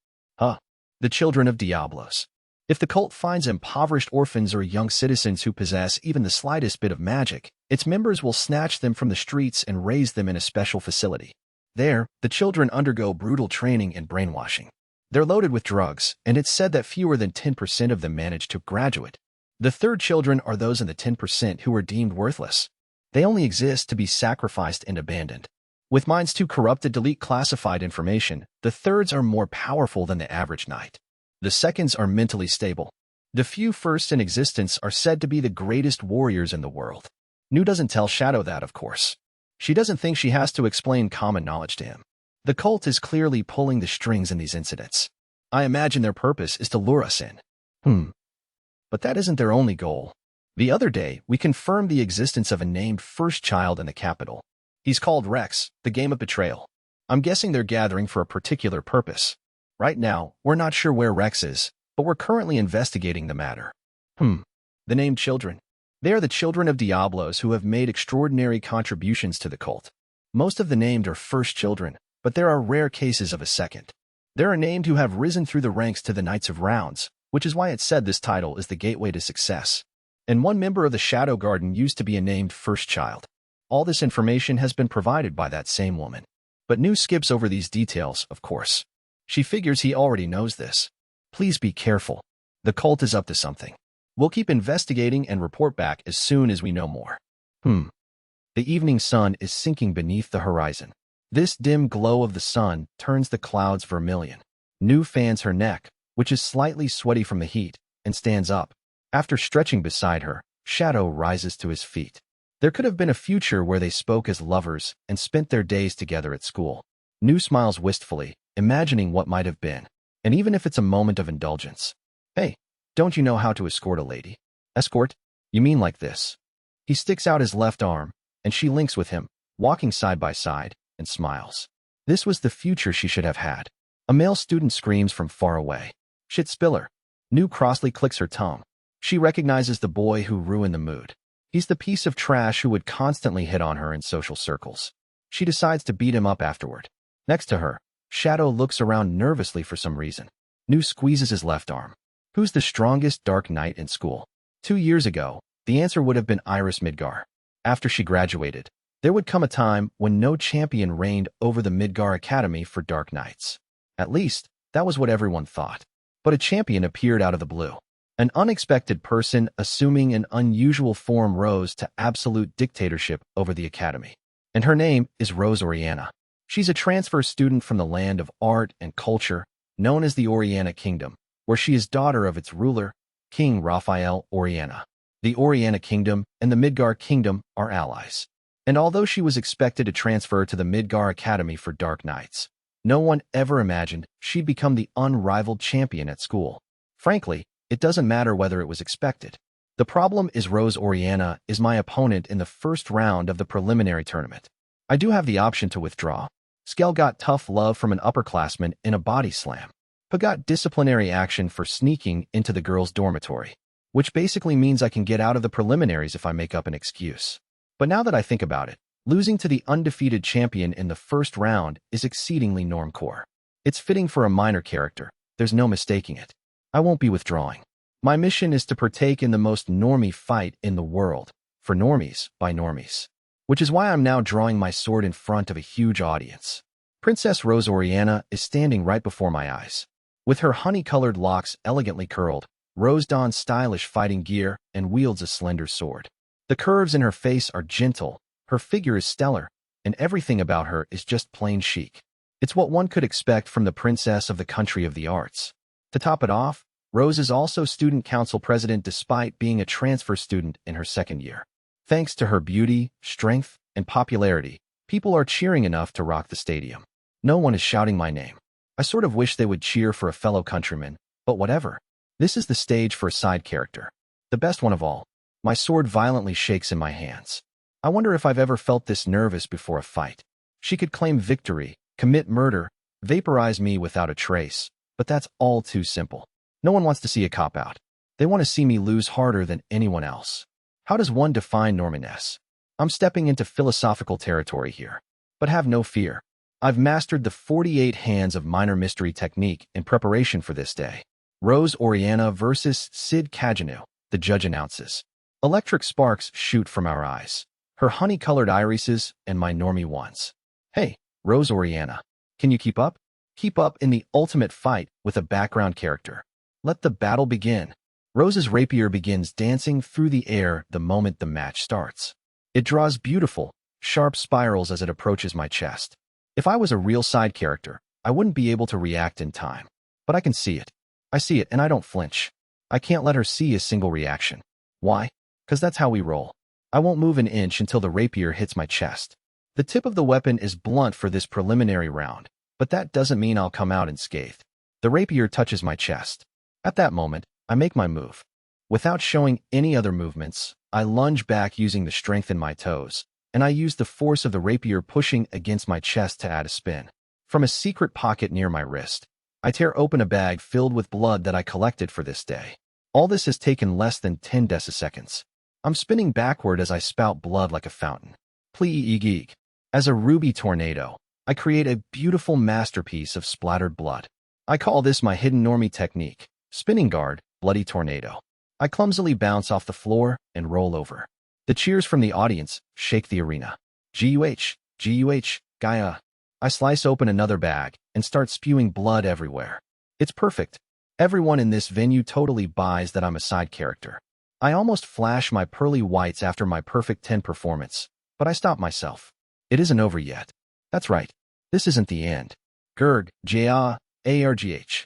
The children of Diablos. If the cult finds impoverished orphans or young citizens who possess even the slightest bit of magic, its members will snatch them from the streets and raise them in a special facility. There, the children undergo brutal training and brainwashing. They're loaded with drugs, and it's said that fewer than 10% of them manage to graduate. The third children are those in the 10% who are deemed worthless. They only exist to be sacrificed and abandoned. With minds too corrupted to delete classified information, the thirds are more powerful than the average knight. The seconds are mentally stable. The few firsts in existence are said to be the greatest warriors in the world. Nu doesn't tell Shadow that, of course. She doesn't think she has to explain common knowledge to him. The cult is clearly pulling the strings in these incidents. I imagine their purpose is to lure us in. But that isn't their only goal. The other day, we confirmed the existence of a named first child in the capital. He's called Rex, the game of betrayal. I'm guessing they're gathering for a particular purpose. Right now, we're not sure where Rex is, but we're currently investigating the matter. The named children. They are the children of Diablos who have made extraordinary contributions to the cult. Most of the named are first children, but there are rare cases of a second. There are named who have risen through the ranks to the Knights of Rounds, which is why it's said this title is the gateway to success. And one member of the Shadow Garden used to be a named first child. All this information has been provided by that same woman. But New skips over these details, of course. She figures he already knows this. Please be careful. The cult is up to something. We'll keep investigating and report back as soon as we know more. The evening sun is sinking beneath the horizon. This dim glow of the sun turns the clouds vermilion. New fans her neck, which is slightly sweaty from the heat, and stands up. After stretching beside her, Shadow rises to his feet. There could have been a future where they spoke as lovers and spent their days together at school. New smiles wistfully, imagining what might have been, and even if it's a moment of indulgence. Hey, don't you know how to escort a lady? Escort? You mean like this? He sticks out his left arm, and she links with him, walking side by side, and smiles. This was the future she should have had. A male student screams from far away. Shit spiller. New crossly clicks her tongue. She recognizes the boy who ruined the mood. He's the piece of trash who would constantly hit on her in social circles. She decides to beat him up afterward. Next to her, Shadow looks around nervously for some reason. New squeezes his left arm. Who's the strongest Dark Knight in school? 2 years ago, the answer would have been Iris Midgar. After she graduated, there would come a time when no champion reigned over the Midgar Academy for Dark Knights. At least, that was what everyone thought. But a champion appeared out of the blue. An unexpected person assuming an unusual form rose to absolute dictatorship over the academy. And her name is Rose Oriana. She's a transfer student from the land of art and culture, known as the Oriana Kingdom, where she is daughter of its ruler, King Raphael Oriana. The Oriana Kingdom and the Midgar Kingdom are allies. And although she was expected to transfer to the Midgar Academy for Dark Knights, no one ever imagined she'd become the unrivaled champion at school. Frankly, it doesn't matter whether it was expected. The problem is Rose Oriana is my opponent in the first round of the preliminary tournament. I do have the option to withdraw. Skell got tough love from an upperclassman in a body slam. Who got disciplinary action for sneaking into the girls' dormitory, which basically means I can get out of the preliminaries if I make up an excuse. But now that I think about it, losing to the undefeated champion in the first round is exceedingly normcore. It's fitting for a minor character. There's no mistaking it. I won't be withdrawing. My mission is to partake in the most normie fight in the world, for normies by normies. Which is why I'm now drawing my sword in front of a huge audience. Princess Rose Oriana is standing right before my eyes. With her honey-colored locks elegantly curled, Rose dons stylish fighting gear and wields a slender sword. The curves in her face are gentle, her figure is stellar, and everything about her is just plain chic. It's what one could expect from the princess of the country of the arts. To top it off, Rose is also student council president despite being a transfer student in her second year. Thanks to her beauty, strength, and popularity, people are cheering enough to rock the stadium. No one is shouting my name. I sort of wish they would cheer for a fellow countryman, but whatever. This is the stage for a side character. The best one of all. My sword violently shakes in my hands. I wonder if I've ever felt this nervous before a fight. She could claim victory, commit murder, vaporize me without a trace, but that's all too simple. No one wants to see a cop-out. They want to see me lose harder than anyone else. How does one define norminess? I'm stepping into philosophical territory here. But have no fear. I've mastered the 48 hands of minor mystery technique in preparation for this day. Rose Oriana versus Sid Kajanu, the judge announces. Electric sparks shoot from our eyes. Her honey-colored irises and my normie ones. Hey, Rose Oriana, can you keep up? Keep up in the ultimate fight with a background character. Let the battle begin. Rose's rapier begins dancing through the air the moment the match starts. It draws beautiful, sharp spirals as it approaches my chest. If I was a real side character, I wouldn't be able to react in time. But I can see it. I see it and I don't flinch. I can't let her see a single reaction. Why? 'Cause that's how we roll. I won't move an inch until the rapier hits my chest. The tip of the weapon is blunt for this preliminary round, but that doesn't mean I'll come out unscathed. The rapier touches my chest. At that moment, I make my move. Without showing any other movements, I lunge back using the strength in my toes, and I use the force of the rapier pushing against my chest to add a spin. From a secret pocket near my wrist, I tear open a bag filled with blood that I collected for this day. All this has taken less than 10 deciseconds. I'm spinning backward as I spout blood like a fountain. Pleeg. As a ruby tornado, I create a beautiful masterpiece of splattered blood. I call this my hidden normie technique, spinning guard, bloody tornado. I clumsily bounce off the floor and roll over. The cheers from the audience shake the arena. Guh, Gaia. I slice open another bag and start spewing blood everywhere. It's perfect. Everyone in this venue totally buys that I'm a side character. I almost flash my pearly whites after my perfect 10 performance, but I stop myself. It isn't over yet. That's right. This isn't the end. Gurg, argh.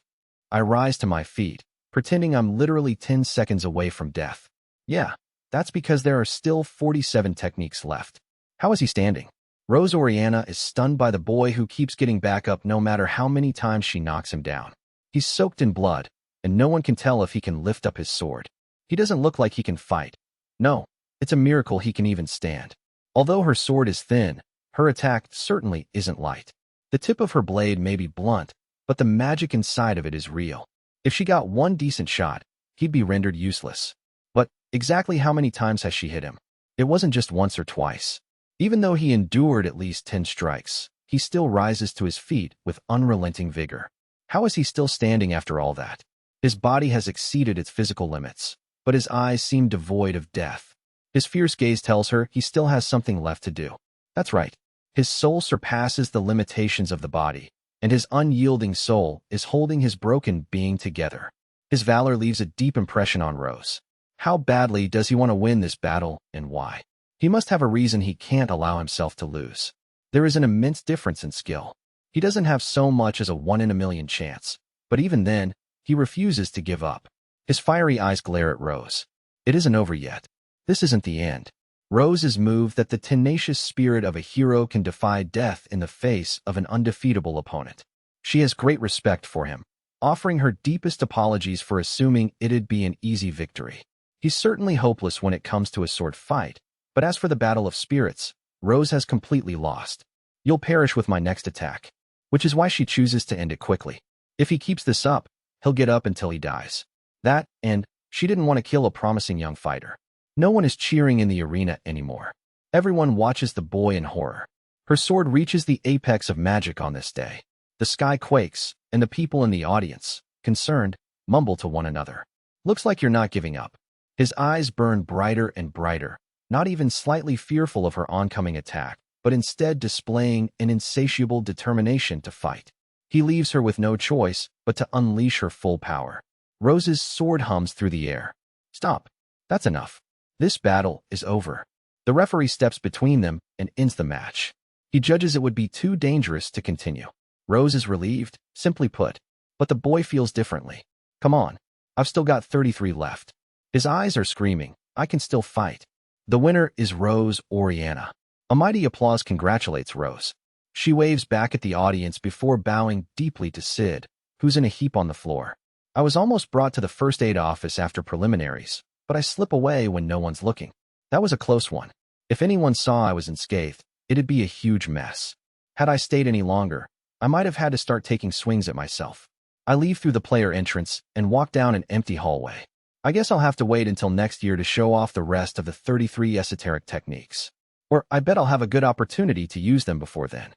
I rise to my feet, pretending I'm literally 10 seconds away from death. Yeah, that's because there are still 47 techniques left. How is he standing? Rose Oriana is stunned by the boy who keeps getting back up no matter how many times she knocks him down. He's soaked in blood, and no one can tell if he can lift up his sword. He doesn't look like he can fight. No, it's a miracle he can even stand. Although her sword is thin, her attack certainly isn't light. The tip of her blade may be blunt, but the magic inside of it is real. If she got one decent shot, he'd be rendered useless. But exactly how many times has she hit him? It wasn't just once or twice. Even though he endured at least 10 strikes, he still rises to his feet with unrelenting vigor. How is he still standing after all that? His body has exceeded its physical limits, but his eyes seem devoid of death. His fierce gaze tells her he still has something left to do. That's right. His soul surpasses the limitations of the body, and his unyielding soul is holding his broken being together. His valor leaves a deep impression on Rose. How badly does he want to win this battle, and why? He must have a reason he can't allow himself to lose. There is an immense difference in skill. He doesn't have so much as a 1 in a million chance, but even then, he refuses to give up. His fiery eyes glare at Rose. It isn't over yet. This isn't the end. Rose is moved that the tenacious spirit of a hero can defy death in the face of an undefeatable opponent. She has great respect for him, offering her deepest apologies for assuming it'd be an easy victory. He's certainly hopeless when it comes to a sword fight, but as for the battle of spirits, Rose has completely lost. You'll perish with my next attack, which is why she chooses to end it quickly. If he keeps this up, he'll get up until he dies. That, and she didn't want to kill a promising young fighter. No one is cheering in the arena anymore. Everyone watches the boy in horror. Her sword reaches the apex of magic on this day. The sky quakes, and the people in the audience, concerned, mumble to one another. Looks like you're not giving up. His eyes burn brighter and brighter, not even slightly fearful of her oncoming attack, but instead displaying an insatiable determination to fight. He leaves her with no choice but to unleash her full power. Rose's sword hums through the air. Stop. That's enough. This battle is over. The referee steps between them and ends the match. He judges it would be too dangerous to continue. Rose is relieved, simply put, but the boy feels differently. Come on. I've still got 33 left. His eyes are screaming, I can still fight. The winner is Rose Oriana. A mighty applause congratulates Rose. She waves back at the audience before bowing deeply to Sid, who's in a heap on the floor. I was almost brought to the first aid office after preliminaries, but I slip away when no one's looking. That was a close one. If anyone saw I was unscathed, it'd be a huge mess. Had I stayed any longer, I might have had to start taking swings at myself. I leave through the player entrance and walk down an empty hallway. I guess I'll have to wait until next year to show off the rest of the 33 esoteric techniques. Or I bet I'll have a good opportunity to use them before then.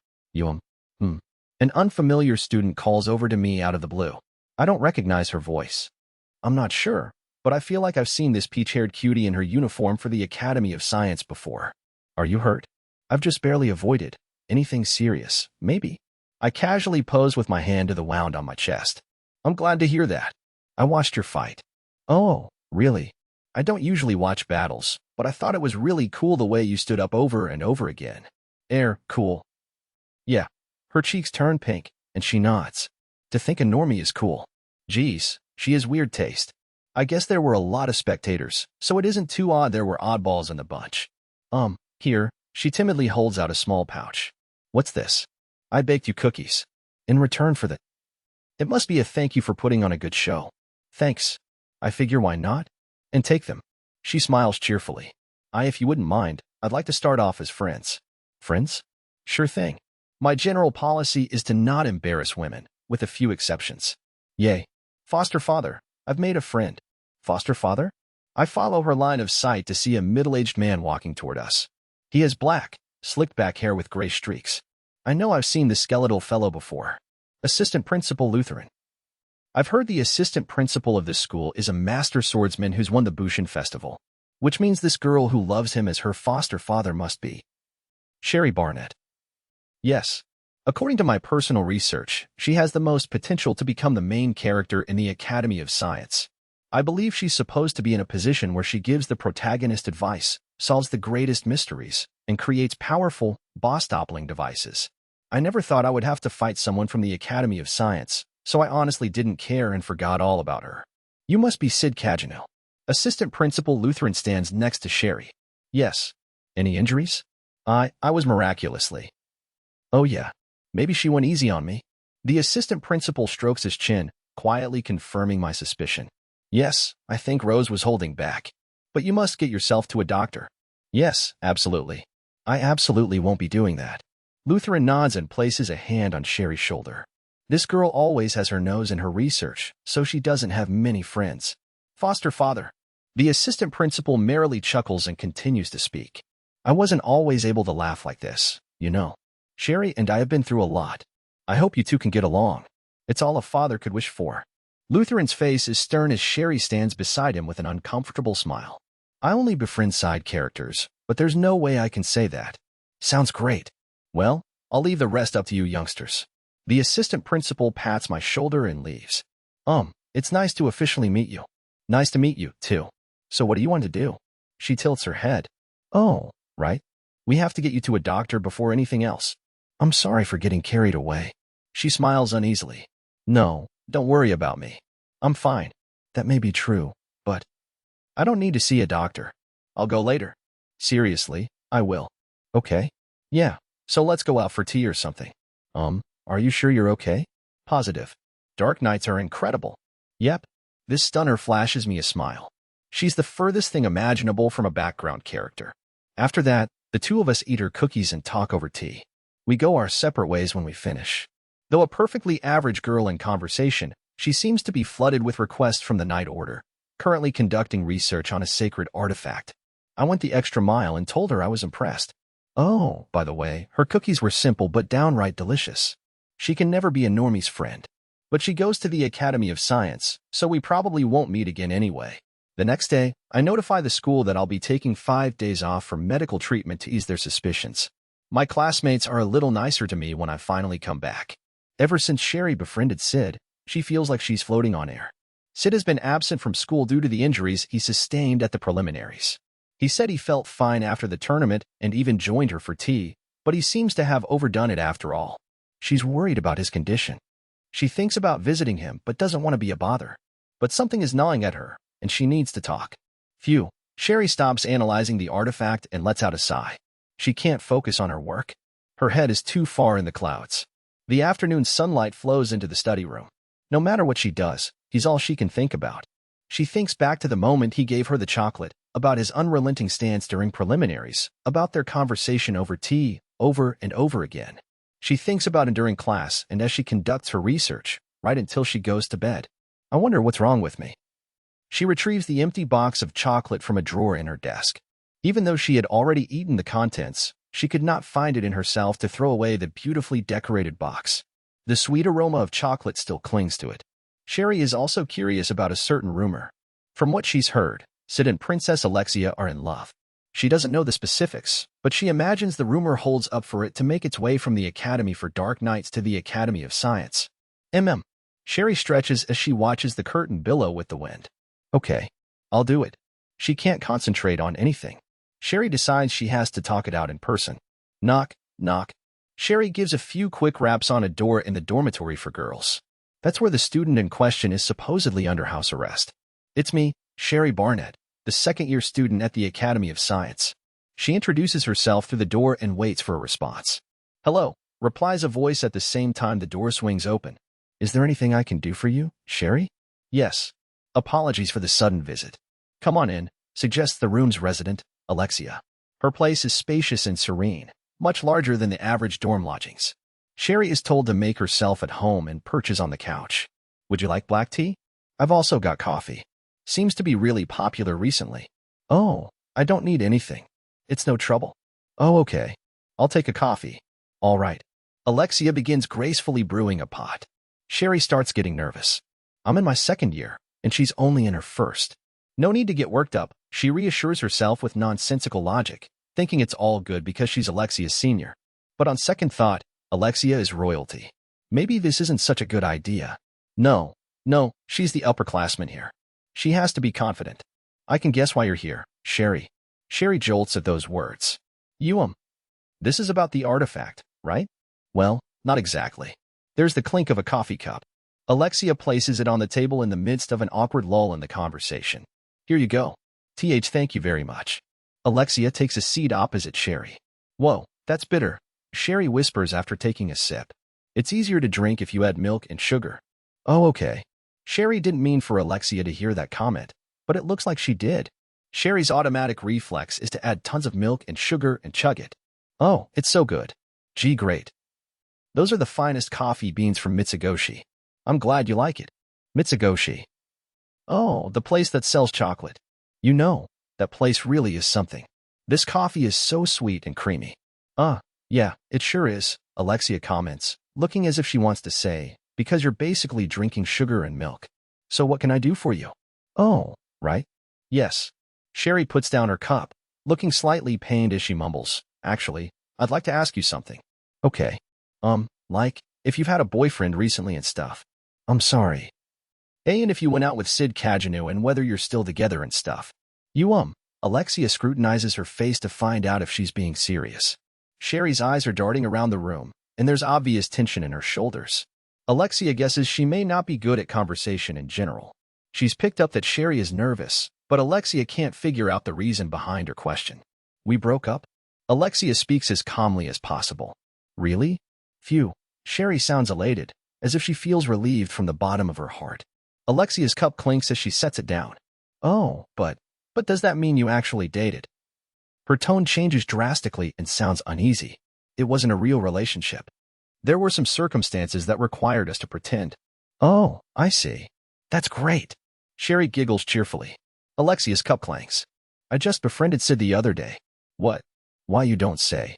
An unfamiliar student calls over to me out of the blue. I don't recognize her voice. I'm not sure, but I feel like I've seen this peach-haired cutie in her uniform for the Academy of Science before. Are you hurt? I've just barely avoided. Anything serious, maybe. I casually pose with my hand to the wound on my chest. I'm glad to hear that. I watched your fight. Oh, really? I don't usually watch battles, but I thought it was really cool the way you stood up over and over again. Cool. Yeah. Her cheeks turn pink, and she nods. To think a normie is cool. Geez, she has weird taste. I guess there were a lot of spectators, so it isn't too odd there were oddballs in the bunch. Here, she timidly holds out a small pouch. What's this? I baked you cookies. In return for the... It must be a thank you for putting on a good show. Thanks. I figure why not? And take them. She smiles cheerfully. If you wouldn't mind, I'd like to start off as friends. Friends? Sure thing. My general policy is to not embarrass women, with a few exceptions. Yay. Foster father. I've made a friend. Foster father? I follow her line of sight to see a middle-aged man walking toward us. He has black, slicked-back hair with gray streaks. I know I've seen the skeletal fellow before. Assistant Principal Lutheran. I've heard the assistant principal of this school is a master swordsman who's won the Bushin Festival, which means this girl who loves him as her foster father must be Sherry Barnett. Yes. According to my personal research, she has the most potential to become the main character in the Academy of Science. I believe she's supposed to be in a position where she gives the protagonist advice, solves the greatest mysteries, and creates powerful, boss-toppling devices. I never thought I would have to fight someone from the Academy of Science, so I honestly didn't care and forgot all about her. You must be Sid Caginel. Assistant Principal Lutheran stands next to Sherry. Yes. Any injuries? I was miraculously. Oh yeah. Maybe she went easy on me. The assistant principal strokes his chin, quietly confirming my suspicion. Yes, I think Rose was holding back. But you must get yourself to a doctor. Yes, absolutely. I absolutely won't be doing that. Lutheran nods and places a hand on Sherry's shoulder. This girl always has her nose in her research, so she doesn't have many friends. Foster father. The assistant principal merrily chuckles and continues to speak. I wasn't always able to laugh like this, you know. Sherry and I have been through a lot. I hope you two can get along. It's all a father could wish for. Lutheran's face is stern as Sherry stands beside him with an uncomfortable smile. I only befriend side characters, but there's no way I can say that. Sounds great. Well, I'll leave the rest up to you youngsters. The assistant principal pats my shoulder and leaves. It's nice to officially meet you. Nice to meet you, too. So what do you want to do? She tilts her head. Oh, right. We have to get you to a doctor before anything else. I'm sorry for getting carried away. She smiles uneasily. No, don't worry about me. I'm fine. That may be true, but I don't need to see a doctor. I'll go later. Seriously, I will. Okay. Yeah, so let's go out for tea or something. Are you sure you're okay? Positive. Dark nights are incredible. Yep. This stunner flashes me a smile. She's the furthest thing imaginable from a background character. After that, the two of us eat her cookies and talk over tea. We go our separate ways when we finish. Though a perfectly average girl in conversation, she seems to be flooded with requests from the Night Order, currently conducting research on a sacred artifact. I went the extra mile and told her I was impressed. Oh, by the way, her cookies were simple but downright delicious. She can never be a normie's friend. But she goes to the Academy of Science, so we probably won't meet again anyway. The next day, I notify the school that I'll be taking 5 days off for medical treatment to ease their suspicions. My classmates are a little nicer to me when I finally come back. Ever since Sherry befriended Sid, she feels like she's floating on air. Sid has been absent from school due to the injuries he sustained at the preliminaries. He said he felt fine after the tournament and even joined her for tea, but he seems to have overdone it after all. She's worried about his condition. She thinks about visiting him but doesn't want to be a bother. But something is gnawing at her, and she needs to talk. Phew. Sherry stops analyzing the artifact and lets out a sigh. She can't focus on her work. Her head is too far in the clouds. The afternoon sunlight flows into the study room. No matter what she does, he's all she can think about. She thinks back to the moment he gave her the chocolate, about his unrelenting stance during preliminaries, about their conversation over tea, over and over again. She thinks about it during class and as she conducts her research, right until she goes to bed. I wonder what's wrong with me. She retrieves the empty box of chocolate from a drawer in her desk. Even though she had already eaten the contents, she could not find it in herself to throw away the beautifully decorated box. The sweet aroma of chocolate still clings to it. Sherry is also curious about a certain rumor. From what she's heard, Sid and Princess Alexia are in love. She doesn't know the specifics, but she imagines the rumor holds up for it to make its way from the Academy for Dark Nights to the Academy of Science. Sherry stretches as she watches the curtain billow with the wind. Okay, I'll do it. She can't concentrate on anything. Sherry decides she has to talk it out in person. Knock, knock. Sherry gives a few quick raps on a door in the dormitory for girls. That's where the student in question is supposedly under house arrest. It's me, Sherry Barnett, the second-year student at the Academy of Science. She introduces herself through the door and waits for a response. Hello, replies a voice at the same time the door swings open. Is there anything I can do for you, Sherry? Yes. Apologies for the sudden visit. Come on in, suggests the room's resident, Alexia. Her place is spacious and serene, much larger than the average dorm lodgings. Sherry is told to make herself at home and perches on the couch. Would you like black tea? I've also got coffee. Seems to be really popular recently. Oh, I don't need anything. It's no trouble. Oh, okay. I'll take a coffee. All right. Alexia begins gracefully brewing a pot. Sherry starts getting nervous. I'm in my second year, and she's only in her first. No need to get worked up, she reassures herself with nonsensical logic, thinking it's all good because she's Alexia's senior. But on second thought, Alexia is royalty. Maybe this isn't such a good idea. No, she's the upperclassman here. She has to be confident. I can guess why you're here, Sherry. Sherry jolts at those words. This is about the artifact, right? Well, not exactly. There's the clink of a coffee cup. Alexia places it on the table in the midst of an awkward lull in the conversation. Here you go. Thank you very much. Alexia takes a seat opposite Sherry. Whoa, that's bitter, Sherry whispers after taking a sip. It's easier to drink if you add milk and sugar. Oh, okay. Sherry didn't mean for Alexia to hear that comment, but it looks like she did. Sherry's automatic reflex is to add tons of milk and sugar and chug it. Oh, it's so good. Gee, great. Those are the finest coffee beans from Mitsigoshi. I'm glad you like it. Mitsigoshi. Oh, the place that sells chocolate. You know, that place really is something. This coffee is so sweet and creamy. Yeah, it sure is, Alexia comments, looking as if she wants to say, because you're basically drinking sugar and milk. So what can I do for you? Oh, right? Yes. Sherry puts down her cup, looking slightly pained as she mumbles. Actually, I'd like to ask you something. Okay. Like, if you've had a boyfriend recently and stuff. I'm sorry. And if you went out with Sid Kajanu and whether you're still together and stuff. Alexia scrutinizes her face to find out if she's being serious. Sherry's eyes are darting around the room, and there's obvious tension in her shoulders. Alexia guesses she may not be good at conversation in general. She's picked up that Sherry is nervous, but Alexia can't figure out the reason behind her question. We broke up? Alexia speaks as calmly as possible. Really? Phew. Sherry sounds elated, as if she feels relieved from the bottom of her heart. Alexia's cup clinks as she sets it down. Oh, but does that mean you actually dated? Her tone changes drastically and sounds uneasy. It wasn't a real relationship. There were some circumstances that required us to pretend. Oh, I see. That's great. Sherry giggles cheerfully. Alexia's cup clanks. I just befriended Sid the other day. What? Why you don't say?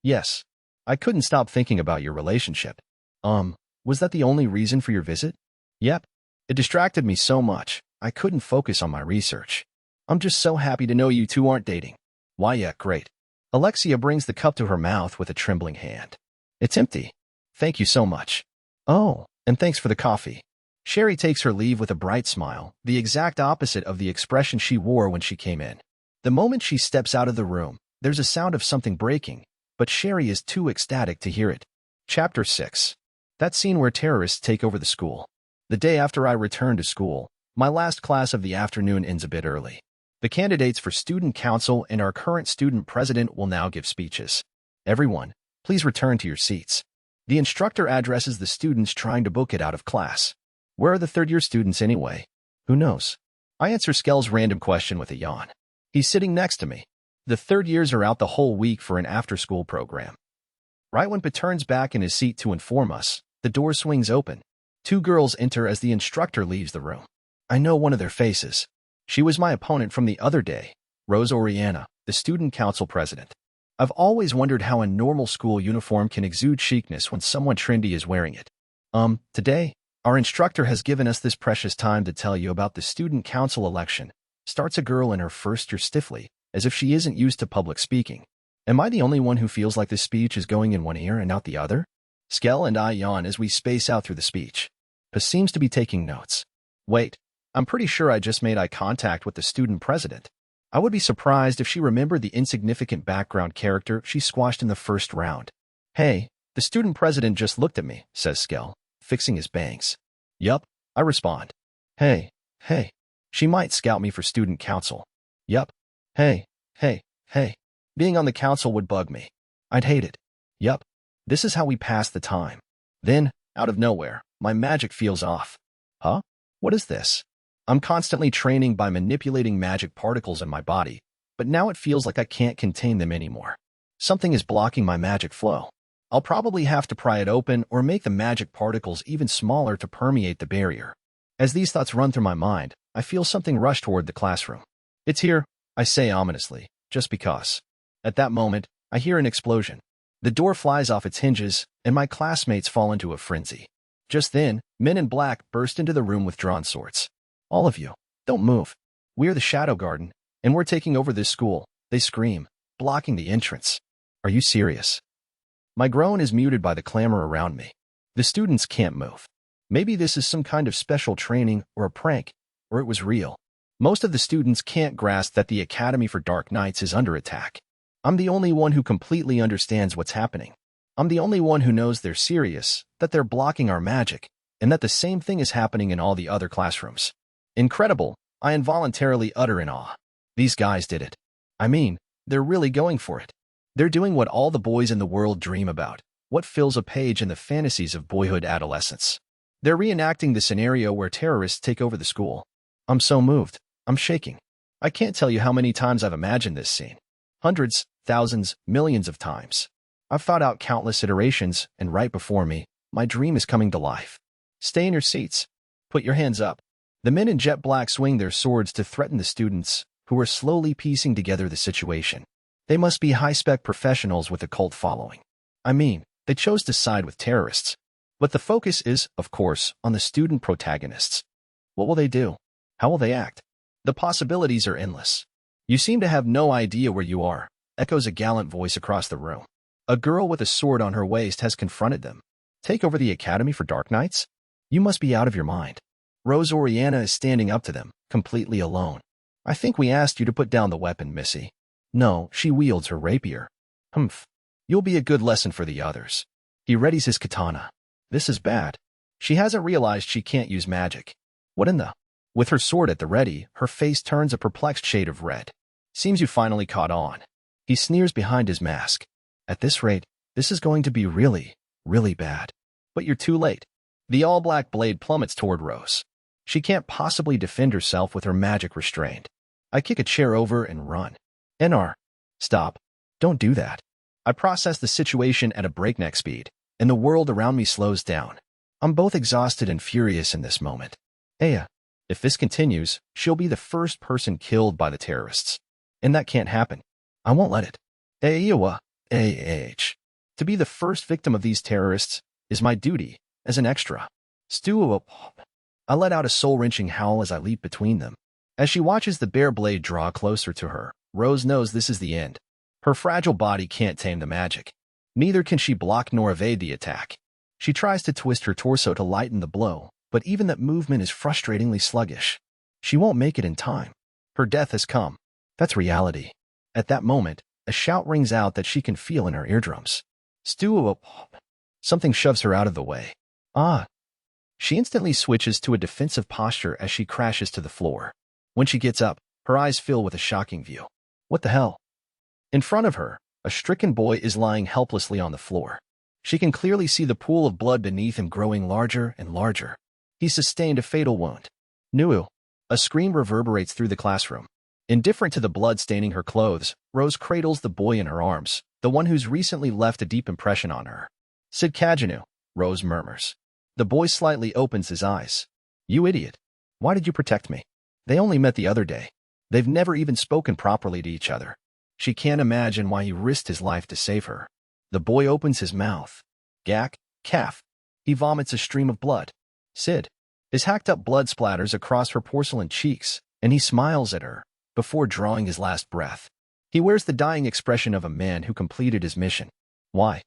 Yes. I couldn't stop thinking about your relationship. Was that the only reason for your visit? Yep. It distracted me so much, I couldn't focus on my research. I'm just so happy to know you two aren't dating. Why, yeah, great. Alexia brings the cup to her mouth with a trembling hand. It's empty. Thank you so much. Oh, and thanks for the coffee. Sherry takes her leave with a bright smile, the exact opposite of the expression she wore when she came in. The moment she steps out of the room, there's a sound of something breaking, but Sherry is too ecstatic to hear it. Chapter 6. That scene where terrorists take over the school. The day after I return to school, my last class of the afternoon ends a bit early. The candidates for student council and our current student president will now give speeches. Everyone, please return to your seats. The instructor addresses the students trying to book it out of class. Where are the third-year students anyway? Who knows? I answer Skell's random question with a yawn. He's sitting next to me. The third years are out the whole week for an after-school program. Right when Pat turns back in his seat to inform us, the door swings open. Two girls enter as the instructor leaves the room. I know one of their faces. She was my opponent from the other day, Rose Oriana, the student council president. I've always wondered how a normal school uniform can exude chicness when someone trendy is wearing it. Today, our instructor has given us this precious time to tell you about the student council election. Starts a girl in her first year stiffly, as if she isn't used to public speaking. Am I the only one who feels like this speech is going in one ear and out the other? Skell and I yawn as we space out through the speech. Pat seems to be taking notes. Wait, I'm pretty sure I just made eye contact with the student president. I would be surprised if she remembered the insignificant background character she squashed in the first round. Hey, the student president just looked at me, says Skell, fixing his bangs. Yup, I respond. Hey. She might scout me for student council. Yup. Hey. Being on the council would bug me. I'd hate it. Yup. This is how we pass the time. Then, out of nowhere, my magic feels off. Huh? What is this? I'm constantly training by manipulating magic particles in my body, but now it feels like I can't contain them anymore. Something is blocking my magic flow. I'll probably have to pry it open or make the magic particles even smaller to permeate the barrier. As these thoughts run through my mind, I feel something rush toward the classroom. It's here, I say ominously, just because. At that moment, I hear an explosion. The door flies off its hinges, and my classmates fall into a frenzy. Just then, men in black burst into the room with drawn swords. All of you, don't move. We're the Shadow Garden, and we're taking over this school, they scream, blocking the entrance. Are you serious? My groan is muted by the clamor around me. The students can't move. Maybe this is some kind of special training or a prank, or it was real. Most of the students can't grasp that the Academy for Dark Knights is under attack. I'm the only one who completely understands what's happening. I'm the only one who knows they're serious, that they're blocking our magic, and that the same thing is happening in all the other classrooms. Incredible, I involuntarily utter in awe. These guys did it. I mean, they're really going for it. They're doing what all the boys in the world dream about, what fills a page in the fantasies of boyhood adolescence. They're reenacting the scenario where terrorists take over the school. I'm so moved. I'm shaking. I can't tell you how many times I've imagined this scene. Hundreds, thousands, millions of times. I've thought out countless iterations, and right before me, my dream is coming to life. Stay in your seats. Put your hands up. The men in jet black swing their swords to threaten the students, who are slowly piecing together the situation. They must be high-spec professionals with a cult following. I mean, they chose to side with terrorists. But the focus is, of course, on the student protagonists. What will they do? How will they act? The possibilities are endless. You seem to have no idea where you are, echoes a gallant voice across the room. A girl with a sword on her waist has confronted them. Take over the Academy for Dark Knights? You must be out of your mind. Rose Oriana is standing up to them, completely alone. I think we asked you to put down the weapon, Missy. No, she wields her rapier. Humph. You'll be a good lesson for the others. He readies his katana. This is bad. She hasn't realized she can't use magic. What in the? With her sword at the ready, her face turns a perplexed shade of red. Seems you finally caught on. He sneers behind his mask. At this rate, this is going to be really, really bad. But you're too late. The all-black blade plummets toward Rose. She can't possibly defend herself with her magic restrained. I kick a chair over and run. NR. Stop. Don't do that. I process the situation at a breakneck speed, and the world around me slows down. I'm both exhausted and furious in this moment. Aya. If this continues, she'll be the first person killed by the terrorists. And that can't happen. I won't let it. Ayawa. AH. To be the first victim of these terrorists is my duty as an extra. Stuo. I let out a soul-wrenching howl as I leap between them. As she watches the bare blade draw closer to her, Rose knows this is the end. Her fragile body can't tame the magic. Neither can she block nor evade the attack. She tries to twist her torso to lighten the blow, but even that movement is frustratingly sluggish. She won't make it in time. Her death has come. That's reality. At that moment, a shout rings out that she can feel in her eardrums. Stuo. Something shoves her out of the way. Ah. She instantly switches to a defensive posture as she crashes to the floor. When she gets up, her eyes fill with a shocking view. What the hell? In front of her, a stricken boy is lying helplessly on the floor. She can clearly see the pool of blood beneath him growing larger and larger. He sustained a fatal wound. Nuu. A scream reverberates through the classroom. Indifferent to the blood staining her clothes, Rose cradles the boy in her arms, the one who's recently left a deep impression on her. Sid Kajanu, Rose murmurs. The boy slightly opens his eyes. You idiot. Why did you protect me? They only met the other day. They've never even spoken properly to each other. She can't imagine why he risked his life to save her. The boy opens his mouth. Gak, calf. He vomits a stream of blood. Sid. His hacked-up blood splatters across her porcelain cheeks, and he smiles at her, before drawing his last breath. He wears the dying expression of a man who completed his mission. Why?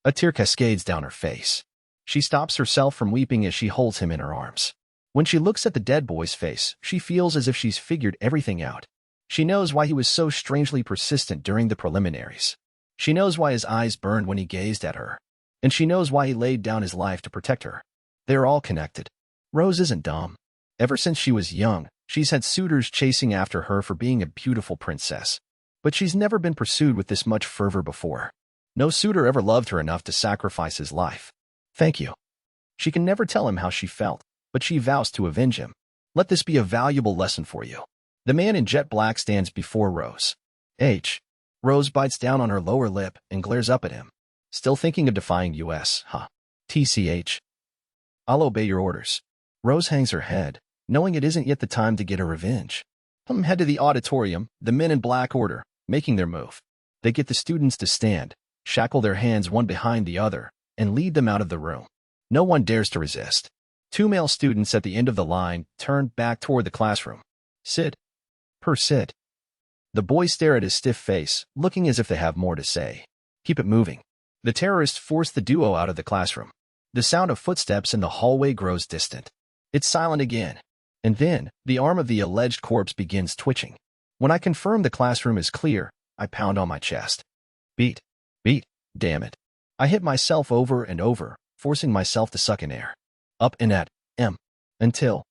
A tear cascades down her face. She stops herself from weeping as she holds him in her arms. When she looks at the dead boy's face, she feels as if she's figured everything out. She knows why he was so strangely persistent during the preliminaries. She knows why his eyes burned when he gazed at her. And she knows why he laid down his life to protect her. They're all connected. Rose isn't dumb. Ever since she was young, she's had suitors chasing after her for being a beautiful princess. But she's never been pursued with this much fervor before. No suitor ever loved her enough to sacrifice his life. Thank you. She can never tell him how she felt, but she vows to avenge him. Let this be a valuable lesson for you. The man in jet black stands before Rose. H. Rose bites down on her lower lip and glares up at him. Still thinking of defying us, huh? TCH. I'll obey your orders. Rose hangs her head, knowing it isn't yet the time to get a revenge. Head to the auditorium, the men in black order, making their move. They get the students to stand, shackle their hands one behind the other, and lead them out of the room. No one dares to resist. 2 male students at the end of the line turn back toward the classroom. Sit. Sit. The boys stare at his stiff face, looking as if they have more to say. Keep it moving. The terrorists force the duo out of the classroom. The sound of footsteps in the hallway grows distant. It's silent again. And then, the arm of the alleged corpse begins twitching. When I confirm the classroom is clear, I pound on my chest. Beat. Damn it. I hit myself over and over, forcing myself to suck in air. Up and at, until.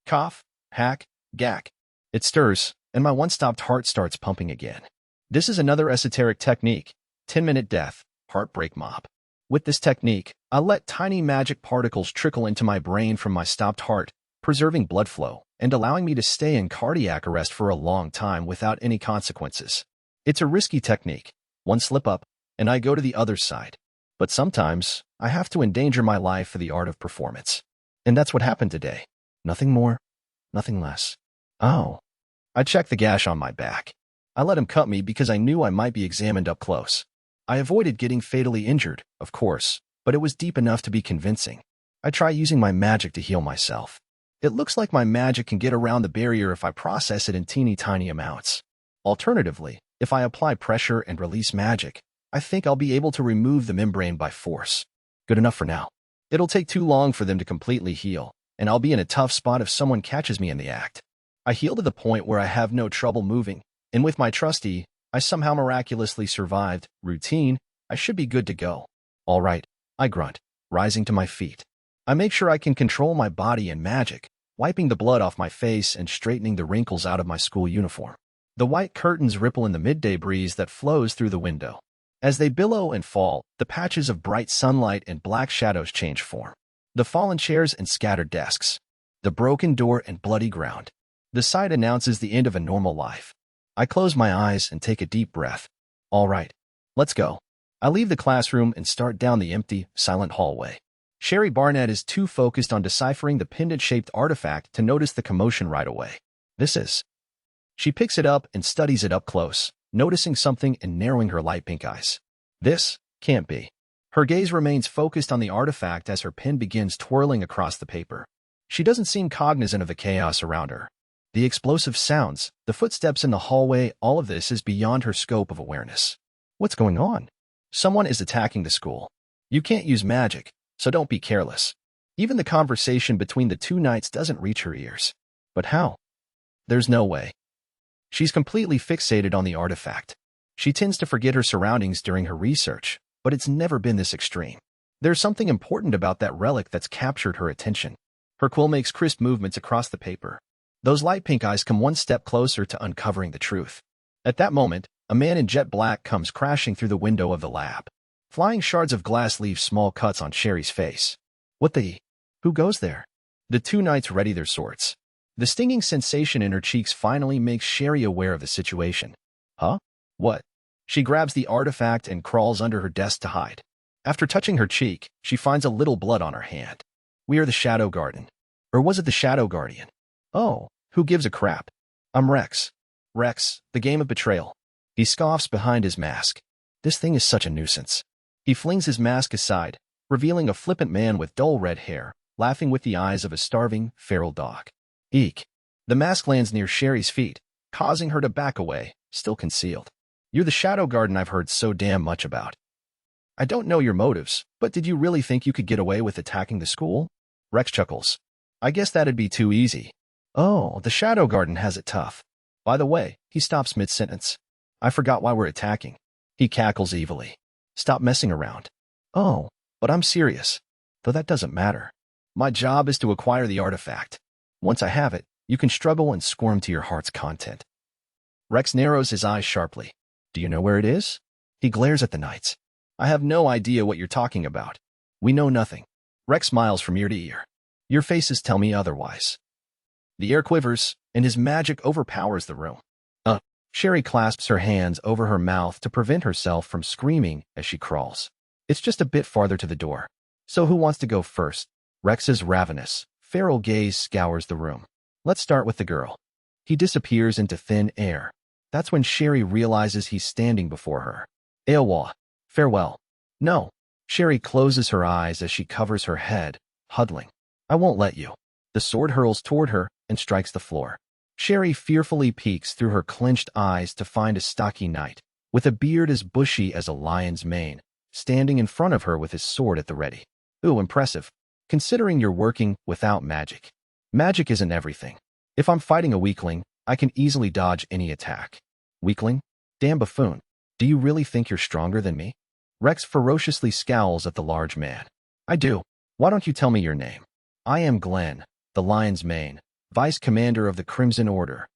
Cough, hack, gack. It stirs, and my one-stopped heart starts pumping again. This is another esoteric technique, 10-minute death, heartbreak mop. With this technique, I let tiny magic particles trickle into my brain from my stopped heart, preserving blood flow and allowing me to stay in cardiac arrest for a long time without any consequences. It's a risky technique. One slip up, and I go to the other side. But sometimes, I have to endanger my life for the art of performance. And that's what happened today. Nothing more, nothing less. Oh. I checked the gash on my back. I let him cut me because I knew I might be examined up close. I avoided getting fatally injured, of course, but it was deep enough to be convincing. I try using my magic to heal myself. It looks like my magic can get around the barrier if I process it in teeny tiny amounts. Alternatively, if I apply pressure and release magic, I think I'll be able to remove the membrane by force. Good enough for now. It'll take too long for them to completely heal, and I'll be in a tough spot if someone catches me in the act. I heal to the point where I have no trouble moving, and with my trusty, I somehow miraculously survived, routine, I should be good to go. All right, I grunt, rising to my feet. I make sure I can control my body and magic, wiping the blood off my face and straightening the wrinkles out of my school uniform. The white curtains ripple in the midday breeze that flows through the window. As they billow and fall, the patches of bright sunlight and black shadows change form. The fallen chairs and scattered desks. The broken door and bloody ground. The sight announces the end of a normal life. I close my eyes and take a deep breath. All right, let's go. I leave the classroom and start down the empty, silent hallway. Sherry Barnett is too focused on deciphering the pendant-shaped artifact to notice the commotion right away. This is. She picks it up and studies it up close, noticing something and narrowing her light pink eyes. This can't be. Her gaze remains focused on the artifact as her pen begins twirling across the paper. She doesn't seem cognizant of the chaos around her. The explosive sounds, the footsteps in the hallway, all of this is beyond her scope of awareness. What's going on? Someone is attacking the school. You can't use magic, so don't be careless. Even the conversation between the two knights doesn't reach her ears. But how? There's no way. She's completely fixated on the artifact. She tends to forget her surroundings during her research, but it's never been this extreme. There's something important about that relic that's captured her attention. Her quill makes crisp movements across the paper. Those light pink eyes come one step closer to uncovering the truth. At that moment, a man in jet black comes crashing through the window of the lab. Flying shards of glass leave small cuts on Sherry's face. What the? Who goes there? The two knights ready their swords. The stinging sensation in her cheeks finally makes Sherry aware of the situation. Huh? What? She grabs the artifact and crawls under her desk to hide. After touching her cheek, she finds a little blood on her hand. We are the Shadow Garden. Or was it the Shadow Guardian? Oh, who gives a crap? I'm Rex. Rex, the game of betrayal. He scoffs behind his mask. This thing is such a nuisance. He flings his mask aside, revealing a flippant man with dull red hair, laughing with the eyes of a starving, feral dog. Eek. The mask lands near Sherry's feet, causing her to back away, still concealed. You're the Shadow Garden I've heard so damn much about. I don't know your motives, but did you really think you could get away with attacking the school? Rex chuckles. I guess that'd be too easy. Oh, the Shadow Garden has it tough. By the way, he stops mid-sentence. I forgot why we're attacking. He cackles evilly. Stop messing around. Oh, but I'm serious. Though that doesn't matter. My job is to acquire the artifact. Once I have it, you can struggle and squirm to your heart's content. Rex narrows his eyes sharply. Do you know where it is? He glares at the knights. I have no idea what you're talking about. We know nothing. Rex smiles from ear to ear. Your faces tell me otherwise. The air quivers, and his magic overpowers the room. Sherry clasps her hands over her mouth to prevent herself from screaming as she crawls. It's just a bit farther to the door. So who wants to go first? Rex's ravenous, feral gaze scours the room. Let's start with the girl. He disappears into thin air. That's when Sherry realizes he's standing before her. Aowa. Farewell. No. Sherry closes her eyes as she covers her head, huddling. I won't let you. The sword hurls toward her and strikes the floor. Sherry fearfully peeks through her clenched eyes to find a stocky knight, with a beard as bushy as a lion's mane, standing in front of her with his sword at the ready. Ooh, impressive. Considering you're working without magic. Magic isn't everything. If I'm fighting a weakling, I can easily dodge any attack. Weakling? Damn buffoon. Do you really think you're stronger than me? Rex ferociously scowls at the large man. I do. Why don't you tell me your name? I am Glenn, the Lion's Mane, Vice Commander of the Crimson Order.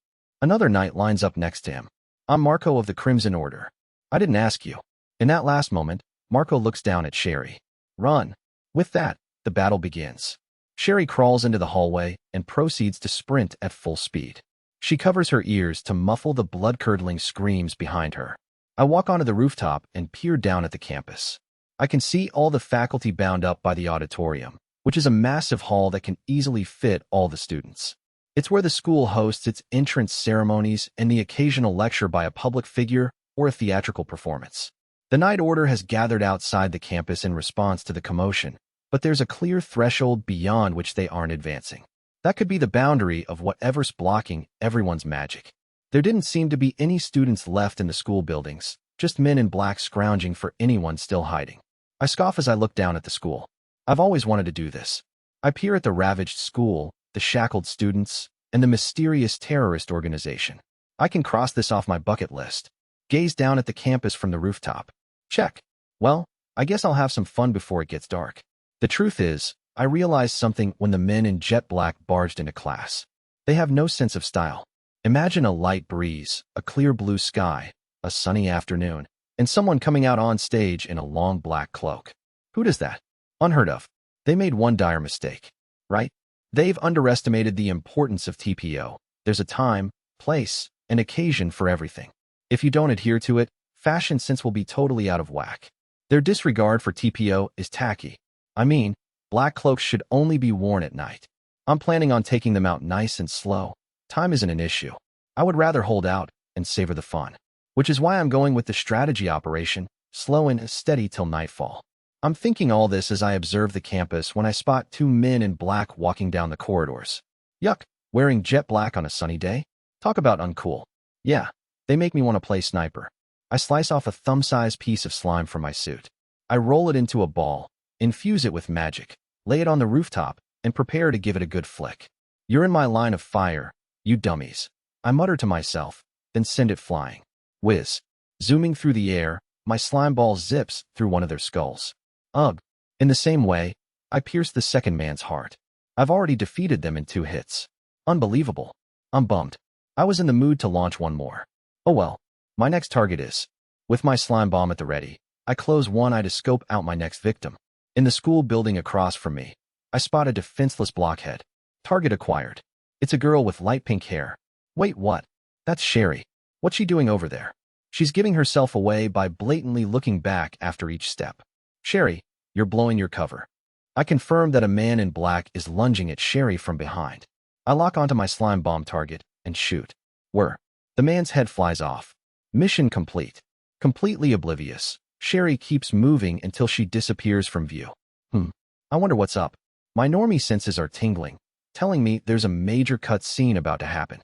Another knight lines up next to him. I'm Marco of the Crimson Order. I didn't ask you. In that last moment, Marco looks down at Sherry. Run. With that, the battle begins. Sherry crawls into the hallway and proceeds to sprint at full speed. She covers her ears to muffle the blood-curdling screams behind her. I walk onto the rooftop and peer down at the campus. I can see all the faculty bound up by the auditorium, which is a massive hall that can easily fit all the students. It's where the school hosts its entrance ceremonies and the occasional lecture by a public figure or a theatrical performance. The Night Order has gathered outside the campus in response to the commotion, but there's a clear threshold beyond which they aren't advancing. That could be the boundary of whatever's blocking everyone's magic. There didn't seem to be any students left in the school buildings, just men in black scrounging for anyone still hiding. I scoff as I look down at the school. I've always wanted to do this. I peer at the ravaged school, the shackled students, and the mysterious terrorist organization. I can cross this off my bucket list. Gaze down at the campus from the rooftop. Check. Well, I guess I'll have some fun before it gets dark. The truth is, I realized something when the men in jet black barged into class. They have no sense of style. Imagine a light breeze, a clear blue sky, a sunny afternoon, and someone coming out on stage in a long black cloak. Who does that? Unheard of. They made one dire mistake, right? They've underestimated the importance of TPO. There's a time, place, and occasion for everything. If you don't adhere to it, fashion sense will be totally out of whack. Their disregard for TPO is tacky. I mean, black cloaks should only be worn at night. I'm planning on taking them out nice and slow. Time isn't an issue. I would rather hold out and savor the fun. Which is why I'm going with the strategy operation, slow and steady till nightfall. I'm thinking all this as I observe the campus when I spot two men in black walking down the corridors. Yuck, wearing jet black on a sunny day? Talk about uncool. Yeah, they make me want to play sniper. I slice off a thumb-sized piece of slime from my suit. I roll it into a ball, infuse it with magic, lay it on the rooftop, and prepare to give it a good flick. You're in my line of fire, you dummies. I mutter to myself, then send it flying. Whiz. Zooming through the air, my slime ball zips through one of their skulls. Ugh. In the same way, I pierce the second man's heart. I've already defeated them in 2 hits. Unbelievable. I'm bummed. I was in the mood to launch one more. Oh well. My next target is. With my slime bomb at the ready, I close one eye to scope out my next victim. In the school building across from me, I spot a defenseless blockhead. Target acquired. It's a girl with light pink hair. Wait, what? That's Sherry. What's she doing over there? She's giving herself away by blatantly looking back after each step. Sherry, you're blowing your cover. I confirm that a man in black is lunging at Sherry from behind. I lock onto my slime bomb target and shoot. Whir. The man's head flies off. Mission complete. Completely oblivious, Sherry keeps moving until she disappears from view. I wonder what's up. My normie senses are tingling, telling me there's a major cut scene about to happen.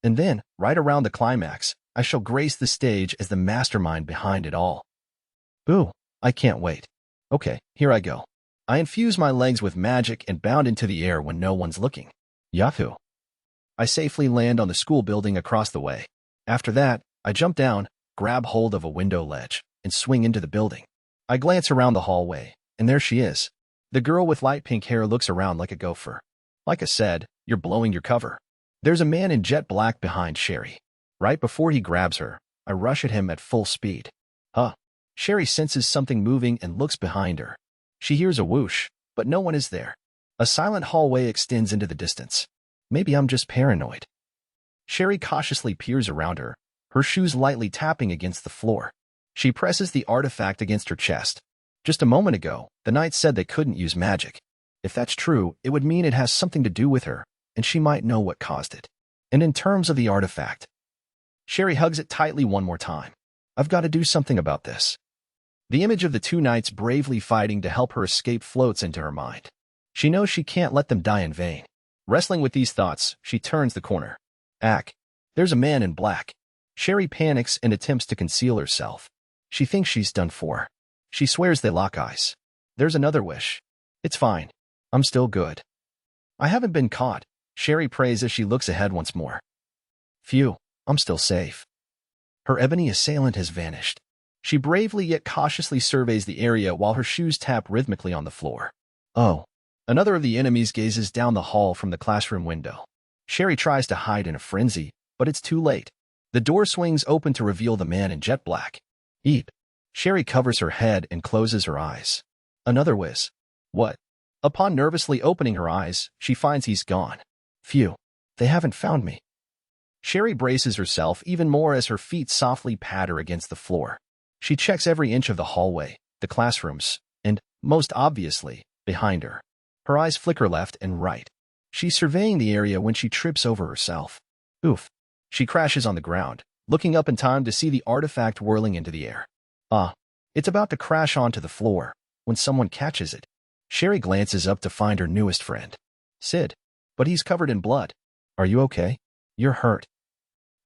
And then, right around the climax, I shall grace the stage as the mastermind behind it all. Ooh, I can't wait. Okay, here I go. I infuse my legs with magic and bound into the air when no one's looking. Yahoo! I safely land on the school building across the way. After that, I jump down, grab hold of a window ledge, and swing into the building. I glance around the hallway, and there she is. The girl with light pink hair looks around like a gopher. Like I said, you're blowing your cover. There's a man in jet black behind Sherry. Right before he grabs her, I rush at him at full speed. Sherry senses something moving and looks behind her. She hears a whoosh, but no one is there. A silent hallway extends into the distance. Maybe I'm just paranoid. Sherry cautiously peers around her, her shoes lightly tapping against the floor. She presses the artifact against her chest. Just a moment ago, the knight said they couldn't use magic. If that's true, it would mean it has something to do with her. and she might know what caused it. And in terms of the artifact, Sherry hugs it tightly one more time. I've got to do something about this. The image of the two knights bravely fighting to help her escape floats into her mind. She knows she can't let them die in vain. Wrestling with these thoughts, she turns the corner. There's a man in black. Sherry panics and attempts to conceal herself. She thinks she's done for. She swears they lock eyes. There's another wish. It's fine. I'm still good. I haven't been caught, Sherry prays as she looks ahead once more. Phew, I'm still safe. Her ebony assailant has vanished. She bravely yet cautiously surveys the area while her shoes tap rhythmically on the floor. Oh. Another of the enemies gazes down the hall from the classroom window. Sherry tries to hide in a frenzy, but it's too late. The door swings open to reveal the man in jet black. Eep. Sherry covers her head and closes her eyes. Another whiz. What? Upon nervously opening her eyes, she finds he's gone. Phew. They haven't found me. Sherry braces herself even more as her feet softly patter against the floor. She checks every inch of the hallway, the classrooms, and, most obviously, behind her. Her eyes flicker left and right. She's surveying the area when she trips over herself. Oof. She crashes on the ground, looking up in time to see the artifact whirling into the air. It's about to crash onto the floor when someone catches it. Sherry glances up to find her newest friend, Sid. But he's covered in blood. Are you okay? You're hurt.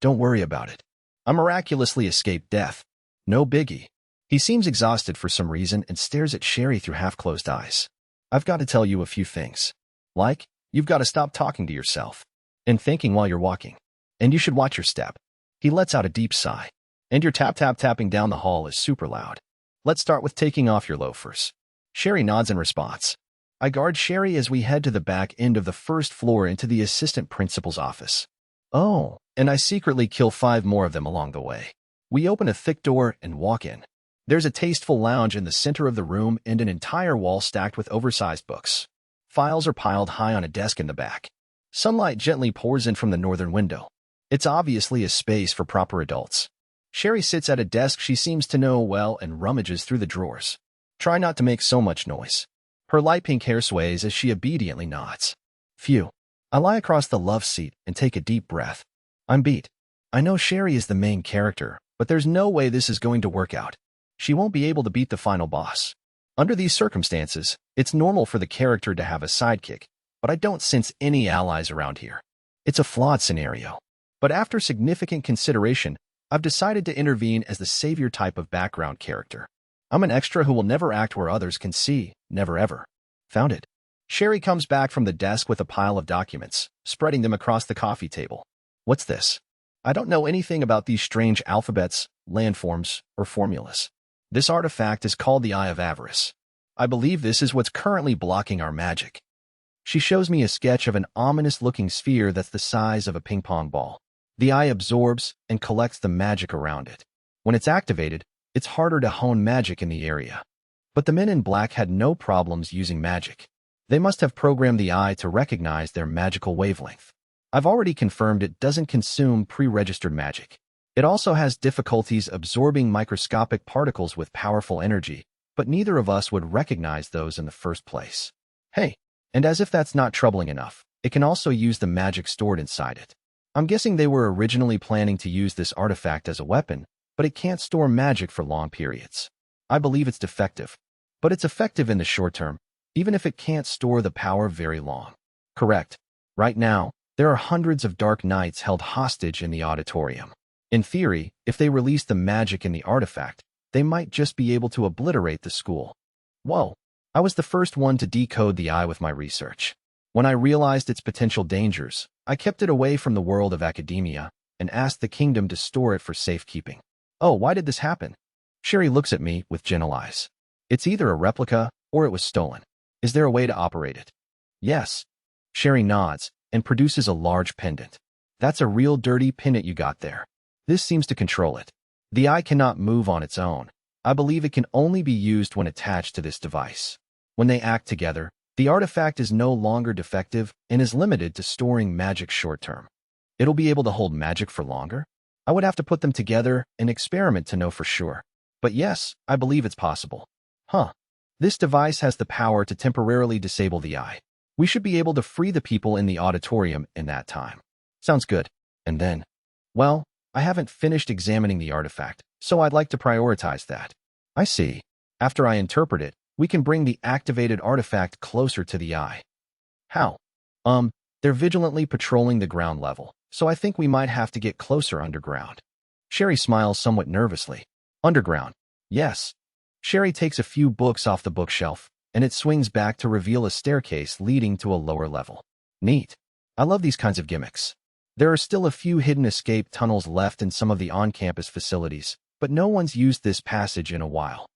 Don't worry about it. I miraculously escaped death. No biggie. He seems exhausted for some reason and stares at Sherry through half-closed eyes. I've got to tell you a few things. Like, you've got to stop talking to yourself and thinking while you're walking. And you should watch your step. He lets out a deep sigh. And your tap-tap-tapping down the hall is super loud. Let's start with taking off your loafers. Sherry nods in response. I guard Sherry as we head to the back end of the first floor into the assistant principal's office. Oh, and I secretly kill 5 more of them along the way. We open a thick door and walk in. There's a tasteful lounge in the center of the room and an entire wall stacked with oversized books. Files are piled high on a desk in the back. Sunlight gently pours in from the northern window. It's obviously a space for proper adults. Sherry sits at a desk she seems to know well and rummages through the drawers. Try not to make so much noise. Her light pink hair sways as she obediently nods. Phew. I lie across the love seat and take a deep breath. I'm beat. I know Sherry is the main character, but there's no way this is going to work out. She won't be able to beat the final boss. Under these circumstances, it's normal for the character to have a sidekick, but I don't sense any allies around here. It's a flawed scenario. But after significant consideration, I've decided to intervene as the savior type of background character. I'm an extra who will never act where others can see, never ever. Found it. Sherry comes back from the desk with a pile of documents, spreading them across the coffee table. What's this? I don't know anything about these strange alphabets, landforms, or formulas. This artifact is called the Eye of Avarice. I believe this is what's currently blocking our magic. She shows me a sketch of an ominous-looking sphere that's the size of a ping-pong ball. The eye absorbs and collects the magic around it. When it's activated, it's harder to hone magic in the area. But the men in black had no problems using magic. They must have programmed the eye to recognize their magical wavelength. I've already confirmed it doesn't consume pre-registered magic. It also has difficulties absorbing microscopic particles with powerful energy, but neither of us would recognize those in the first place. Hey, and as if that's not troubling enough, it can also use the magic stored inside it. I'm guessing they were originally planning to use this artifact as a weapon, but it can't store magic for long periods. I believe it's defective, but it's effective in the short term, even if it can't store the power very long. Correct. Right now, there are hundreds of Dark Knights held hostage in the auditorium. In theory, if they release the magic in the artifact, they might just be able to obliterate the school. Whoa. I was the first one to decode the eye with my research. When I realized its potential dangers, I kept it away from the world of academia and asked the kingdom to store it for safekeeping. Oh, why did this happen? Sherry looks at me with gentle eyes. It's either a replica or it was stolen. Is there a way to operate it? Yes. Sherry nods and produces a large pendant. That's a real dirty pendant you got there. This seems to control it. The eye cannot move on its own. I believe it can only be used when attached to this device. When they act together, the artifact is no longer defective and is limited to storing magic short-term. It'll be able to hold magic for longer? I would have to put them together and experiment to know for sure. But yes, I believe it's possible. Huh. This device has the power to temporarily disable the eye. We should be able to free the people in the auditorium in that time. Sounds good. And then, well, I haven't finished examining the artifact, so I'd like to prioritize that. I see. After I interpret it, we can bring the activated artifact closer to the eye. How? They're vigilantly patrolling the ground level, so I think we might have to get closer underground. Sherry smiles somewhat nervously. Underground. Yes. Sherry takes a few books off the bookshelf, and it swings back to reveal a staircase leading to a lower level. Neat. I love these kinds of gimmicks. There are still a few hidden escape tunnels left in some of the on-campus facilities, but no one's used this passage in a while.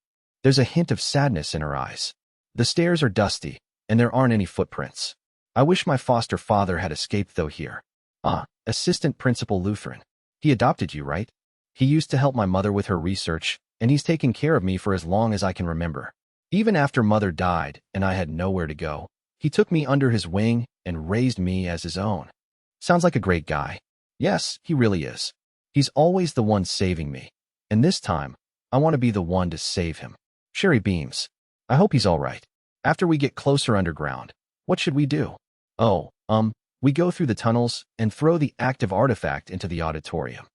There's a hint of sadness in her eyes. The stairs are dusty, and there aren't any footprints. I wish my foster father had escaped though here. Assistant Principal Lutheran. He adopted you, right? He used to help my mother with her research, and he's taken care of me for as long as I can remember. Even after Mother died and I had nowhere to go, he took me under his wing and raised me as his own. Sounds like a great guy. Yes, he really is. He's always the one saving me. And this time, I want to be the one to save him. Sherry beams. I hope he's all right. After we get closer underground, what should we do? We go through the tunnels and throw the active artifact into the auditorium.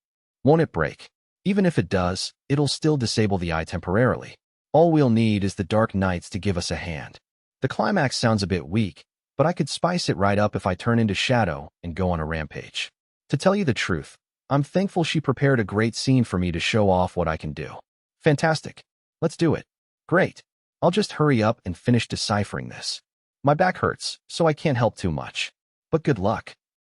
Won't it break? Even if it does, it'll still disable the eye temporarily. All we'll need is the Dark Knights to give us a hand. The climax sounds a bit weak, but I could spice it right up if I turn into Shadow and go on a rampage. To tell you the truth, I'm thankful she prepared a great scene for me to show off what I can do. Fantastic. Let's do it. Great. I'll just hurry up and finish deciphering this. My back hurts, so I can't help too much. But good luck.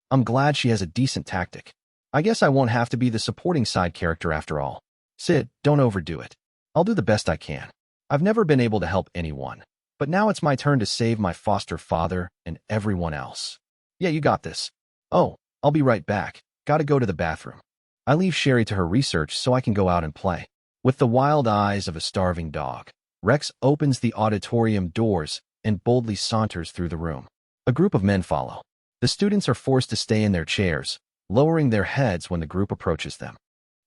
I'm glad she has a decent tactic. I guess I won't have to be the supporting side character after all. Sid, don't overdo it. I'll do the best I can. I've never been able to help anyone, but now it's my turn to save my foster father and everyone else. Yeah, you got this. Oh, I'll be right back. Gotta go to the bathroom. I leave Sherry to her research so I can go out and play. With the wild eyes of a starving dog, Rex opens the auditorium doors and boldly saunters through the room. A group of men follow. The students are forced to stay in their chairs, lowering their heads when the group approaches them.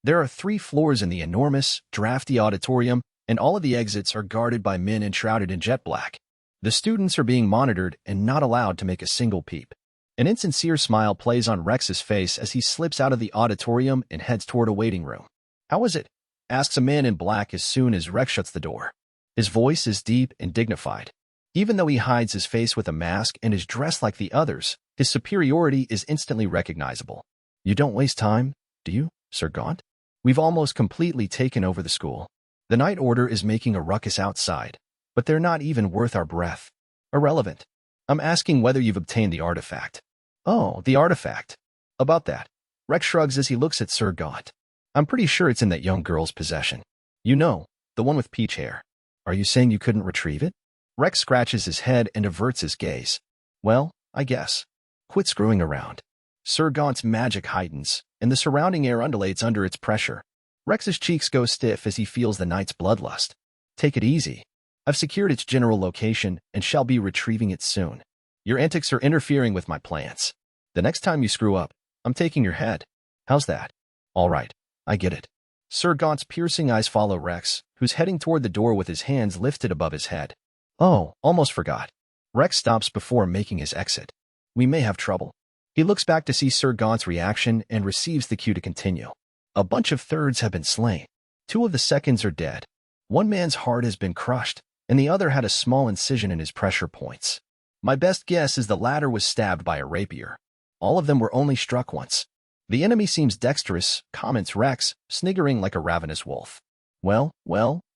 There are 3 floors in the enormous, drafty auditorium, and all of the exits are guarded by men enshrouded in jet black. The students are being monitored and not allowed to make a single peep. An insincere smile plays on Rex's face as he slips out of the auditorium and heads toward a waiting room. How is it? Asks a man in black as soon as Rex shuts the door. His voice is deep and dignified. Even though he hides his face with a mask and is dressed like the others, his superiority is instantly recognizable. You don't waste time, do you, Sir Gaunt? We've almost completely taken over the school. The Night Order is making a ruckus outside, but they're not even worth our breath. Irrelevant. I'm asking whether you've obtained the artifact. Oh, the artifact. About that. Rex shrugs as he looks at Sir Gaunt. I'm pretty sure it's in that young girl's possession. You know, the one with peach hair. Are you saying you couldn't retrieve it? Rex scratches his head and averts his gaze. Well, I guess. Quit screwing around. Sir Gaunt's magic heightens, and the surrounding air undulates under its pressure. Rex's cheeks go stiff as he feels the knight's bloodlust. Take it easy. I've secured its general location and shall be retrieving it soon. Your antics are interfering with my plans. The next time you screw up, I'm taking your head. How's that? All right, I get it. Sir Gaunt's piercing eyes follow Rex, who's heading toward the door with his hands lifted above his head. Oh, almost forgot. Rex stops before making his exit. We may have trouble. He looks back to see Sir Gaunt's reaction and receives the cue to continue. A bunch of thirds have been slain. 2 of the seconds are dead. One man's heart has been crushed, and the other had a small incision in his pressure points. My best guess is the latter was stabbed by a rapier. All of them were only struck once. The enemy seems dexterous, comments Rex, sniggering like a ravenous wolf. Well,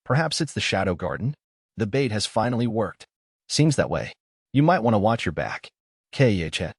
perhaps it's the Shadow Garden. The bait has finally worked. Seems that way. You might want to watch your back. Chet.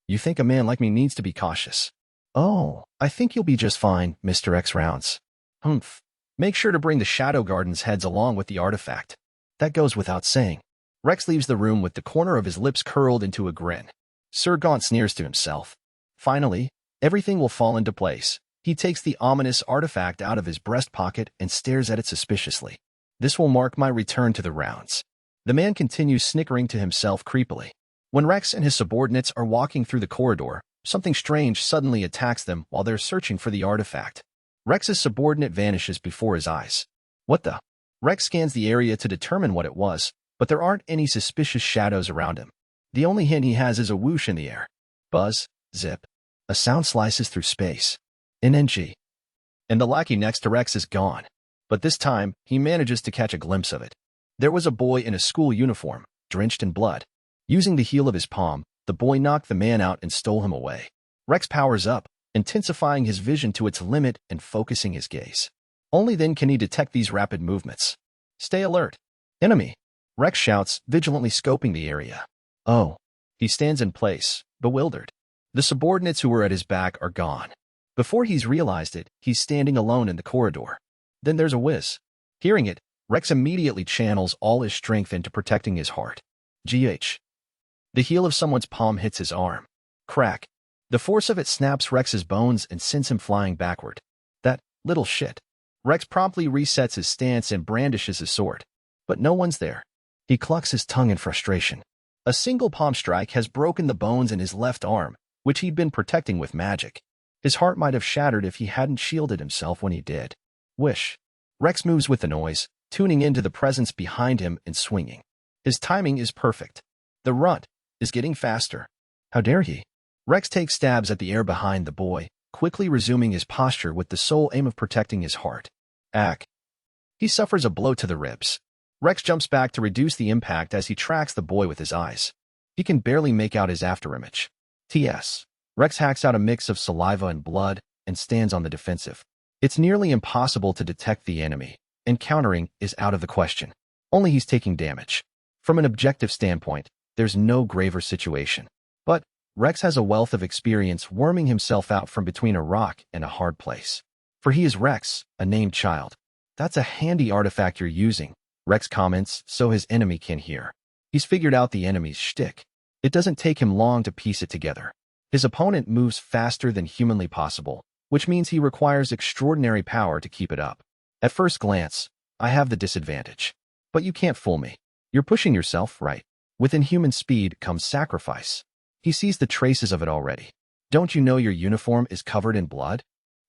You think a man like me needs to be cautious. Oh, I think you'll be just fine, Mr. X Rounds. Humph. Make sure to bring the Shadow Garden's heads along with the artifact. That goes without saying. Rex leaves the room with the corner of his lips curled into a grin. Sir Gaunt sneers to himself. Finally, everything will fall into place. He takes the ominous artifact out of his breast pocket and stares at it suspiciously. This will mark my return to the rounds. The man continues snickering to himself creepily. When Rex and his subordinates are walking through the corridor, something strange suddenly attacks them while they're searching for the artifact. Rex's subordinate vanishes before his eyes. What the? Rex scans the area to determine what it was, but there aren't any suspicious shadows around him. The only hint he has is a whoosh in the air. Buzz, zip. A sound slices through space. NNG. And the lackey next to Rex is gone. But this time, he manages to catch a glimpse of it. There was a boy in a school uniform, drenched in blood. Using the heel of his palm, the boy knocked the man out and stole him away. Rex powers up, intensifying his vision to its limit and focusing his gaze. Only then can he detect these rapid movements. Stay alert. Enemy. Rex shouts, vigilantly scoping the area. Oh. He stands in place, bewildered. The subordinates who were at his back are gone. Before he's realized it, he's standing alone in the corridor. Then there's a whiz. Hearing it, Rex immediately channels all his strength into protecting his heart. GH. The heel of someone's palm hits his arm. Crack. The force of it snaps Rex's bones and sends him flying backward. That little shit. Rex promptly resets his stance and brandishes his sword. But no one's there. He clucks his tongue in frustration. A single palm strike has broken the bones in his left arm, which he'd been protecting with magic. His heart might have shattered if he hadn't shielded himself when he did. Wish. Rex moves with the noise, tuning into the presence behind him and swinging. His timing is perfect. The runt is getting faster. How dare he? Rex takes stabs at the air behind the boy, quickly resuming his posture with the sole aim of protecting his heart. Ack. He suffers a blow to the ribs. Rex jumps back to reduce the impact as he tracks the boy with his eyes. He can barely make out his afterimage. TS. Rex hacks out a mix of saliva and blood and stands on the defensive. It's nearly impossible to detect the enemy, and countering is out of the question. Only he's taking damage. From an objective standpoint, there's no graver situation. But Rex has a wealth of experience worming himself out from between a rock and a hard place. For he is Rex, a named child. That's a handy artifact you're using, Rex comments so his enemy can hear. He's figured out the enemy's shtick. It doesn't take him long to piece it together. His opponent moves faster than humanly possible, which means he requires extraordinary power to keep it up. At first glance, I have the disadvantage. But you can't fool me. You're pushing yourself, right? With inhuman speed comes sacrifice. He sees the traces of it already. Don't you know your uniform is covered in blood?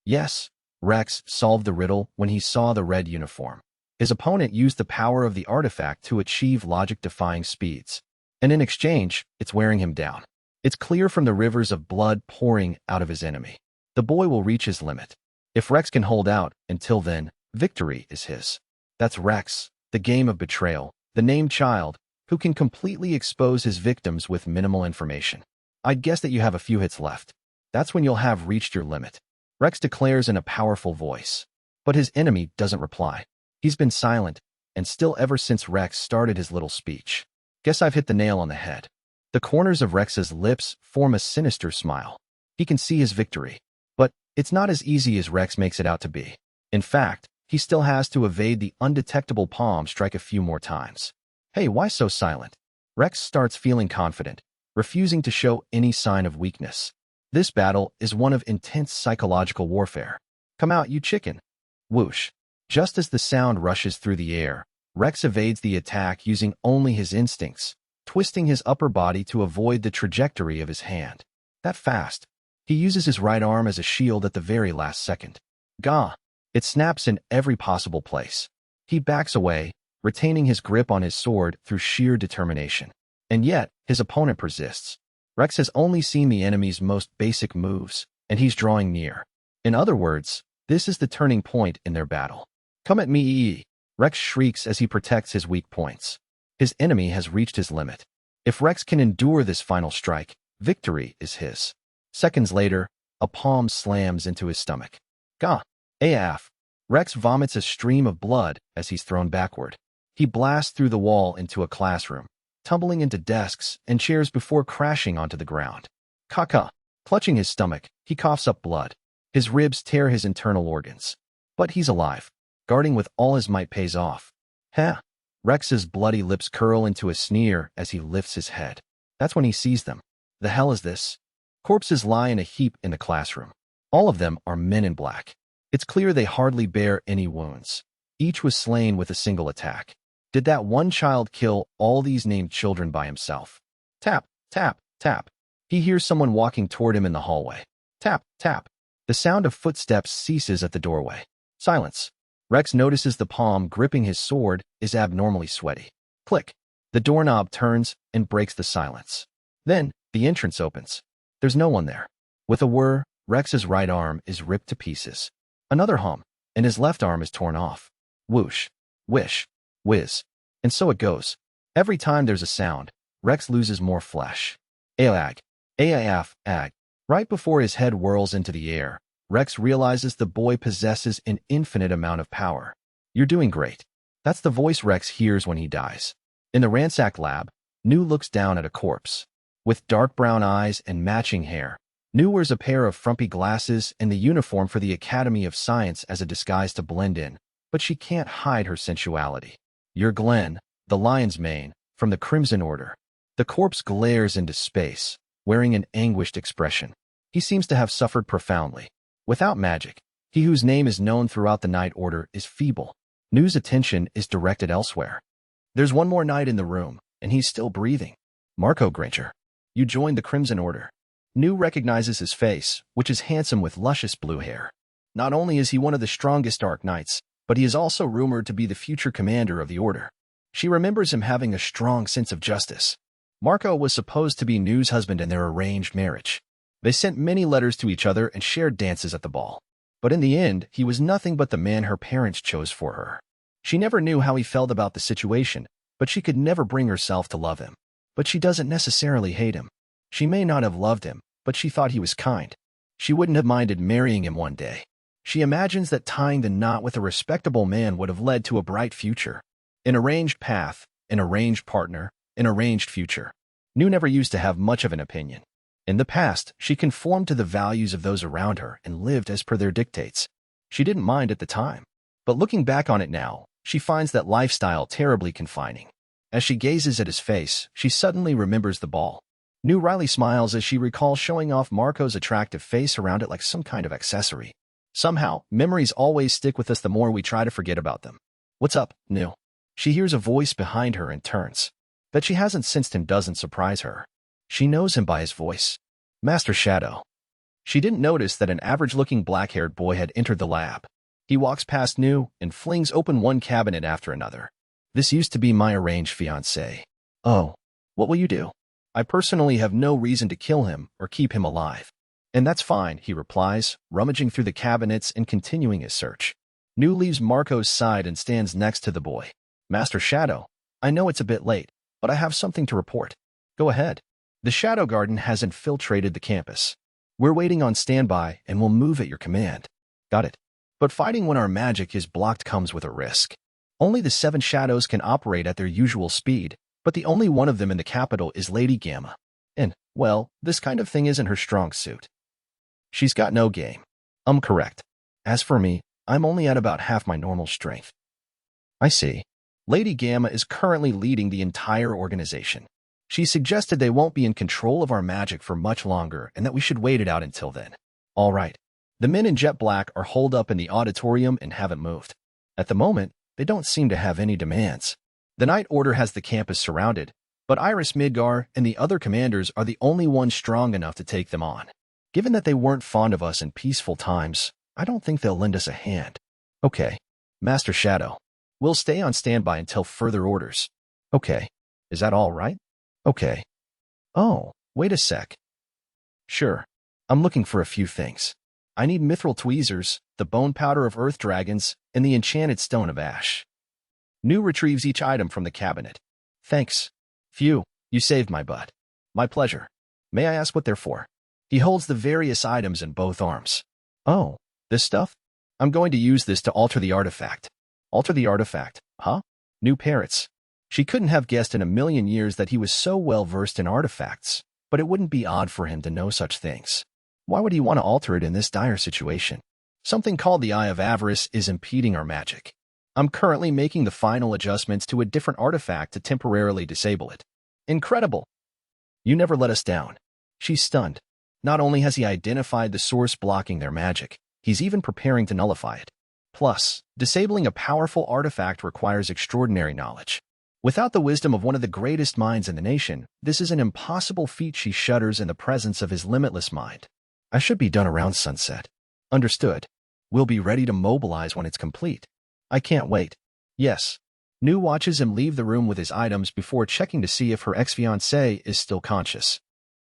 Yes, Rex solved the riddle when he saw the red uniform. His opponent used the power of the artifact to achieve logic-defying speeds. And in exchange, it's wearing him down. It's clear from the rivers of blood pouring out of his enemy. The boy will reach his limit. If Rex can hold out until then, victory is his. That's Rex, the game of betrayal, the named child, who can completely expose his victims with minimal information. I'd guess that you have a few hits left. That's when you'll have reached your limit. Rex declares in a powerful voice. But his enemy doesn't reply. He's been silent, and still ever since Rex started his little speech. Guess I've hit the nail on the head. The corners of Rex's lips form a sinister smile. He can see his victory. But it's not as easy as Rex makes it out to be. In fact, he still has to evade the undetectable palm strike a few more times. Hey, why so silent? Rex starts feeling confident, refusing to show any sign of weakness. This battle is one of intense psychological warfare. Come out, you chicken. Whoosh. Just as the sound rushes through the air, Rex evades the attack using only his instincts, twisting his upper body to avoid the trajectory of his hand. That fast. He uses his right arm as a shield at the very last second. Gah! It snaps in every possible place. He backs away, retaining his grip on his sword through sheer determination. And yet, his opponent persists. Rex has only seen the enemy's most basic moves, and he's drawing near. In other words, this is the turning point in their battle. Come at me, Rex shrieks as he protects his weak points. His enemy has reached his limit. If Rex can endure this final strike, victory is his. Seconds later, a palm slams into his stomach. Gah! AF. Rex vomits a stream of blood as he's thrown backward. He blasts through the wall into a classroom, tumbling into desks and chairs before crashing onto the ground. Caca. Clutching his stomach, he coughs up blood. His ribs tear his internal organs. But he's alive. Guarding with all his might pays off. Heh. Rex's bloody lips curl into a sneer as he lifts his head. That's when he sees them. The hell is this? Corpses lie in a heap in the classroom. All of them are men in black. It's clear they hardly bear any wounds. Each was slain with a single attack. Did that one child kill all these named children by himself? Tap, tap, tap. He hears someone walking toward him in the hallway. Tap, tap. The sound of footsteps ceases at the doorway. Silence. Rex notices the palm gripping his sword is abnormally sweaty. Click. The doorknob turns and breaks the silence. Then, the entrance opens. There's no one there. With a whir, Rex's right arm is ripped to pieces. Another hum, and his left arm is torn off. Whoosh, whish, whiz. And so it goes. Every time there's a sound, Rex loses more flesh. Aag, aaf, ag. Right before his head whirls into the air, Rex realizes the boy possesses an infinite amount of power. You're doing great. That's the voice Rex hears when he dies. In the ransacked lab, Nu looks down at a corpse. With dark brown eyes and matching hair, Nu wears a pair of frumpy glasses and the uniform for the Academy of Science as a disguise to blend in, but she can't hide her sensuality. You're Glenn, the lion's mane, from the Crimson Order. The corpse glares into space, wearing an anguished expression. He seems to have suffered profoundly. Without magic, he whose name is known throughout the Night Order is feeble. Nu's attention is directed elsewhere. There's one more knight in the room, and he's still breathing. Marco Granger. You joined the Crimson Order. Nu recognizes his face, which is handsome with luscious blue hair. Not only is he one of the strongest Dark Knights, but he is also rumored to be the future commander of the Order. She remembers him having a strong sense of justice. Marco was supposed to be Nu's husband in their arranged marriage. They sent many letters to each other and shared dances at the ball. But in the end, he was nothing but the man her parents chose for her. She never knew how he felt about the situation, but she could never bring herself to love him. But she doesn't necessarily hate him. She may not have loved him, but she thought he was kind. She wouldn't have minded marrying him one day. She imagines that tying the knot with a respectable man would have led to a bright future. An arranged path, an arranged partner, an arranged future. Nu never used to have much of an opinion. In the past, she conformed to the values of those around her and lived as per their dictates. She didn't mind at the time. But looking back on it now, she finds that lifestyle terribly confining. As she gazes at his face, she suddenly remembers the ball. Nu wryly smiles as she recalls showing off Marco's attractive face around it like some kind of accessory. Somehow, memories always stick with us the more we try to forget about them. What's up, Nu? She hears a voice behind her and turns. That she hasn't sensed him doesn't surprise her. She knows him by his voice. Master Shadow. She didn't notice that an average-looking black-haired boy had entered the lab. He walks past Nu and flings open one cabinet after another. This used to be my arranged fiancé. Oh, what will you do? I personally have no reason to kill him or keep him alive. And that's fine, he replies, rummaging through the cabinets and continuing his search. Nu leaves Marco's side and stands next to the boy. Master Shadow, I know it's a bit late, but I have something to report. Go ahead. The Shadow Garden has infiltrated the campus. We're waiting on standby and will move at your command. Got it. But fighting when our magic is blocked comes with a risk. Only the 7 shadows can operate at their usual speed, but the only one of them in the capital is Lady Gamma. And, well, this kind of thing isn't her strong suit. She's got no game. Correct. As for me, I'm only at about half my normal strength. I see. Lady Gamma is currently leading the entire organization. She suggested they won't be in control of our magic for much longer and that we should wait it out until then. All right. The men in jet black are holed up in the auditorium and haven't moved. At the moment, they don't seem to have any demands. The Night Order has the campus surrounded, but Iris Midgar and the other commanders are the only ones strong enough to take them on. Given that they weren't fond of us in peaceful times, I don't think they'll lend us a hand. Okay. Master Shadow. We'll stay on standby until further orders. Okay. Is that all right? Okay. Oh, wait a sec. Sure. I'm looking for a few things. I need mithril tweezers, the bone powder of earth dragons, and the enchanted stone of ash. Nu retrieves each item from the cabinet. Thanks. Phew, you saved my butt. My pleasure. May I ask what they're for? He holds the various items in both arms. Oh, this stuff? I'm going to use this to alter the artifact. Alter the artifact, huh? Nu parrots. She couldn't have guessed in a million years that he was so well versed in artifacts, but it wouldn't be odd for him to know such things. Why would he want to alter it in this dire situation? Something called the Eye of Avarice is impeding our magic. I'm currently making the final adjustments to a different artifact to temporarily disable it. Incredible! You never let us down. She's stunned. Not only has he identified the source blocking their magic, he's even preparing to nullify it. Plus, disabling a powerful artifact requires extraordinary knowledge. Without the wisdom of one of the greatest minds in the nation, this is an impossible feat. She shudders in the presence of his limitless mind. I should be done around sunset. Understood. We'll be ready to mobilize when it's complete. I can't wait. Yes. Nu watches him leave the room with his items before checking to see if her ex-fiancé is still conscious.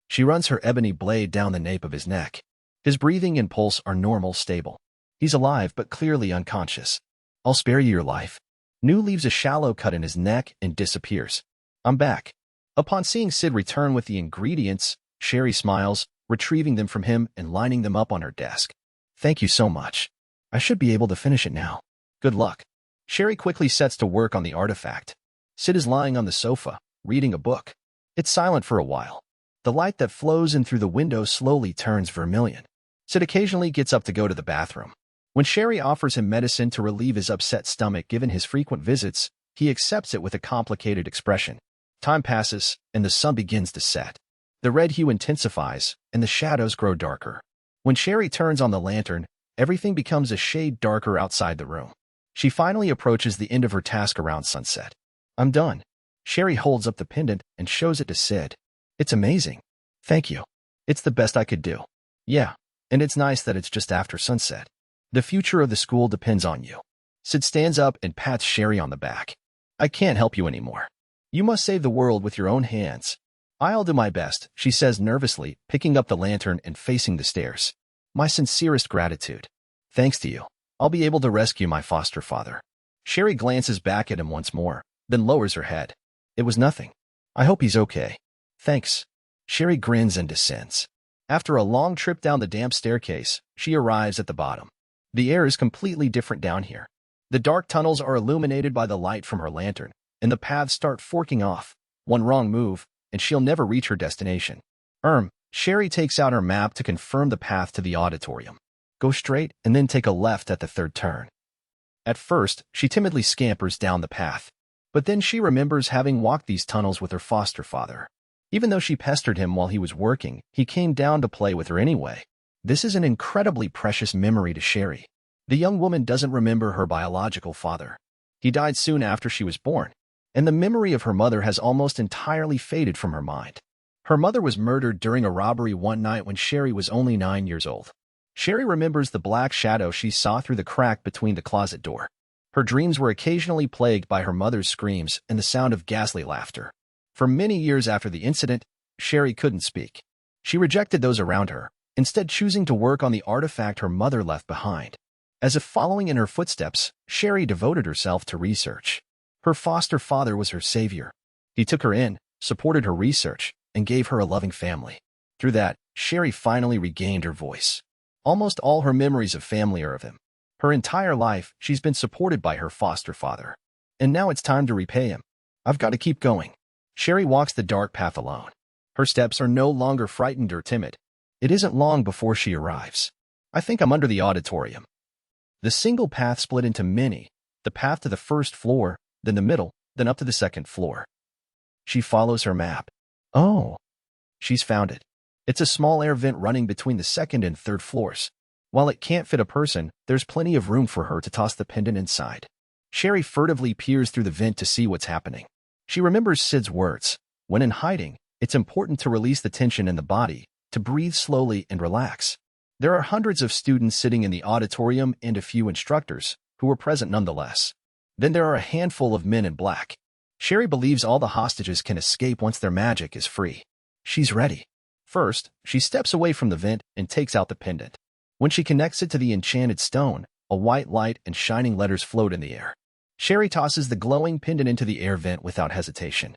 She runs her ebony blade down the nape of his neck. His breathing and pulse are normal, stable. He's alive but clearly unconscious. I'll spare you your life. Nu leaves a shallow cut in his neck and disappears. I'm back. Upon seeing Sid return with the ingredients, Sherry smiles, retrieving them from him and lining them up on her desk. Thank you so much. I should be able to finish it now. Good luck. Sherry quickly sets to work on the artifact. Sid is lying on the sofa, reading a book. It's silent for a while. The light that flows in through the window slowly turns vermilion. Sid occasionally gets up to go to the bathroom. When Sherry offers him medicine to relieve his upset stomach given his frequent visits, he accepts it with a complicated expression. Time passes, and the sun begins to set. The red hue intensifies, and the shadows grow darker. When Sherry turns on the lantern, everything becomes a shade darker outside the room. She finally approaches the end of her task around sunset. I'm done. Sherry holds up the pendant and shows it to Sid. It's amazing. Thank you. It's the best I could do. Yeah, and it's nice that it's just after sunset. The future of the school depends on you. Sid stands up and pats Sherry on the back. I can't help you anymore. You must save the world with your own hands. I'll do my best, she says nervously, picking up the lantern and facing the stairs. My sincerest gratitude. Thanks to you, I'll be able to rescue my foster father. Sherry glances back at him once more, then lowers her head. It was nothing. I hope he's okay. Thanks. Sherry grins and descends. After a long trip down the damp staircase, she arrives at the bottom. The air is completely different down here. The dark tunnels are illuminated by the light from her lantern, and the paths start forking off. One wrong move, and she'll never reach her destination. Sherry takes out her map to confirm the path to the auditorium. Go straight and then take a left at the third turn. At first, she timidly scampers down the path. But then she remembers having walked these tunnels with her foster father. Even though she pestered him while he was working, he came down to play with her anyway. This is an incredibly precious memory to Sherry. The young woman doesn't remember her biological father. He died soon after she was born, and the memory of her mother has almost entirely faded from her mind. Her mother was murdered during a robbery one night when Sherry was only 9 years old. Sherry remembers the black shadow she saw through the crack between the closet door. Her dreams were occasionally plagued by her mother's screams and the sound of ghastly laughter. For many years after the incident, Sherry couldn't speak. She rejected those around her, instead choosing to work on the artifact her mother left behind. As if following in her footsteps, Sherry devoted herself to research. Her foster father was her savior. He took her in, supported her research, and gave her a loving family. Through that, Sherry finally regained her voice. Almost all her memories of family are of him. Her entire life, she's been supported by her foster father. And now it's time to repay him. I've got to keep going. Sherry walks the dark path alone. Her steps are no longer frightened or timid. It isn't long before she arrives. I think I'm under the auditorium. The single path split into many, the path to the first floor, then the middle, then up to the second floor. She follows her map. Oh, she's found it. It's a small air vent running between the second and third floors. While it can't fit a person, there's plenty of room for her to toss the pendant inside. Sherry furtively peers through the vent to see what's happening. She remembers Sid's words. When in hiding, it's important to release the tension in the body, to breathe slowly and relax. There are hundreds of students sitting in the auditorium and a few instructors, who were present nonetheless. Then there are a handful of men in black. Sherry believes all the hostages can escape once their magic is free. She's ready. First, she steps away from the vent and takes out the pendant. When she connects it to the enchanted stone, a white light and shining letters float in the air. Sherry tosses the glowing pendant into the air vent without hesitation.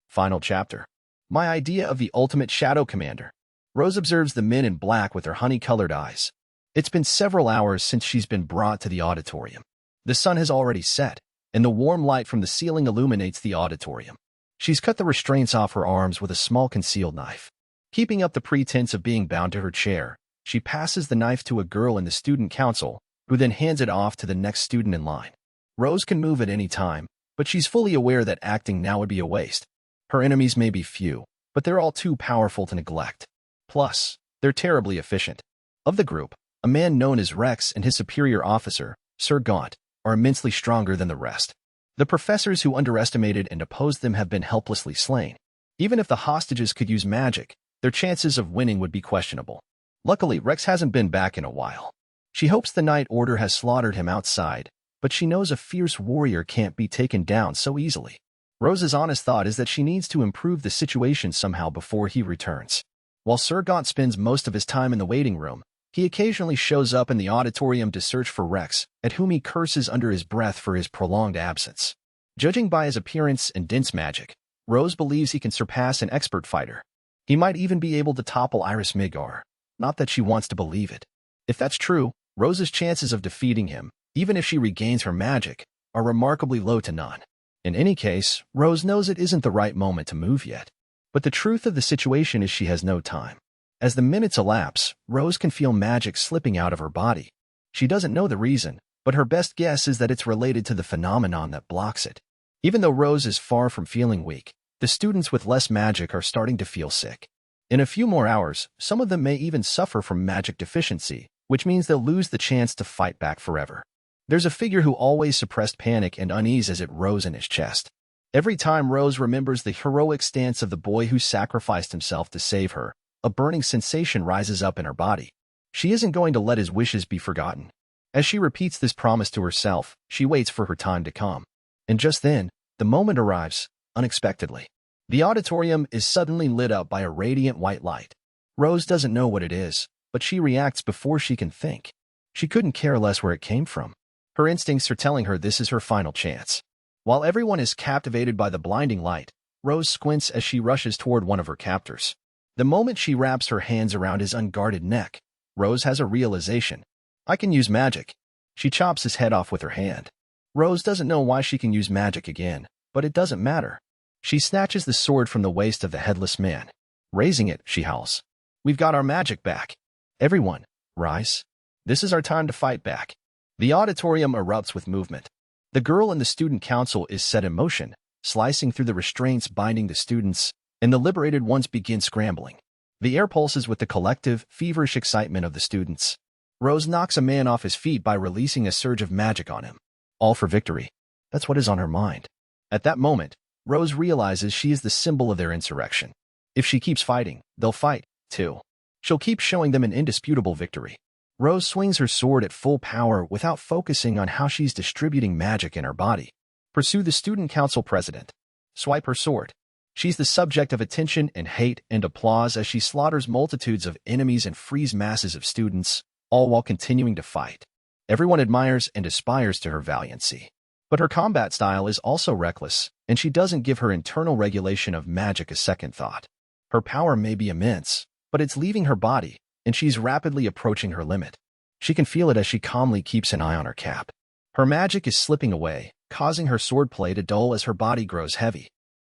Final chapter. My idea of the ultimate shadow commander. Rose observes the men in black with her honey-colored eyes. It's been several hours since she's been brought to the auditorium. The sun has already set, and the warm light from the ceiling illuminates the auditorium. She's cut the restraints off her arms with a small concealed knife. Keeping up the pretense of being bound to her chair, she passes the knife to a girl in the student council, who then hands it off to the next student in line. Rose can move at any time, but she's fully aware that acting now would be a waste. Her enemies may be few, but they're all too powerful to neglect. Plus, they're terribly efficient. Of the group, a man known as Rex and his superior officer, Sir Gaunt, are immensely stronger than the rest. The professors who underestimated and opposed them have been helplessly slain. Even if the hostages could use magic, their chances of winning would be questionable. Luckily, Rex hasn't been back in a while. She hopes the Night Order has slaughtered him outside, but she knows a fierce warrior can't be taken down so easily. Rose's honest thought is that she needs to improve the situation somehow before he returns. While Sir Gaunt spends most of his time in the waiting room, he occasionally shows up in the auditorium to search for Rex, at whom he curses under his breath for his prolonged absence. Judging by his appearance and dense magic, Rose believes he can surpass an expert fighter. He might even be able to topple Iris Midgar. Not that she wants to believe it. If that's true, Rose's chances of defeating him, even if she regains her magic, are remarkably low to none. In any case, Rose knows it isn't the right moment to move yet. But the truth of the situation is she has no time. As the minutes elapse, Rose can feel magic slipping out of her body. She doesn't know the reason, but her best guess is that it's related to the phenomenon that blocks it. Even though Rose is far from feeling weak, the students with less magic are starting to feel sick. In a few more hours, some of them may even suffer from magic deficiency, which means they'll lose the chance to fight back forever. There's a figure who always suppressed panic and unease as it rose in his chest. Every time Rose remembers the heroic stance of the boy who sacrificed himself to save her, a burning sensation rises up in her body. She isn't going to let his wishes be forgotten. As she repeats this promise to herself, she waits for her time to come. And just then, the moment arrives, unexpectedly. The auditorium is suddenly lit up by a radiant white light. Rose doesn't know what it is, but she reacts before she can think. She couldn't care less where it came from. Her instincts are telling her this is her final chance. While everyone is captivated by the blinding light, Rose squints as she rushes toward one of her captors. The moment she wraps her hands around his unguarded neck, Rose has a realization. I can use magic. She chops his head off with her hand. Rose doesn't know why she can use magic again, but it doesn't matter. She snatches the sword from the waist of the headless man. Raising it, she howls. We've got our magic back. Everyone, rise. This is our time to fight back. The auditorium erupts with movement. The girl in the student council is set in motion, slicing through the restraints binding the students, and the liberated ones begin scrambling. The air pulses with the collective, feverish excitement of the students. Rose knocks a man off his feet by releasing a surge of magic on him. All for victory. That's what is on her mind. At that moment, Rose realizes she is the symbol of their insurrection. If she keeps fighting, they'll fight, too. She'll keep showing them an indisputable victory. Rose swings her sword at full power without focusing on how she's distributing magic in her body. Pursue the student council president. Swipe her sword. She's the subject of attention and hate and applause as she slaughters multitudes of enemies and frees masses of students, all while continuing to fight. Everyone admires and aspires to her valiancy. But her combat style is also reckless, and she doesn't give her internal regulation of magic a second thought. Her power may be immense, but it's leaving her body, and she's rapidly approaching her limit. She can feel it as she calmly keeps an eye on her cap. Her magic is slipping away, causing her swordplay to dull as her body grows heavy.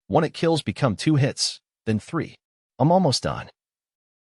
One it kills become 2 hits, then 3. I'm almost done.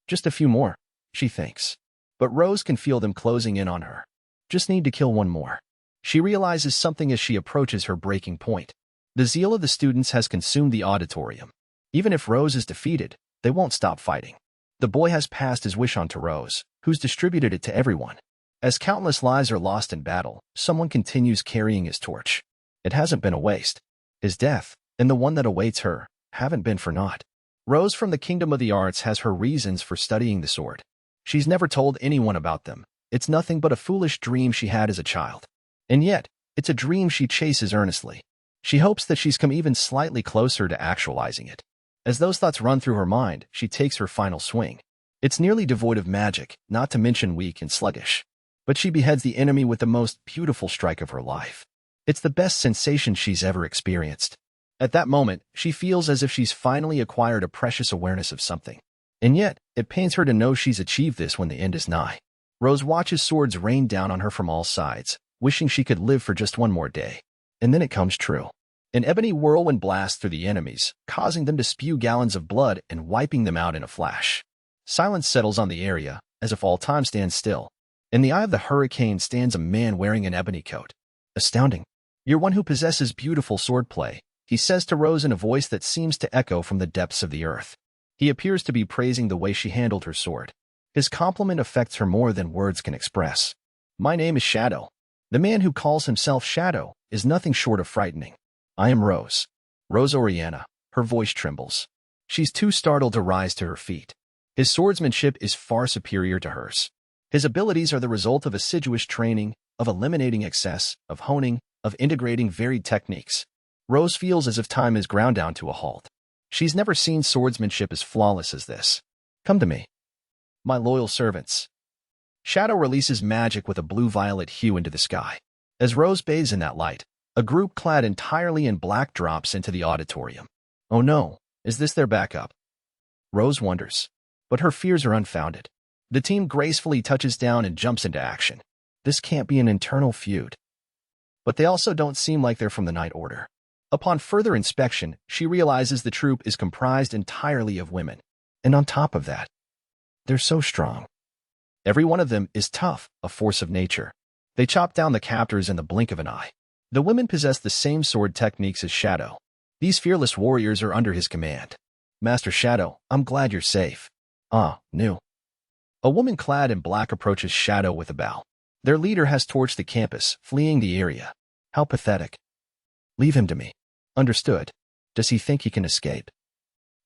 Just a few more, she thinks. But Rose can feel them closing in on her. Just need to kill one more. She realizes something as she approaches her breaking point. The zeal of the students has consumed the auditorium. Even if Rose is defeated, they won't stop fighting. The boy has passed his wish on to Rose, who's distributed it to everyone. As countless lives are lost in battle, someone continues carrying his torch. It hasn't been a waste. His death, and the one that awaits her, haven't been for naught. Rose from the Kingdom of the Arts has her reasons for studying the sword. She's never told anyone about them. It's nothing but a foolish dream she had as a child. And yet, it's a dream she chases earnestly. She hopes that she's come even slightly closer to actualizing it. As those thoughts run through her mind, she takes her final swing. It's nearly devoid of magic, not to mention weak and sluggish. But she beheads the enemy with the most beautiful strike of her life. It's the best sensation she's ever experienced. At that moment, she feels as if she's finally acquired a precious awareness of something. And yet, it pains her to know she's achieved this when the end is nigh. Rose watches swords rain down on her from all sides, wishing she could live for just one more day. And then it comes true. An ebony whirlwind blasts through the enemies, causing them to spew gallons of blood and wiping them out in a flash. Silence settles on the area, as if all time stands still. In the eye of the hurricane stands a man wearing an ebony coat. Astounding. You're one who possesses beautiful swordplay, he says to Rose in a voice that seems to echo from the depths of the earth. He appears to be praising the way she handled her sword. His compliment affects her more than words can express. My name is Shadow. The man who calls himself Shadow is nothing short of frightening. I am Rose. Rose Oriana. Her voice trembles. She's too startled to rise to her feet. His swordsmanship is far superior to hers. His abilities are the result of assiduous training, of eliminating excess, of honing, of integrating varied techniques. Rose feels as if time is ground down to a halt. She's never seen swordsmanship as flawless as this. Come to me, my loyal servants. Shadow releases magic with a blue-violet hue into the sky. As Rose bathes in that light, a group clad entirely in black drops into the auditorium. Oh no, is this their backup? Rose wonders, but her fears are unfounded. The team gracefully touches down and jumps into action. This can't be an internal feud. But they also don't seem like they're from the Night Order. Upon further inspection, she realizes the troop is comprised entirely of women. And on top of that, they're so strong. Every one of them is tough, a force of nature. They chop down the captors in the blink of an eye. The women possess the same sword techniques as Shadow. These fearless warriors are under his command. Master Shadow, I'm glad you're safe. New. A woman clad in black approaches Shadow with a bow. Their leader has torched the campus, fleeing the area. How pathetic. Leave him to me. Understood. Does he think he can escape?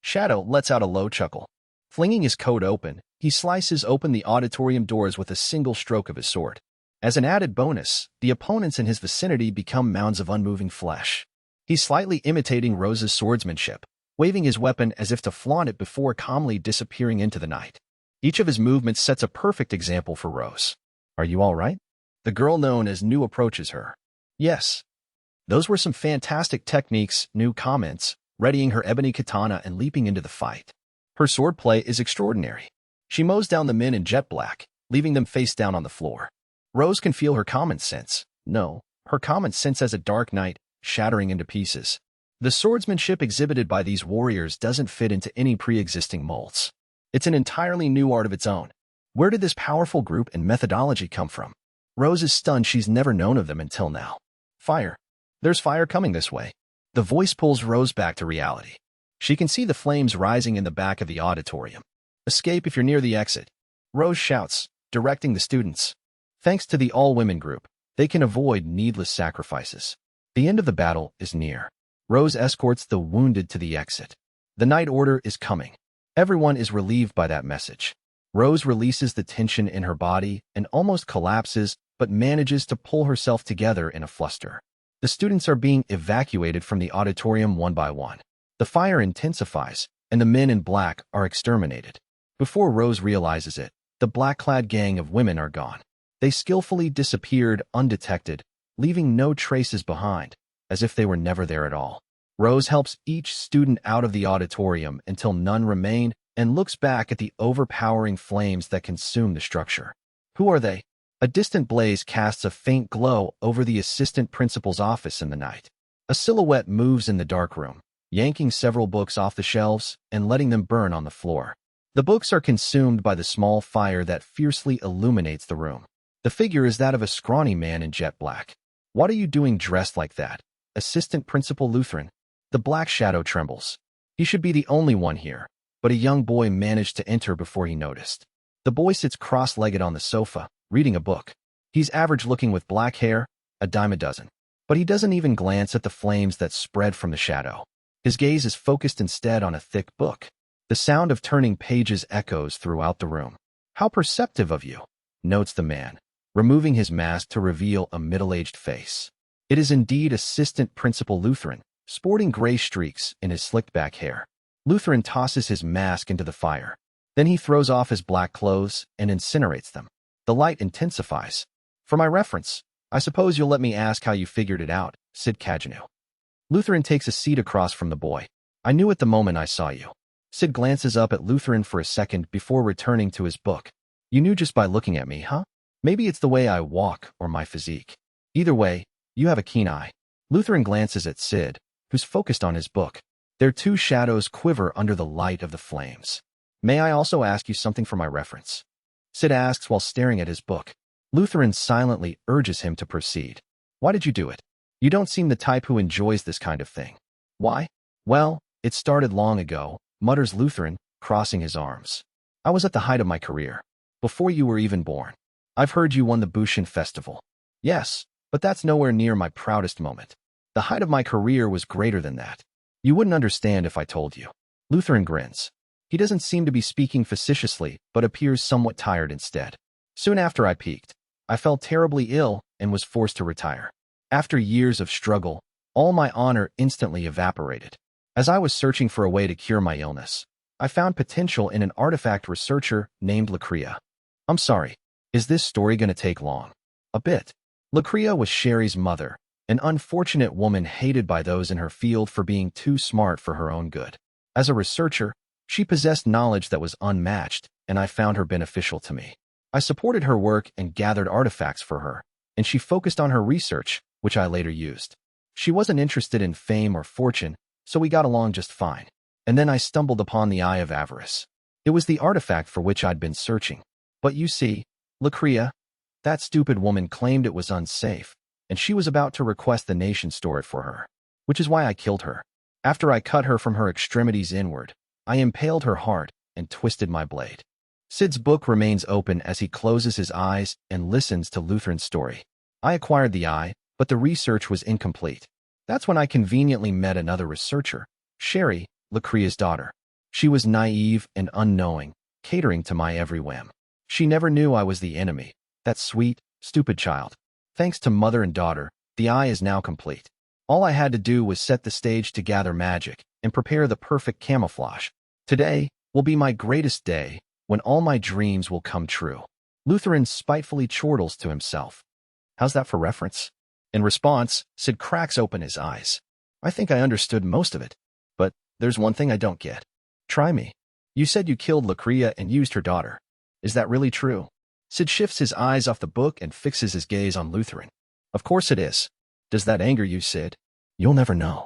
Shadow lets out a low chuckle. Flinging his coat open, he slices open the auditorium doors with a single stroke of his sword. As an added bonus, the opponents in his vicinity become mounds of unmoving flesh. He's slightly imitating Rose's swordsmanship, waving his weapon as if to flaunt it before calmly disappearing into the night. Each of his movements sets a perfect example for Rose. Are you all right? The girl known as New approaches her. Yes. Those were some fantastic techniques, New comments, readying her ebony katana and leaping into the fight. Her swordplay is extraordinary. She mows down the men in jet black, leaving them face down on the floor. Rose can feel her common sense. No, her common sense as a dark night, shattering into pieces. The swordsmanship exhibited by these warriors doesn't fit into any pre-existing molds. It's an entirely new art of its own. Where did this powerful group and methodology come from? Rose is stunned she's never known of them until now. Fire. There's fire coming this way. The voice pulls Rose back to reality. She can see the flames rising in the back of the auditorium. Escape if you're near the exit. Rose shouts, directing the students. Thanks to the all-women group, they can avoid needless sacrifices. The end of the battle is near. Rose escorts the wounded to the exit. The Night Order is coming. Everyone is relieved by that message. Rose releases the tension in her body and almost collapses, but manages to pull herself together in a fluster. The students are being evacuated from the auditorium one by one. The fire intensifies, and the men in black are exterminated. Before Rose realizes it, the black-clad gang of women are gone. They skillfully disappeared undetected, leaving no traces behind, as if they were never there at all. Rose helps each student out of the auditorium until none remain and looks back at the overpowering flames that consume the structure. Who are they? A distant blaze casts a faint glow over the assistant principal's office in the night. A silhouette moves in the dark room, yanking several books off the shelves and letting them burn on the floor. The books are consumed by the small fire that fiercely illuminates the room. The figure is that of a scrawny man in jet black. What are you doing dressed like that? Assistant Principal Lutheran. The black shadow trembles. He should be the only one here, but a young boy managed to enter before he noticed. The boy sits cross-legged on the sofa, reading a book. He's average-looking with black hair, a dime a dozen. But he doesn't even glance at the flames that spread from the shadow. His gaze is focused instead on a thick book. The sound of turning pages echoes throughout the room. How perceptive of you, notes the man, removing his mask to reveal a middle-aged face. It is indeed Assistant Principal Lutheran, sporting gray streaks in his slicked-back hair. Lutheran tosses his mask into the fire. Then he throws off his black clothes and incinerates them. The light intensifies. For my reference, I suppose you'll let me ask how you figured it out, Sid Kajanu. Lutheran takes a seat across from the boy. I knew it the moment I saw you. Sid glances up at Lutheran for a second before returning to his book. You knew just by looking at me, huh? Maybe it's the way I walk or my physique. Either way, you have a keen eye. Lutheran glances at Sid, who's focused on his book. Their two shadows quiver under the light of the flames. May I also ask you something for my reference? Sid asks while staring at his book. Lutheran silently urges him to proceed. Why did you do it? You don't seem the type who enjoys this kind of thing. Why? Well, it started long ago, mutters Lutheran, crossing his arms. I was at the height of my career, before you were even born. I've heard you won the Bushin Festival. Yes, but that's nowhere near my proudest moment. The height of my career was greater than that. You wouldn't understand if I told you. Lutheran grins. He doesn't seem to be speaking facetiously, but appears somewhat tired instead. Soon after I peaked, I fell terribly ill and was forced to retire. After years of struggle, all my honor instantly evaporated. As I was searching for a way to cure my illness, I found potential in an artifact researcher named Lacria. I'm sorry, is this story going to take long? A bit. Lacria was Sherry's mother, an unfortunate woman hated by those in her field for being too smart for her own good. As a researcher, she possessed knowledge that was unmatched, and I found her beneficial to me. I supported her work and gathered artifacts for her, and she focused on her research, which I later used. She wasn't interested in fame or fortune, so we got along just fine. And then I stumbled upon the Eye of Avarice. It was the artifact for which I'd been searching. But you see, Lacria, that stupid woman claimed it was unsafe, and she was about to request the nation store it for her, which is why I killed her. After I cut her from her extremities inward, I impaled her heart and twisted my blade. Sid's book remains open as he closes his eyes and listens to Lutheran's story. I acquired the eye, but the research was incomplete. That's when I conveniently met another researcher, Sherry, Lacria's daughter. She was naive and unknowing, catering to my every whim. She never knew I was the enemy, that sweet, stupid child. Thanks to mother and daughter, the eye is now complete. All I had to do was set the stage to gather magic and prepare the perfect camouflage. Today will be my greatest day, when all my dreams will come true. Lutheran spitefully chortles to himself. How's that for reference? In response, Sid cracks open his eyes. I think I understood most of it, but there's one thing I don't get. Try me. You said you killed Lacria and used her daughter. Is that really true? Sid shifts his eyes off the book and fixes his gaze on Lutheran. Of course it is. Does that anger you, Sid? You'll never know.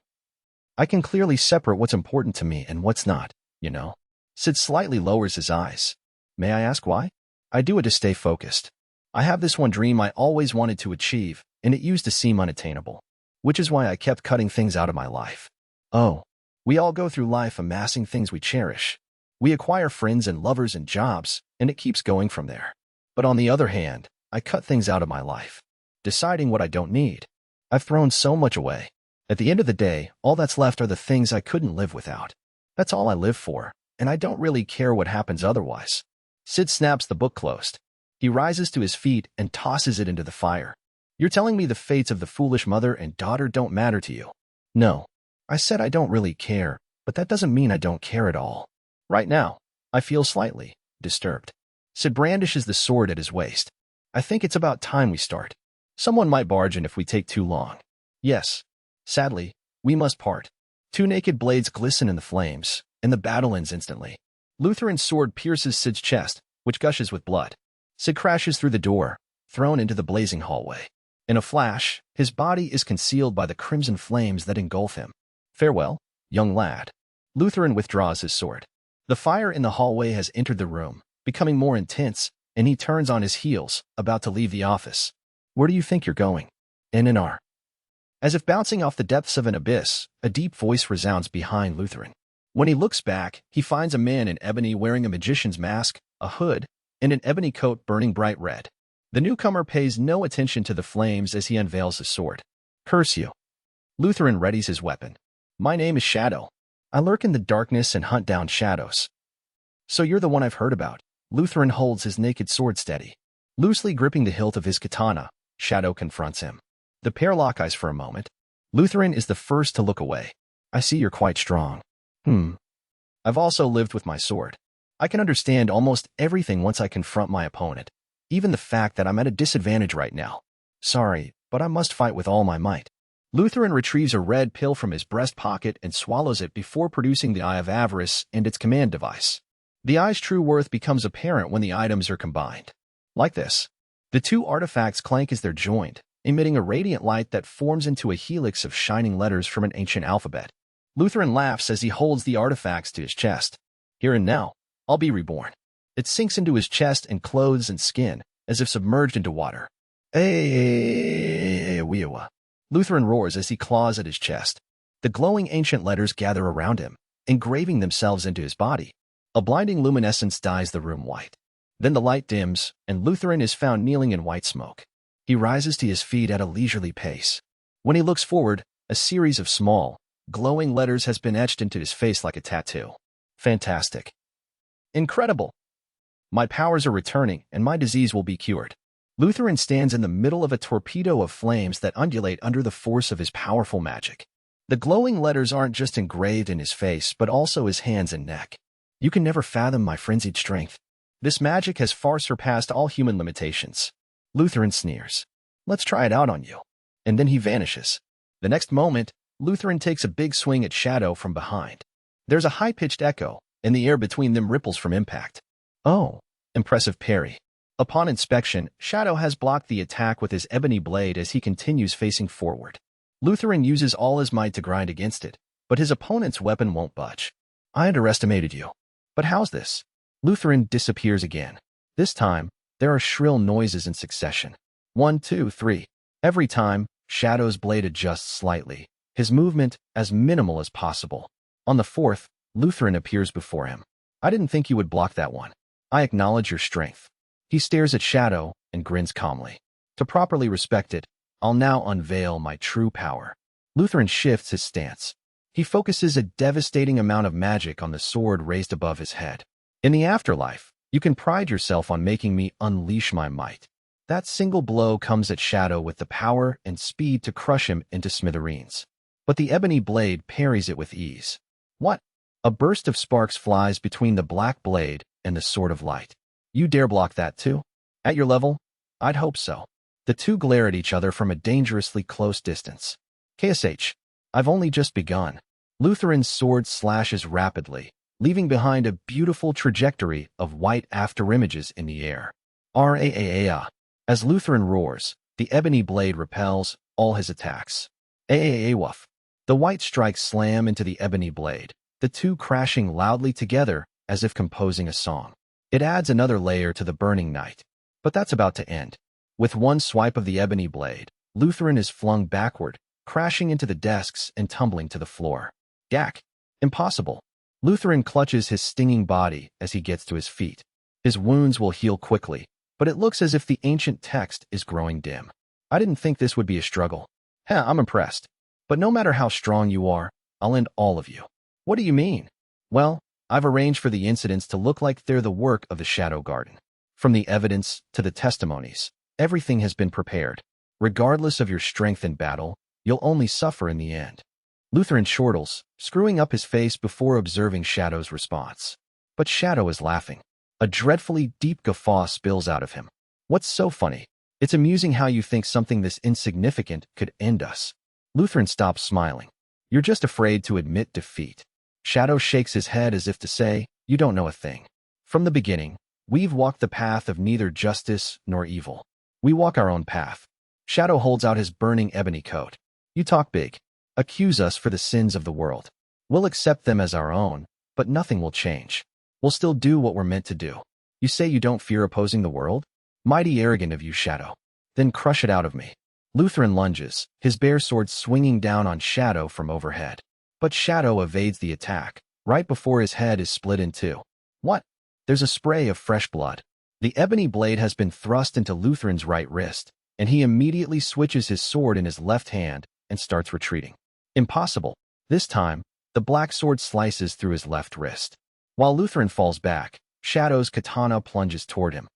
I can clearly separate what's important to me and what's not, you know. Sid slightly lowers his eyes. May I ask why? I do it to stay focused. I have this one dream I always wanted to achieve, and it used to seem unattainable, which is why I kept cutting things out of my life. Oh, we all go through life amassing things we cherish. We acquire friends and lovers and jobs, and it keeps going from there. But on the other hand, I cut things out of my life, deciding what I don't need. I've thrown so much away. At the end of the day, all that's left are the things I couldn't live without. That's all I live for, and I don't really care what happens otherwise. Sid snaps the book closed. He rises to his feet and tosses it into the fire. You're telling me the fates of the foolish mother and daughter don't matter to you? No. I said I don't really care, but that doesn't mean I don't care at all. Right now, I feel slightly disturbed. Sid brandishes the sword at his waist. I think it's about time we start. Someone might barge in if we take too long. Yes. Sadly, we must part. Two naked blades glisten in the flames, and the battle ends instantly. Lutheran's sword pierces Sid's chest, which gushes with blood. Sid crashes through the door, thrown into the blazing hallway. In a flash, his body is concealed by the crimson flames that engulf him. Farewell, young lad. Lutheran withdraws his sword. The fire in the hallway has entered the room, becoming more intense, and he turns on his heels, about to leave the office. Where do you think you're going? NNR. As if bouncing off the depths of an abyss, a deep voice resounds behind Lutheran. When he looks back, he finds a man in ebony wearing a magician's mask, a hood, and an ebony coat burning bright red. The newcomer pays no attention to the flames as he unveils his sword. Curse you. Lutheran readies his weapon. My name is Shadow. I lurk in the darkness and hunt down shadows. So you're the one I've heard about. Lutheran holds his naked sword steady. Loosely gripping the hilt of his katana, Shadow confronts him. The pair lock eyes for a moment. Lutheran is the first to look away. I see you're quite strong. I've also lived with my sword. I can understand almost everything once I confront my opponent. Even the fact that I'm at a disadvantage right now. Sorry, but I must fight with all my might. Lutheran retrieves a red pill from his breast pocket and swallows it before producing the Eye of Avarice and its command device. The eye's true worth becomes apparent when the items are combined. Like this. The two artifacts clank as they're joined, emitting a radiant light that forms into a helix of shining letters from an ancient alphabet. Lutheran laughs as he holds the artifacts to his chest. Here and now, I'll be reborn. It sinks into his chest and clothes and skin, as if submerged into water. Lutheran roars as he claws at his chest. The glowing ancient letters gather around him, engraving themselves into his body. A blinding luminescence dyes the room white. Then the light dims, and Lutheran is found kneeling in white smoke. He rises to his feet at a leisurely pace. When he looks forward, a series of small, glowing letters has been etched into his face like a tattoo. Fantastic. Incredible. My powers are returning, and my disease will be cured. Lutheran stands in the middle of a torpedo of flames that undulate under the force of his powerful magic. The glowing letters aren't just engraved in his face, but also his hands and neck. You can never fathom my frenzied strength. This magic has far surpassed all human limitations. Lutheran sneers. Let's try it out on you. And then he vanishes. The next moment, Lutheran takes a big swing at Shadow from behind. There's a high-pitched echo, and the air between them ripples from impact. Oh, impressive parry. Upon inspection, Shadow has blocked the attack with his ebony blade as he continues facing forward. Lutheran uses all his might to grind against it, but his opponent's weapon won't budge. I underestimated you. But how's this? Lutheran disappears again. This time, there are shrill noises in succession. 1, 2, 3. Every time, Shadow's blade adjusts slightly, his movement as minimal as possible. On the fourth, Lutheran appears before him. I didn't think you would block that one. I acknowledge your strength. He stares at Shadow and grins calmly. To properly respect it, I'll now unveil my true power. Lutheran shifts his stance. He focuses a devastating amount of magic on the sword raised above his head. In the afterlife, you can pride yourself on making me unleash my might. That single blow comes at Shadow with the power and speed to crush him into smithereens. But the ebony blade parries it with ease. What? A burst of sparks flies between the black blade and the sword of light. You dare block that too? At your level? I'd hope so. The two glare at each other from a dangerously close distance. KSH. I've only just begun. Lutheran's sword slashes rapidly, leaving behind a beautiful trajectory of white afterimages in the air. Raaa. As Lutheran roars, the ebony blade repels all his attacks. Aawoof. The white strikes slam into the ebony blade, the two crashing loudly together as if composing a song. It adds another layer to the burning night. But that's about to end. With one swipe of the ebony blade, Lutheran is flung backward, crashing into the desks and tumbling to the floor. Gak. Impossible. Lutheran clutches his stinging body as he gets to his feet. His wounds will heal quickly, but it looks as if the ancient text is growing dim. I didn't think this would be a struggle. I'm impressed. But no matter how strong you are, I'll end all of you. What do you mean? Well, I've arranged for the incidents to look like they're the work of the Shadow Garden. From the evidence to the testimonies, everything has been prepared. Regardless of your strength in battle, you'll only suffer in the end. Lutheran chortles, screwing up his face before observing Shadow's response. But Shadow is laughing. A dreadfully deep guffaw spills out of him. What's so funny? It's amusing how you think something this insignificant could end us. Lutheran stops smiling. You're just afraid to admit defeat. Shadow shakes his head as if to say, you don't know a thing. From the beginning, we've walked the path of neither justice nor evil. We walk our own path. Shadow holds out his burning ebony coat. You talk big. Accuse us for the sins of the world. We'll accept them as our own, but nothing will change. We'll still do what we're meant to do. You say you don't fear opposing the world? Mighty arrogant of you, Shadow. Then crush it out of me. Lutheran lunges, his bare sword swinging down on Shadow from overhead. But Shadow evades the attack, right before his head is split in two. What? There's a spray of fresh blood. The ebony blade has been thrust into Lutheran's right wrist, and he immediately switches his sword in his left hand and starts retreating. Impossible. This time, the black sword slices through his left wrist. While Lutheran falls back, Shadow's katana plunges toward him.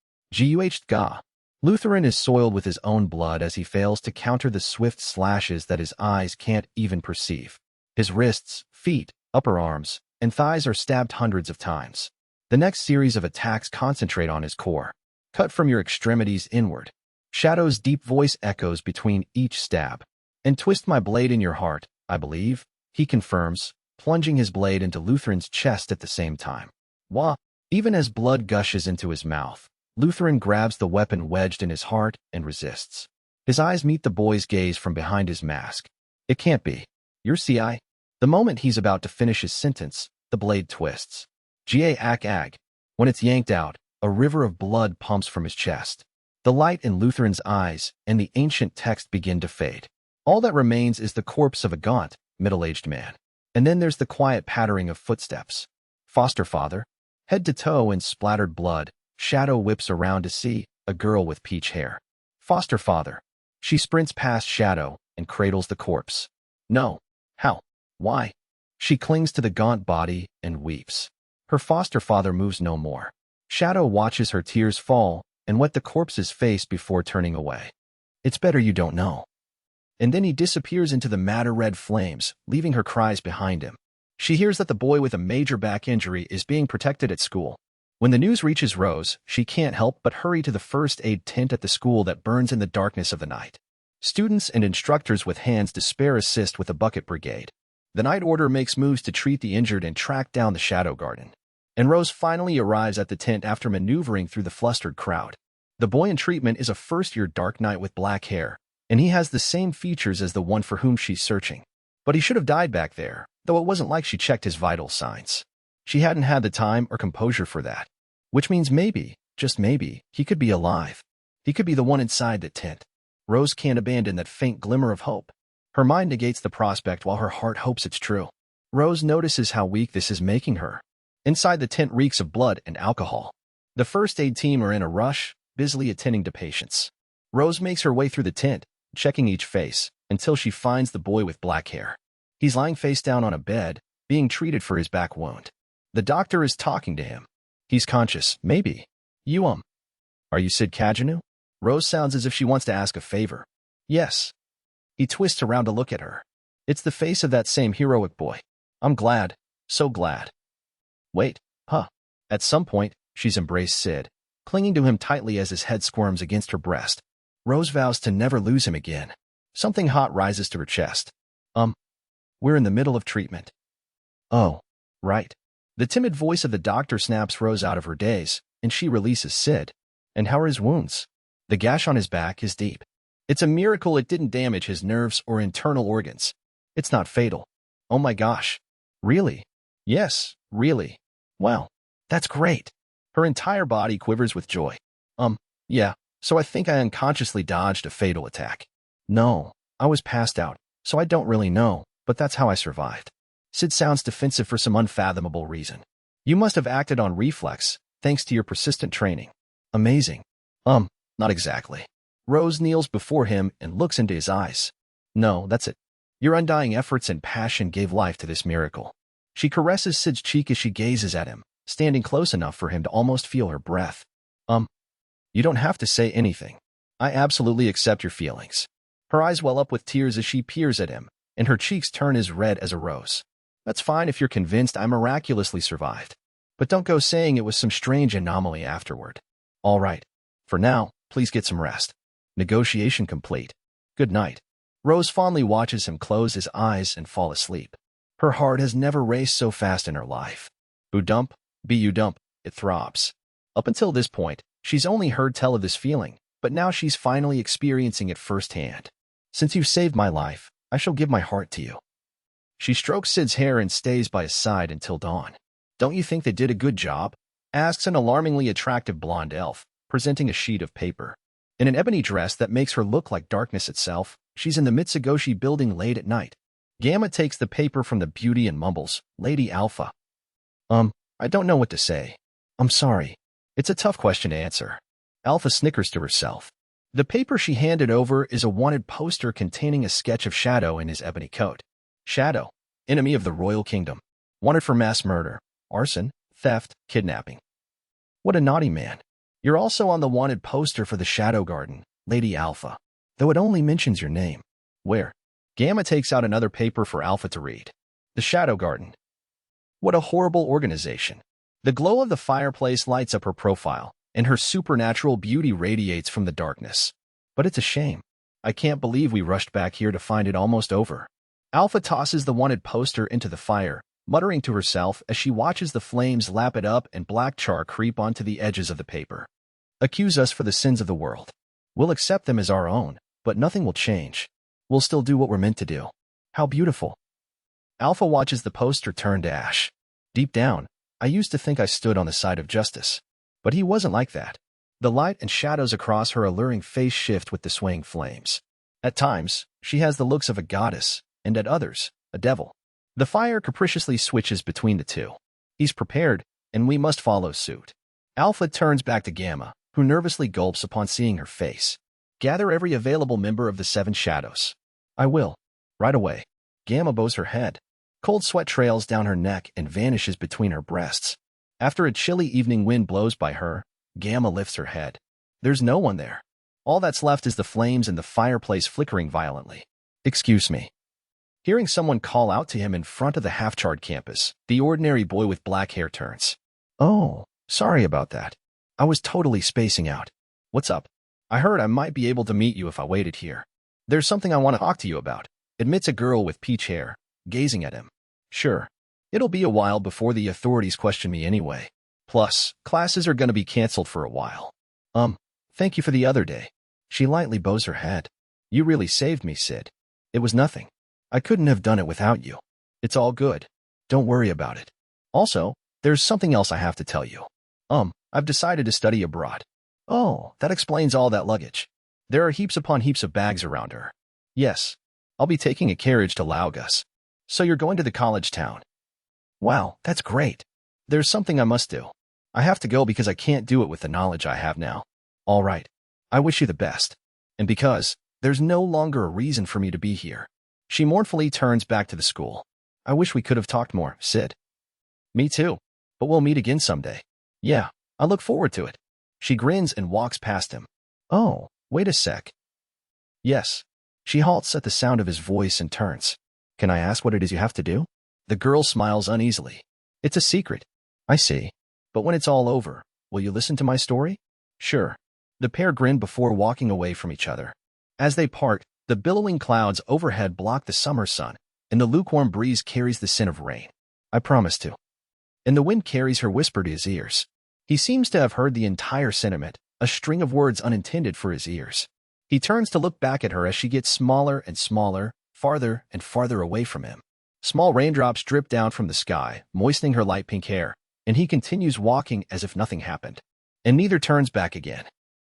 Guh. Lutheran is soiled with his own blood as he fails to counter the swift slashes that his eyes can't even perceive. His wrists, feet, upper arms, and thighs are stabbed hundreds of times. The next series of attacks concentrate on his core. Cut from your extremities inward. Shadow's deep voice echoes between each stab. And twist my blade in your heart, I believe, he confirms, plunging his blade into Lutheran's chest at the same time. Wah! Even as blood gushes into his mouth, Lutheran grabs the weapon wedged in his heart and resists. His eyes meet the boy's gaze from behind his mask. It can't be. You're CI? The moment he's about to finish his sentence, the blade twists. Ag. When it's yanked out, a river of blood pumps from his chest. The light in Lutheran's eyes and the ancient text begin to fade. All that remains is the corpse of a gaunt, middle-aged man. And then there's the quiet pattering of footsteps. Foster father? Head to toe in splattered blood, Shadow whips around to see a girl with peach hair. Foster father. She sprints past Shadow and cradles the corpse. No. How? Why? She clings to the gaunt body and weeps. Her foster father moves no more. Shadow watches her tears fall and wet the corpse's face before turning away. It's better you don't know. And then he disappears into the madder red flames, leaving her cries behind him. She hears that the boy with a major back injury is being protected at school. When the news reaches Rose, she can't help but hurry to the first aid tent at the school that burns in the darkness of the night. Students and instructors with hands to spare assist with a bucket brigade. The Night Order makes moves to treat the injured and track down the Shadow Garden. And Rose finally arrives at the tent after maneuvering through the flustered crowd. The boy in treatment is a first-year Dark Knight with black hair, and he has the same features as the one for whom she's searching. But he should have died back there, though it wasn't like she checked his vital signs. She hadn't had the time or composure for that. Which means maybe, just maybe, he could be alive. He could be the one inside the tent. Rose can't abandon that faint glimmer of hope. Her mind negates the prospect while her heart hopes it's true. Rose notices how weak this is making her. Inside the tent reeks of blood and alcohol. The first aid team are in a rush, busily attending to patients. Rose makes her way through the tent, checking each face, until she finds the boy with black hair. He's lying face down on a bed, being treated for his back wound. The doctor is talking to him. He's conscious, maybe. Are you Sid Kajanu? Rose sounds as if she wants to ask a favor. Yes. He twists around to look at her. It's the face of that same heroic boy. I'm glad. So glad. Wait, huh? At some point, she's embraced Sid, clinging to him tightly as his head squirms against her breast. Rose vows to never lose him again. Something hot rises to her chest. We're in the middle of treatment. Oh, right. The timid voice of the doctor snaps Rose out of her daze, and she releases Sid. And how are his wounds? The gash on his back is deep. It's a miracle it didn't damage his nerves or internal organs. It's not fatal. Oh my gosh. Really? Yes, really. Wow. That's great. Her entire body quivers with joy. Yeah, so I think I unconsciously dodged a fatal attack. No, I was passed out, so I don't really know, but that's how I survived. Sid sounds defensive for some unfathomable reason. You must have acted on reflex, thanks to your persistent training. Amazing. Not exactly. Rose kneels before him and looks into his eyes. No, that's it. Your undying efforts and passion gave life to this miracle. She caresses Sid's cheek as she gazes at him, standing close enough for him to almost feel her breath. You don't have to say anything. I absolutely accept your feelings. Her eyes well up with tears as she peers at him, and her cheeks turn as red as a rose. That's fine if you're convinced I miraculously survived. But don't go saying it was some strange anomaly afterward. All right. For now, please get some rest. Negotiation complete. Good night. Rose fondly watches him close his eyes and fall asleep. Her heart has never raced so fast in her life. Bu-dump, bu-dump, it throbs. Up until this point, she's only heard tell of this feeling, but now she's finally experiencing it firsthand. Since you saved my life, I shall give my heart to you. She strokes Sid's hair and stays by his side until dawn. Don't you think they did a good job? Asks an alarmingly attractive blonde elf, presenting a sheet of paper. In an ebony dress that makes her look like darkness itself, she's in the Mitsigoshi building late at night. Gamma takes the paper from the beauty and mumbles, Lady Alpha. I don't know what to say. I'm sorry. It's a tough question to answer. Alpha snickers to herself. The paper she handed over is a wanted poster containing a sketch of Shadow in his ebony coat. Shadow, enemy of the royal kingdom. Wanted for mass murder, arson, theft, kidnapping. What a naughty man. You're also on the wanted poster for the Shadow Garden, Lady Alpha, though it only mentions your name. Where? Gamma takes out another paper for Alpha to read. The Shadow Garden. What a horrible organization. The glow of the fireplace lights up her profile, and her supernatural beauty radiates from the darkness. But it's a shame. I can't believe we rushed back here to find it almost over. Alpha tosses the wanted poster into the fire, muttering to herself as she watches the flames lap it up and black char creep onto the edges of the paper. Accuse us for the sins of the world. We'll accept them as our own, but nothing will change. We'll still do what we're meant to do. How beautiful. Alpha watches the poster turn to ash. Deep down, I used to think I stood on the side of justice. But he wasn't like that. The light and shadows across her alluring face shift with the swaying flames. At times, she has the looks of a goddess, and at others, a devil. The fire capriciously switches between the two. He's prepared, and we must follow suit. Alpha turns back to Gamma, who nervously gulps upon seeing her face. Gather every available member of the Seven Shadows. I will. Right away. Gamma bows her head. Cold sweat trails down her neck and vanishes between her breasts. After a chilly evening wind blows by her, Gamma lifts her head. There's no one there. All that's left is the flames and the fireplace flickering violently. Excuse me. Hearing someone call out to him in front of the half-charred campus, the ordinary boy with black hair turns. Oh, sorry about that. I was totally spacing out. What's up? I heard I might be able to meet you if I waited here. There's something I want to talk to you about, admits a girl with peach hair, gazing at him. Sure. It'll be a while before the authorities question me anyway. Plus, classes are going to be canceled for a while. Thank you for the other day. She lightly bows her head. You really saved me, Sid. It was nothing. I couldn't have done it without you. It's all good. Don't worry about it. Also, there's something else I have to tell you. I've decided to study abroad. Oh, that explains all that luggage. There are heaps upon heaps of bags around her. Yes, I'll be taking a carriage to Laugus. So you're going to the college town. Wow, that's great. There's something I must do. I have to go because I can't do it with the knowledge I have now. All right. I wish you the best. And because there's no longer a reason for me to be here. She mournfully turns back to the school. I wish we could have talked more, Sid. Me too. But we'll meet again someday. Yeah, I look forward to it. She grins and walks past him. Oh, wait a sec. Yes. She halts at the sound of his voice and turns. Can I ask what it is you have to do? The girl smiles uneasily. It's a secret. I see. But when it's all over, will you listen to my story? Sure. The pair grin before walking away from each other. As they part, the billowing clouds overhead block the summer sun, and the lukewarm breeze carries the scent of rain. I promise to. And the wind carries her whisper to his ears. He seems to have heard the entire sentiment, a string of words unintended for his ears. He turns to look back at her as she gets smaller and smaller, farther and farther away from him. Small raindrops drip down from the sky, moistening her light pink hair, and he continues walking as if nothing happened. And neither turns back again.